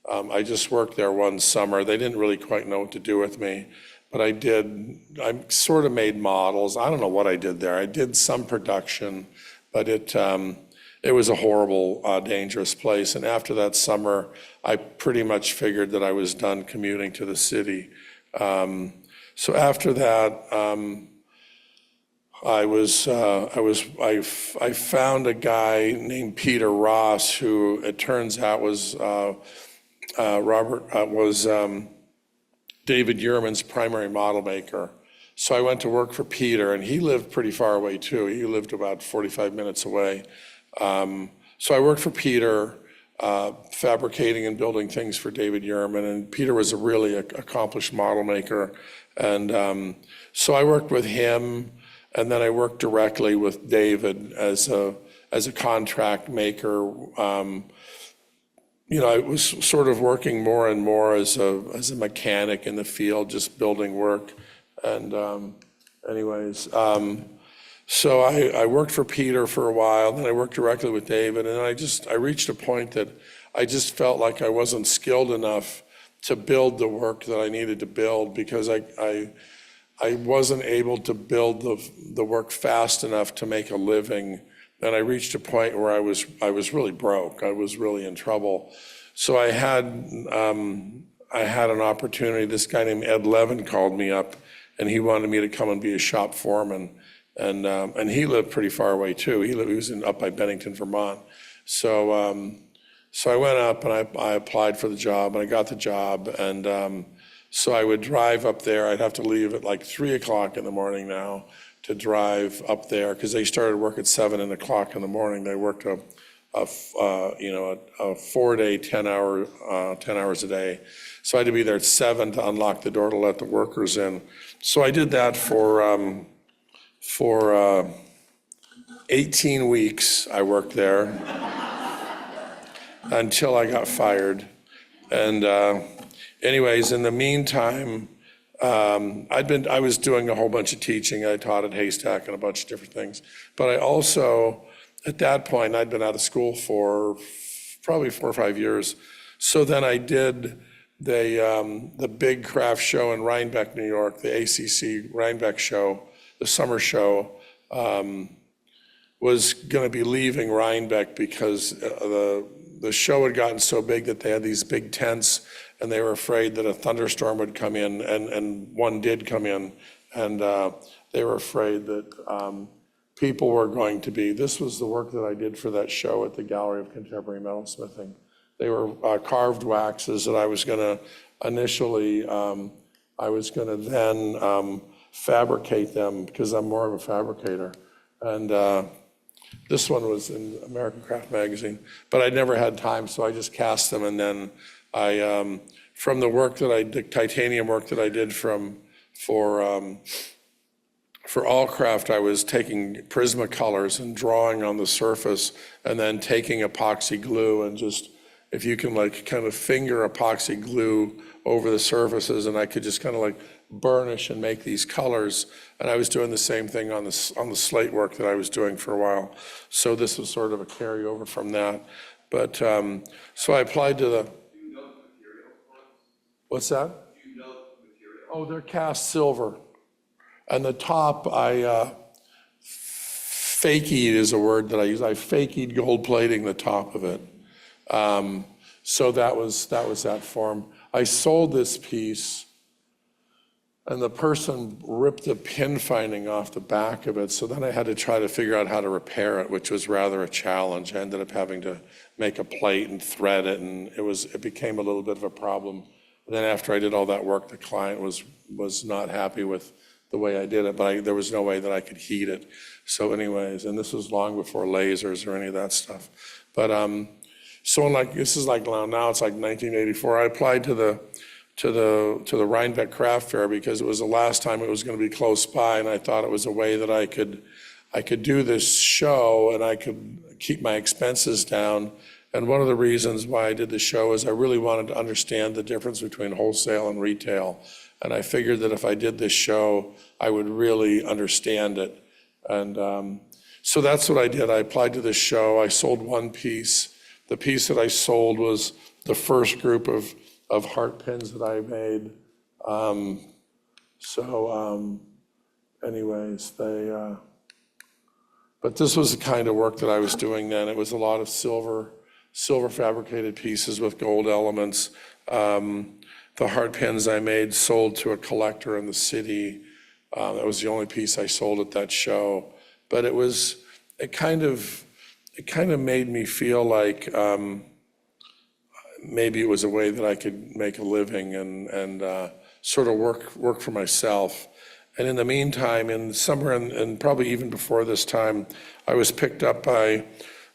I just worked there one summer. They didn't really quite know what to do with me, but I sort of made models. I don't know what I did there. I did some production, but it was a horrible, dangerous place. And after that summer, I pretty much figured that I was done commuting to the city. So after that, I found a guy named Peter Ross, who it turns out was David Yurman's primary model maker. So I went to work for Peter, and he lived pretty far away too. He lived about 45 minutes away. So I worked for Peter, fabricating and building things for David Yurman, and Peter was a really accomplished model maker. And so I worked with him, and then I worked directly with David as a contract maker. I was sort of working more and more as a mechanic in the field, just building work. And so I worked for Peter for a while, then I worked directly with David, and I reached a point that I just felt like I wasn't skilled enough to build the work that I needed to build, because I wasn't able to build the work fast enough to make a living. And I reached a point where I was really broke. I was really in trouble. So I had an opportunity. This guy named Ed Levin called me up, and he wanted me to come and be a shop foreman. And he lived pretty far away too. He was up by Bennington, Vermont. So I went up and I applied for the job, and I got the job. And so I would drive up there. I'd have to leave at like 3 o'clock in the morning now to drive up there, because they started work at 7 o'clock in the morning. They worked a 4-day, 10 hours a day. So I had to be there at 7 to unlock the door to let the workers in. So I did that for 18 weeks. I worked there until I got fired. And anyways, in the meantime, I was doing a whole bunch of teaching. I taught at Haystack and a bunch of different things. But I also, at that point, I'd been out of school for probably 4 or 5 years. So then I did the big craft show in Rhinebeck, New York, the ACC Rhinebeck show, the summer show, was going to be leaving Rhinebeck because the show had gotten so big that they had these big tents, and they were afraid that a thunderstorm would come in, and one did come in, and they were afraid that people were going to be, this was the work that I did for that show at the Gallery of Contemporary Metalsmithing. They were carved waxes that I was going to initially, I was going to then fabricate them because I'm more of a fabricator. And this one was in American Craft Magazine, but I never had time, so I just cast them. And then I, from the work that I did, titanium work that I did for Allcraft, I was taking Prismacolors and drawing on the surface, and then taking epoxy glue and just, if you can like kind of finger epoxy glue over the surfaces, and I could just kind of like burnish and make these colors. And I was doing the same thing on the slate work that I was doing for a while. So this was sort of a carryover from that. But so I applied to the. What's that? Oh, they're cast silver. And the top, I fakied is a word that I use. I fakied gold plating the top of it. So that was that form. I sold this piece, and the person ripped the pin finding off the back of it. So then I had to try to figure out how to repair it, which was rather a challenge. I ended up having to make a plate and thread it, and it became a little bit of a problem. And then after I did all that work, the client was not happy with the way I did it, but there was no way that I could heat it. So anyways, and this was long before lasers or any of that stuff. But so this is like now it's like 1984. I applied to the Rhinebeck Craft Fair because it was the last time it was going to be close by, and I thought it was a way that I could do this show and I could keep my expenses down. And one of the reasons why I did the show is I really wanted to understand the difference between wholesale and retail. And I figured that if I did this show, I would really understand it. And so that's what I did. I applied to this show. I sold one piece. The piece that I sold was the first group of heart pins that I made. Anyways, but this was the kind of work that I was doing then. It was a lot of silver fabricated pieces with gold elements. The heart pins I made sold to a collector in the city. That was the only piece I sold at that show. But it kind of made me feel like maybe it was a way that I could make a living and sort of work for myself. And in the meantime, in summer and probably even before this time, I was picked up by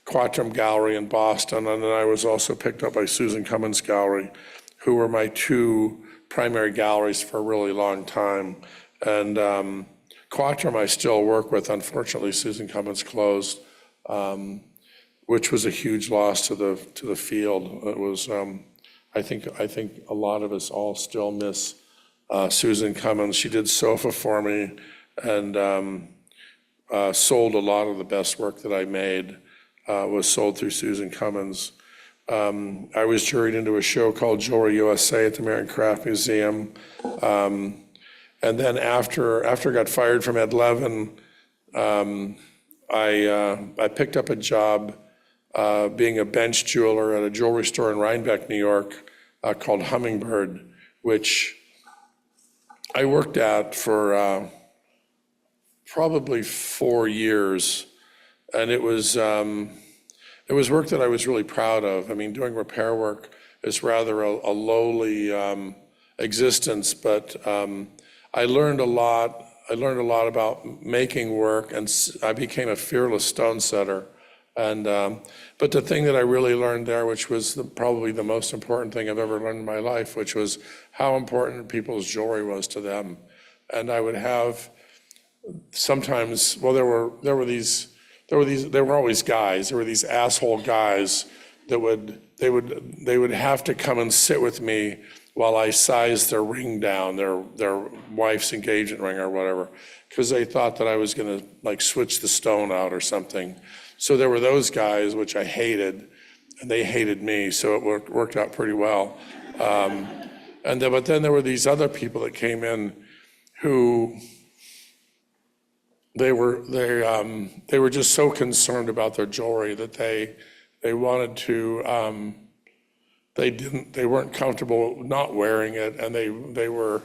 Quatrum Gallery in Boston, and then I was also picked up by Susan Cummins Gallery, who were my two primary galleries for a really long time. And Quatrum I still work with. Unfortunately, Susan Cummins closed, which was a huge loss to the field. It was, I think a lot of us all still miss Susan Cummins. She did sofa for me and sold a lot of the best work that I made was sold through Susan Cummins. I was juried into a show called Jewelry USA at the American Craft Museum. And then after I got fired from Ed Levin, I picked up a job being a bench jeweler at a jewelry store in Rhinebeck, New York, called Hummingbird, which I worked at for probably 4 years. And it was work that I was really proud of. I mean, doing repair work is rather a lowly existence, but I learned a lot. I learned a lot about making work, and I became a fearless stone setter. And but the thing that I really learned there, which was probably the most important thing I've ever learned in my life, which was how important people's jewelry was to them. And I would have sometimes, well, there were always guys. There were these asshole guys that they would have to come and sit with me while I sized their ring down, their wife's engagement ring or whatever, because they thought that I was going to like switch the stone out or something. So there were those guys, which I hated, and they hated me, so it worked out pretty well. But then there were these other people that came in who they were just so concerned about their jewelry that they wanted to. They weren't comfortable not wearing it, and they were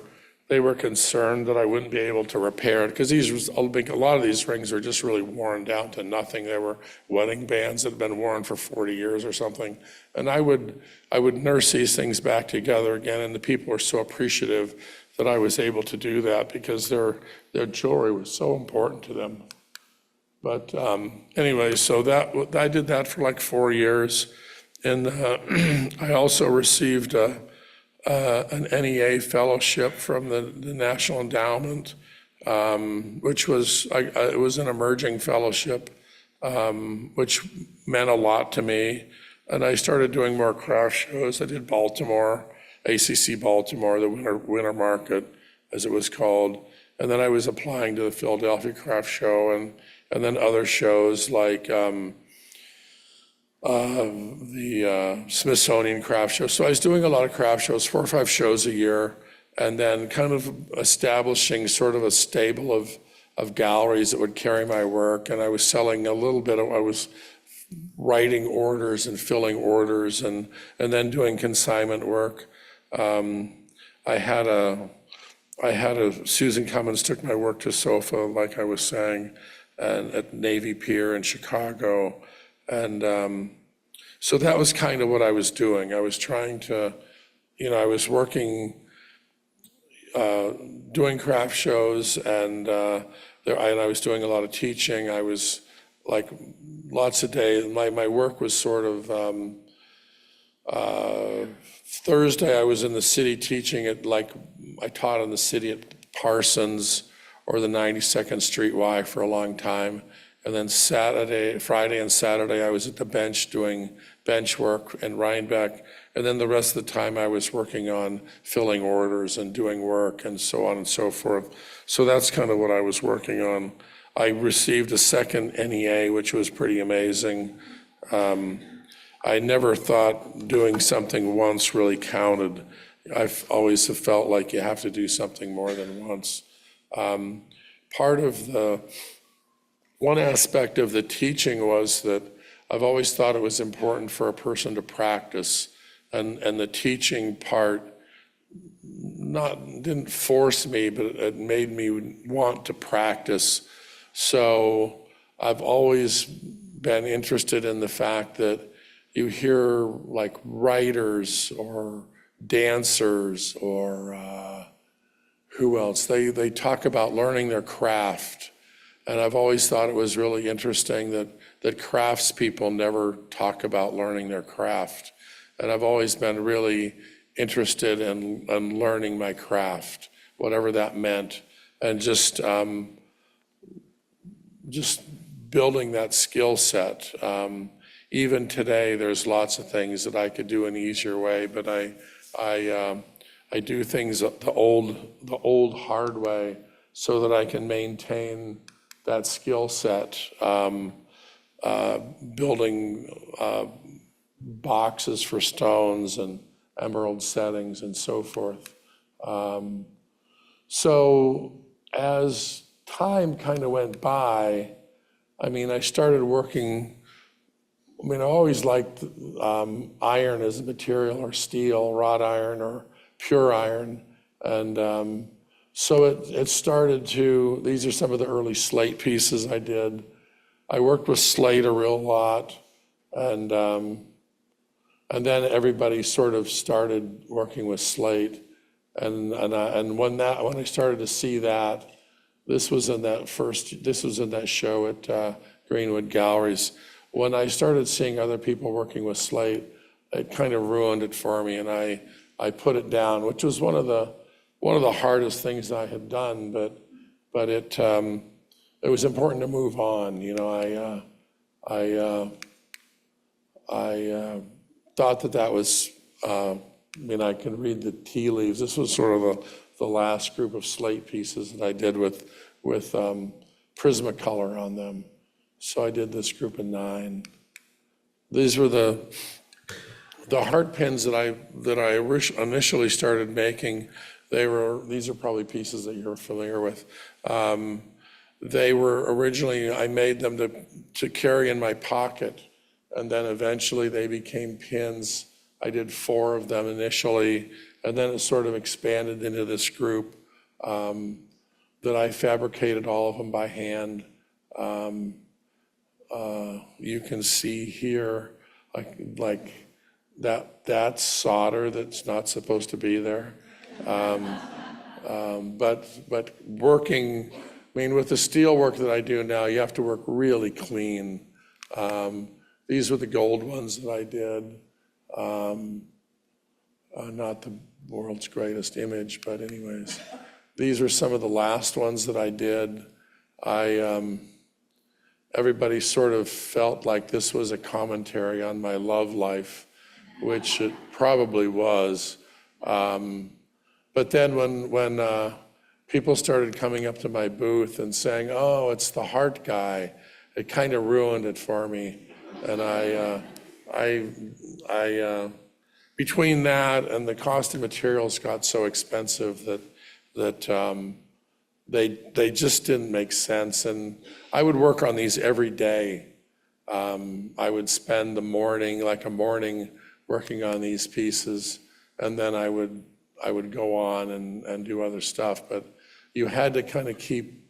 concerned that I wouldn't be able to repair it, because a lot of these rings are just really worn down to nothing. They were wedding bands that had been worn for 40 years or something. And I would nurse these things back together again, and the people were so appreciative that I was able to do that, because their jewelry was so important to them. But anyway, so I did that for like 4 years. And I also received an NEA fellowship from the National Endowment, which was it was an emerging fellowship, which meant a lot to me. And I started doing more craft shows. I did Baltimore, ACC Baltimore, the Winter Market, as it was called. And then I was applying to the Philadelphia Craft Show, and then other shows like the Smithsonian Craft Show. So I was doing a lot of craft shows, 4 or 5 shows a year, and then kind of establishing sort of a stable of galleries that would carry my work. And I was selling a little bit I was writing orders and filling orders, and then doing consignment work. I had a Susan Cummins took my work to SOFA, like I was saying, and at Navy Pier in Chicago. And so that was kind of what I was doing. I was trying to, I was working, doing craft shows, and I was doing a lot of teaching. I was like lots of days. My work was sort of, Thursday I was in the city teaching I taught in the city at Parsons or the 92nd Street Y for a long time. And then Friday and Saturday, I was at the bench doing bench work in Rhinebeck. And then the rest of the time, I was working on filling orders and doing work and so on and so forth. So that's kind of what I was working on. I received a second NEA, which was pretty amazing. I never thought doing something once really counted. I've always felt like you have to do something more than once. One aspect of the teaching was that I've always thought it was important for a person to practice, and the teaching part didn't force me, but it made me want to practice. So I've always been interested in the fact that you hear like writers or dancers or who else, they talk about learning their craft. And I've always thought it was really interesting that craftspeople never talk about learning their craft. And I've always been really interested in learning my craft, whatever that meant, and just building that skill set. Even today, there's lots of things that I could do an easier way, but I do things the old hard way so that I can maintain that skill set, building boxes for stones and emerald settings and so forth. So as time kind of went by, I started working, I always liked iron as a material, or steel, wrought iron or pure iron. And so it started to, these are some of the early slate pieces I did. I worked with slate a real lot, and then everybody sort of started working with slate. And when I started to see that, this was in that show at Greenwood Galleries. When I started seeing other people working with slate, it kind of ruined it for me, and I put it down, which was one of the hardest things I had done, but it was important to move on. I thought that was, I mean, I can read the tea leaves. This was sort of the last group of slate pieces that I did with Prismacolor on them. So I did this group of 9. These were the heart pins that I initially started making. These are probably pieces that you're familiar with. They were originally, I made them to carry in my pocket, and then eventually they became pins. I did 4 of them initially, and then it sort of expanded into this group that I fabricated all of them by hand. You can see here, like that's solder that's not supposed to be there. But working, I mean, with the steel work that I do now, you have to work really clean. These were the gold ones that I did. Not the world's greatest image, but anyways, these are some of the last ones that I did. Everybody sort of felt like this was a commentary on my love life, which it probably was. But then when people started coming up to my booth and saying, "Oh, it's the heart guy," it kind of ruined it for me. And between that and the cost of materials got so expensive that they just didn't make sense. And I would work on these every day. I would spend a morning working on these pieces, and then I would go on and do other stuff. But you had to kind of keep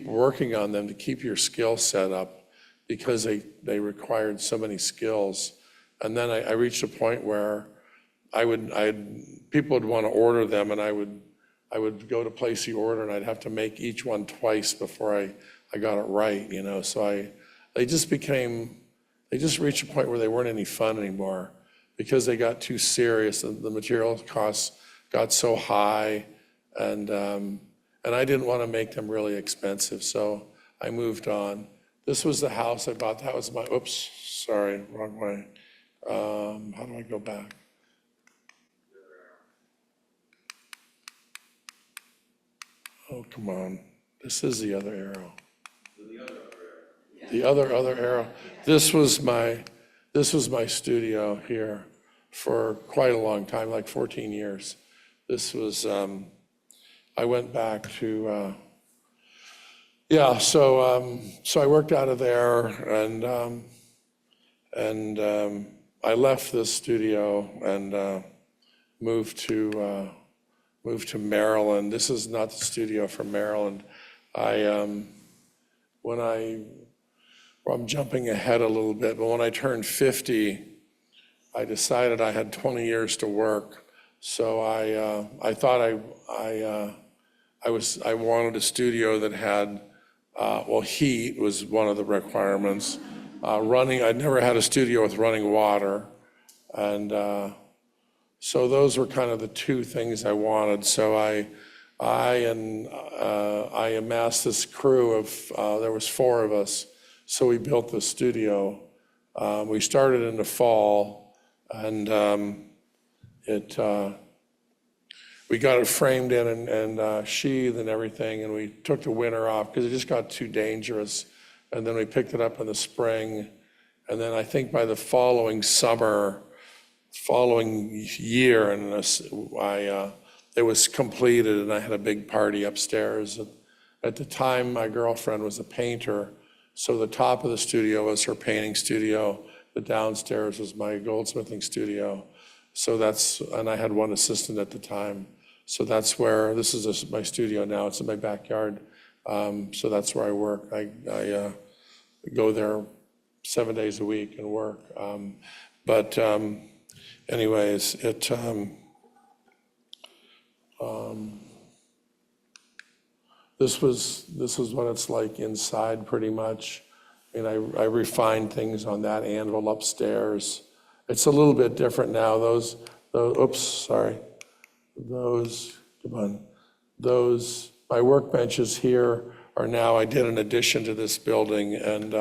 working on them to keep your skill set up, because they required so many skills. And then I reached a point where people would want to order them, and I would go to place the order, and I'd have to make each one twice before I got it right, you know. So they just reached a point where they weren't any fun anymore, because they got too serious, and the material costs got so high, and I didn't want to make them really expensive, so I moved on. This was the house I bought. That was my, oops, sorry, wrong way. How do I go back? Oh, come on. This is the other arrow. The other arrow. This was my studio here for quite a long time, like 14 years. This was, I went back to, so I worked out of there, and I left this studio and moved to Maryland. This is not the studio from Maryland. I'm jumping ahead a little bit, but when I turned 50, I decided I had 20 years to work. So I thought I wanted a studio that had, heat was one of the requirements. I'd never had a studio with running water. And so those were kind of the 2 things I wanted. So I amassed this crew of, there was 4 of us. So we built the studio. We started in the fall, and we got it framed in and sheathed and everything, and we took the winter off because it just got too dangerous. And then we picked it up in the spring, and then I think by the following year, and it was completed, and I had a big party upstairs. At the time, my girlfriend was a painter, so the top of the studio was her painting studio. The downstairs was my goldsmithing studio. And I had one assistant at the time. So that's where, this is my studio now, it's in my backyard. So that's where I work. I go there 7 days a week and work. Anyways, this was what it's like inside pretty much. I refined things on that anvil upstairs. It's a little bit different now. My workbenches here are now, I did an addition to this building, and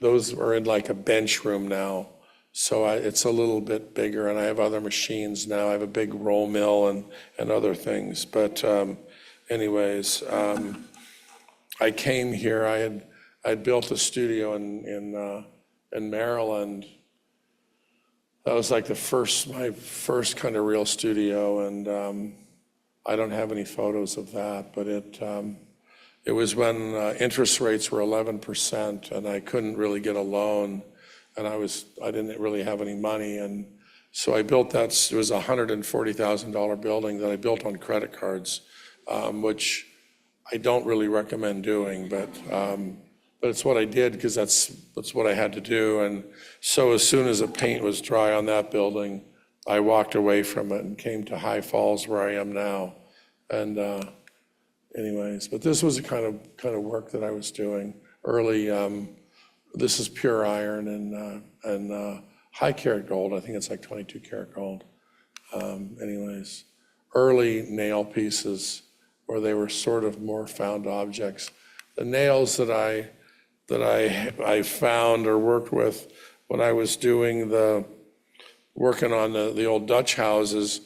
those are in like a bench room now. So it's a little bit bigger, and I have other machines now. I have a big roll mill and other things. But anyways, I came here. I'd built a studio in Maryland. That was like my first kind of real studio, and I don't have any photos of that. But it was when interest rates were 11%, and I couldn't really get a loan. And I didn't really have any money, and so I built that. It was a $140,000 building that I built on credit cards, which I don't really recommend doing, but it's what I did because that's what I had to do. And so as soon as the paint was dry on that building, I walked away from it and came to High Falls, where I am now. And anyways, but this was the kind of work that I was doing early. This is pure iron and high karat gold. I think it's like 22 karat gold. Anyways, early nail pieces where they were sort of more found objects. The nails that I found or worked with when I was working on the old Dutch houses,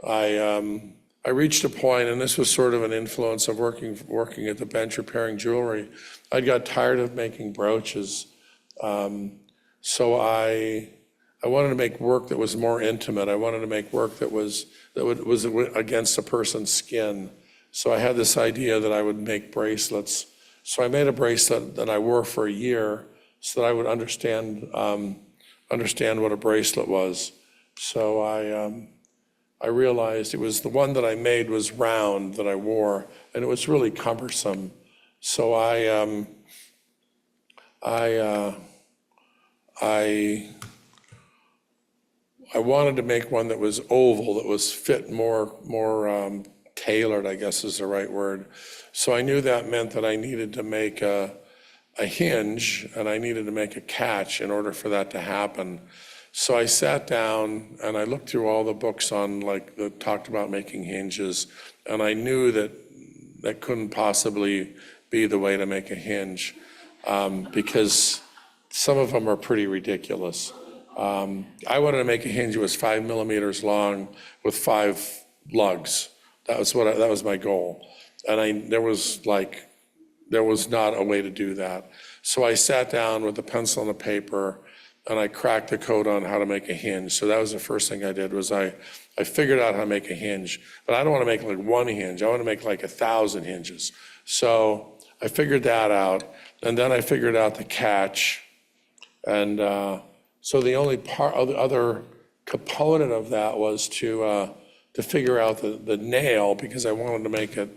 I reached a point, and this was sort of an influence of working at the bench repairing jewelry. I got tired of making brooches. So I wanted to make work that was more intimate. I wanted to make work that was against a person's skin. So I had this idea that I would make bracelets. So I made a bracelet that I wore for a year so that I would understand what a bracelet was. So I realized it was the one that I made was round that I wore, and it was really cumbersome. So I wanted to make one that was oval, that was fit more tailored, I guess is the right word. So I knew that meant that I needed to make a hinge, and I needed to make a catch in order for that to happen. So I sat down and I looked through all the books on that talked about making hinges, and I knew that couldn't possibly be the way to make a hinge, because some of them are pretty ridiculous. I wanted to make a hinge that was 5 millimeters long with 5 lugs. That was my goal, and there was not a way to do that. So I sat down with a pencil and a paper, and I cracked the code on how to make a hinge. So that was the first thing I did, was I figured out how to make a hinge. But I don't want to make like one hinge. I want to make like 1,000 hinges. So I figured that out, and then I figured out the catch. And so the only other component of that was to figure out the nail, because I wanted to make it.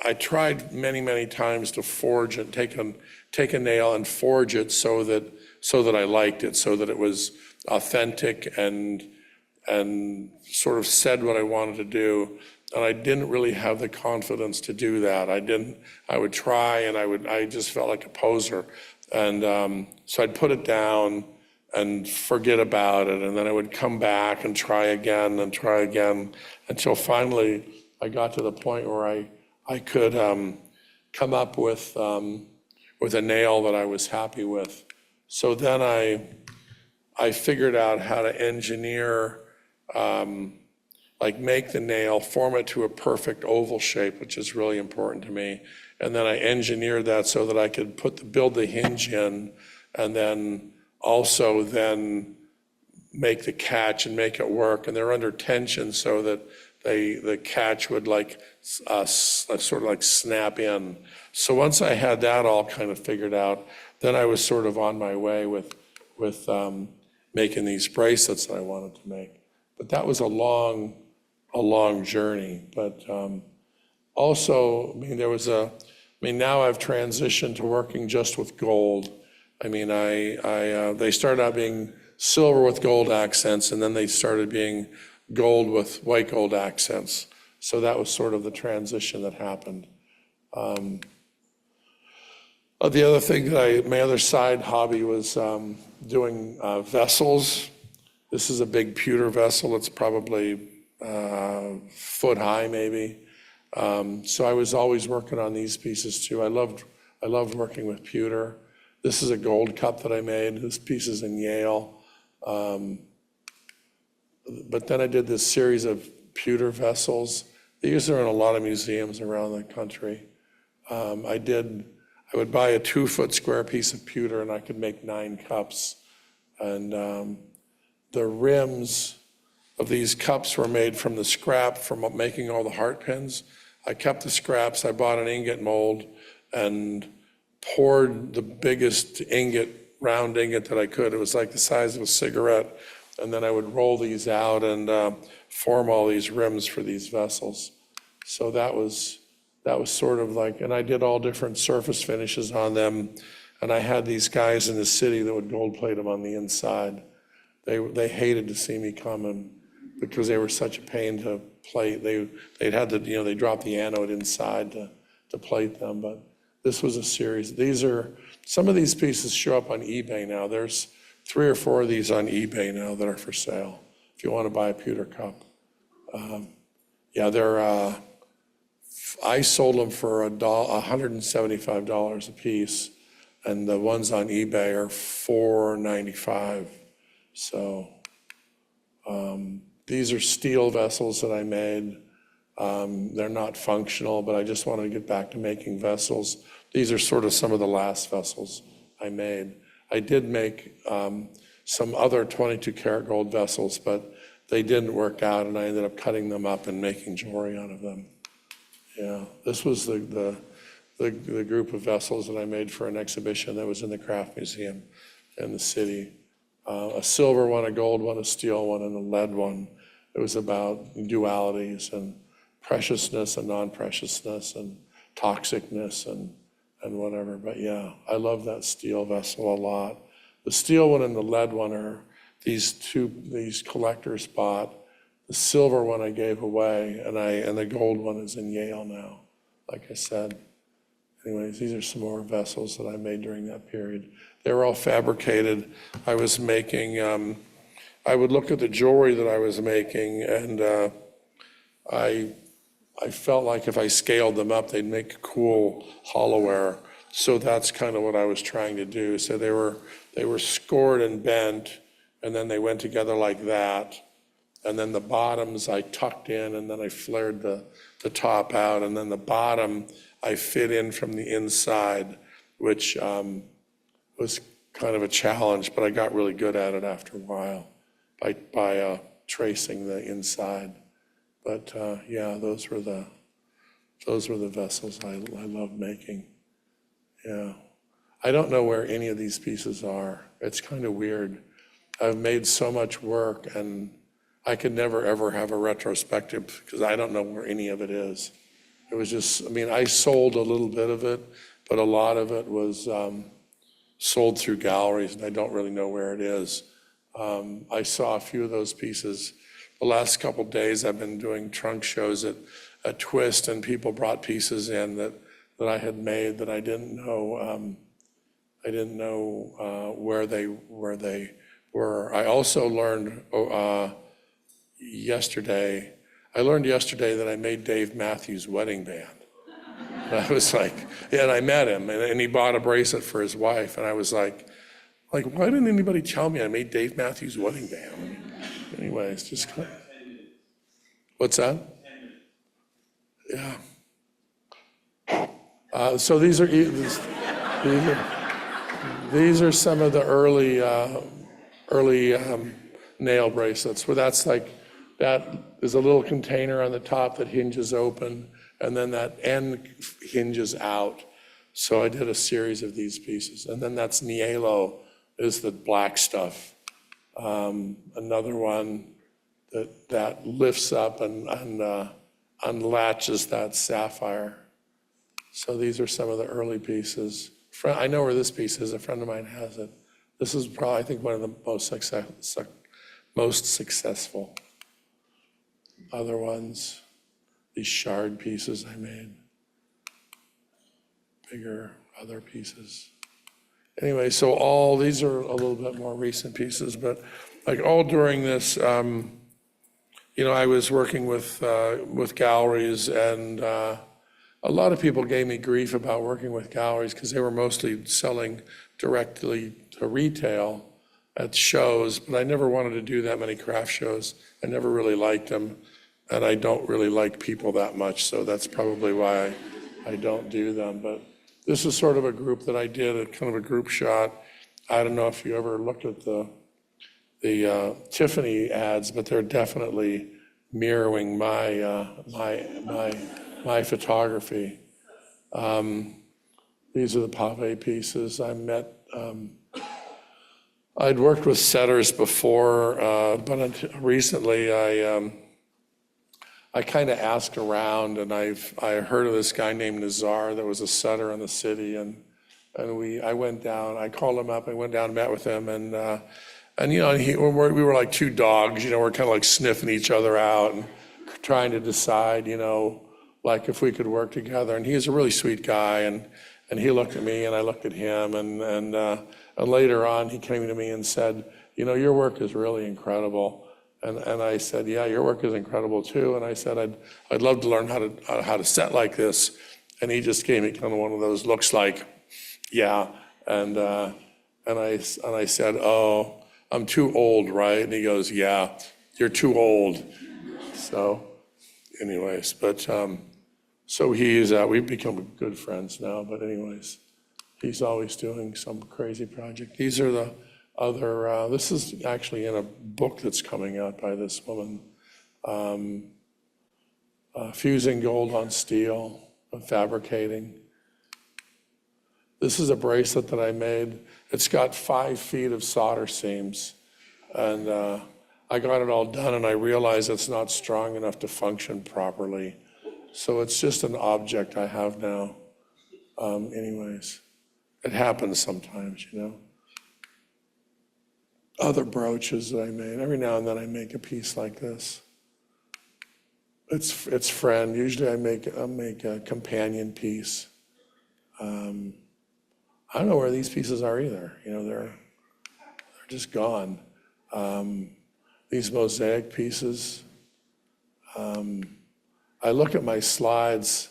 I tried many times to forge and take a nail and forge it so that I liked it, so that it was authentic and sort of said what I wanted to do. And I didn't really have the confidence to do that. I would try, and I just felt like a poser. And so I'd put it down and forget about it. And then I would come back and try again until finally I got to the point where I could come up with a nail that I was happy with. So then I figured out how to engineer, make the nail, form it to a perfect oval shape, which is really important to me. And then I engineered that so that I could build the hinge in, and then also make the catch and make it work. And they're under tension so that the catch would sort of snap in. So once I had that all kind of figured out, then I was sort of on my way with making these bracelets that I wanted to make. But that was a long journey. But also, now I've transitioned to working just with gold. They started out being silver with gold accents, and then they started being gold with white gold accents. So that was sort of the transition that happened. The other thing my other side hobby was doing vessels. This is a big pewter vessel. It's probably foot high, maybe. So I was always working on these pieces too. I loved working with pewter. This is a gold cup that I made. This piece is in Yale. But then I did this series of pewter vessels. These are in a lot of museums around the country. I would buy a 2-foot square piece of pewter and I could make 9 cups. And the rims of these cups were made from the scrap from making all the heart pins. I kept the scraps, I bought an ingot mold and poured the biggest ingot, round ingot that I could. It was like the size of a cigarette. And then I would roll these out and form all these rims for these vessels. So that was sort of like, and I did all different surface finishes on them. And I had these guys in the city that would gold plate them on the inside. They hated to see me come and because they were such a pain to plate. They'd had to, they dropped the anode inside to plate them. But this was a series. Some of these pieces show up on eBay now. There's 3 or 4 of these on eBay now that are for sale if you want to buy a pewter cup. I sold them for $175 a piece, and the ones on eBay are $4.95. So these are steel vessels that I made. They're not functional, but I just wanted to get back to making vessels. These are sort of some of the last vessels I made. I did make some other 22 karat gold vessels, but they didn't work out, and I ended up cutting them up and making jewelry out of them. Yeah, this was the group of vessels that I made for an exhibition that was in the Craft Museum in the city. A silver one, a gold one, a steel one, and a lead one. It was about dualities and preciousness and non-preciousness and toxicness and whatever. But yeah, I love that steel vessel a lot. The steel one and the lead one are these collectors bought. The silver one I gave away, and the gold one is in Yale now, like I said. Anyways, these are some more vessels that I made during that period. They were all fabricated. I was making, I would look at the jewelry that I was making, and I felt like if I scaled them up, they'd make cool hollowware. So that's kind of what I was trying to do. So they were scored and bent, and then they went together like that. And then the bottoms I tucked in, and then I flared the top out, and then the bottom I fit in from the inside, which was kind of a challenge, but I got really good at it after a while by tracing the inside. But yeah, those were the vessels I love making. Yeah, I don't know where any of these pieces are. It's kind of weird. I've made so much work, and I could never, ever have a retrospective because I don't know where any of it is. It was just, I sold a little bit of it, but a lot of it was sold through galleries, and I don't really know where it is. I saw a few of those pieces. The last couple of days, I've been doing trunk shows at Twist, and people brought pieces in that I had made that I didn't know. I didn't know where they were. I also learned yesterday that I made Dave Matthews' wedding band. And I was like, yeah, and I met him, and he bought a bracelet for his wife, and I was like, why didn't anybody tell me I made Dave Matthews' wedding band? Anyway, it's just kind of, what's that? Yeah. So these are some of the early nail bracelets, where that's like, that is a little container on the top that hinges open, and then that end hinges out. So I did a series of these pieces. And then that's Niello, is the black stuff. Another one that lifts up and unlatches that sapphire. So these are some of the early pieces. I know where this piece is. A friend of mine has it. This is probably, I think, one of the most successful. Other ones, these shard pieces I made, bigger other pieces. Anyway, so all these are a little bit more recent pieces, but like all during this, I was working with galleries, and a lot of people gave me grief about working with galleries because they were mostly selling directly to retail at shows, but I never wanted to do that many craft shows. I never really liked them, and I don't really like people that much, so that's probably why I don't do them. But this is sort of a group that I did, a kind of a group shot. I don't know if you ever looked at the Tiffany ads, but they're definitely mirroring my photography. These are the pave pieces. I'd worked with setters before, but recently I kind of asked around, and I heard of this guy named Nazar that was a setter in the city, and I went down. I called him up. I went down and met with him, and we were like two dogs. We're kind of like sniffing each other out and trying to decide, like if we could work together. And he's a really sweet guy, and he looked at me, and I looked at him, and later on he came to me and said, your work is really incredible. And I said, yeah, your work is incredible too. And I said, I'd love to learn how to set like this. And he just gave me kind of one of those looks like, yeah. And I said, oh, I'm too old, right? And he goes, yeah, you're too old. So anyways, but so we've become good friends now. But anyways, he's always doing some crazy project. These are the other, this is actually in a book that's coming out by this woman, fusing gold on steel, fabricating. This is a bracelet that I made. It's got 5 feet of solder seams, and I got it all done, and I realized it's not strong enough to function properly. So it's just an object I have now. Anyways, it happens sometimes, Other brooches that I made. Every now and then I make a piece like this. It's friend. Usually I make a companion piece. I don't know where these pieces are either. They're just gone. These mosaic pieces. I look at my slides.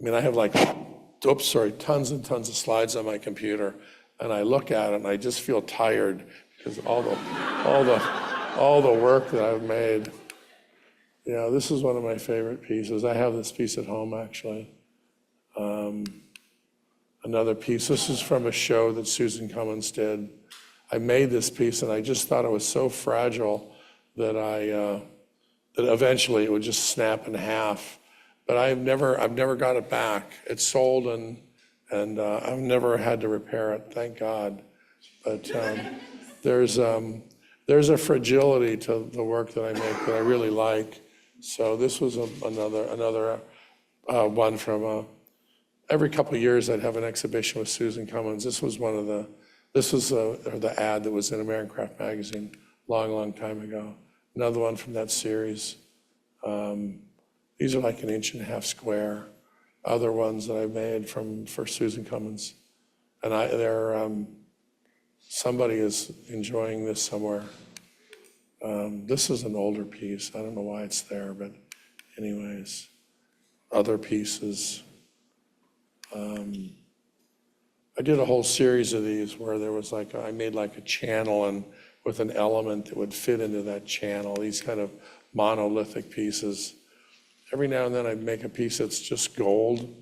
I have tons and tons of slides on my computer, and I look at it and I just feel tired because all the work that I've made. This is one of my favorite pieces. I have this piece at home actually. Another piece. This is from a show that Susan Cummins did. I made this piece and I just thought it was so fragile that that eventually it would just snap in half. But I've never got it back. It's sold and I've never had to repair it, thank God. But there's a fragility to the work that I make that I really like. So this was another one from every couple of years I'd have an exhibition with Susan Cummins. This was the ad that was in American Craft Magazine long time ago. Another one from that series. These are like 1.5 inch square. Other ones that I made for Susan Cummins. And somebody is enjoying this somewhere. This is an older piece. I don't know why it's there, but anyways, other pieces. I did a whole series of these where there was I made like a channel and with an element that would fit into that channel, these kind of monolithic pieces. Every now and then I'd make a piece that's just gold,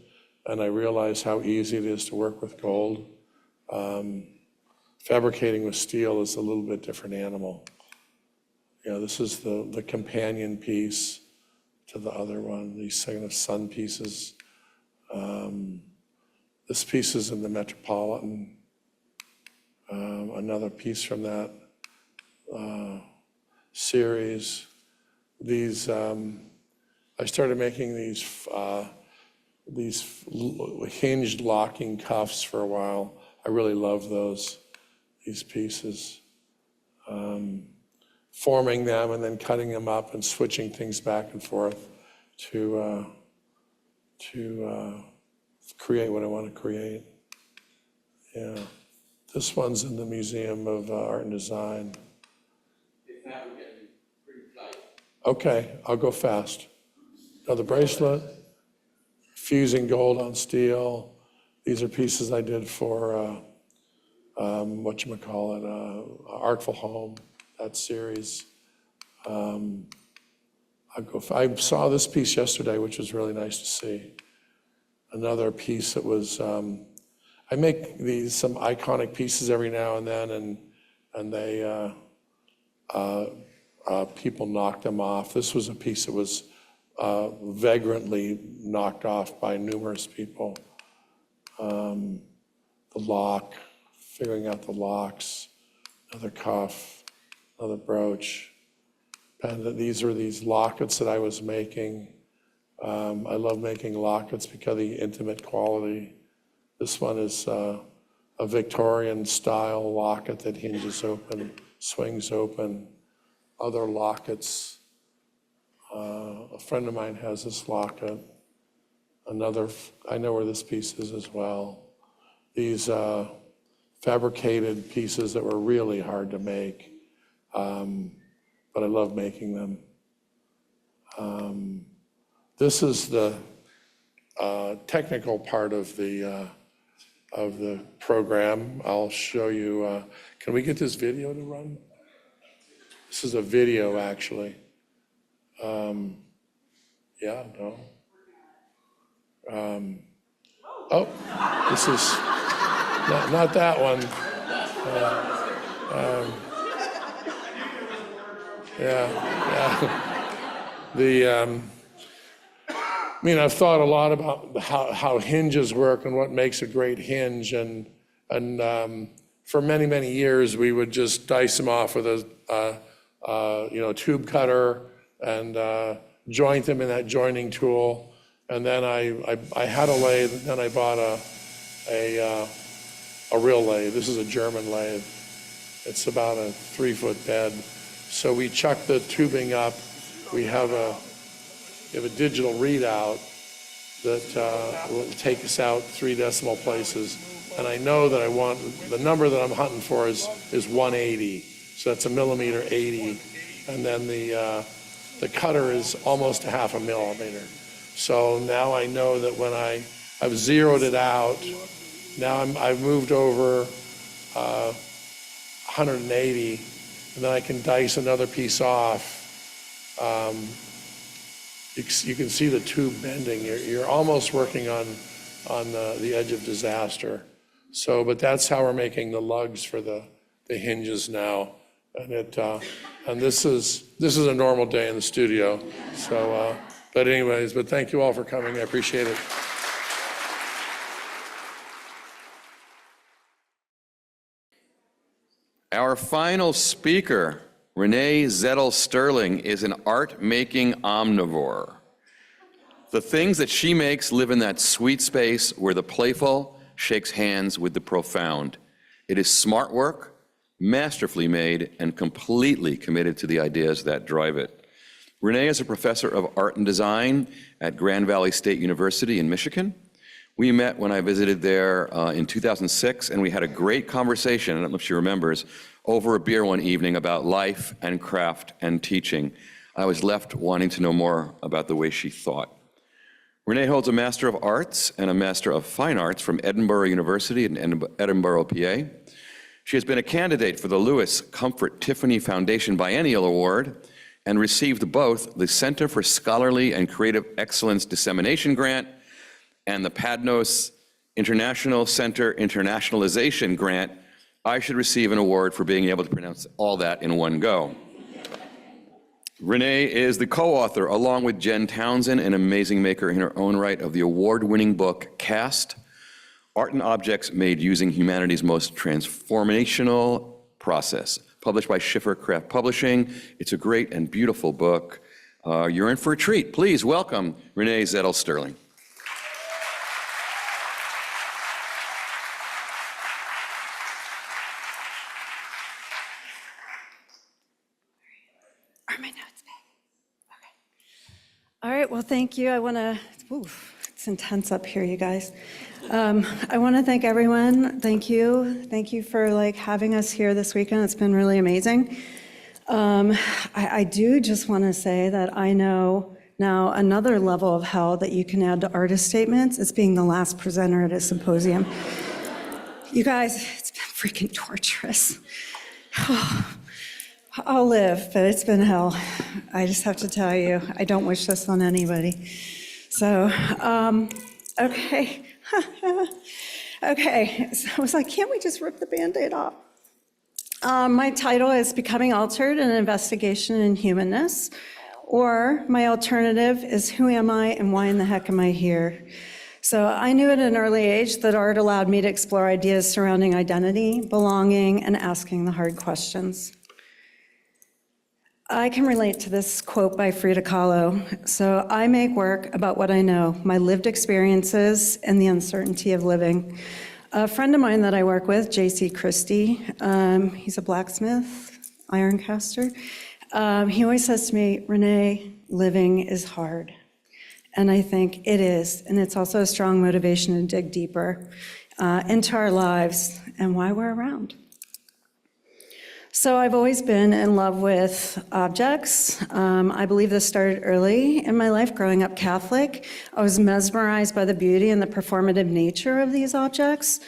and I realize how easy it is to work with gold. Fabricating with steel is a little bit different animal. This is the companion piece to the other one, these kind of sun pieces. This piece is in the Metropolitan. Another piece from that series. These, I started making these hinged locking cuffs for a while. I really love these pieces. Forming them and then cutting them up and switching things back and forth to create what I want to create. Yeah. This one's in the Museum of Art and Design. Okay, I'll go fast. Now the bracelet, fusing gold on steel. These are pieces I did for, Artful Home, that series. I saw this piece yesterday, which was really nice to see. Another piece that was, I make some iconic pieces every now and then, and they, people knock them off. This was a piece that was vagrantly knocked off by numerous people. The lock, figuring out the locks, another cuff, another brooch. And these were these lockets that I was making. I love making lockets because of the intimate quality. This one is a Victorian style locket that hinges open, swings open. Other lockets. A friend of mine has this locket. Another, I know where this piece is as well. These fabricated pieces that were really hard to make, but I love making them. This is the technical part of the program. I'll show you. Can we get this video to run? This is a video, actually. Yeah, no. Oh, this is not that one. I've thought a lot about how hinges work and what makes a great hinge, and for many, many years we would just dice them off with a tube cutter and joint them in that joining tool. And then I had a lathe, and then I bought a real lathe. This is a German lathe. It's about a 3-foot bed. So we chuck the tubing up. We have a digital readout that will take us out 3 decimal places. And I know that the number that I'm hunting for is 180. So that's 1.80 millimeters. And then the cutter is almost a 0.5 millimeter. So now I know that when I've zeroed it out, now I've moved over 180, and then I can dice another piece off. You can see the tube bending. You're almost working on the edge of disaster. So, but that's how we're making the lugs for the hinges now. And this is a normal day in the studio. So, but thank you all for coming. I appreciate it. Our final speaker, Renée Zettle-Sterling, is an art-making omnivore. The things that she makes live in that sweet space where the playful shakes hands with the profound. It is smart work, masterfully made, and completely committed to the ideas that drive it. Renée is a professor of art and design at Grand Valley State University in Michigan. We met when I visited there in 2006, and we had a great conversation, I don't know if she remembers, over a beer one evening about life and craft and teaching. I was left wanting to know more about the way she thought. Renée holds a Master of Arts and a Master of Fine Arts from Edinburgh University in Edinburgh, PA. She has been a candidate for the Lewis Comfort Tiffany Foundation Biennial Award and received both the Center for Scholarly and Creative Excellence Dissemination Grant and the Padnos International Center Internationalization Grant. I should receive an award for being able to pronounce all that in one go. Renée is the co-author, along with Jen Townsend, an amazing maker in her own right, of the award-winning book, Cast, Art and Objects Made Using Humanity's Most Transformational Process, published by Schiffer Craft Publishing. It's a great and beautiful book. You're in for a treat. Please welcome Renée Zettle-Sterling. Are my notes back? Okay. All right, well, thank you. It's intense up here, you guys. I want to thank everyone. Thank you. Thank you for having us here this weekend. It's been really amazing. I do just want to say that I know Now, another level of hell that you can add to artist statements is being the last presenter at a symposium. You guys, it's been freaking torturous. I'll live, but it's been hell. I just have to tell you, I don't wish this on anybody. So, okay. Okay, so I was like, can't we just rip the Band-Aid off? My title is Becoming Altered, an Investigation in Humanness, or my alternative is Who Am I and Why in the Heck Am I Here? So I knew at an early age that art allowed me to explore ideas surrounding identity, belonging, and asking the hard questions. I can relate to this quote by Frida Kahlo. So I make work about what I know, my lived experiences, and the uncertainty of living. A friend of mine that I work with, J.C. Christie, he's a blacksmith, iron caster. He always says to me, Renee, living is hard. And I think it is, and it's also a strong motivation to dig deeper into our lives and why we're around. So I've always been in love with objects. I believe this started early in my life, growing up Catholic. I was mesmerized by the beauty and the performative nature of these objects.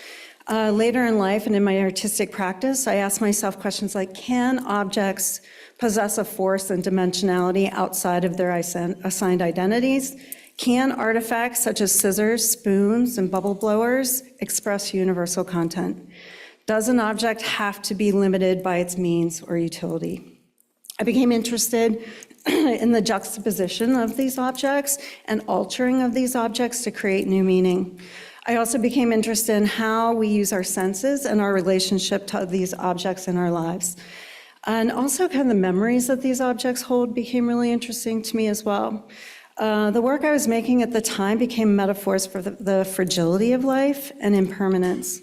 Later in life and in my artistic practice, I asked myself questions like, can objects possess a force and dimensionality outside of their assigned identities? Can artifacts such as scissors, spoons, and bubble blowers express universal content? Does an object have to be limited by its means or utility? I became interested in the juxtaposition of these objects and altering of these objects to create new meaning. I also became interested in how we use our senses and our relationship to these objects in our lives. And also kind of the memories that these objects hold became really interesting to me as well. The work I was making at the time became metaphors for the fragility of life and impermanence.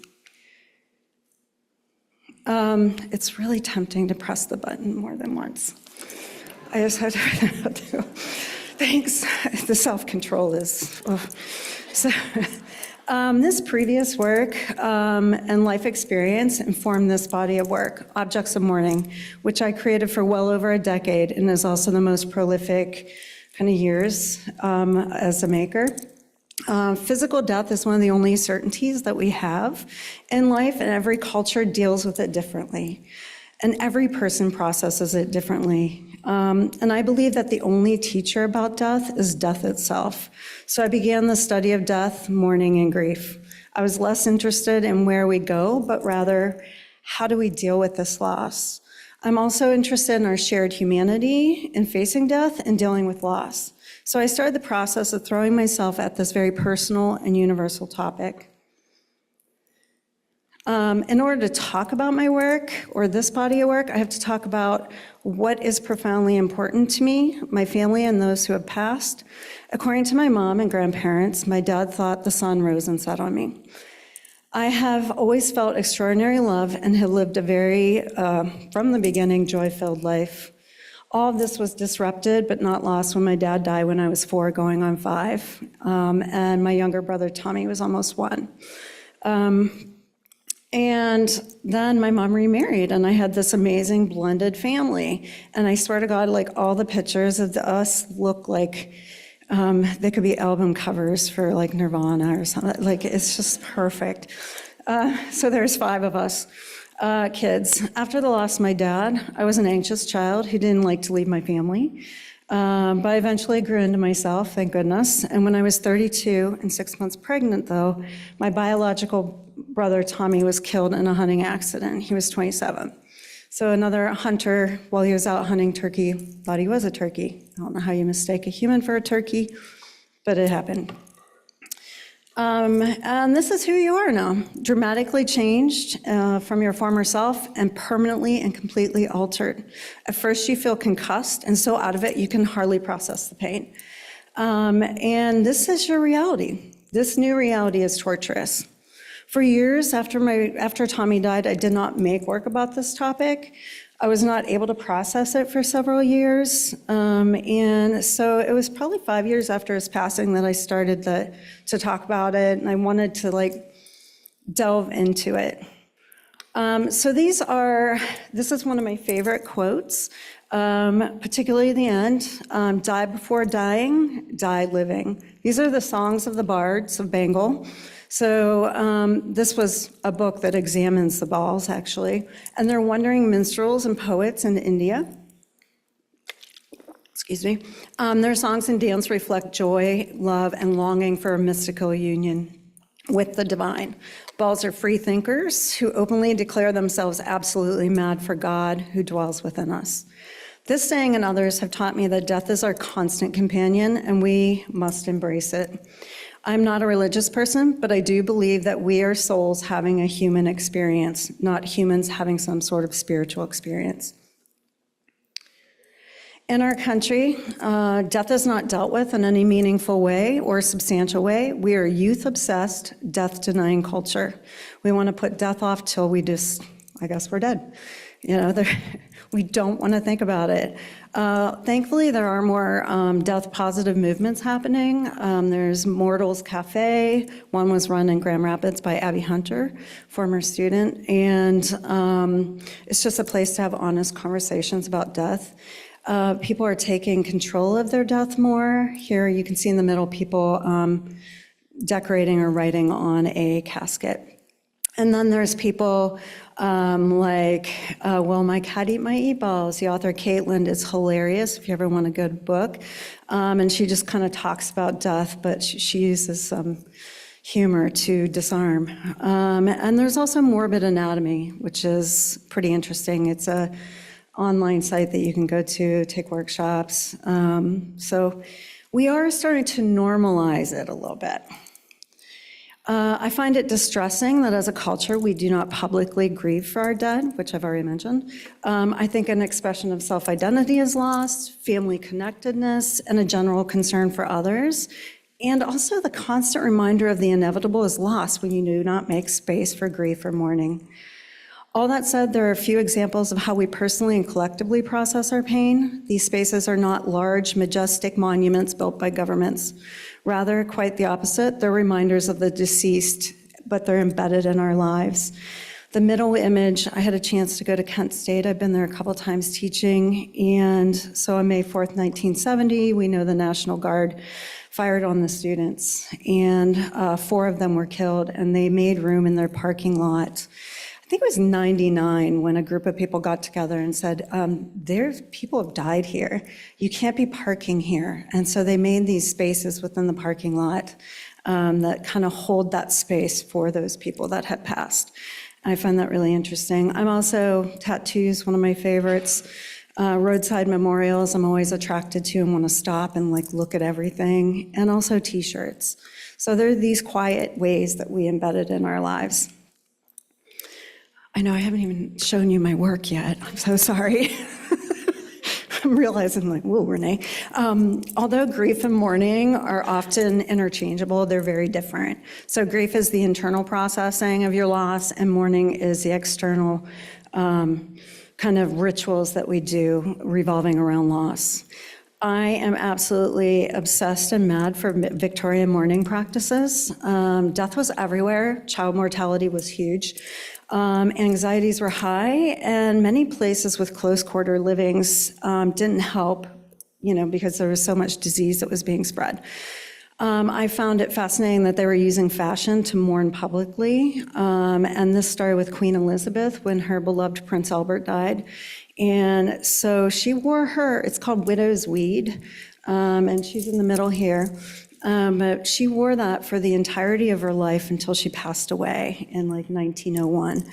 It's really tempting to press the button more than once. I just had to, thanks. The self-control is, So, this previous work and life experience informed this body of work, Objects of Mourning, which I created for well over a decade and is also the most prolific kind of years as a maker. Physical death is one of the only certainties that we have in life, and every culture deals with it differently. And every person processes it differently. And I believe that the only teacher about death is death itself. So I began the study of death, mourning, and grief. I was less interested in where we go, but rather, how do we deal with this loss? I'm also interested in our shared humanity in facing death and dealing with loss. So I started the process of throwing myself at this very personal and universal topic. In order to talk about my work or this body of work, I have to talk about what is profoundly important to me, my family, and those who have passed. According to my mom and grandparents, my dad thought the sun rose and set on me. I have always felt extraordinary love and have lived a very, from the beginning, joy-filled life. All of this was disrupted but not lost when my dad died when I was 4 going on 5, and my younger brother Tommy was almost 1. And then my mom remarried, and I had this amazing blended family. And I swear to God, like all the pictures of us look like they could be album covers for like Nirvana or something. Like it's just perfect. So there's 5 of us kids. After the loss of my dad, I was an anxious child who didn't like to leave my family. But I eventually grew into myself, thank goodness. And when I was 32 and 6 months pregnant, though, my biological brother Tommy was killed in a hunting accident. He was 27. So another hunter, while he was out hunting turkey, thought he was a turkey. I don't know how you mistake a human for a turkey, but it happened. And this is who you are now, dramatically changed from your former self and permanently and completely altered. At first you feel concussed and so out of it you can hardly process the pain. And this is your reality. This new reality is torturous. For years after Tommy died, I did not make work about this topic. I was not able to process it for several years. And so it was probably 5 years after his passing that I started to talk about it, and I wanted to delve into it. So this is one of my favorite quotes particularly the end. Die before dying, die living. These are the songs of the bards of Bengal. So this was a book that examines the balls, actually. And they're wandering minstrels and poets in India. Excuse me. Their songs and dance reflect joy, love, and longing for a mystical union with the divine. Balls are free thinkers who openly declare themselves absolutely mad for God who dwells within us. This saying and others have taught me that death is our constant companion and we must embrace it. I'm not a religious person, but I do believe that we are souls having a human experience, not humans having some sort of spiritual experience. In our country, death is not dealt with in any meaningful way or substantial way. We are youth-obsessed, death-denying culture. We want to put death off till we just, I guess we're dead. You know, we don't want to think about it. Thankfully, there are more death-positive movements happening. There's Mortals Cafe. One was run in Grand Rapids by Abby Hunter, former student. And it's just a place to have honest conversations about death. People are taking control of their death more. Here you can see in the middle people decorating or writing on a casket. And then there's people like Will My Cat Eat My Eat Balls? The author Caitlin is hilarious if you ever want a good book. And she just kind of talks about death, but she uses some humor to disarm. And there's also Morbid Anatomy, which is pretty interesting. It's a online site that you can go to, take workshops. So we are starting to normalize it a little bit. I find it distressing that as a culture, we do not publicly grieve for our dead, which I've already mentioned. I think an expression of self-identity is lost, family connectedness, and a general concern for others. And also the constant reminder of the inevitable is lost when you do not make space for grief or mourning. All that said, there are a few examples of how we personally and collectively process our pain. These spaces are not large, majestic monuments built by governments. Rather, quite the opposite, they're reminders of the deceased, but they're embedded in our lives. The middle image, I had a chance to go to Kent State. I've been there a couple times teaching. And so on May 4th, 1970, we know the National Guard fired on the students. And 4 of them were killed, and they made room in their parking lot. I think it was 99 when a group of people got together and said, there's people have died here. You can't be parking here. And so they made these spaces within the parking lot that kind of hold that space for those people that had passed. I find that really interesting. I'm also, tattoos, one of my favorites. Roadside memorials, I'm always attracted to and want to stop and like look at everything. And also t-shirts. So there are these quiet ways that we embed it in our lives. I know I haven't even shown you my work yet. I'm so sorry. I'm realizing like, whoa, Renee. Although grief and mourning are often interchangeable, they're very different. So grief is the internal processing of your loss, and mourning is the external kind of rituals that we do revolving around loss. I am absolutely obsessed and mad for Victorian mourning practices. Death was everywhere. Child mortality was huge. Anxieties were high, and many places with close quarter livings didn't help, because there was so much disease that was being spread. I found it fascinating that they were using fashion to mourn publicly, and this started with Queen Elizabeth when her beloved Prince Albert died. And so she wore it's called widow's weed, and she's in the middle here. But she wore that for the entirety of her life until she passed away in like 1901.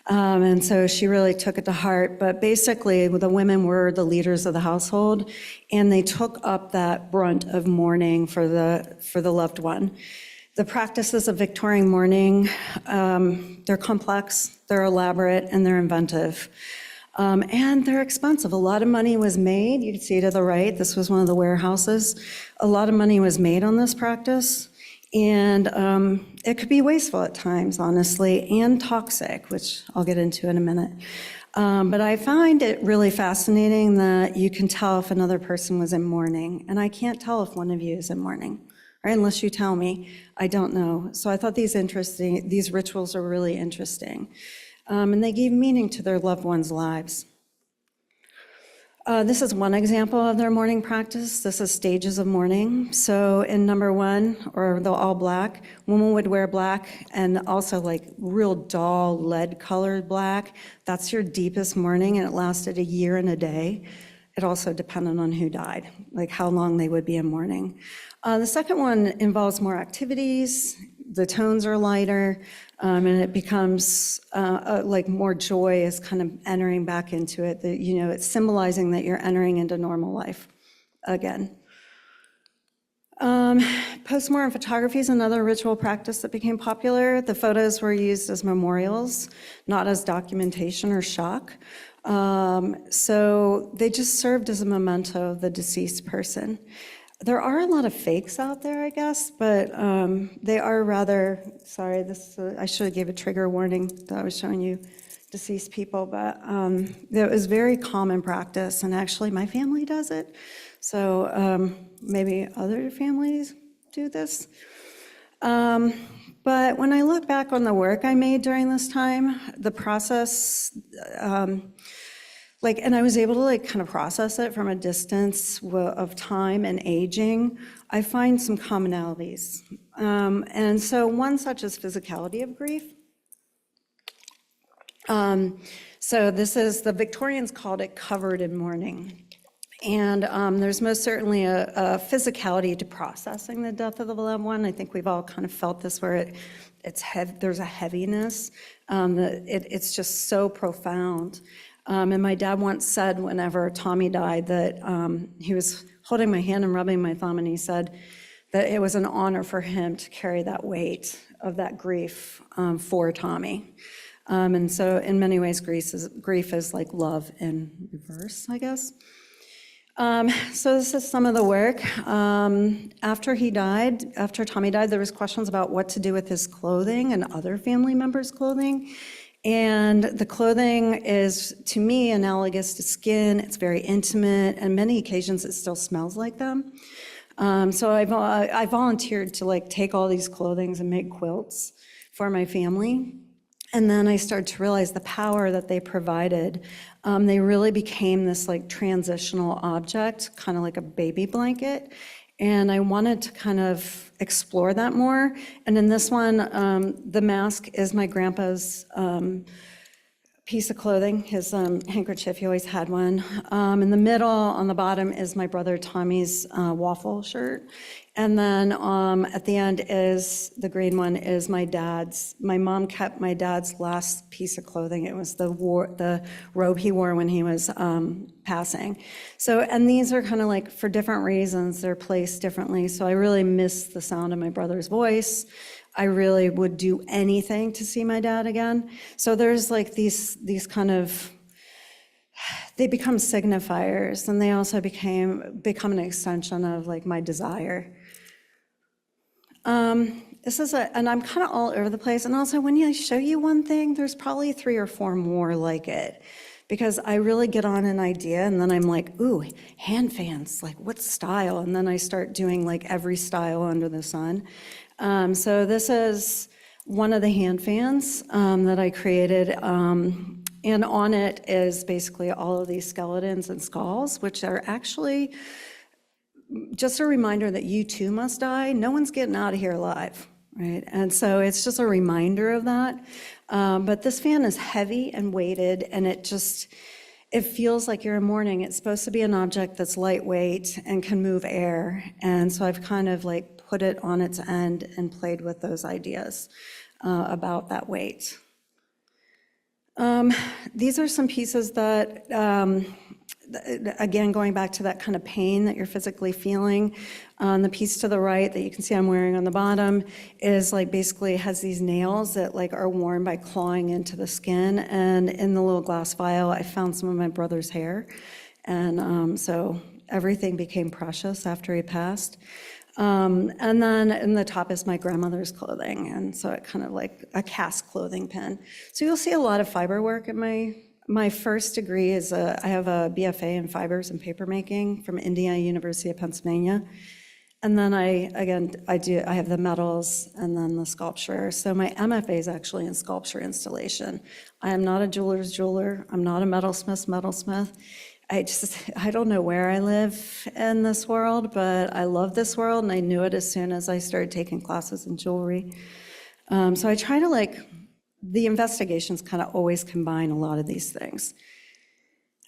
And so she really took it to heart. But basically, the women were the leaders of the household, and they took up that brunt of mourning for the loved one. The practices of Victorian mourning, they're complex, they're elaborate, and they're inventive. And they're expensive. A lot of money was made. You can see to the right, this was one of the warehouses. A lot of money was made on this practice. And it could be wasteful at times, honestly, and toxic, which I'll get into in a minute. But I find it really fascinating that you can tell if another person was in mourning. And I can't tell if one of you is in mourning, right? Unless you tell me. I don't know. So I thought these rituals are really interesting. And they gave meaning to their loved ones' lives. This is one example of their morning practice. This is stages of mourning. So in number one, or the all black, women would wear black and also like real dull lead colored black. That's your deepest mourning, and it lasted a year and a day. It also depended on who died, like how long they would be in mourning. The second one involves more activities. The tones are lighter, and it becomes like more joy is kind of entering back into it. That, you know, it's symbolizing that you're entering into normal life again. Postmortem photography is another ritual practice that became popular. The photos were used as memorials, not as documentation or shock. So they just served as a memento of the deceased person. There are a lot of fakes out there, I guess, but they are rather, sorry, this I should have gave a trigger warning that I was showing you deceased people, but it was very common practice, and actually my family does it. So maybe other families do this. But when I look back on the work I made during this time, the process, and I was able to kind of process it from a distance of time and aging, I find some commonalities. And so one such is physicality of grief. So this is, the Victorians called it covered in mourning. And there's most certainly a physicality to processing the death of the loved one. I think we've all kind of felt this where there's a heaviness. It's just so profound. And my dad once said whenever Tommy died that he was holding my hand and rubbing my thumb, and he said that it was an honor for him to carry that weight of that grief for Tommy. And so in many ways, grief is like love in reverse, I guess. So this is some of the work. After Tommy died, there was questions about what to do with his clothing and other family members' clothing. And the clothing is, to me, analogous to skin. It's very intimate, and many occasions it still smells like them. So I volunteered to take all these clothings and make quilts for my family. And then I started to realize the power that they provided. They really became this transitional object, kind of like a baby blanket. And I wanted to kind of explore that more. And in this one, the mask is my grandpa's piece of clothing, his handkerchief, he always had one. In the middle, on the bottom, is my brother Tommy's waffle shirt. And then at the end is, the green one is my dad's. My mom kept my dad's last piece of clothing. It was the robe he wore when he was passing. So, and these are kind of for different reasons, they're placed differently. So I really miss the sound of my brother's voice. I really would do anything to see my dad again. So there's these kind of, they become signifiers, and they also become an extension of my desire. This is and I'm kind of all over the place. And also, when I show you one thing, there's probably 3 or 4 more like it, because I really get on an idea, and then I'm like, ooh, hand fans, what style? And then I start doing every style under the sun. So this is one of the hand fans that I created. And on it is basically all of these skeletons and skulls, which are actually just a reminder that you too must die. No one's getting out of here alive, right? And so it's just a reminder of that. But this fan is heavy and weighted, and it feels like you're in mourning. It's supposed to be an object that's lightweight and can move air. And so I've kind of put it on its end and played with those ideas about that weight. These are some pieces that, again, going back to that kind of pain that you're physically feeling. The piece to the right that you can see I'm wearing on the bottom is basically has these nails that are worn by clawing into the skin. And in the little glass vial, I found some of my brother's hair. And so everything became precious after he passed. And then in the top is my grandmother's clothing, and so it kind of a cast clothing pin. So you'll see a lot of fiber work in my first degree is I have a BFA in fibers and papermaking from Indiana University of Pennsylvania. And then I have the metals and then the sculpture. So my MFA is actually in sculpture installation. I am not a jeweler's jeweler. I'm not a metalsmith's metalsmith. I don't know where I live in this world, but I love this world, and I knew it as soon as I started taking classes in jewelry. So I try to the investigations kind of always combine a lot of these things.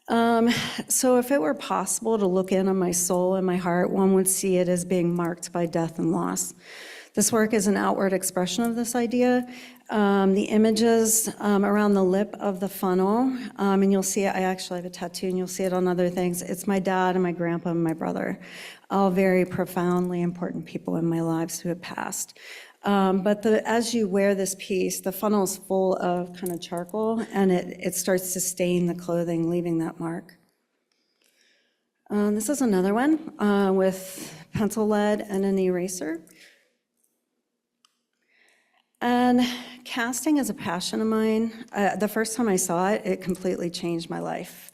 So if it were possible to look in on my soul and my heart, one would see it as being marked by death and loss. This work is an outward expression of this idea. The images around the lip of the funnel, and you'll see it, I actually have a tattoo, and you'll see it on other things. It's my dad and my grandpa and my brother, all very profoundly important people in my lives who have passed. But as you wear this piece, the funnel is full of kind of charcoal, and it starts to stain the clothing, leaving that mark. This is another one with pencil lead and an eraser. And casting is a passion of mine. The first time I saw it, it completely changed my life.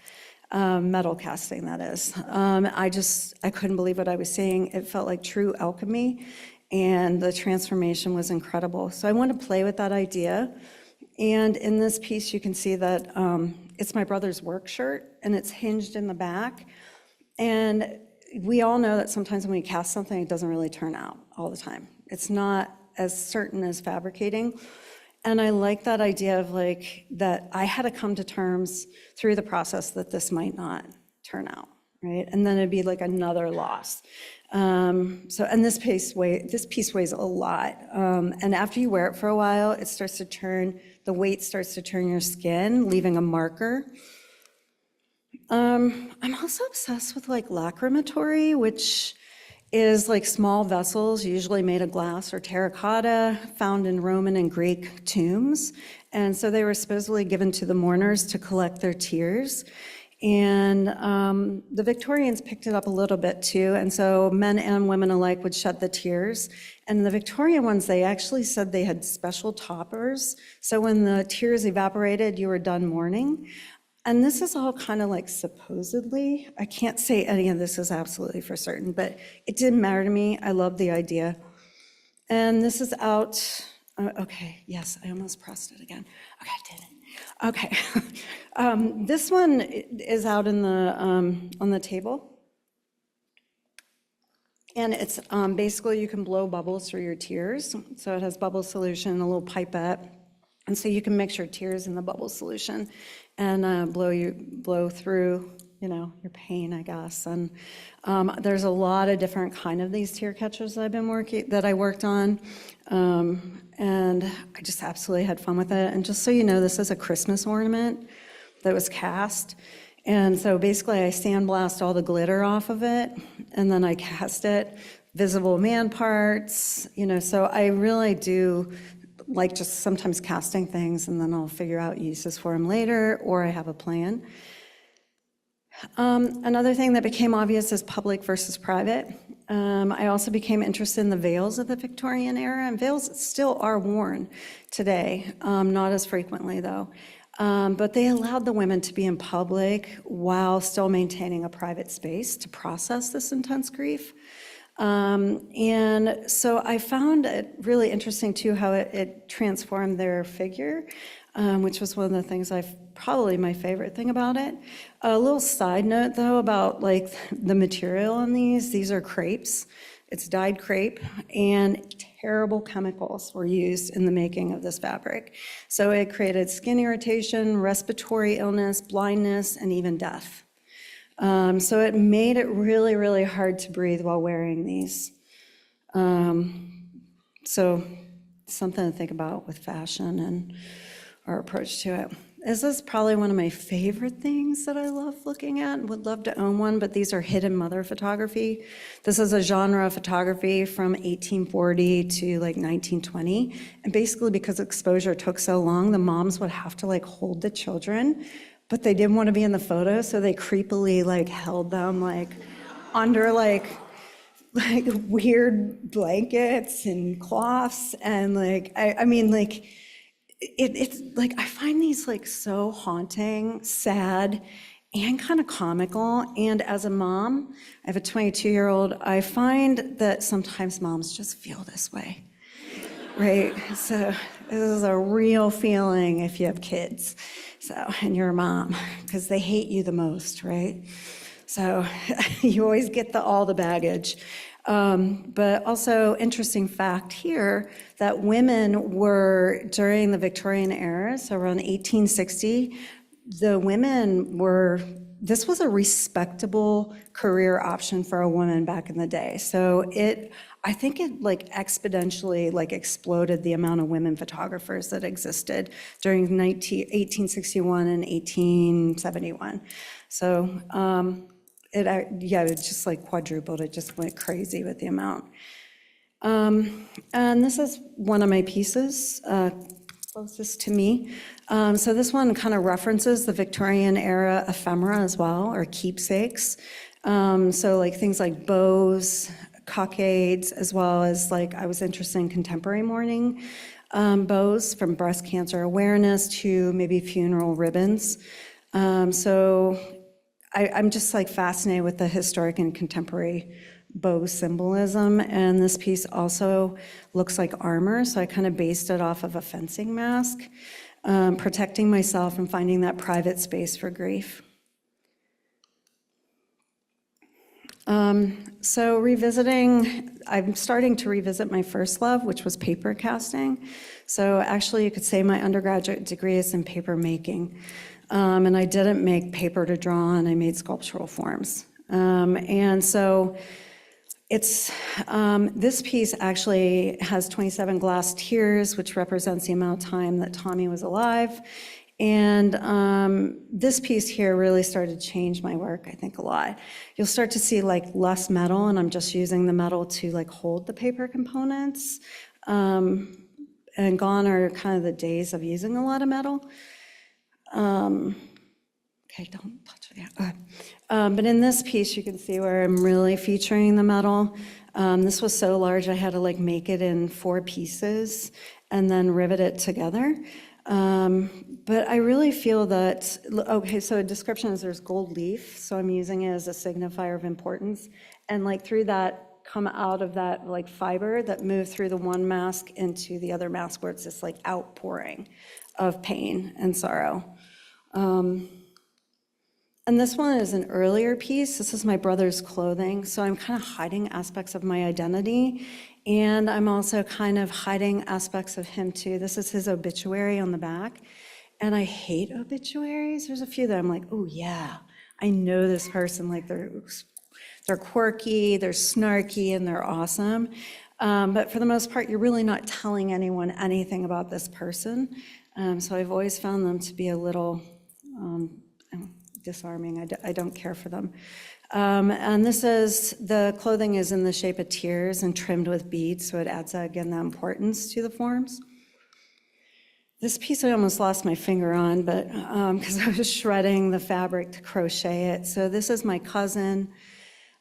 Metal casting, that is. I couldn't believe what I was seeing. It felt like true alchemy, and the transformation was incredible. So I wanted to play with that idea. And in this piece, you can see that it's my brother's work shirt, and it's hinged in the back. And we all know that sometimes when we cast something, it doesn't really turn out all the time. It's not as certain as fabricating. And I like that idea of that I had to come to terms through the process that this might not turn out, right? And then it'd be like another loss. And this piece weighs a lot. And after you wear it for a while, it starts to turn, the weight starts to turn your skin, leaving a marker. I'm also obsessed with lacrimatory, which is small vessels, usually made of glass or terracotta, found in Roman and Greek tombs. And so they were supposedly given to the mourners to collect their tears. And the Victorians picked it up a little bit too. And so men and women alike would shed the tears. And the Victorian ones, they actually said they had special toppers. So when the tears evaporated, you were done mourning. And this is all kind of supposedly, I can't say any of this is absolutely for certain, but it didn't matter to me. I love the idea. And this is out, okay, yes, I almost pressed it again. Okay, I did it. Okay. This one is out in on the table. And it's basically you can blow bubbles through your tears. So it has bubble solution, a little pipette. And so you can mix your tears in the bubble solution and blow through, your pain, I guess. And there's a lot of different kind of these tear catchers that I worked on. And I just absolutely had fun with it. And just so you know, this is a Christmas ornament that was cast. And so basically I sandblast all the glitter off of it, and then I cast it, visible man parts, so I really do like just sometimes casting things, and then I'll figure out uses for them later, or I have a plan. Another thing that became obvious is public versus private. I also became interested in the veils of the Victorian era, and veils still are worn today, not as frequently though. But they allowed the women to be in public while still maintaining a private space to process this intense grief. And so I found it really interesting too how it transformed their figure, which was one of the things probably my favorite thing about it. A little side note though about the material on these are crepes. It's dyed crepe, and terrible chemicals were used in the making of this fabric. So it created skin irritation, respiratory illness, blindness, and even death. So it made it really, really hard to breathe while wearing these. So something to think about with fashion and our approach to it. This is probably one of my favorite things that I love looking at and would love to own one, but these are hidden mother photography. This is a genre of photography from 1840 to 1920. And basically because exposure took so long, the moms would have to hold the children, but they didn't want to be in the photo, so they creepily held them under weird blankets and cloths, and it's I find these so haunting, sad, and kind of comical. And as a mom, I have a 22-year-old, I find that sometimes moms just feel this way. right? So this is a real feeling if you have kids, so, and you're a mom, because they hate you the most, right? So you always get all the baggage. But also, interesting fact here, that women were, during the Victorian era, so around 1860, the women were, this was a respectable career option for a woman back in the day. So I think it like exponentially like exploded the amount of women photographers that existed during 1861 and 1871. So it just like quadrupled. It just went crazy with the amount. And this is one of my pieces, closest to me. So this one kind of references the Victorian era ephemera as well, or keepsakes. So like things like bows, cockades, as well as like I was interested in contemporary mourning bows, from breast cancer awareness to maybe funeral ribbons. So I'm just like fascinated with the historic and contemporary bow symbolism, and this piece also looks like armor, so I kind of based it off of a fencing mask, protecting myself and finding that private space for grief. So revisiting, I'm starting to revisit my first love, which was paper casting. So actually you could say my undergraduate degree is in paper making. And I didn't make paper to draw on, I made sculptural forms. And so it's, this piece actually has 27 glass tears, which represents the amount of time that Tommy was alive. And this piece here really started to change my work, I think, a lot. You'll start to see like less metal, and I'm just using the metal to like hold the paper components. And gone are kind of the days of using a lot of metal. Okay, don't touch it. But in this piece, you can see where I'm really featuring the metal. This was so large, I had to like make it in 4 pieces and then rivet it together. But I really feel that, okay, so a description is there's gold leaf, so I'm using it as a signifier of importance. And like through that, come out of that like fiber that moved through the one mask into the other mask, where it's this like outpouring of pain and sorrow. And this one is an earlier piece. This is my brother's clothing, so I'm kind of hiding aspects of my identity, and I'm also kind of hiding aspects of him too. This is his obituary on the back, and I hate obituaries. There's a few that I'm like, oh yeah, I know this person, like they're quirky, they're snarky, and they're awesome. But for the most part, you're really not telling anyone anything about this person. So I've always found them to be a little disarming. I don't care for them. And this is, the clothing is in the shape of tears and trimmed with beads, so it adds, again, the importance to the forms. This piece I almost lost my finger on, but because I was shredding the fabric to crochet it. So this is my cousin,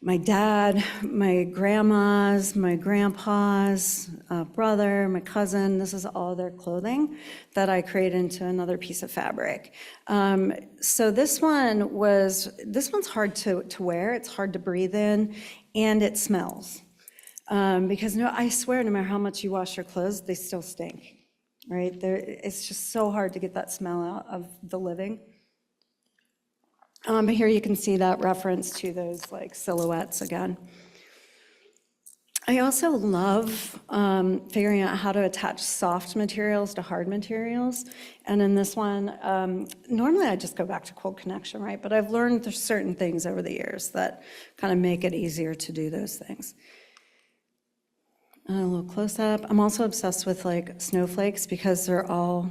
my dad, my grandma's, my grandpa's brother, my cousin. This is all their clothing that I created into another piece of fabric. So this one's hard to wear. It's hard to breathe in, and it smells. Because I swear, no matter how much you wash your clothes, they still stink, right? It's just so hard to get that smell out of the living. But here you can see that reference to those like silhouettes again. I also love figuring out how to attach soft materials to hard materials. And in this one, normally I just go back to Cold Connection, right? But I've learned there's certain things over the years that kind of make it easier to do those things. A little close up. I'm also obsessed with like snowflakes because they're all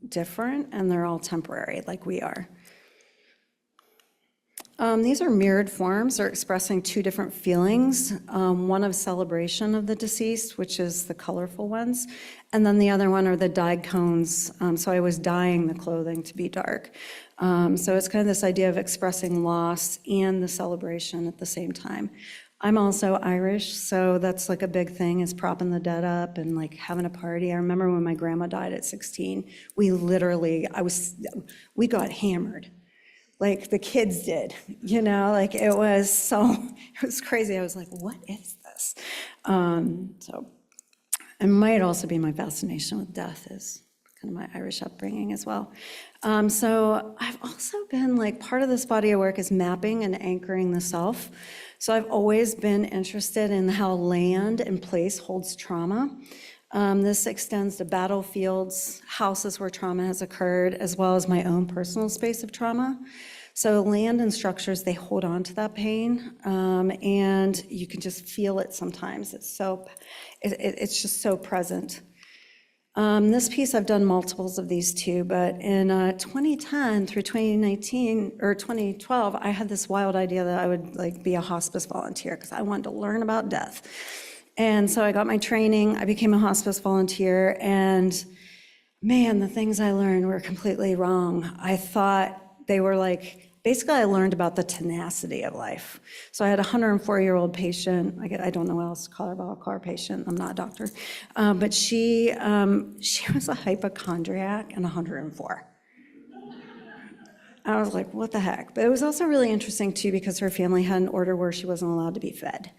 different and they're all temporary, like we are. These are mirrored forms. They're expressing 2 different feelings, one of celebration of the deceased, which is the colorful ones, and then the other one are the dyed cones. So I was dyeing the clothing to be dark. So it's kind of this idea of expressing loss and the celebration at the same time. I'm also Irish, so that's like a big thing, is propping the dead up and like having a party. I remember when my grandma died at 16, we got hammered. Like the kids did, like it was crazy. I was like, what is this? It might also be my fascination with death is kind of my Irish upbringing as well. So I've also been like, part of this body of work is mapping and anchoring the self. So I've always been interested in how land and place holds trauma. This extends to battlefields, houses where trauma has occurred, as well as my own personal space of trauma. So land and structures, they hold on to that pain, and you can just feel it sometimes. It's just so present. This piece, I've done multiples of these too, but in 2010 through 2019 or 2012, I had this wild idea that I would like be a hospice volunteer because I wanted to learn about death. And so I got my training, I became a hospice volunteer, and man, the things I learned were completely wrong. I thought they were like, basically I learned about the tenacity of life. So I had a 104-year-old patient, I don't know what else to call her, but I'll call her patient, I'm not a doctor, but she was a hypochondriac and 104. I was like, what the heck? But it was also really interesting too because her family had an order where she wasn't allowed to be fed.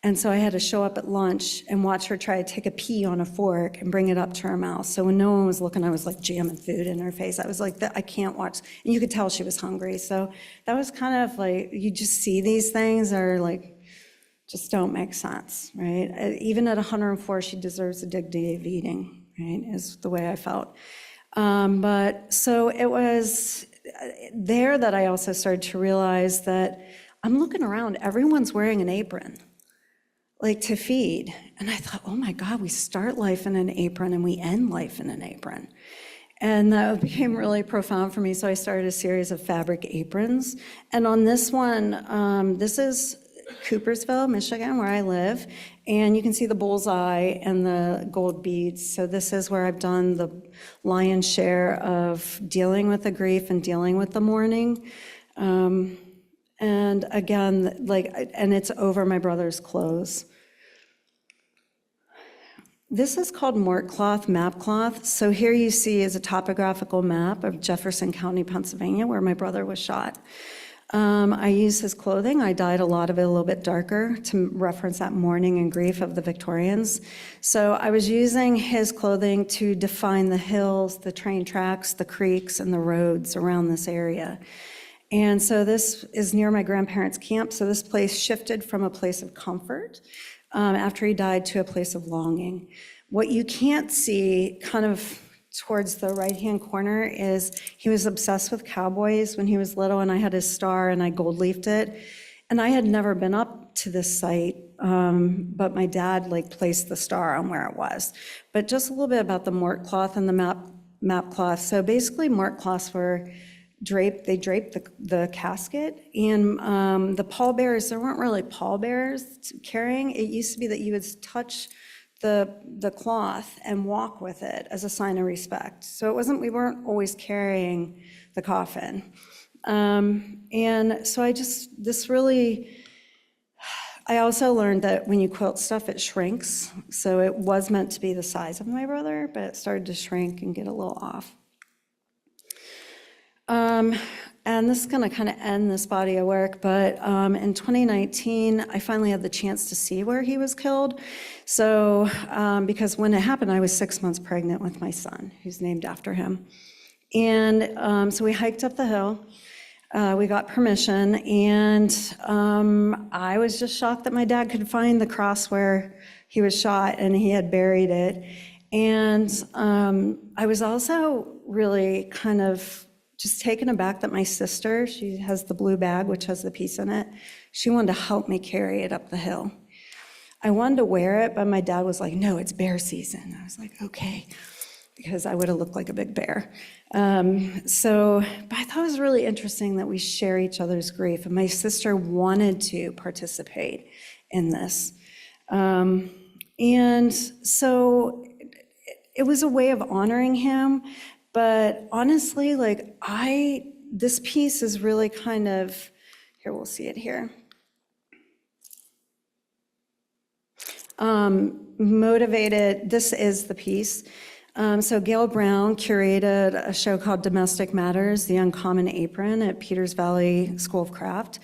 And so I had to show up at lunch and watch her try to take a pea on a fork and bring it up to her mouth. So when no one was looking, I was like jamming food in her face. I was like, I can't watch. And you could tell she was hungry. So that was kind of like, you just see these things are like, just don't make sense, right? Even at 104, she deserves the dignity of eating, right? Is the way I felt. But so it was there that I also started to realize that I'm looking around, everyone's wearing an apron, like to feed. And I thought, oh my God, we start life in an apron and we end life in an apron. And that became really profound for me. So I started a series of fabric aprons. And on this one, this is Coopersville, Michigan, where I live. And you can see the bullseye and the gold beads. So this is where I've done the lion's share of dealing with the grief and dealing with the mourning. And again, and it's over my brother's clothes. This is called Mort cloth, map cloth. So here you see is a topographical map of Jefferson County, Pennsylvania, where my brother was shot. I used his clothing. I dyed a lot of it a little bit darker to reference that mourning and grief of the Victorians. So I was using his clothing to define the hills, the train tracks, the creeks, and the roads around this area. And so this is near my grandparents' camp. So this place shifted from a place of comfort after he died to a place of longing. What you can't see kind of towards the right-hand corner is he was obsessed with cowboys when he was little, and I had his star and I gold leafed it. And I had never been up to this site, but my dad placed the star on where it was. But just a little bit about the Mort cloth and the map cloth. So basically Mort cloths were draped the casket, and the pallbearers, there weren't really pallbearers carrying. It used to be that you would touch the cloth and walk with it as a sign of respect. So we weren't always carrying the coffin. And so I also learned that when you quilt stuff, it shrinks. So it was meant to be the size of my brother, but it started to shrink and get a little off. And this is going to kind of end this body of work, but in 2019, I finally had the chance to see where he was killed. So, because when it happened, I was 6 months pregnant with my son, who's named after him. And so we hiked up the hill. We got permission, and I was just shocked that my dad could find the cross where he was shot, and he had buried it. And I was also really kind of just taken aback that my sister, she has the blue bag, which has the piece in it. She wanted to help me carry it up the hill. I wanted to wear it, but my dad was like, no, it's bear season. I was like, okay, because I would have looked like a big bear. But I thought it was really interesting that we share each other's grief, and my sister wanted to participate in this. And so it was a way of honoring him. But honestly, this piece is really kind of, here, we'll see it here. Motivated, this is the piece. So Gail Brown curated a show called Domestic Matters, The Uncommon Apron at Peters Valley School of Craft.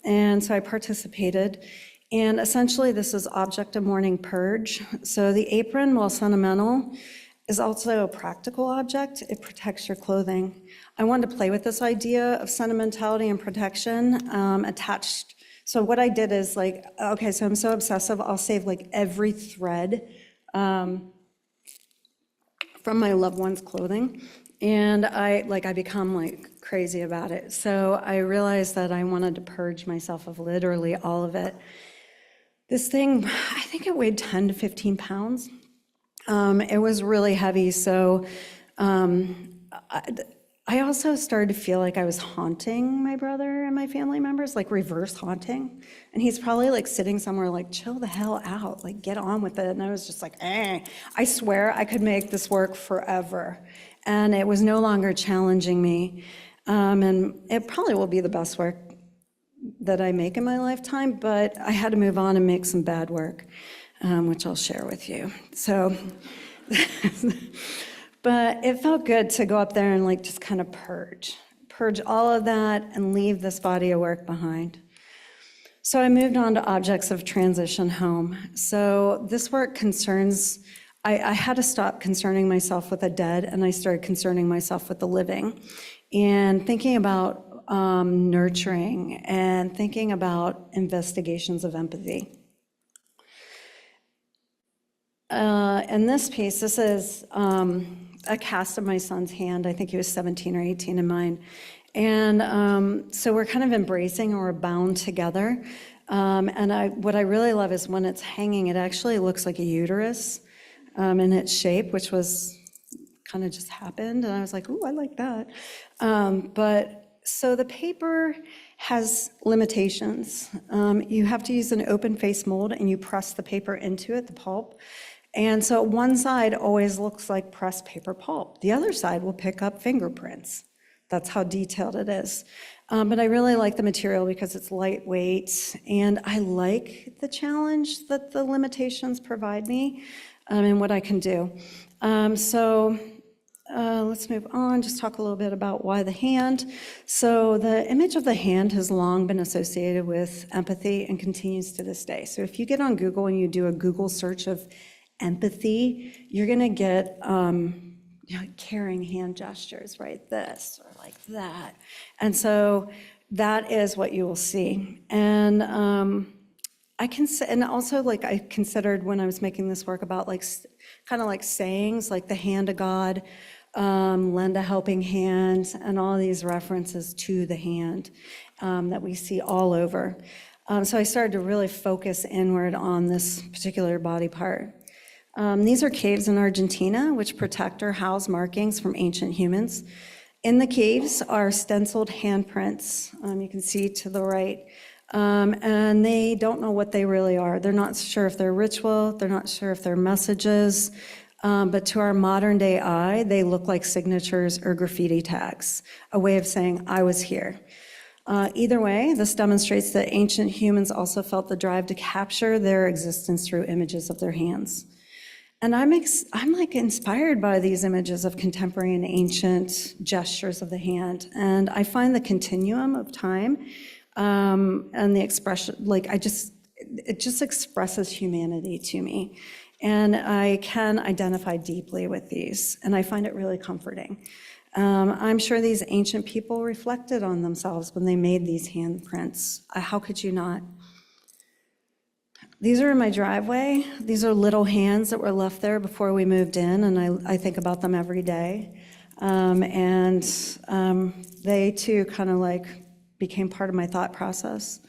And so I participated. And essentially, this is object of mourning purge. So the apron, while sentimental, is also a practical object. It protects your clothing. I wanted to play with this idea of sentimentality and protection attached. So what I did is like, okay, so I'm so obsessive, I'll save like every thread from my loved one's clothing. And I become like crazy about it. So I realized that I wanted to purge myself of literally all of it. This thing, I think it weighed 10 to 15 pounds. It was really heavy, so I also started to feel like I was haunting my brother and my family members, like reverse haunting. And he's probably like sitting somewhere like, chill the hell out, like get on with it. And I was just like, eh. I swear I could make this work forever. And it was no longer challenging me. And it probably will be the best work that I make in my lifetime, but I had to move on and make some bad work, which I'll share with you. So, but it felt good to go up there and like just kind of purge all of that and leave this body of work behind. So I moved on to objects of transition home. So this work concerns, I had to stop concerning myself with the dead, and I started concerning myself with the living and thinking about nurturing and thinking about investigations of empathy. In this piece, this is a cast of my son's hand. I think he was 17 or 18 in mine. And so we're kind of embracing, or we're bound together. And what I really love is when it's hanging, it actually looks like a uterus in its shape, which was kind of just happened. And I was like, ooh, I like that. So the paper has limitations. You have to use an open face mold, and you press the paper into it, the pulp. And so one side always looks like pressed paper pulp. The other side will pick up fingerprints. That's how detailed it is. But I really like the material because it's lightweight, and I like the challenge that the limitations provide me and what I can do. Let's move on, just talk a little bit about why the hand. So the image of the hand has long been associated with empathy and continues to this day. So if you get on Google and you do a Google search of empathy, you're gonna get caring hand gestures, right? This or like that. And so that is what you will see. And and also like I considered when I was making this work about like kind of like sayings like the hand of God, lend a helping hand, and all these references to the hand that we see all over. So I started to really focus inward on this particular body part. These are caves in Argentina, which protect or house markings from ancient humans. In the caves are stenciled handprints, you can see to the right, and they don't know what they really are. They're not sure if they're ritual, they're not sure if they're messages, but to our modern day eye, they look like signatures or graffiti tags, a way of saying, I was here. Either way, this demonstrates that ancient humans also felt the drive to capture their existence through images of their hands. And I'm like inspired by these images of contemporary and ancient gestures of the hand. And I find the continuum of time and the expression, like it just expresses humanity to me. And I can identify deeply with these, and I find it really comforting. I'm sure these ancient people reflected on themselves when they made these handprints. How could you not? These are in my driveway. These are little hands that were left there before we moved in, and I think about them every day. They too kind of like became part of my thought process.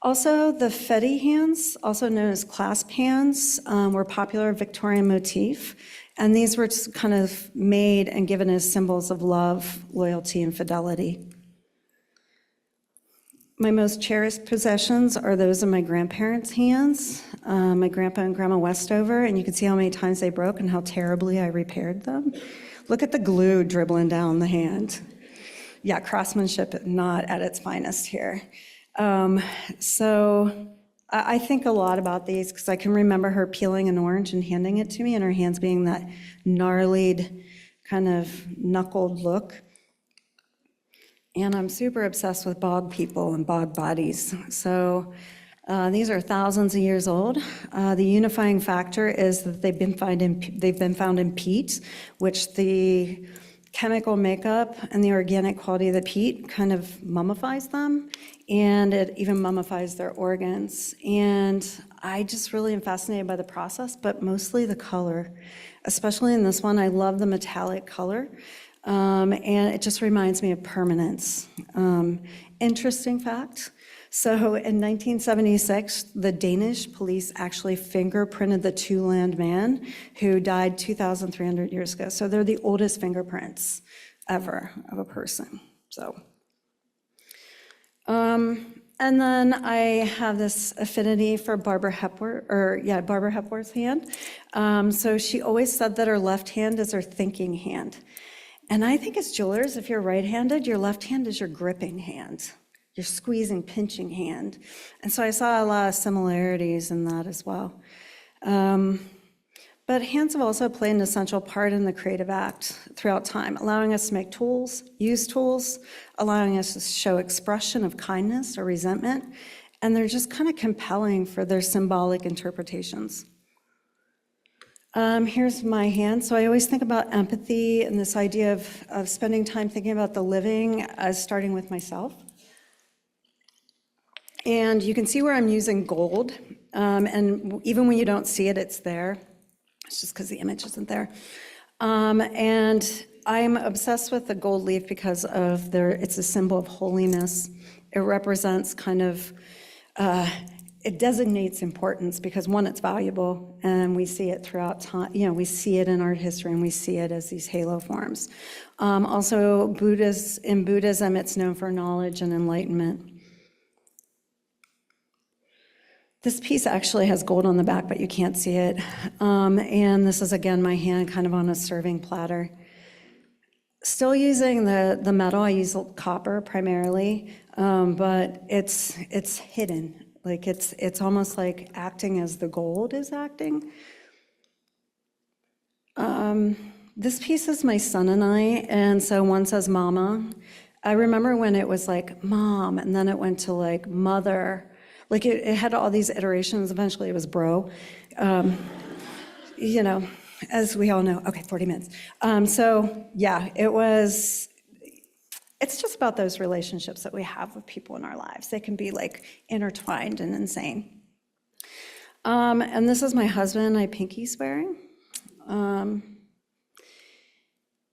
Also, the Fetty hands, also known as clasp hands, were a popular Victorian motif, and these were just kind of made and given as symbols of love, loyalty, and fidelity. My most cherished possessions are those of my grandparents' hands, my grandpa and grandma Westover, and you can see how many times they broke and how terribly I repaired them. Look at the glue dribbling down the hand. Yeah, craftsmanship not at its finest here. So I think a lot about these because I can remember her peeling an orange and handing it to me, and her hands being that gnarled, kind of knuckled look. And I'm super obsessed with bog people and bog bodies. So These are thousands of years old. The unifying factor is that they've been found in peat, which the chemical makeup and the organic quality of the peat kind of mummifies them, and it even mummifies their organs. And I just really am fascinated by the process, but mostly the color. Especially in this one, I love the metallic color, and it just reminds me of permanence. Interesting fact. So in 1976, the Danish police actually fingerprinted the two-land man who died 2,300 years ago. So they're the oldest fingerprints ever of a person. So, and then I have this affinity for Barbara Hepworth's hand. So she always said that her left hand is her thinking hand. And I think as jewelers, if you're right-handed, your left hand is your gripping hand. Your squeezing, pinching hand. And so I saw a lot of similarities in that as well. But hands have also played an essential part in the creative act throughout time, allowing us to make tools, use tools, allowing us to show expression of kindness or resentment, and they're just kind of compelling for their symbolic interpretations. Here's my hand. So I always think about empathy and this idea of spending time thinking about the living as starting with myself. And you can see where I'm using gold, and even when you don't see it, it's there. It's just because the image isn't there. And I'm obsessed with the gold leaf because of it's a symbol of holiness. It represents kind of, it designates importance because one, it's valuable, and we see it throughout time. You know, we see it in art history, and we see it as these halo forms. Also, in Buddhism, it's known for knowledge and enlightenment. This piece actually has gold on the back, but you can't see it. And this is, again, my hand kind of on a serving platter. Still using the metal, I use copper primarily, but it's hidden. Like it's almost like acting as the gold is acting. This piece is my son and I, and so one says mama. I remember when it was like mom, and then it went to like mother. Like it had all these iterations. Eventually it was bro. You know, as we all know. Okay, 40 minutes. So yeah, it's just about those relationships that we have with people in our lives. They can be like intertwined and insane. And this is my husband, I pinky swearing.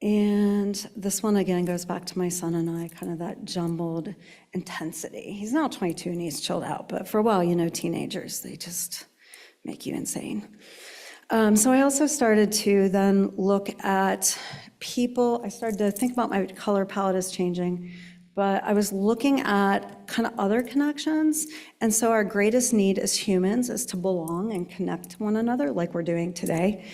And this one again goes back to my son and I, kind of that jumbled intensity. He's now 22 and he's chilled out, but for a while, you know, teenagers, they just make you insane. So I also started to then look at people. I started to think about my color palette is changing, but I was looking at kind of other connections. And so our greatest need as humans is to belong and connect to one another like we're doing today.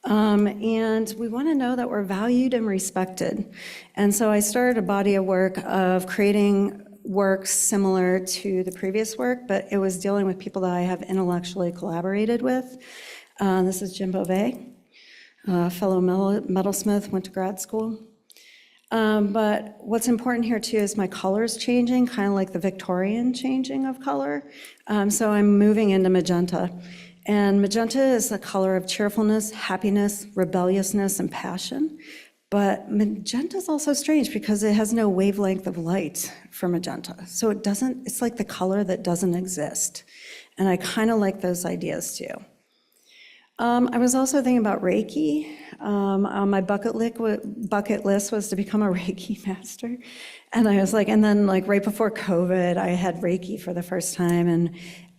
And we want to know that we're valued and respected. And so I started a body of work of creating works similar to the previous work, but it was dealing with people that I have intellectually collaborated with. This is Jim Beauvais, fellow metalsmith, went to grad school. But what's important here too is my color's changing, kind of like the Victorian changing of color. So I'm moving into magenta. And magenta is the color of cheerfulness, happiness, rebelliousness, and passion. But magenta is also strange because it has no wavelength of light for magenta. So it's like the color that doesn't exist. And I kind of like those ideas too. I was also thinking about Reiki. On my bucket list was to become a Reiki master. And I was like, and then like right before COVID, I had Reiki for the first time,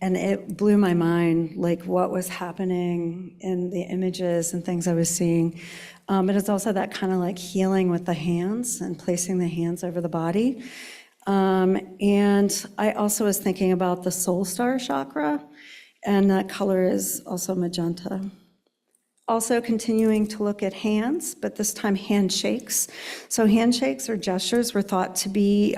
and it blew my mind, like what was happening in the images and things I was seeing. But it's also that kind of like healing with the hands and placing the hands over the body. And I also was thinking about the soul star chakra, and that color is also magenta. Also continuing to look at hands, but this time handshakes. So handshakes or gestures were thought to be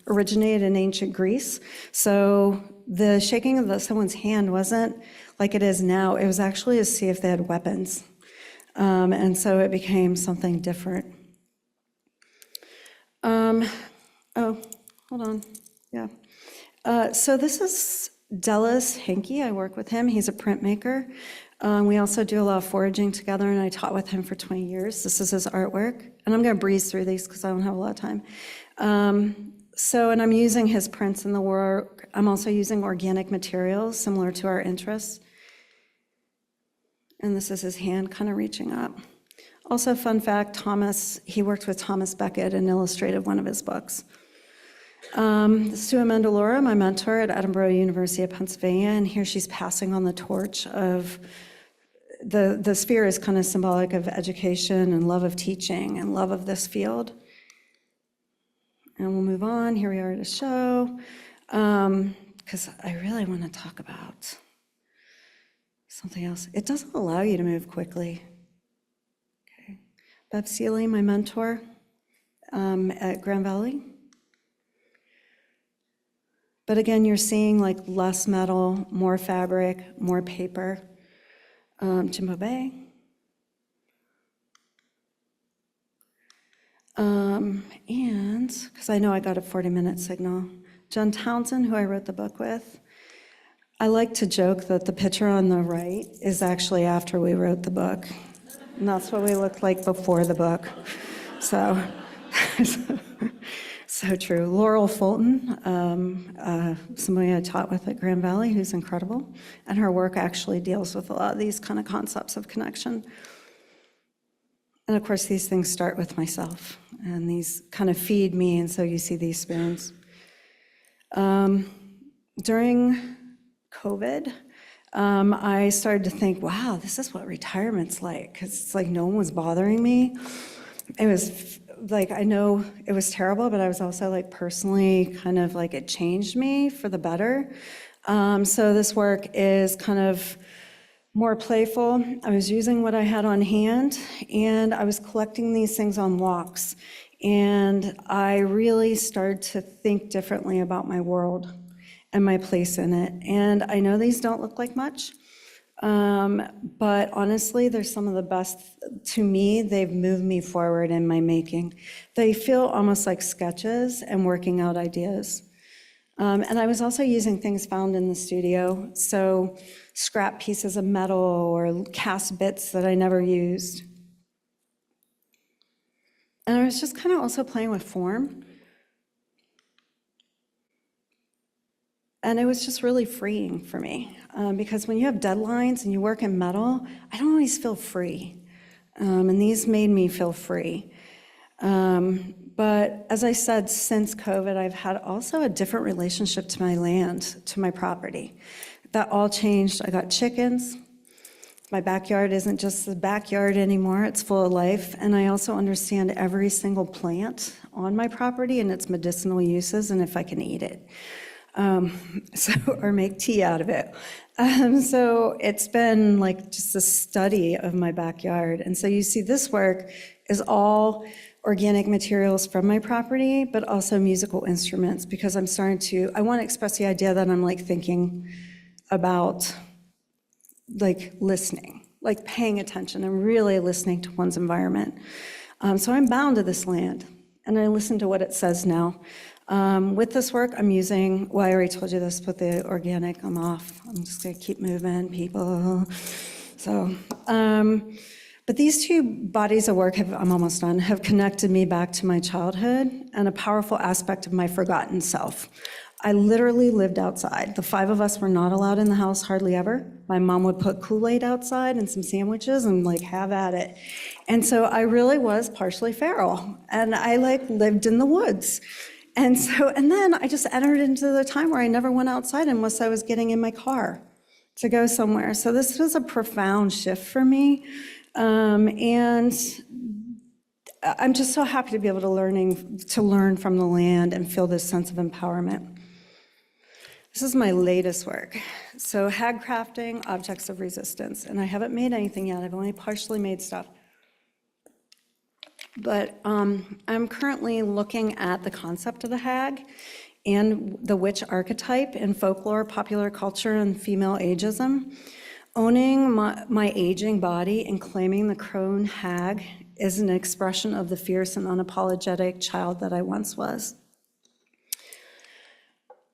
originated in ancient Greece. So the shaking of someone's hand wasn't like it is now. It was actually to see if they had weapons. And so it became something different. Oh, hold on. Yeah. So this is Dallas Henke, I work with him. He's a printmaker. We also do a lot of foraging together, and I taught with him for 20 years. This is his artwork. And I'm going to breeze through these because I don't have a lot of time. And I'm using his prints in the work. I'm also using organic materials similar to our interests. And this is his hand kind of reaching up. Also, fun fact, he worked with Thomas Beckett and illustrated one of his books. Sue Amendolara, my mentor at Edinburgh University of Pennsylvania, and here she's passing on the torch of the sphere is kind of symbolic of education and love of teaching and love of this field. And we'll move on. Here we are at a show, because I really want to talk about something else. It doesn't allow you to move quickly. Okay. Bev Seeley, my mentor at Grand Valley. But again, you're seeing like less metal, more fabric, more paper. Jimbo Bay. And because I know I got a 40-minute signal. John Townsend, who I wrote the book with. I like to joke that the picture on the right is actually after we wrote the book. And that's what we looked like before the book. So, so true. Laurel Fulton, somebody I taught with at Grand Valley, who's incredible. And her work actually deals with a lot of these kind of concepts of connection. And of course, these things start with myself, and these kind of feed me, and so you see these spoons. During COVID, I started to think, wow, this is what retirement's like, because it's like no one was bothering me. It was like, I know it was terrible, but I was also like personally kind of like it changed me for the better. So this work is kind of more playful. I was using what I had on hand, and I was collecting these things on walks. And I really started to think differently about my world and my place in it. And I know these don't look like much, but honestly, they're some of the best. To me, they've moved me forward in my making. They feel almost like sketches and working out ideas. And I was also using things found in the studio, so scrap pieces of metal or cast bits that I never used. And I was just kind of also playing with form. And it was just really freeing for me, because when you have deadlines and you work in metal, I don't always feel free. And these made me feel free. But as I said, since COVID, I've had also a different relationship to my land, to my property. That all changed. I got chickens. My backyard isn't just the backyard anymore, it's full of life. And I also understand every single plant on my property and its medicinal uses, and if I can eat it. Or make tea out of it. So it's been like just a study of my backyard. And so you see this work is all organic materials from my property, but also musical instruments, because I'm starting to, I want to express the idea that I'm like thinking about like listening, like paying attention and really listening to one's environment. So I'm bound to this land, and I listen to what it says now. With this work, I'm using, well, I already told you this, but the organic, I'm off. I'm just gonna keep moving, people. So, but these two bodies of work, I'm almost done, have connected me back to my childhood and a powerful aspect of my forgotten self. I literally lived outside. The 5 of us were not allowed in the house hardly ever. My mom would put Kool-Aid outside and some sandwiches and like have at it. And so I really was partially feral, and I like lived in the woods. And then I just entered into the time where I never went outside unless I was getting in my car to go somewhere. So this was a profound shift for me. And I'm just so happy to be able to learn from the land and feel this sense of empowerment. This is my latest work. So hag crafting, objects of resistance. And I haven't made anything yet. I've only partially made stuff. But I'm currently looking at the concept of the hag and the witch archetype in folklore, popular culture, and female ageism. Owning my aging body and claiming the crone hag is an expression of the fierce and unapologetic child that I once was.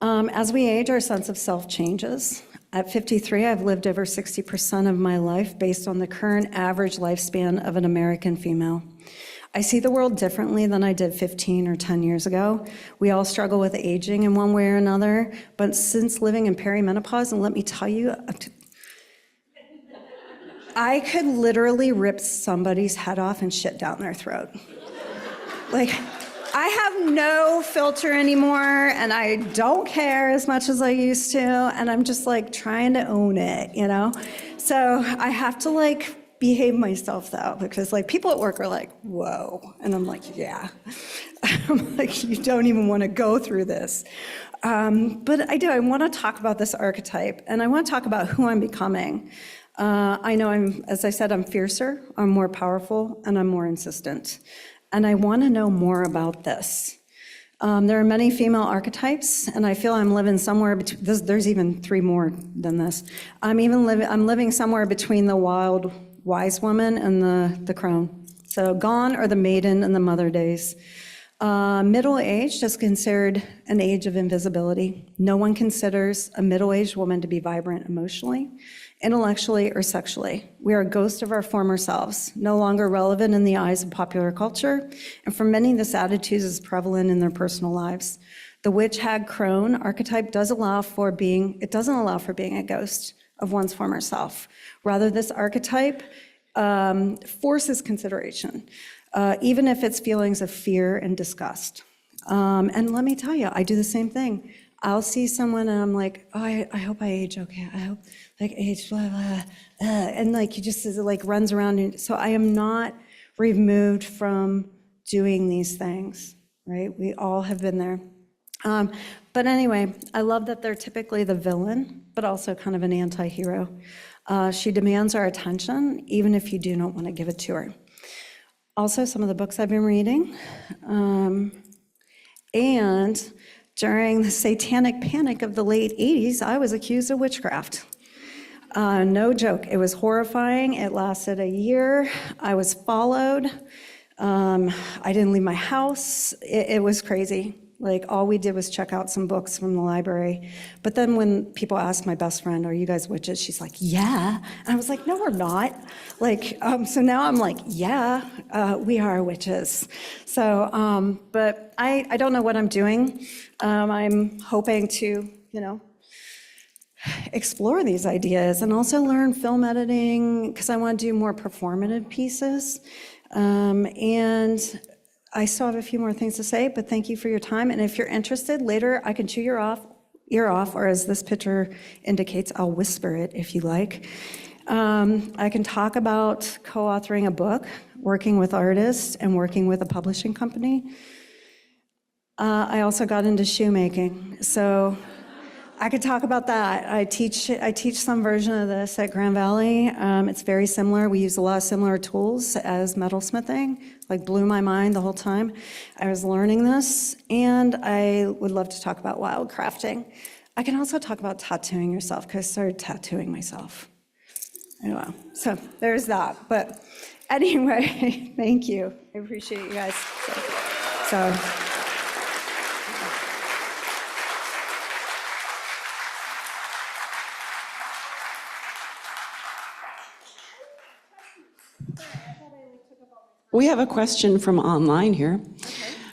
As we age, our sense of self changes. At 53, I've lived over 60% of my life based on the current average lifespan of an American female. I see the world differently than I did 15 or 10 years ago. We all struggle with aging in one way or another, but since living in perimenopause, and let me tell you, I could literally rip somebody's head off and shit down their throat. Like, I have no filter anymore, and I don't care as much as I used to, and I'm just like trying to own it, you know? So I have to like behave myself though, because like people at work are like, whoa, and I'm like, yeah. I'm like, you don't even want to go through this. But I do, I want to talk about this archetype, and I want to talk about who I'm becoming. I know as I said, I'm fiercer, I'm more powerful, and I'm more insistent. And I want to know more about this. There are many female archetypes, and I feel I'm living somewhere between, there's even 3 more than this. I'm living somewhere between the wild wise woman and the crone. So gone are the maiden and the mother days. Middle-aged is considered an age of invisibility. No one considers a middle-aged woman to be vibrant emotionally, intellectually, or sexually. We are a ghost of our former selves, no longer relevant in the eyes of popular culture, and for many, this attitude is prevalent in their personal lives. The witch, hag, crone archetype doesn't allow for being a ghost of one's former self. Rather, this archetype forces consideration, even if it's feelings of fear and disgust. And let me tell you, I do the same thing. I'll see someone and I'm like, oh, I hope I age okay. I hope like age, blah, blah, and like he just like runs around. And so I am not removed from doing these things, right? We all have been there. But anyway, I love that they're typically the villain, but also kind of an anti-hero. She demands our attention, even if you do not want to give it to her. Also, some of the books I've been reading. And during the satanic panic of the late 80s, I was accused of witchcraft. No joke, it was horrifying. It lasted a year. I was followed. I didn't leave my house. It was crazy. Like, all we did was check out some books from the library. But then when people asked my best friend, are you guys witches? She's like, yeah. And I was like, no, we're not. Like, so now I'm like, yeah, we are witches. So, but I don't know what I'm doing. I'm hoping to, explore these ideas and also learn film editing, because I want to do more performative pieces. And I still have a few more things to say, but thank you for your time. And if you're interested, later I can chew your ear off, or as this picture indicates, I'll whisper it if you like. I can talk about co-authoring a book, working with artists, and working with a publishing company. I also got into shoemaking, so I could talk about that. I teach some version of this at Grand Valley. It's very similar. We use a lot of similar tools as metalsmithing. Like, blew my mind the whole time I was learning this. And I would love to talk about wild crafting. I can also talk about tattooing yourself, because I started tattooing myself. Anyway, so there's that. But anyway, thank you. I appreciate you guys. So. We have a question from online here.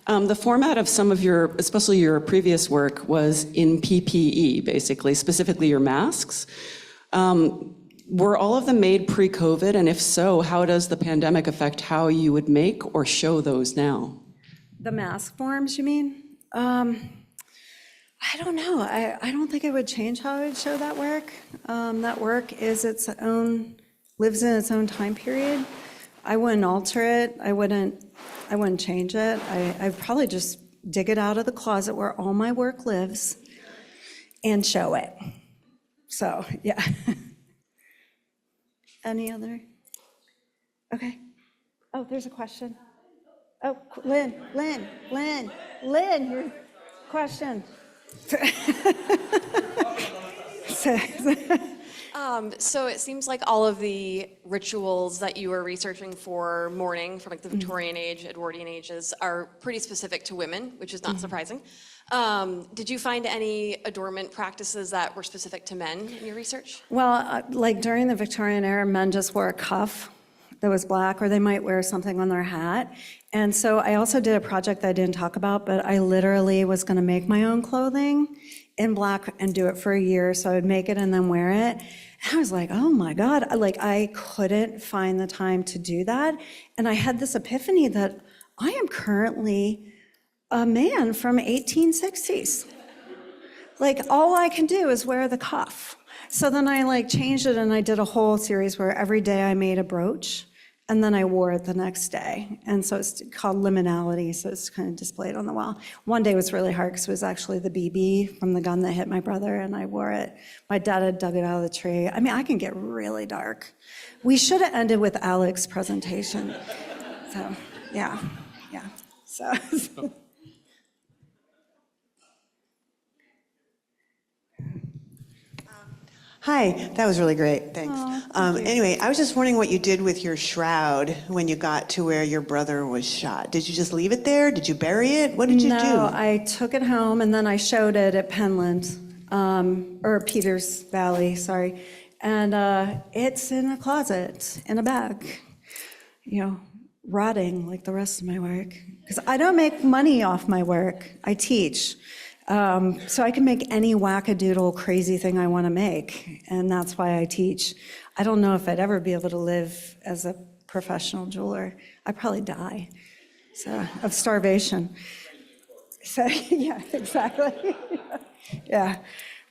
The format of some of your, especially your previous work, was in PPE, basically, specifically your masks. Were all of them made pre-COVID? And if so, how does the pandemic affect how you would make or show those now? The mask forms, you mean? I don't know. I don't think it would change how I would show that work. That work is lives in its own time period. I wouldn't alter it. I wouldn't change it. I'd probably just dig it out of the closet where all my work lives and show it. So, yeah. Any other? Okay. Oh, there's a question. Oh, Lynn, your question. So it seems like all of the rituals that you were researching for mourning from like the Victorian age, Edwardian ages, are pretty specific to women, which is not surprising. Did you find any adornment practices that were specific to men in your research? Well, like during the Victorian era, men just wore a cuff that was black, or they might wear something on their hat. And so I also did a project that I didn't talk about, but I literally was going to make my own clothing in black and do it for a year. So I would make it and then wear it. And I was like, oh my God, like I couldn't find the time to do that. And I had this epiphany that I am currently a man from 1860s. Like all I can do is wear the cuff. So then I like changed it and I did a whole series where every day I made a brooch and then I wore it the next day. And so it's called liminality, so it's kind of displayed on the wall. One day was really hard because it was actually the BB from the gun that hit my brother and I wore it. My dad had dug it out of the tree. I mean, I can get really dark. We should have ended with Alex's presentation. So, yeah. So. Hi, that was really great, thanks. Anyway, I was just wondering what you did with your shroud when you got to where your brother was shot. Did you just leave it there? Did you bury it? What did you do? No, I took it home and then I showed it at Penland, or Peters Valley, sorry. And it's in a closet, in a bag, rotting like the rest of my work. Because I don't make money off my work, I teach. So I can make any wackadoodle crazy thing I want to make, and that's why I teach. I don't know if I'd ever be able to live as a professional jeweler. I'd probably die, of starvation. So, yeah, exactly. Yeah,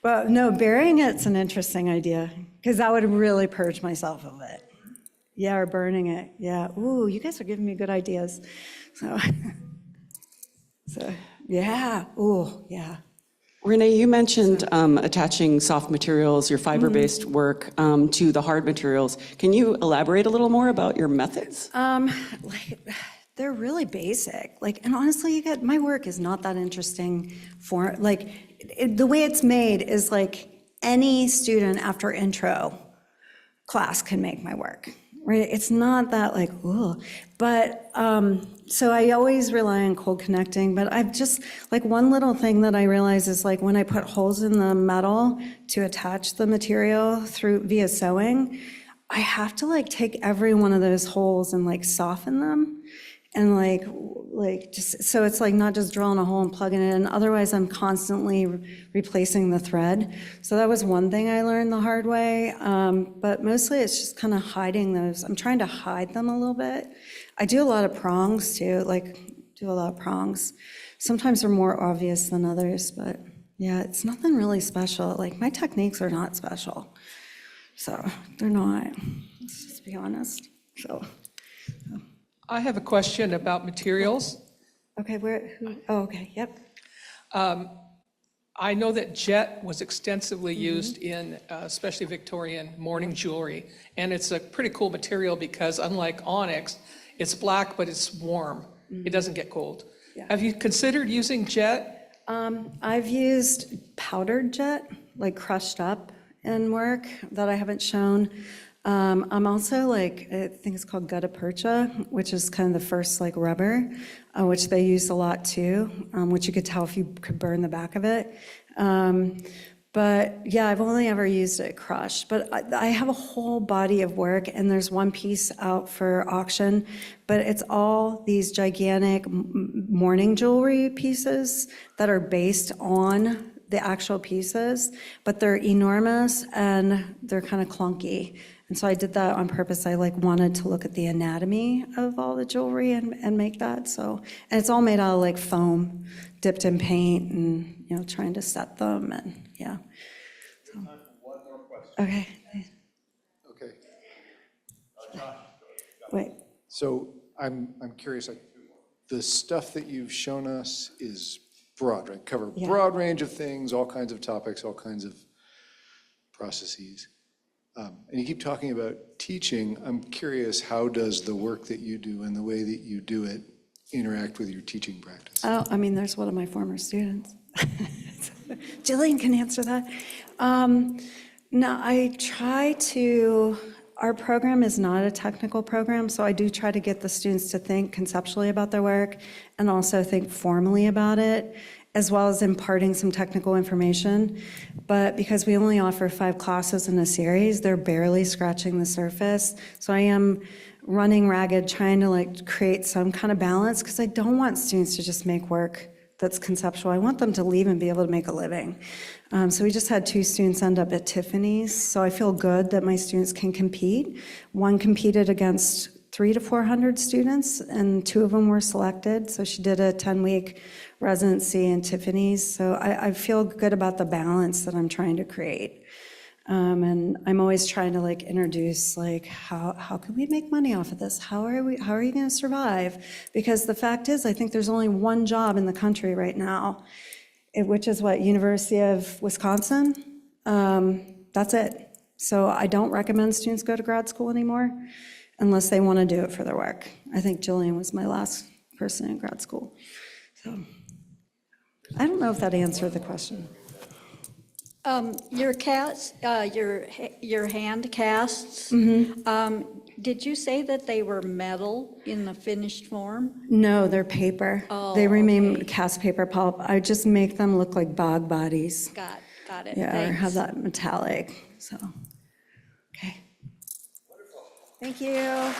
but no, burying it's an interesting idea, because that would really purge myself of it. Yeah, or burning it, yeah. Ooh, you guys are giving me good ideas. So yeah, ooh, yeah. Renee, you mentioned attaching soft materials, your fiber-based work, to the hard materials. Can you elaborate a little more about your methods? They're really basic. And honestly, my work is not that interesting for, the way it's made is any student after intro class can make my work. Right? It's not that ooh. But, so I always rely on cold connecting, but I've just, one little thing that I realize is when I put holes in the metal to attach the material via sewing, I have to take every one of those holes and soften them. And just, so it's not just drilling a hole and plugging it in, otherwise I'm constantly replacing the thread. So that was one thing I learned the hard way, but mostly it's just kind of hiding those. I'm trying to hide them a little bit. I do a lot of prongs too, Sometimes they're more obvious than others, but yeah, it's nothing really special. My techniques are not special. So they're not, let's just be honest, so. I have a question about materials. Okay, okay, yep. I know that jet was extensively used in especially Victorian mourning jewelry, and it's a pretty cool material because unlike onyx, it's black, but it's warm. It doesn't get cold. Yeah. Have you considered using jet? I've used powdered jet, crushed up in work that I haven't shown. I'm also I think it's called gutta percha, which is kind of the first rubber, which they used a lot too, which you could tell if you could burn the back of it. But yeah, I've only ever used it crushed, but I have a whole body of work and there's one piece out for auction, but it's all these gigantic mourning jewelry pieces that are based on the actual pieces, but they're enormous and they're kind of clunky. And so I did that on purpose. I wanted to look at the anatomy of all the jewelry and make that. So, and it's all made out of foam, dipped in paint, and trying to set them, and yeah. So, one more question. Okay. Okay. Wait. So I'm curious. The stuff that you've shown us is broad, right? Cover a broad range of things, all kinds of topics, all kinds of processes. And you keep talking about teaching. I'm curious, how does the work that you do and the way that you do it interact with your teaching practice? Oh, there's one of my former students. Jillian can answer that. No, I try to, our program is not a technical program, so I do try to get the students to think conceptually about their work and also think formally about it. as well as imparting some technical information. But because we only offer 5 classes in a series, they're barely scratching the surface. So I am running ragged, trying to like create some kind of balance, because I don't want students to just make work that's conceptual. I want them to leave and be able to make a living. So we just had 2 students end up at Tiffany's. So I feel good that my students can compete. One competed against 300 to 400 students, and 2 of them were selected. So she did a 10-week residency in Tiffany's. So I feel good about the balance that I'm trying to create. And I'm always trying to like introduce like how can we make money off of this? How are you going to survive? Because the fact is, I think there's only one job in the country right now, which is what, University of Wisconsin? That's it. So I don't recommend students go to grad school anymore unless they want to do it for their work. I think Jillian was my last person in grad school. So I don't know if that answered the question. Your casts, your hand casts, did you say that they were metal in the finished form? No, they're paper. Oh, they remain okay. cast paper pulp. I just make them look like bog bodies. Got it. Yeah, or Thanks. have that metallic. So, okay. Thank you.